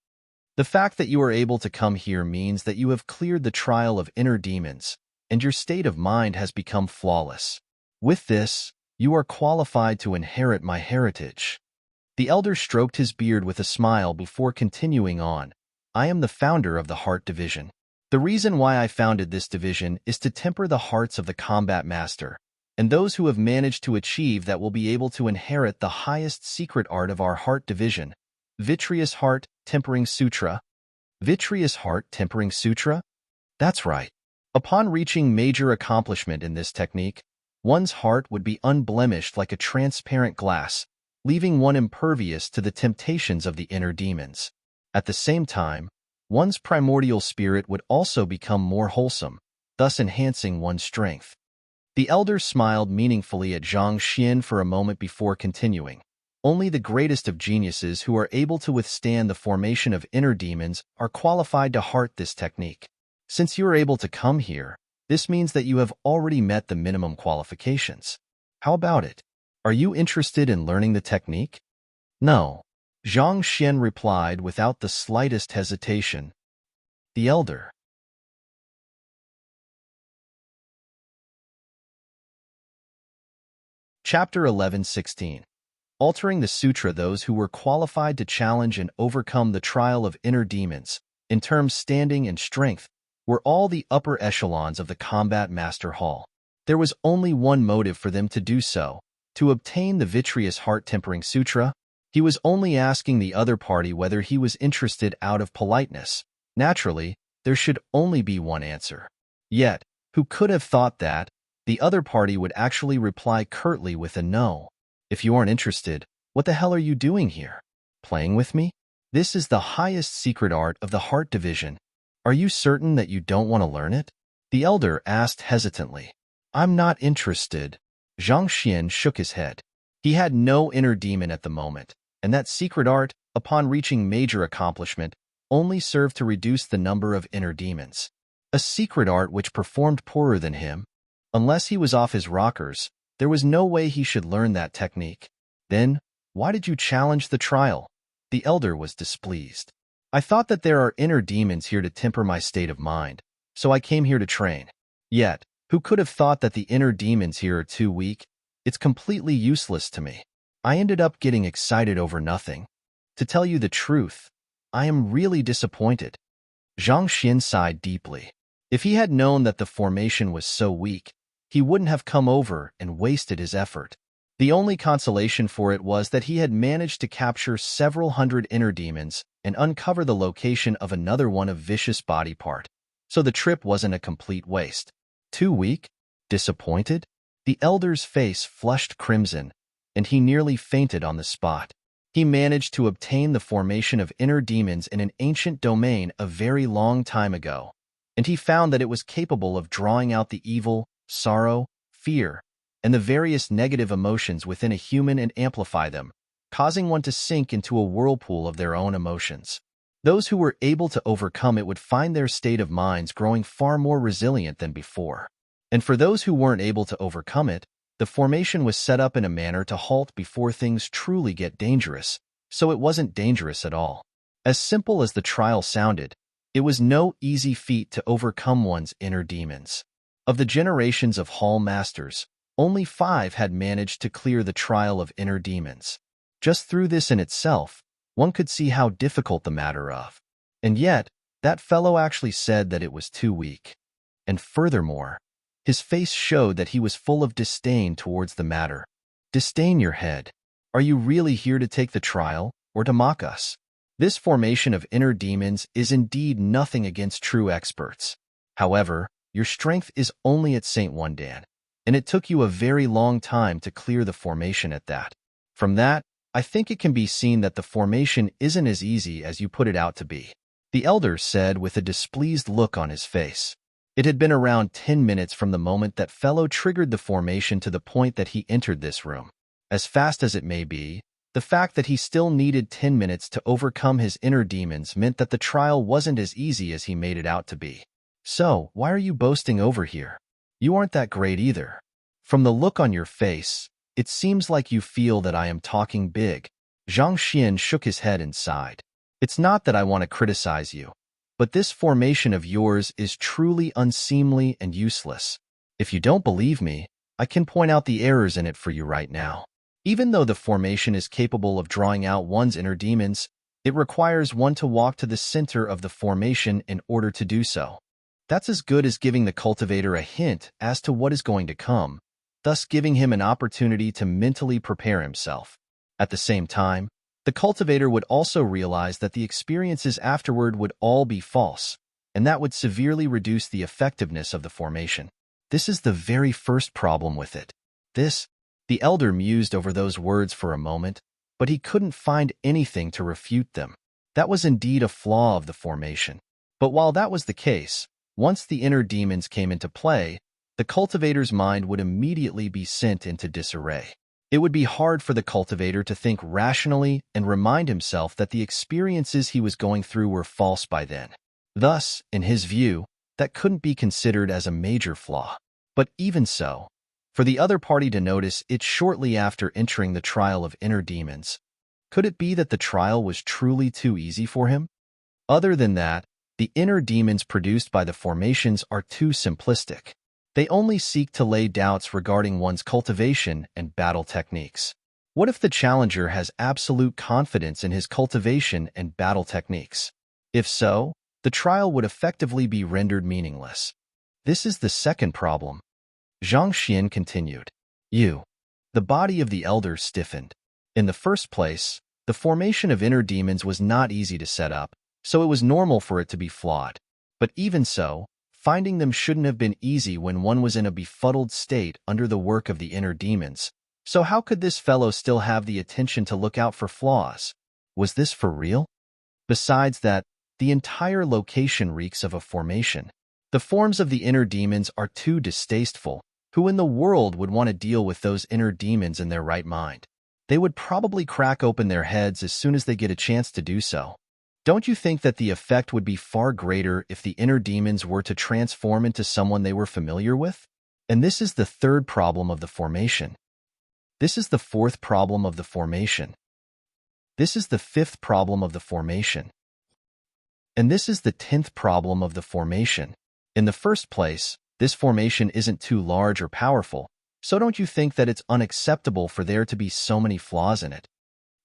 The fact that you are able to come here means that you have cleared the trial of inner demons, and your state of mind has become flawless. With this, you are qualified to inherit my heritage. The elder stroked his beard with a smile before continuing on. I am the founder of the Heart Division. The reason why I founded this division is to temper the hearts of the combat master, and those who have managed to achieve that will be able to inherit the highest secret art of our Heart Division, Vitreous Heart Tempering Sutra. Vitreous Heart Tempering Sutra? That's right. Upon reaching major accomplishment in this technique, one's heart would be unblemished like a transparent glass, leaving one impervious to the temptations of the inner demons. At the same time, one's primordial spirit would also become more wholesome, thus enhancing one's strength. The elder smiled meaningfully at Zhang Xian for a moment before continuing. Only the greatest of geniuses who are able to withstand the formation of inner demons are qualified to heart this technique. Since you are able to come here, this means that you have already met the minimum qualifications. How about it? Are you interested in learning the technique? No. Zhang Xian replied without the slightest hesitation. The elder. Chapter 11:16. Altering the Sutra. Those who were qualified to challenge and overcome the trial of inner demons, in terms standing and strength, were all the upper echelons of the Combat Master Hall. There was only one motive for them to do so, to obtain the Vitreous Heart Tempering Sutra. He was only asking the other party whether he was interested out of politeness. Naturally, there should only be one answer. Yet, who could have thought that the other party would actually reply curtly with a no? If you aren't interested, what the hell are you doing here? Playing with me? This is the highest secret art of the Heart Division. Are you certain that you don't want to learn it? The elder asked hesitantly. I'm not interested. Zhang Xian shook his head. He had no inner demon at the moment, and that secret art, upon reaching major accomplishment, only served to reduce the number of inner demons. A secret art which performed poorer than him. Unless he was off his rockers, there was no way he should learn that technique. Then, why did you challenge the trial? The elder was displeased. I thought that there are inner demons here to temper my state of mind, so I came here to train. Yet, who could have thought that the inner demons here are too weak? It's completely useless to me. I ended up getting excited over nothing. To tell you the truth, I am really disappointed. Zhang Xian sighed deeply. If he had known that the formation was so weak, he wouldn't have come over and wasted his effort. The only consolation for it was that he had managed to capture several hundred inner demons and uncover the location of another one of Vicious body part, so the trip wasn't a complete waste. Too weak? Disappointed? The elder's face flushed crimson, and he nearly fainted on the spot. He managed to obtain the formation of inner demons in an ancient domain a very long time ago, and he found that it was capable of drawing out the evil, sorrow, fear, and the various negative emotions within a human and amplify them, causing one to sink into a whirlpool of their own emotions. Those who were able to overcome it would find their state of minds growing far more resilient than before. And for those who weren't able to overcome it, the formation was set up in a manner to halt before things truly get dangerous, so it wasn't dangerous at all. As simple as the trial sounded, it was no easy feat to overcome one's inner demons. Of the generations of Hall Masters, only 5 had managed to clear the trial of inner demons. Just through this in itself, one could see how difficult the matter of. And yet, that fellow actually said that it was too weak. And furthermore, his face showed that he was full of disdain towards the matter. Disdain your head. Are you really here to take the trial, or to mock us? This formation of inner demons is indeed nothing against true experts. However, your strength is only at St. Wondan, and it took you a very long time to clear the formation at that. From that, I think it can be seen that the formation isn't as easy as you put it out to be. The elder said with a displeased look on his face. It had been around 10 minutes from the moment that fellow triggered the formation to the point that he entered this room. As fast as it may be, the fact that he still needed 10 minutes to overcome his inner demons meant that the trial wasn't as easy as he made it out to be. So, why are you boasting over here? You aren't that great either. From the look on your face, it seems like you feel that I am talking big. Zhang Xian shook his head and sighed. It's not that I want to criticize you, but this formation of yours is truly unseemly and useless. If you don't believe me, I can point out the errors in it for you right now. Even though the formation is capable of drawing out one's inner demons, it requires one to walk to the center of the formation in order to do so. That's as good as giving the cultivator a hint as to what is going to come, thus giving him an opportunity to mentally prepare himself. At the same time, the cultivator would also realize that the experiences afterward would all be false, and that would severely reduce the effectiveness of the formation. This is the very first problem with it. The elder mused over those words for a moment, but he couldn't find anything to refute them. That was indeed a flaw of the formation. But while that was the case, once the inner demons came into play, the cultivator's mind would immediately be sent into disarray. It would be hard for the cultivator to think rationally and remind himself that the experiences he was going through were false by then. Thus, in his view, that couldn't be considered as a major flaw. But even so, for the other party to notice it shortly after entering the trial of inner demons, could it be that the trial was truly too easy for him? Other than that, the inner demons produced by the formations are too simplistic. They only seek to lay doubts regarding one's cultivation and battle techniques. What if the challenger has absolute confidence in his cultivation and battle techniques? If so, the trial would effectively be rendered meaningless. This is the second problem. Zhang Xian continued. The body of the elder stiffened. In the first place, the formation of inner demons was not easy to set up, so it was normal for it to be flawed. But even so, finding them shouldn't have been easy when one was in a befuddled state under the work of the inner demons. So how could this fellow still have the attention to look out for flaws? Was this for real? Besides that, the entire location reeks of a formation. The forms of the inner demons are too distasteful. Who in the world would want to deal with those inner demons in their right mind? They would probably crack open their heads as soon as they get a chance to do so. Don't you think that the effect would be far greater if the inner demons were to transform into someone they were familiar with? And this is the third problem of the formation. This is the fourth problem of the formation. This is the fifth problem of the formation. And this is the 10th problem of the formation. In the first place, this formation isn't too large or powerful, so don't you think that it's unacceptable for there to be so many flaws in it?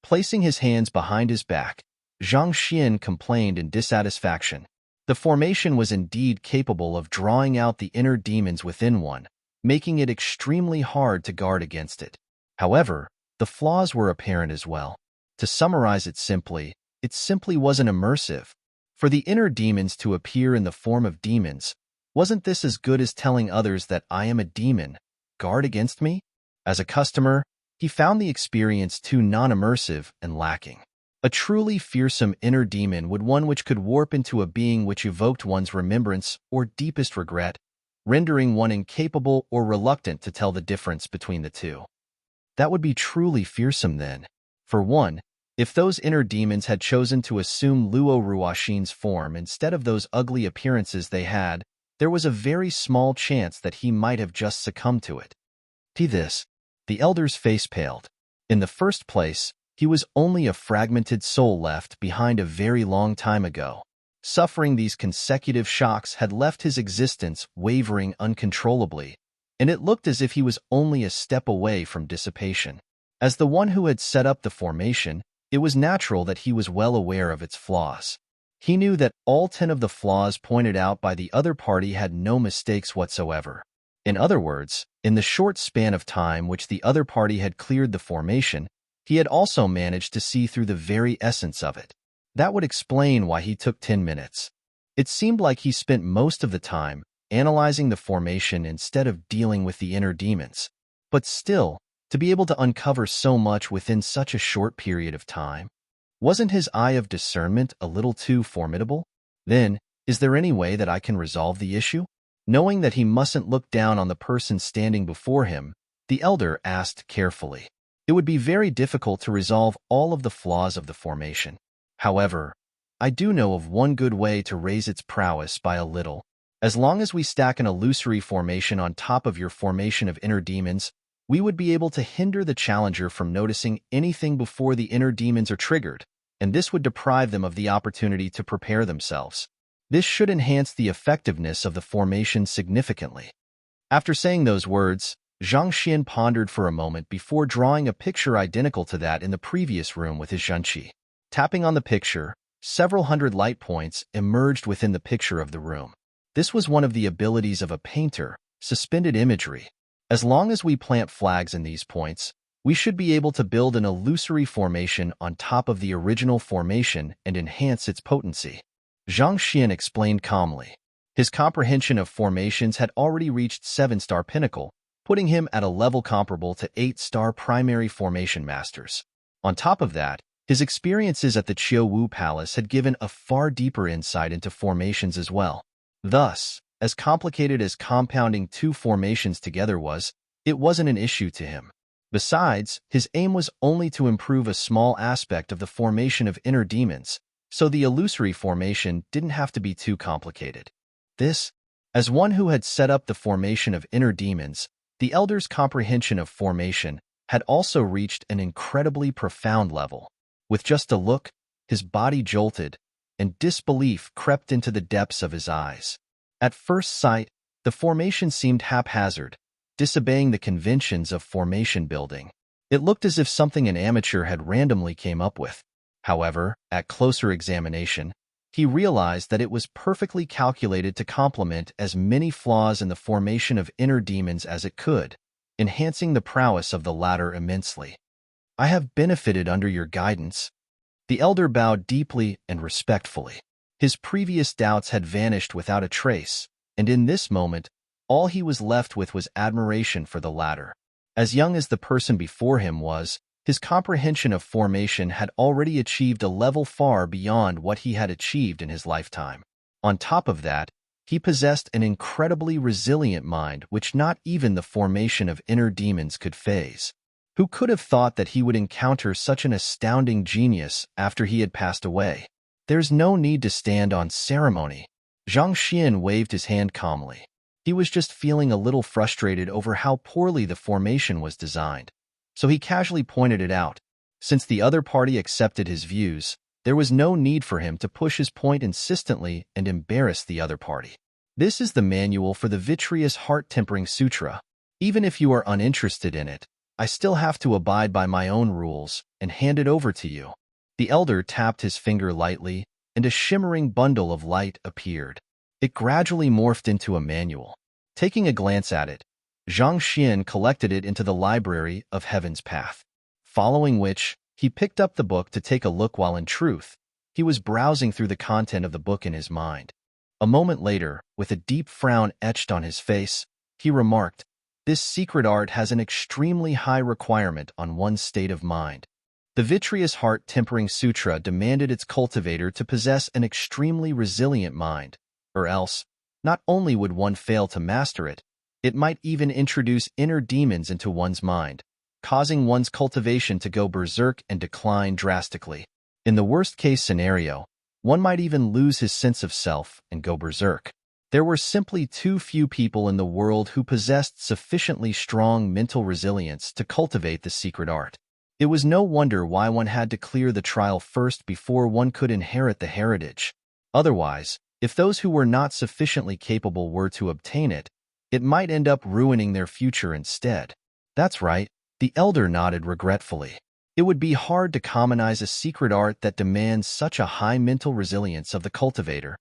Placing his hands behind his back, Zhang Xian complained in dissatisfaction. The formation was indeed capable of drawing out the inner demons within one, making it extremely hard to guard against it. However, the flaws were apparent as well. To summarize it simply wasn't immersive. For the inner demons to appear in the form of demons, wasn't this as good as telling others that I am a demon, guard against me? As a customer, he found the experience too non-immersive and lacking. A truly fearsome inner demon would one which could warp into a being which evoked one's remembrance or deepest regret, rendering one incapable or reluctant to tell the difference between the two. That would be truly fearsome then. For one, if those inner demons had chosen to assume Luo Ruoxin's form instead of those ugly appearances they had, there was a very small chance that he might have just succumbed to it. To this, the elder's face paled. In the first place, he was only a fragmented soul left behind a very long time ago. Suffering these consecutive shocks had left his existence wavering uncontrollably, and it looked as if he was only a step away from dissipation. As the one who had set up the formation, it was natural that he was well aware of its flaws. He knew that all 10 of the flaws pointed out by the other party had no mistakes whatsoever. In other words, in the short span of time which the other party had cleared the formation, he had also managed to see through the very essence of it. That would explain why he took 10 minutes. It seemed like he spent most of the time analyzing the formation instead of dealing with the inner demons. But still, to be able to uncover so much within such a short period of time, wasn't his eye of discernment a little too formidable? Then, is there any way that I can resolve the issue? Knowing that he mustn't look down on the person standing before him, the elder asked carefully. It would be very difficult to resolve all of the flaws of the formation. However, I do know of one good way to raise its prowess by a little. As long as we stack an illusory formation on top of your formation of inner demons, we would be able to hinder the challenger from noticing anything before the inner demons are triggered, and this would deprive them of the opportunity to prepare themselves. This should enhance the effectiveness of the formation significantly. After saying those words, Zhang Xian pondered for a moment before drawing a picture identical to that in the previous room with his zhenqi. Tapping on the picture, several hundred light points emerged within the picture of the room. This was one of the abilities of a painter, suspended imagery. As long as we plant flags in these points, we should be able to build an illusory formation on top of the original formation and enhance its potency. Zhang Xian explained calmly. His comprehension of formations had already reached 7-star pinnacle, putting him at a level comparable to 8-star primary formation masters. On top of that, his experiences at the Qiu Wu Palace had given a far deeper insight into formations as well. Thus, as complicated as compounding 2 formations together was, it wasn't an issue to him. Besides, his aim was only to improve a small aspect of the formation of inner demons, so the illusory formation didn't have to be too complicated. This, as one who had set up the formation of inner demons, the elder's comprehension of formation had also reached an incredibly profound level. With just a look, his body jolted, and disbelief crept into the depths of his eyes. At first sight, the formation seemed haphazard, disobeying the conventions of formation building. It looked as if something an amateur had randomly came up with. However, at closer examination, he realized that it was perfectly calculated to complement as many flaws in the formation of inner demons as it could, enhancing the prowess of the latter immensely. I have benefited under your guidance. The elder bowed deeply and respectfully. His previous doubts had vanished without a trace, and in this moment, all he was left with was admiration for the latter. As young as the person before him was, his comprehension of formation had already achieved a level far beyond what he had achieved in his lifetime. On top of that, he possessed an incredibly resilient mind which not even the formation of inner demons could phase. Who could have thought that he would encounter such an astounding genius after he had passed away? There's no need to stand on ceremony. Zhang Xian waved his hand calmly. He was just feeling a little frustrated over how poorly the formation was designed, so he casually pointed it out. Since the other party accepted his views, there was no need for him to push his point insistently and embarrass the other party. This is the manual for the Vitreous Heart-Tempering Sutra. Even if you are uninterested in it, I still have to abide by my own rules and hand it over to you. The elder tapped his finger lightly, and a shimmering bundle of light appeared. It gradually morphed into a manual. Taking a glance at it, Zhang Xian collected it into the Library of Heaven's Path, following which, he picked up the book to take a look while in truth, he was browsing through the content of the book in his mind. A moment later, with a deep frown etched on his face, he remarked, "This secret art has an extremely high requirement on one's state of mind. The Vitreous Heart-Tempering Sutra demanded its cultivator to possess an extremely resilient mind, or else, Not only would one fail to master it, it might even introduce inner demons into one's mind, causing one's cultivation to go berserk and decline drastically. In the worst-case scenario, one might even lose his sense of self and go berserk. There were simply too few people in the world who possessed sufficiently strong mental resilience to cultivate the secret art. It was no wonder why one had to clear the trial first before one could inherit the heritage. Otherwise, if those who were not sufficiently capable were to obtain it, it might end up ruining their future instead. That's right, the elder nodded regretfully. It would be hard to commonize a secret art that demands such a high mental resilience of the cultivator.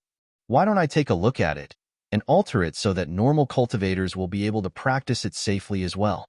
Why don't I take a look at it and alter it so that normal cultivators will be able to practice it safely as well?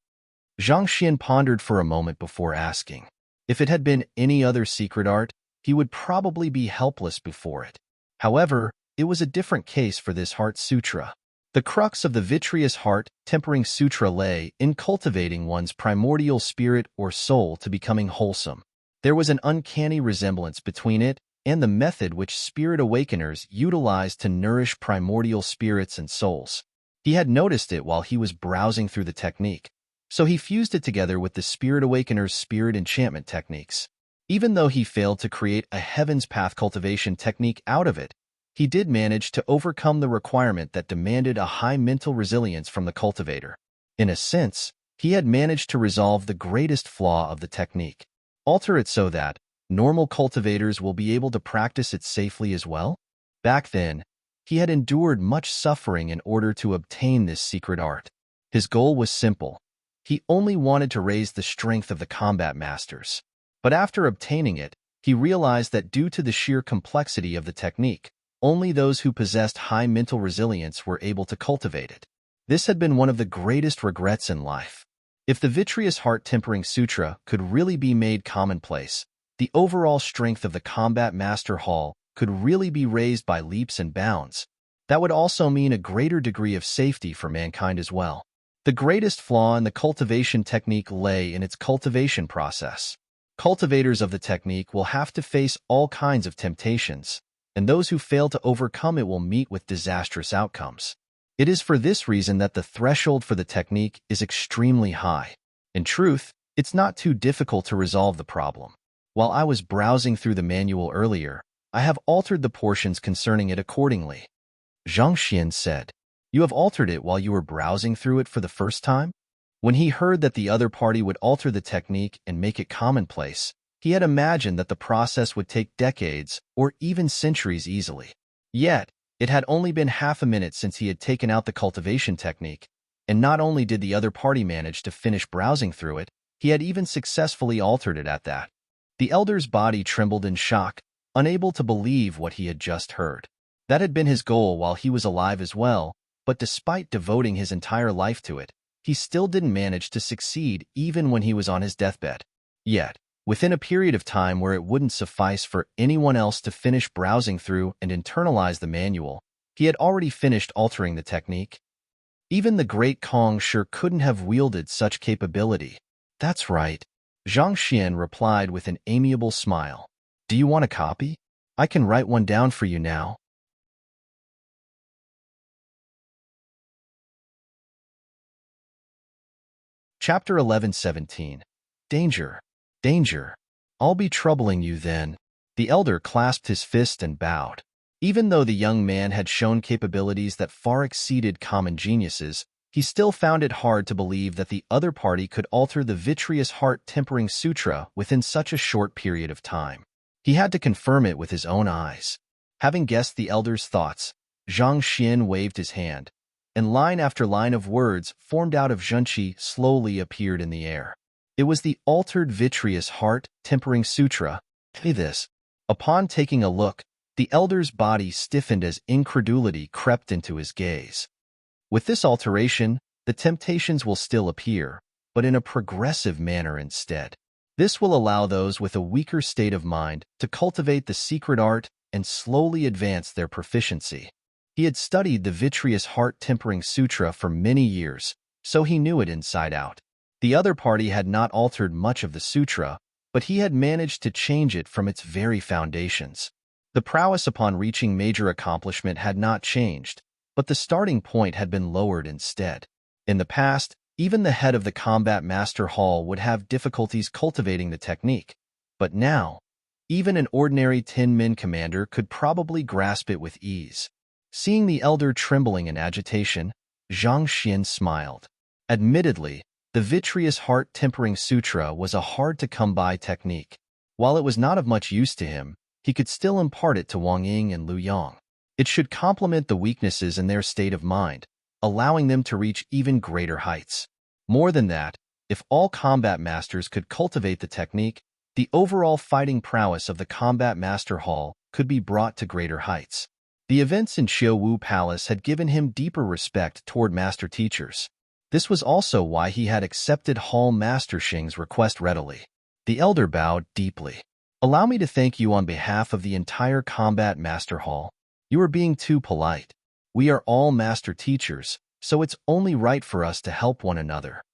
Zhang Xian pondered for a moment before asking. If it had been any other secret art, he would probably be helpless before it. However, it was a different case for this Heart Sutra. The crux of the Vitreous Heart Tempering Sutra lay in cultivating one's primordial spirit or soul to becoming wholesome. There was an uncanny resemblance between it and the method which spirit awakeners utilize to nourish primordial spirits and souls. He had noticed it while he was browsing through the technique, so he fused it together with the spirit awakener's spirit enchantment techniques. Even though he failed to create a Heaven's Path cultivation technique out of it, he did manage to overcome the requirement that demanded a high mental resilience from the cultivator. In a sense, he had managed to resolve the greatest flaw of the technique. Alter it so that normal cultivators will be able to practice it safely as well? Back then, he had endured much suffering in order to obtain this secret art. His goal was simple. He only wanted to raise the strength of the combat masters. But after obtaining it, he realized that due to the sheer complexity of the technique, only those who possessed high mental resilience were able to cultivate it. This had been one of the greatest regrets in life. If the Vitreous Heart Tempering Sutra could really be made commonplace, the overall strength of the Combat Master Hall could really be raised by leaps and bounds. That would also mean a greater degree of safety for mankind as well. The greatest flaw in the cultivation technique lay in its cultivation process. Cultivators of the technique will have to face all kinds of temptations, and those who fail to overcome it will meet with disastrous outcomes. It is for this reason that the threshold for the technique is extremely high. In truth, it's not too difficult to resolve the problem. While I was browsing through the manual earlier, I have altered the portions concerning it accordingly. Zhang Xian said, "You have altered it while you were browsing through it for the first time?" When he heard that the other party would alter the technique and make it commonplace, he had imagined that the process would take decades or even centuries easily. Yet, it had only been half a minute since he had taken out the cultivation technique, and not only did the other party manage to finish browsing through it, he had even successfully altered it at that. The elder's body trembled in shock, unable to believe what he had just heard. That had been his goal while he was alive as well, but despite devoting his entire life to it, he still didn't manage to succeed even when he was on his deathbed. Yet, within a period of time where it wouldn't suffice for anyone else to finish browsing through and internalize the manual, he had already finished altering the technique. Even the great Kong sure couldn't have wielded such capability. That's right. Zhang Xian replied with an amiable smile. Do you want a copy? I can write one down for you now. Chapter 11:17. Danger. Danger. I'll be troubling you then. The elder clasped his fist and bowed. Even though the young man had shown capabilities that far exceeded common geniuses, he still found it hard to believe that the other party could alter the Vitreous Heart Tempering Sutra within such a short period of time. He had to confirm it with his own eyes. Having guessed the elder's thoughts, Zhang Xian waved his hand, and line after line of words formed out of Zhenqi slowly appeared in the air. It was the altered Vitreous Heart Tempering Sutra. This. Upon taking a look, the elder's body stiffened as incredulity crept into his gaze. With this alteration, the temptations will still appear, but in a progressive manner instead. This will allow those with a weaker state of mind to cultivate the secret art and slowly advance their proficiency. He had studied the Vitreous Heart Tempering Sutra for many years, so he knew it inside out. The other party had not altered much of the sutra, but he had managed to change it from its very foundations. The prowess upon reaching major accomplishment had not changed, but the starting point had been lowered instead. In the past, even the head of the Combat Master Hall would have difficulties cultivating the technique, but now, even an ordinary Tin-Min commander could probably grasp it with ease. Seeing the elder trembling in agitation, Zhang Xian smiled. Admittedly, the Vitreous Heart Tempering Sutra was a hard-to-come-by technique. While it was not of much use to him, he could still impart it to Wang Ying and Liu Yang. It should complement the weaknesses in their state of mind, allowing them to reach even greater heights. More than that, if all combat masters could cultivate the technique, the overall fighting prowess of the Combat Master Hall could be brought to greater heights. The events in Qiuwu Palace had given him deeper respect toward master teachers. This was also why he had accepted Hall Master Xing's request readily. The elder bowed deeply. "Allow me to thank you on behalf of the entire Combat Master Hall. You are being too polite. We are all master teachers, so it's only right for us to help one another."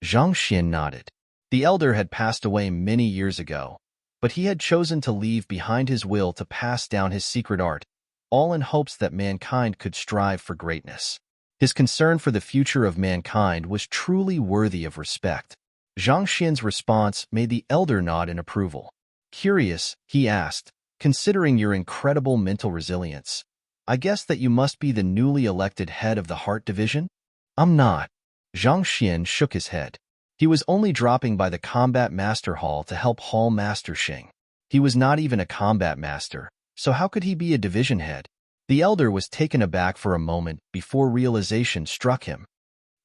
Zhang Xian nodded. The elder had passed away many years ago, but he had chosen to leave behind his will to pass down his secret art, all in hopes that mankind could strive for greatness. His concern for the future of mankind was truly worthy of respect. Zhang Xian's response made the elder nod in approval. Curious, he asked, "Considering your incredible mental resilience, I guess that you must be the newly elected head of the Heart Division?" "I'm not." Zhang Xian shook his head. He was only dropping by the Combat Master Hall to help Hall Master Xing. He was not even a combat master, so how could he be a division head? The elder was taken aback for a moment before realization struck him.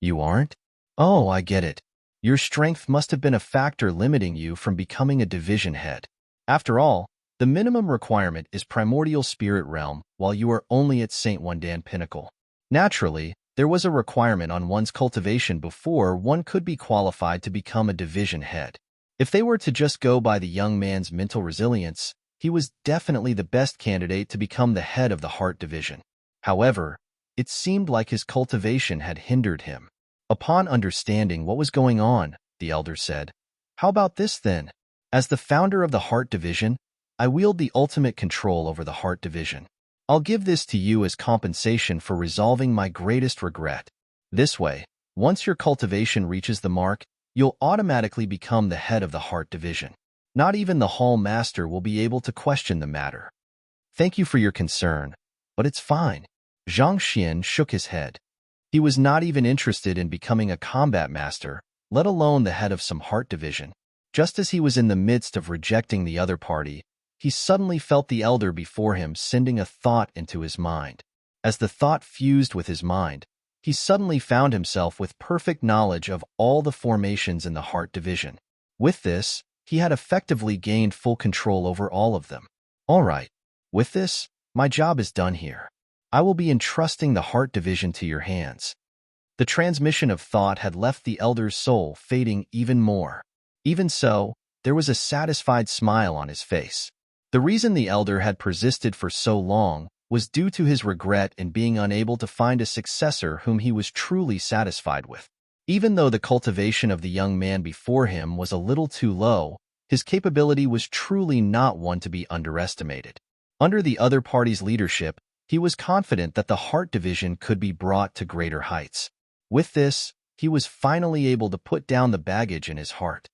"You aren't? Oh, I get it. Your strength must have been a factor limiting you from becoming a division head. After all, the minimum requirement is Primordial Spirit Realm, while you are only at Saint Wandan Pinnacle. Naturally, there was a requirement on one's cultivation before one could be qualified to become a division head. If they were to just go by the young man's mental resilience, he was definitely the best candidate to become the head of the Heart Division. However, it seemed like his cultivation had hindered him. Upon understanding what was going on, the elder said, "How about this then? As the founder of the Heart Division, I wield the ultimate control over the Heart Division. I'll give this to you as compensation for resolving my greatest regret. This way, once your cultivation reaches the mark, you'll automatically become the head of the Heart Division. Not even the Hall Master will be able to question the matter." "Thank you for your concern, but it's fine." Zhang Xian shook his head. He was not even interested in becoming a combat master, let alone the head of some Heart Division. Just as he was in the midst of rejecting the other party, he suddenly felt the elder before him sending a thought into his mind. As the thought fused with his mind, he suddenly found himself with perfect knowledge of all the formations in the Heart Division. With this, he had effectively gained full control over all of them. "All right, with this, my job is done here. I will be entrusting the Heart Division to your hands." The transmission of thought had left the elder's soul fading even more. Even so, there was a satisfied smile on his face. The reason the elder had persisted for so long was due to his regret in being unable to find a successor whom he was truly satisfied with. Even though the cultivation of the young man before him was a little too low, his capability was truly not one to be underestimated. Under the other party's leadership, he was confident that the Heart Division could be brought to greater heights. With this, he was finally able to put down the baggage in his heart.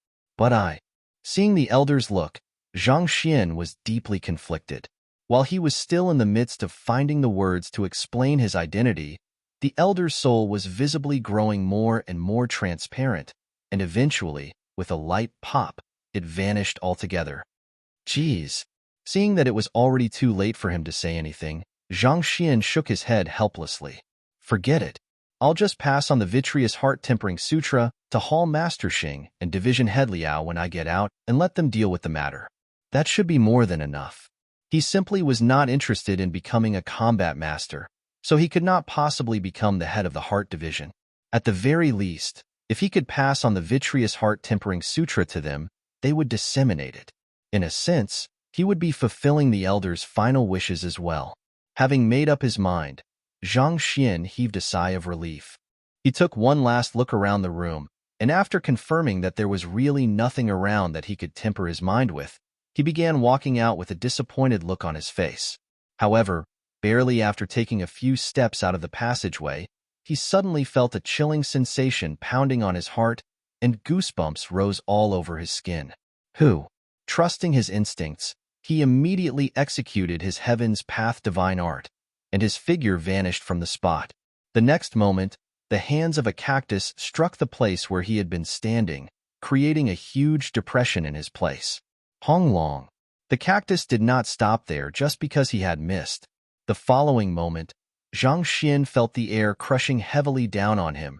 Seeing the elder's look, Zhang Xian was deeply conflicted. While he was still in the midst of finding the words to explain his identity, the elder's soul was visibly growing more and more transparent, and eventually, with a light pop, it vanished altogether. "Geez." Seeing that it was already too late for him to say anything, Zhang Xian shook his head helplessly. "Forget it. I'll just pass on the Vitreous Heart Tempering Sutra to Hall Master Xing and Division Head Liao when I get out and let them deal with the matter. That should be more than enough." He simply was not interested in becoming a combat master, so he could not possibly become the head of the Heart Division. At the very least, if he could pass on the Vitreous Heart Tempering Sutra to them, they would disseminate it. In a sense, he would be fulfilling the elder's final wishes as well. Having made up his mind, Zhang Xian heaved a sigh of relief. He took one last look around the room, and after confirming that there was really nothing around that he could temper his mind with, he began walking out with a disappointed look on his face. However, Barely after taking a few steps out of the passageway, he suddenly felt a chilling sensation pounding on his heart, and goosebumps rose all over his skin. Trusting his instincts, he immediately executed his heaven's path divine art, and his figure vanished from the spot. The next moment, the hands of a cactus struck the place where he had been standing, creating a huge depression in his place. Hong Long. The cactus did not stop there just because he had missed. The following moment, Zhang Xian felt the air crushing heavily down on him,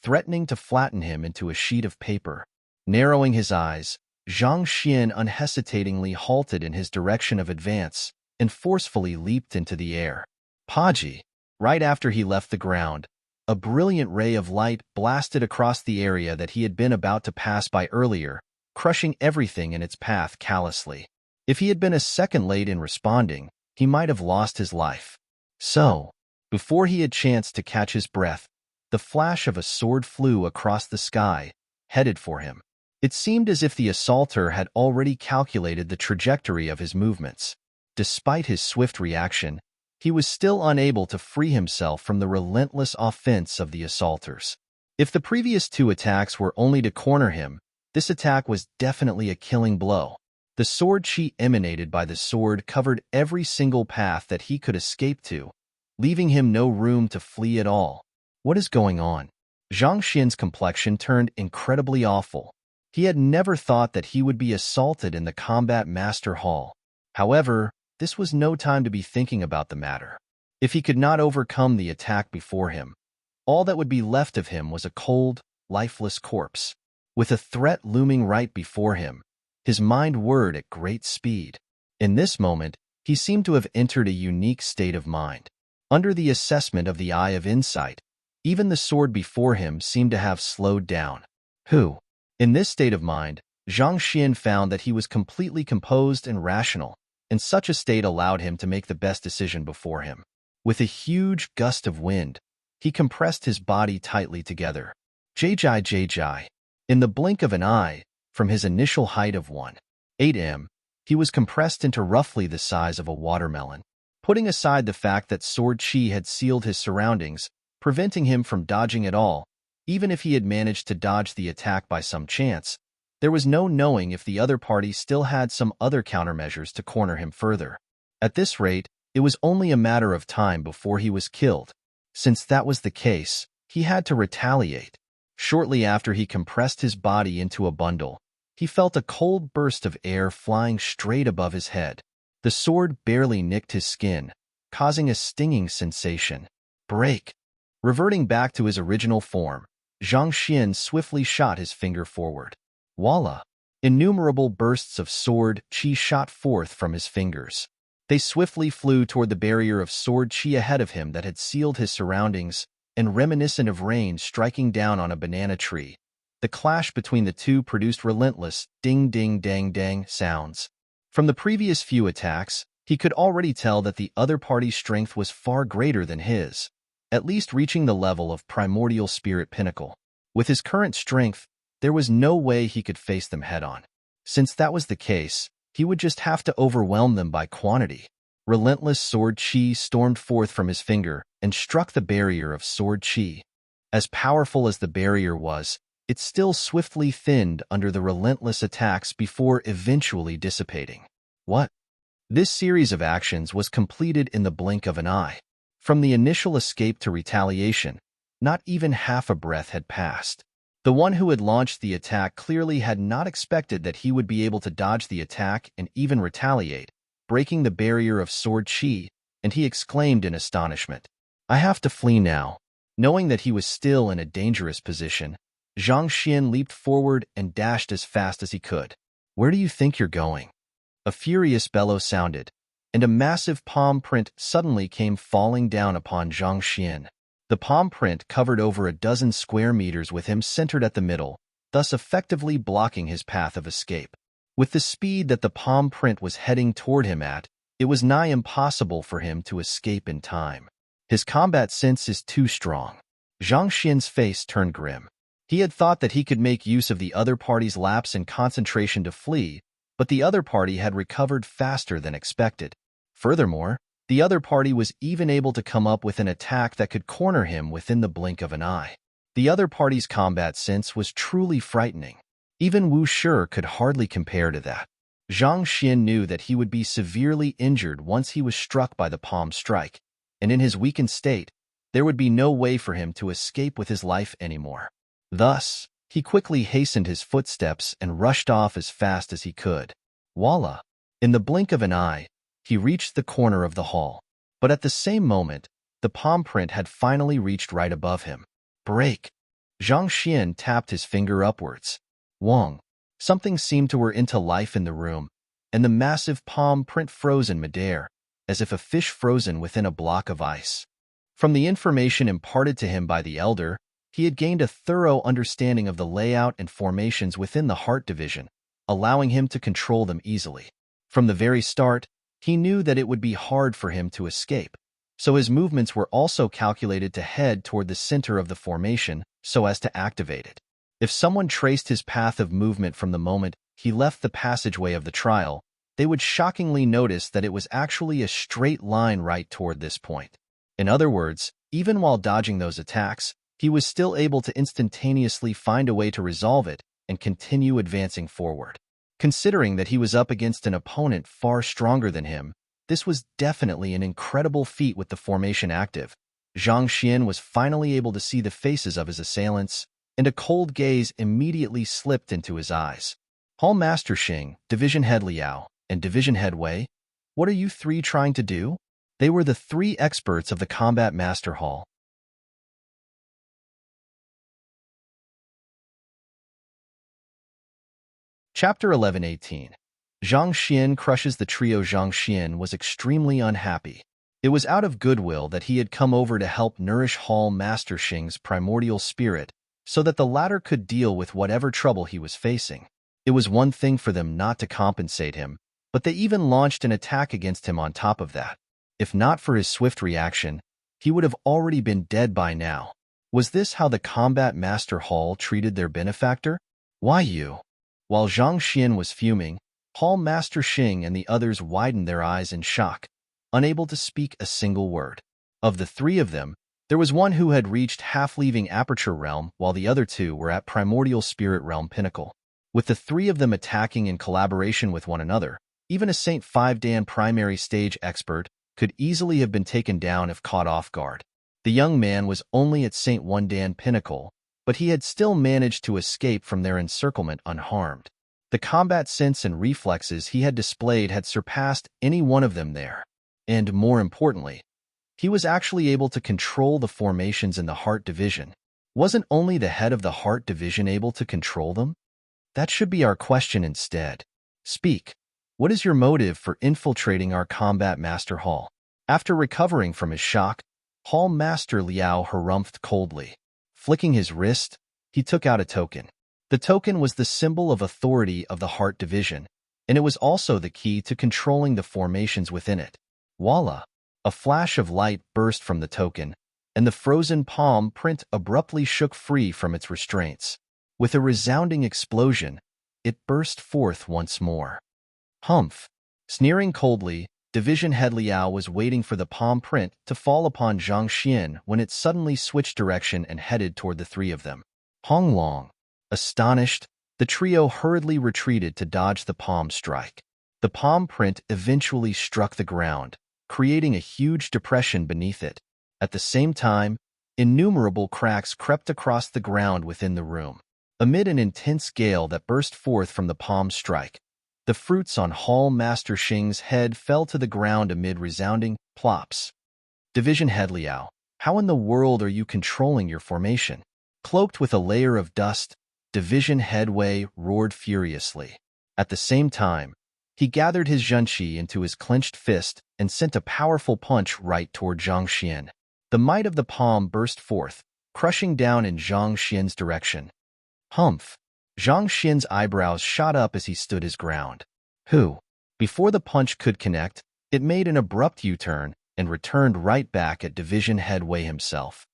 threatening to flatten him into a sheet of paper. Narrowing his eyes, Zhang Xian unhesitatingly halted in his direction of advance and forcefully leaped into the air. Paji. Right after he left the ground, a brilliant ray of light blasted across the area that he had been about to pass by earlier, crushing everything in its path callously. If he had been a second late in responding, he might have lost his life. So, before he had chanced to catch his breath, the flash of a sword flew across the sky, headed for him. It seemed as if the assaulter had already calculated the trajectory of his movements. Despite his swift reaction, he was still unable to free himself from the relentless offense of the assaulters. If the previous two attacks were only to corner him, this attack was definitely a killing blow. The sword chi emanated by the sword covered every single path that he could escape to, leaving him no room to flee at all. What is going on? Zhang Xian's complexion turned incredibly awful. He had never thought that he would be assaulted in the combat master hall. However, this was no time to be thinking about the matter. If he could not overcome the attack before him, all that would be left of him was a cold, lifeless corpse. With a threat looming right before him, his mind whirred at great speed. In this moment, he seemed to have entered a unique state of mind. Under the assessment of the Eye of Insight, even the sword before him seemed to have slowed down. In this state of mind, Zhang Xian found that he was completely composed and rational, and such a state allowed him to make the best decision before him. With a huge gust of wind, he compressed his body tightly together. Jai. In the blink of an eye, from his initial height of 1.8 m, he was compressed into roughly the size of a watermelon. Putting aside the fact that sword chi had sealed his surroundings, preventing him from dodging at all, even if he had managed to dodge the attack by some chance, there was no knowing if the other party still had some other countermeasures to corner him further. At this rate, it was only a matter of time before he was killed. Since that was the case, he had to retaliate. Shortly after he compressed his body into a bundle, he felt a cold burst of air flying straight above his head. The sword barely nicked his skin, causing a stinging sensation. Break! Reverting back to his original form, Zhang Xian swiftly shot his finger forward. Voila! Innumerable bursts of sword chi shot forth from his fingers. They swiftly flew toward the barrier of sword chi ahead of him that had sealed his surroundings, and reminiscent of rain striking down on a banana tree. The clash between the two produced relentless ding-ding-dang-dang sounds. From the previous few attacks, he could already tell that the other party's strength was far greater than his, at least reaching the level of primordial spirit pinnacle. With his current strength, there was no way he could face them head-on. Since that was the case, he would just have to overwhelm them by quantity. Relentless sword chi stormed forth from his finger and struck the barrier of sword chi. As powerful as the barrier was, it still swiftly thinned under the relentless attacks before eventually dissipating. What? This series of actions was completed in the blink of an eye. From the initial escape to retaliation, not even half a breath had passed. The one who had launched the attack clearly had not expected that he would be able to dodge the attack and even retaliate, breaking the barrier of sword chi, and he exclaimed in astonishment, "I have to flee now." Knowing that he was still in a dangerous position, Zhang Xian leaped forward and dashed as fast as he could. "Where do you think you're going?" A furious bellow sounded, and a massive palm print suddenly came falling down upon Zhang Xian. The palm print covered over a dozen square meters with him centered at the middle, thus effectively blocking his path of escape. With the speed that the palm print was heading toward him at, it was nigh impossible for him to escape in time. His combat sense is too strong. Zhang Xian's face turned grim. He had thought that he could make use of the other party's lapse in concentration to flee, but the other party had recovered faster than expected. Furthermore, The other party was even able to come up with an attack that could corner him within the blink of an eye. The other party's combat sense was truly frightening. Even Wu Shi could hardly compare to that. Zhang Xian knew that he would be severely injured once he was struck by the palm strike, and in his weakened state, there would be no way for him to escape with his life anymore. Thus, he quickly hastened his footsteps and rushed off as fast as he could. Voila! In the blink of an eye, he reached the corner of the hall. But at the same moment, the palm print had finally reached right above him. Break! Zhang Xian tapped his finger upwards. Wong! Something seemed to whir into life in the room, and the massive palm print froze in midair, as if a fish frozen within a block of ice. From the information imparted to him by the elder, he had gained a thorough understanding of the layout and formations within the heart division, allowing him to control them easily. From the very start, he knew that it would be hard for him to escape, so his movements were also calculated to head toward the center of the formation so as to activate it. If someone traced his path of movement from the moment he left the passageway of the trial, they would shockingly notice that it was actually a straight line right toward this point. In other words, even while dodging those attacks, he was still able to instantaneously find a way to resolve it and continue advancing forward. Considering that he was up against an opponent far stronger than him, this was definitely an incredible feat with the formation active. Zhang Xian was finally able to see the faces of his assailants, and a cold gaze immediately slipped into his eyes. Hall Master Xing, Division Head Liao, and Division Head Wei, what are you three trying to do? They were the three experts of the Combat Master Hall. Chapter 11:18. Zhang Xian crushes the trio. Zhang Xian was extremely unhappy. It was out of goodwill that he had come over to help nourish Hall Master Xing's primordial spirit so that the latter could deal with whatever trouble he was facing. It was one thing for them not to compensate him, but they even launched an attack against him on top of that. If not for his swift reaction, he would have already been dead by now. Was this how the Combat Master Hall treated their benefactor? Why you? While Zhang Xian was fuming, Hall Master Xing and the others widened their eyes in shock, unable to speak a single word. Of the three of them, there was one who had reached half-leaving Aperture Realm while the other two were at Primordial Spirit Realm Pinnacle. With the three of them attacking in collaboration with one another, even a Saint 5 Dan primary stage expert could easily have been taken down if caught off guard. The young man was only at Saint 1 Dan Pinnacle, but he had still managed to escape from their encirclement unharmed. The combat sense and reflexes he had displayed had surpassed any one of them there. And more importantly, he was actually able to control the formations in the Heart Division. Wasn't only the head of the Heart Division able to control them? That should be our question instead. Speak. What is your motive for infiltrating our Combat Master Hall? After recovering from his shock, Hall Master Liao harumphed coldly. Flicking his wrist, he took out a token. The token was the symbol of authority of the Heart Division, and it was also the key to controlling the formations within it. Voila! A flash of light burst from the token, and the frozen palm print abruptly shook free from its restraints. With a resounding explosion, it burst forth once more. Humph! Sneering coldly, Division Head Liao was waiting for the palm print to fall upon Zhang Xian when it suddenly switched direction and headed toward the three of them. Hong Long. Astonished, the trio hurriedly retreated to dodge the palm strike. The palm print eventually struck the ground, creating a huge depression beneath it. At the same time, innumerable cracks crept across the ground within the room. Amid an intense gale that burst forth from the palm strike, the fruits on Hall Master Xing's head fell to the ground amid resounding plops. Division Head Liao, how in the world are you controlling your formation? Cloaked with a layer of dust, Division Head Wei roared furiously. At the same time, he gathered his zhenqi into his clenched fist and sent a powerful punch right toward Zhang Xian. The might of the palm burst forth, crushing down in Zhang Xian's direction. Humph! Zhang Xian's eyebrows shot up as he stood his ground. Who? Before the punch could connect, it made an abrupt U-turn and returned right back at Division Head Wei himself.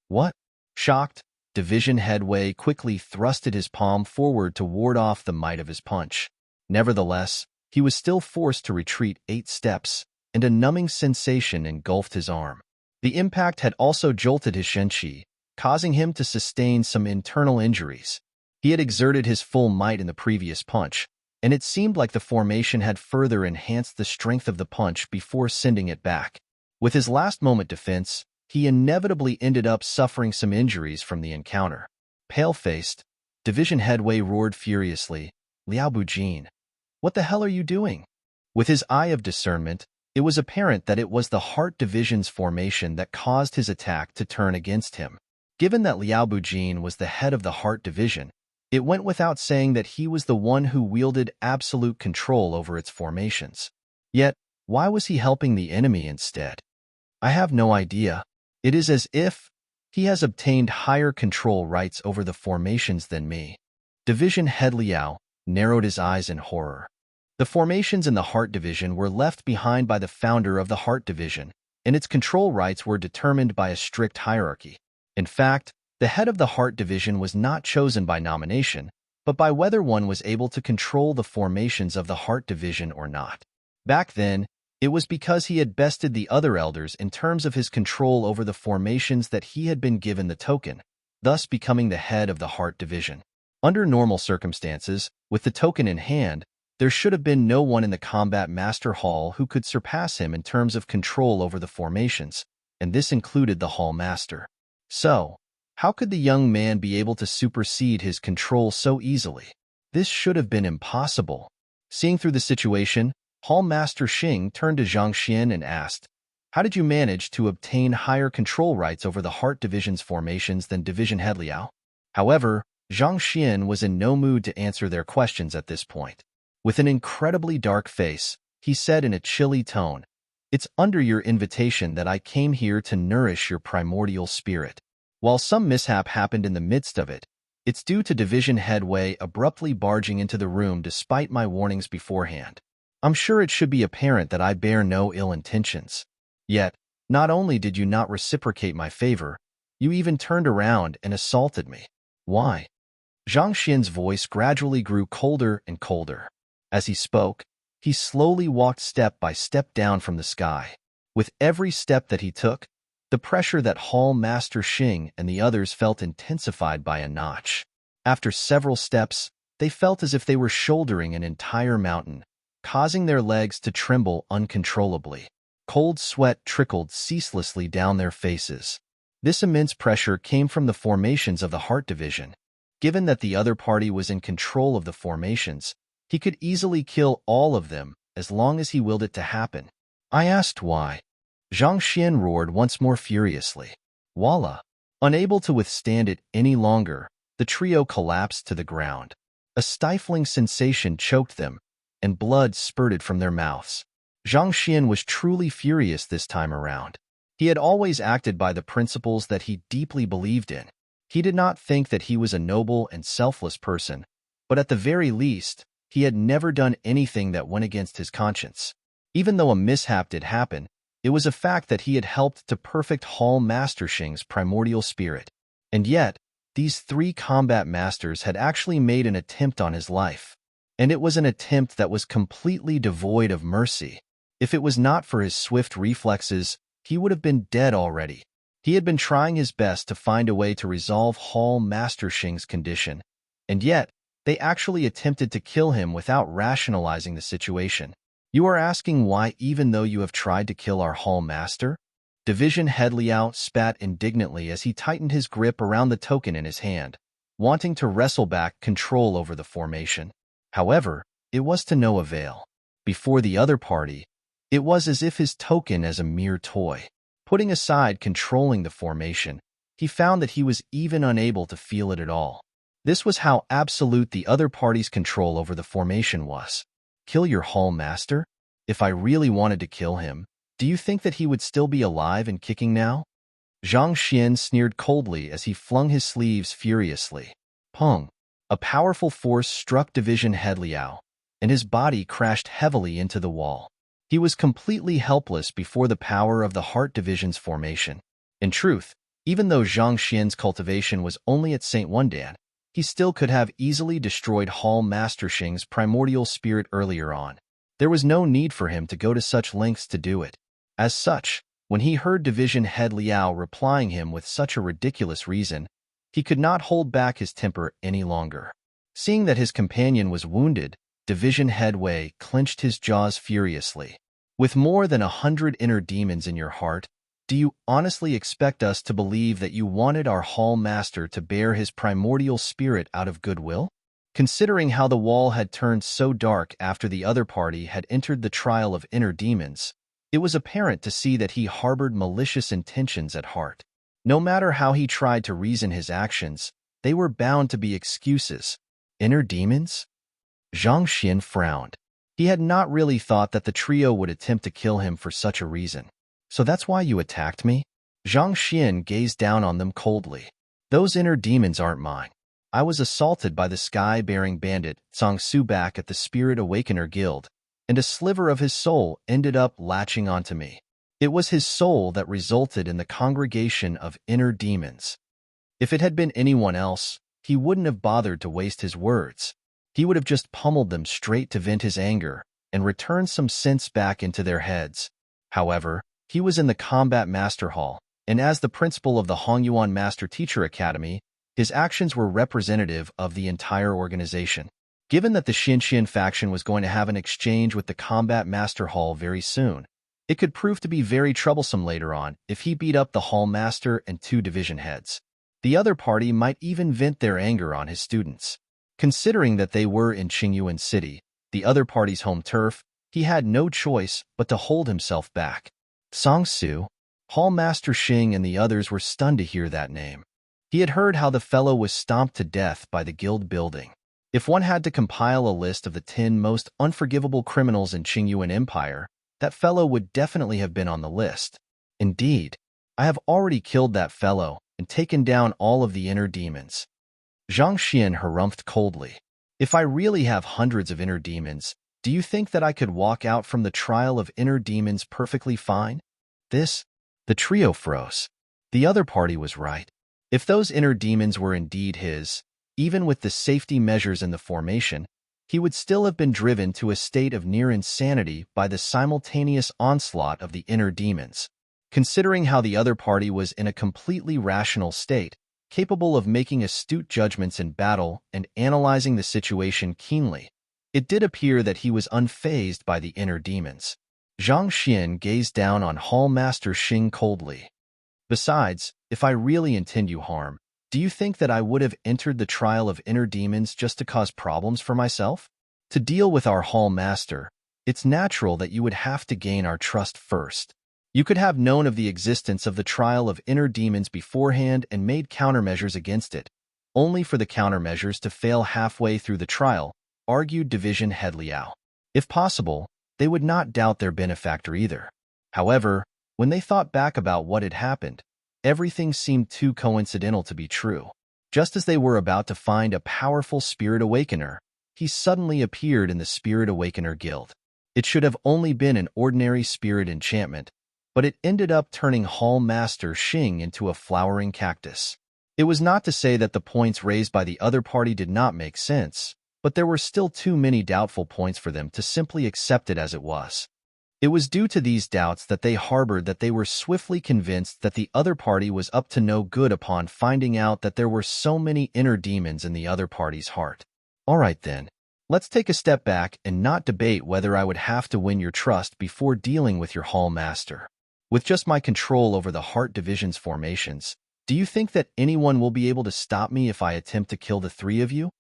What? Shocked, Division Head Wei quickly thrusted his palm forward to ward off the might of his punch. Nevertheless, he was still forced to retreat 8 steps, and a numbing sensation engulfed his arm. The impact had also jolted his shenqi, causing him to sustain some internal injuries. He had exerted his full might in the previous punch, and it seemed like the formation had further enhanced the strength of the punch before sending it back. With his last-moment defense, he inevitably ended up suffering some injuries from the encounter. Pale-faced, Division Head Wei roared furiously, "Liao Bujin, what the hell are you doing?" With his eye of discernment, it was apparent that it was the Heart Division's formation that caused his attack to turn against him. Given that Liao Bujin was the head of the Heart Division, it went without saying that he was the one who wielded absolute control over its formations. Yet, why was he helping the enemy instead? I have no idea. It is as if he has obtained higher control rights over the formations than me. Division Head Liao narrowed his eyes in horror. The formations in the Heart Division were left behind by the founder of the Heart Division, and its control rights were determined by a strict hierarchy. In fact, the head of the Heart Division was not chosen by nomination, but by whether one was able to control the formations of the Heart Division or not. Back then, it was because he had bested the other elders in terms of his control over the formations that he had been given the token, thus becoming the head of the Heart Division. Under normal circumstances, with the token in hand, there should have been no one in the Combat Master Hall who could surpass him in terms of control over the formations, and this included the Hall Master. So, how could the young man be able to supersede his control so easily? This should have been impossible. Seeing through the situation, Hall Master Xing turned to Zhang Xian and asked, "How did you manage to obtain higher control rights over the Heart Division's formations than Division Head Liao?" However, Zhang Xian was in no mood to answer their questions at this point. With an incredibly dark face, he said in a chilly tone, "It's under your invitation that I came here to nourish your primordial spirit. While some mishap happened in the midst of it, it's due to Division Head Wei abruptly barging into the room despite my warnings beforehand. I'm sure it should be apparent that I bear no ill intentions. Yet, not only did you not reciprocate my favor, you even turned around and assaulted me. Why?" Zhang Xian's voice gradually grew colder and colder. As he spoke, he slowly walked step by step down from the sky. With every step that he took, the pressure that Hall Master Xing and the others felt intensified by a notch. After several steps, they felt as if they were shouldering an entire mountain, causing their legs to tremble uncontrollably. Cold sweat trickled ceaselessly down their faces. This immense pressure came from the formations of the Heart Division. Given that the other party was in control of the formations, he could easily kill all of them as long as he willed it to happen. I asked why. Zhang Xian roared once more furiously. Voila! Unable to withstand it any longer, the trio collapsed to the ground. A stifling sensation choked them, and blood spurted from their mouths. Zhang Xian was truly furious this time around. He had always acted by the principles that he deeply believed in. He did not think that he was a noble and selfless person, but at the very least, he had never done anything that went against his conscience. Even though a mishap did happen, it was a fact that he had helped to perfect Hall Master Xing's primordial spirit. And yet, these three combat masters had actually made an attempt on his life. And it was an attempt that was completely devoid of mercy. If it was not for his swift reflexes, he would have been dead already. He had been trying his best to find a way to resolve Hall Master Xing's condition, and yet, they actually attempted to kill him without rationalizing the situation. You are asking why even though you have tried to kill our Hall Master? Division Head Liao spat indignantly as he tightened his grip around the token in his hand, wanting to wrestle back control over the formation. However, it was to no avail. Before the other party, it was as if his token as a mere toy. Putting aside controlling the formation, he found that he was even unable to feel it at all. This was how absolute the other party's control over the formation was. Kill your Hall Master? If I really wanted to kill him, do you think that he would still be alive and kicking now? Zhang Xian sneered coldly as he flung his sleeves furiously. Pung! A powerful force struck Division Head Liao, and his body crashed heavily into the wall. He was completely helpless before the power of the Heart Division's formation. In truth, even though Zhang Xian's cultivation was only at St. Wondan, he still could have easily destroyed Hall Master Xing's primordial spirit earlier on. There was no need for him to go to such lengths to do it. As such, when he heard Division Head Liao replying him with such a ridiculous reason, he could not hold back his temper any longer. Seeing that his companion was wounded, Division Head Wei clenched his jaws furiously. With more than 100 inner demons in your heart, do you honestly expect us to believe that you wanted our Hall Master to bear his primordial spirit out of goodwill? Considering how the wall had turned so dark after the other party had entered the trial of inner demons, it was apparent to see that he harbored malicious intentions at heart. No matter how he tried to reason his actions, they were bound to be excuses. Inner demons? Zhang Xian frowned. He had not really thought that the trio would attempt to kill him for such a reason. So that's why you attacked me? Zhang Xian gazed down on them coldly. Those inner demons aren't mine. I was assaulted by the sky-bearing bandit Zhang Su back at the Spirit Awakener Guild, and a sliver of his soul ended up latching onto me. It was his soul that resulted in the congregation of inner demons. If it had been anyone else, he wouldn't have bothered to waste his words. He would have just pummeled them straight to vent his anger and return some sense back into their heads. However, he was in the Combat Master Hall, and as the principal of the Hongyuan Master Teacher Academy, his actions were representative of the entire organization. Given that the Xinxian faction was going to have an exchange with the Combat Master Hall very soon, it could prove to be very troublesome later on if he beat up the Hall Master and 2 division heads. The other party might even vent their anger on his students. Considering that they were in Qingyuan City, the other party's home turf, he had no choice but to hold himself back. Zhang Su, Hall Master Xing and the others were stunned to hear that name. He had heard how the fellow was stomped to death by the guild building. If one had to compile a list of the 10 most unforgivable criminals in Qingyuan Empire, that fellow would definitely have been on the list. Indeed, I have already killed that fellow and taken down all of the inner demons. Zhang Xian harumphed coldly. If I really have hundreds of inner demons, do you think that I could walk out from the trial of inner demons perfectly fine? The trio froze. The other party was right. If those inner demons were indeed his, even with the safety measures in the formation, he would still have been driven to a state of near insanity by the simultaneous onslaught of the inner demons. Considering how the other party was in a completely rational state, capable of making astute judgments in battle and analyzing the situation keenly, it did appear that he was unfazed by the inner demons. Zhang Xian gazed down on Hall Master Xing coldly. Besides, if I really intend you harm, do you think that I would have entered the trial of inner demons just to cause problems for myself? To deal with our Hall Master, it's natural that you would have to gain our trust first. You could have known of the existence of the trial of inner demons beforehand and made countermeasures against it, only for the countermeasures to fail halfway through the trial, argued Division Head Liao. If possible, they would not doubt their benefactor either. However, when they thought back about what had happened, everything seemed too coincidental to be true. Just as they were about to find a powerful Spirit Awakener, he suddenly appeared in the Spirit Awakener Guild. It should have only been an ordinary spirit enchantment, but it ended up turning Hall Master Xing into a flowering cactus. It was not to say that the points raised by the other party did not make sense, but there were still too many doubtful points for them to simply accept it as it was. It was due to these doubts that they harbored that they were swiftly convinced that the other party was up to no good upon finding out that there were so many inner demons in the other party's heart. All right then, let's take a step back and not debate whether I would have to win your trust before dealing with your Hall Master. With just my control over the Heart Division's formations, do you think that anyone will be able to stop me if I attempt to kill the 3 of you?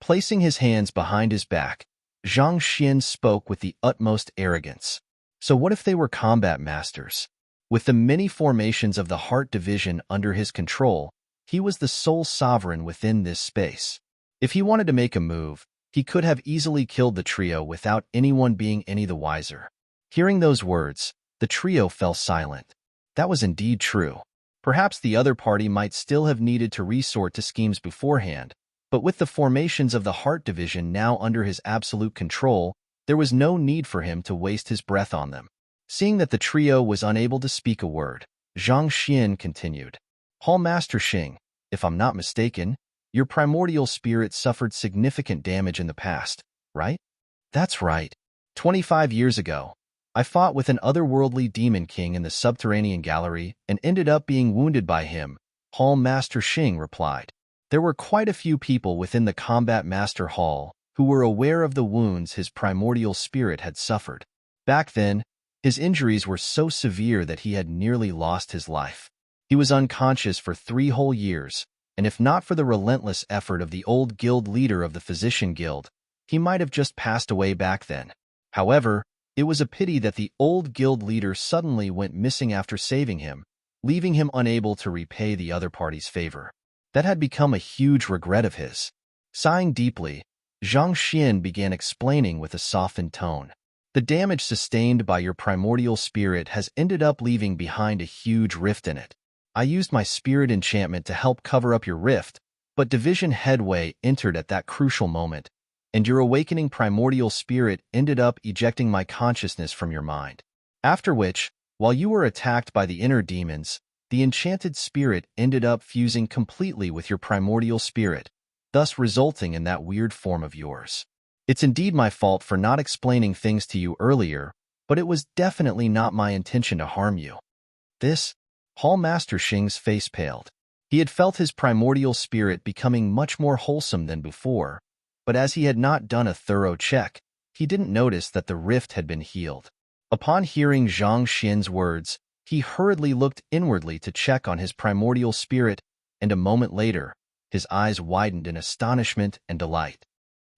Placing his hands behind his back, Zhang Xian spoke with the utmost arrogance. So what if they were combat masters? With the many formations of the Heart Division under his control, he was the sole sovereign within this space. If he wanted to make a move, he could have easily killed the trio without anyone being any the wiser. Hearing those words, the trio fell silent. That was indeed true. Perhaps the other party might still have needed to resort to schemes beforehand, but with the formations of the Heart Division now under his absolute control, there was no need for him to waste his breath on them. Seeing that the trio was unable to speak a word, Zhang Xian continued. Hall Master Xing, if I'm not mistaken, your primordial spirit suffered significant damage in the past, right? That's right. 25 years ago, I fought with an otherworldly demon king in the subterranean gallery and ended up being wounded by him, Hall Master Xing replied. There were quite a few people within the Combat Master Hall who were aware of the wounds his primordial spirit had suffered. Back then, his injuries were so severe that he had nearly lost his life. He was unconscious for 3 whole years, and if not for the relentless effort of the old guild leader of the Physician Guild, he might have just passed away back then. However, it was a pity that the old guild leader suddenly went missing after saving him, leaving him unable to repay the other party's favor. That had become a huge regret of his. Sighing deeply, Zhang Xian began explaining with a softened tone. The damage sustained by your primordial spirit has ended up leaving behind a huge rift in it. I used my spirit enchantment to help cover up your rift, but division headway entered at that crucial moment, and your awakening primordial spirit ended up ejecting my consciousness from your mind. After which, while you were attacked by the inner demons, the enchanted spirit ended up fusing completely with your primordial spirit, thus resulting in that weird form of yours. It's indeed my fault for not explaining things to you earlier, but it was definitely not my intention to harm you. This, Hall Master Xing's face paled. He had felt his primordial spirit becoming much more wholesome than before, but as he had not done a thorough check, he didn't notice that the rift had been healed. Upon hearing Zhang Xian's words, he hurriedly looked inwardly to check on his primordial spirit, and a moment later, his eyes widened in astonishment and delight.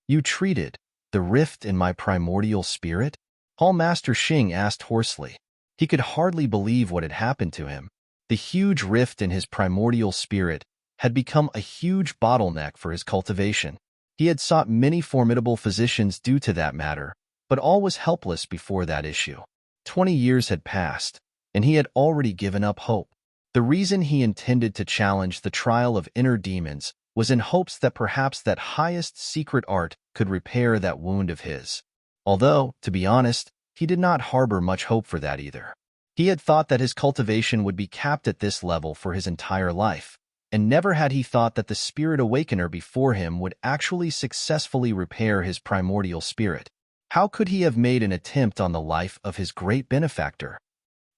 You treated the rift in my primordial spirit? Hall Master Xing asked hoarsely. He could hardly believe what had happened to him. The huge rift in his primordial spirit had become a huge bottleneck for his cultivation. He had sought many formidable physicians due to that matter, but all was helpless before that issue. 20 years had passed, and he had already given up hope. The reason he intended to challenge the trial of inner demons was in hopes that perhaps that highest secret art could repair that wound of his. Although, to be honest, he did not harbor much hope for that either. He had thought that his cultivation would be capped at this level for his entire life, and never had he thought that the spirit awakener before him would actually successfully repair his primordial spirit. How could he have made an attempt on the life of his great benefactor?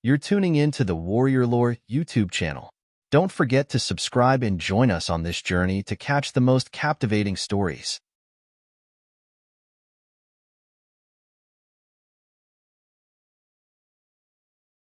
You're tuning in to the Warrior Lore YouTube channel. Don't forget to subscribe and join us on this journey to catch the most captivating stories.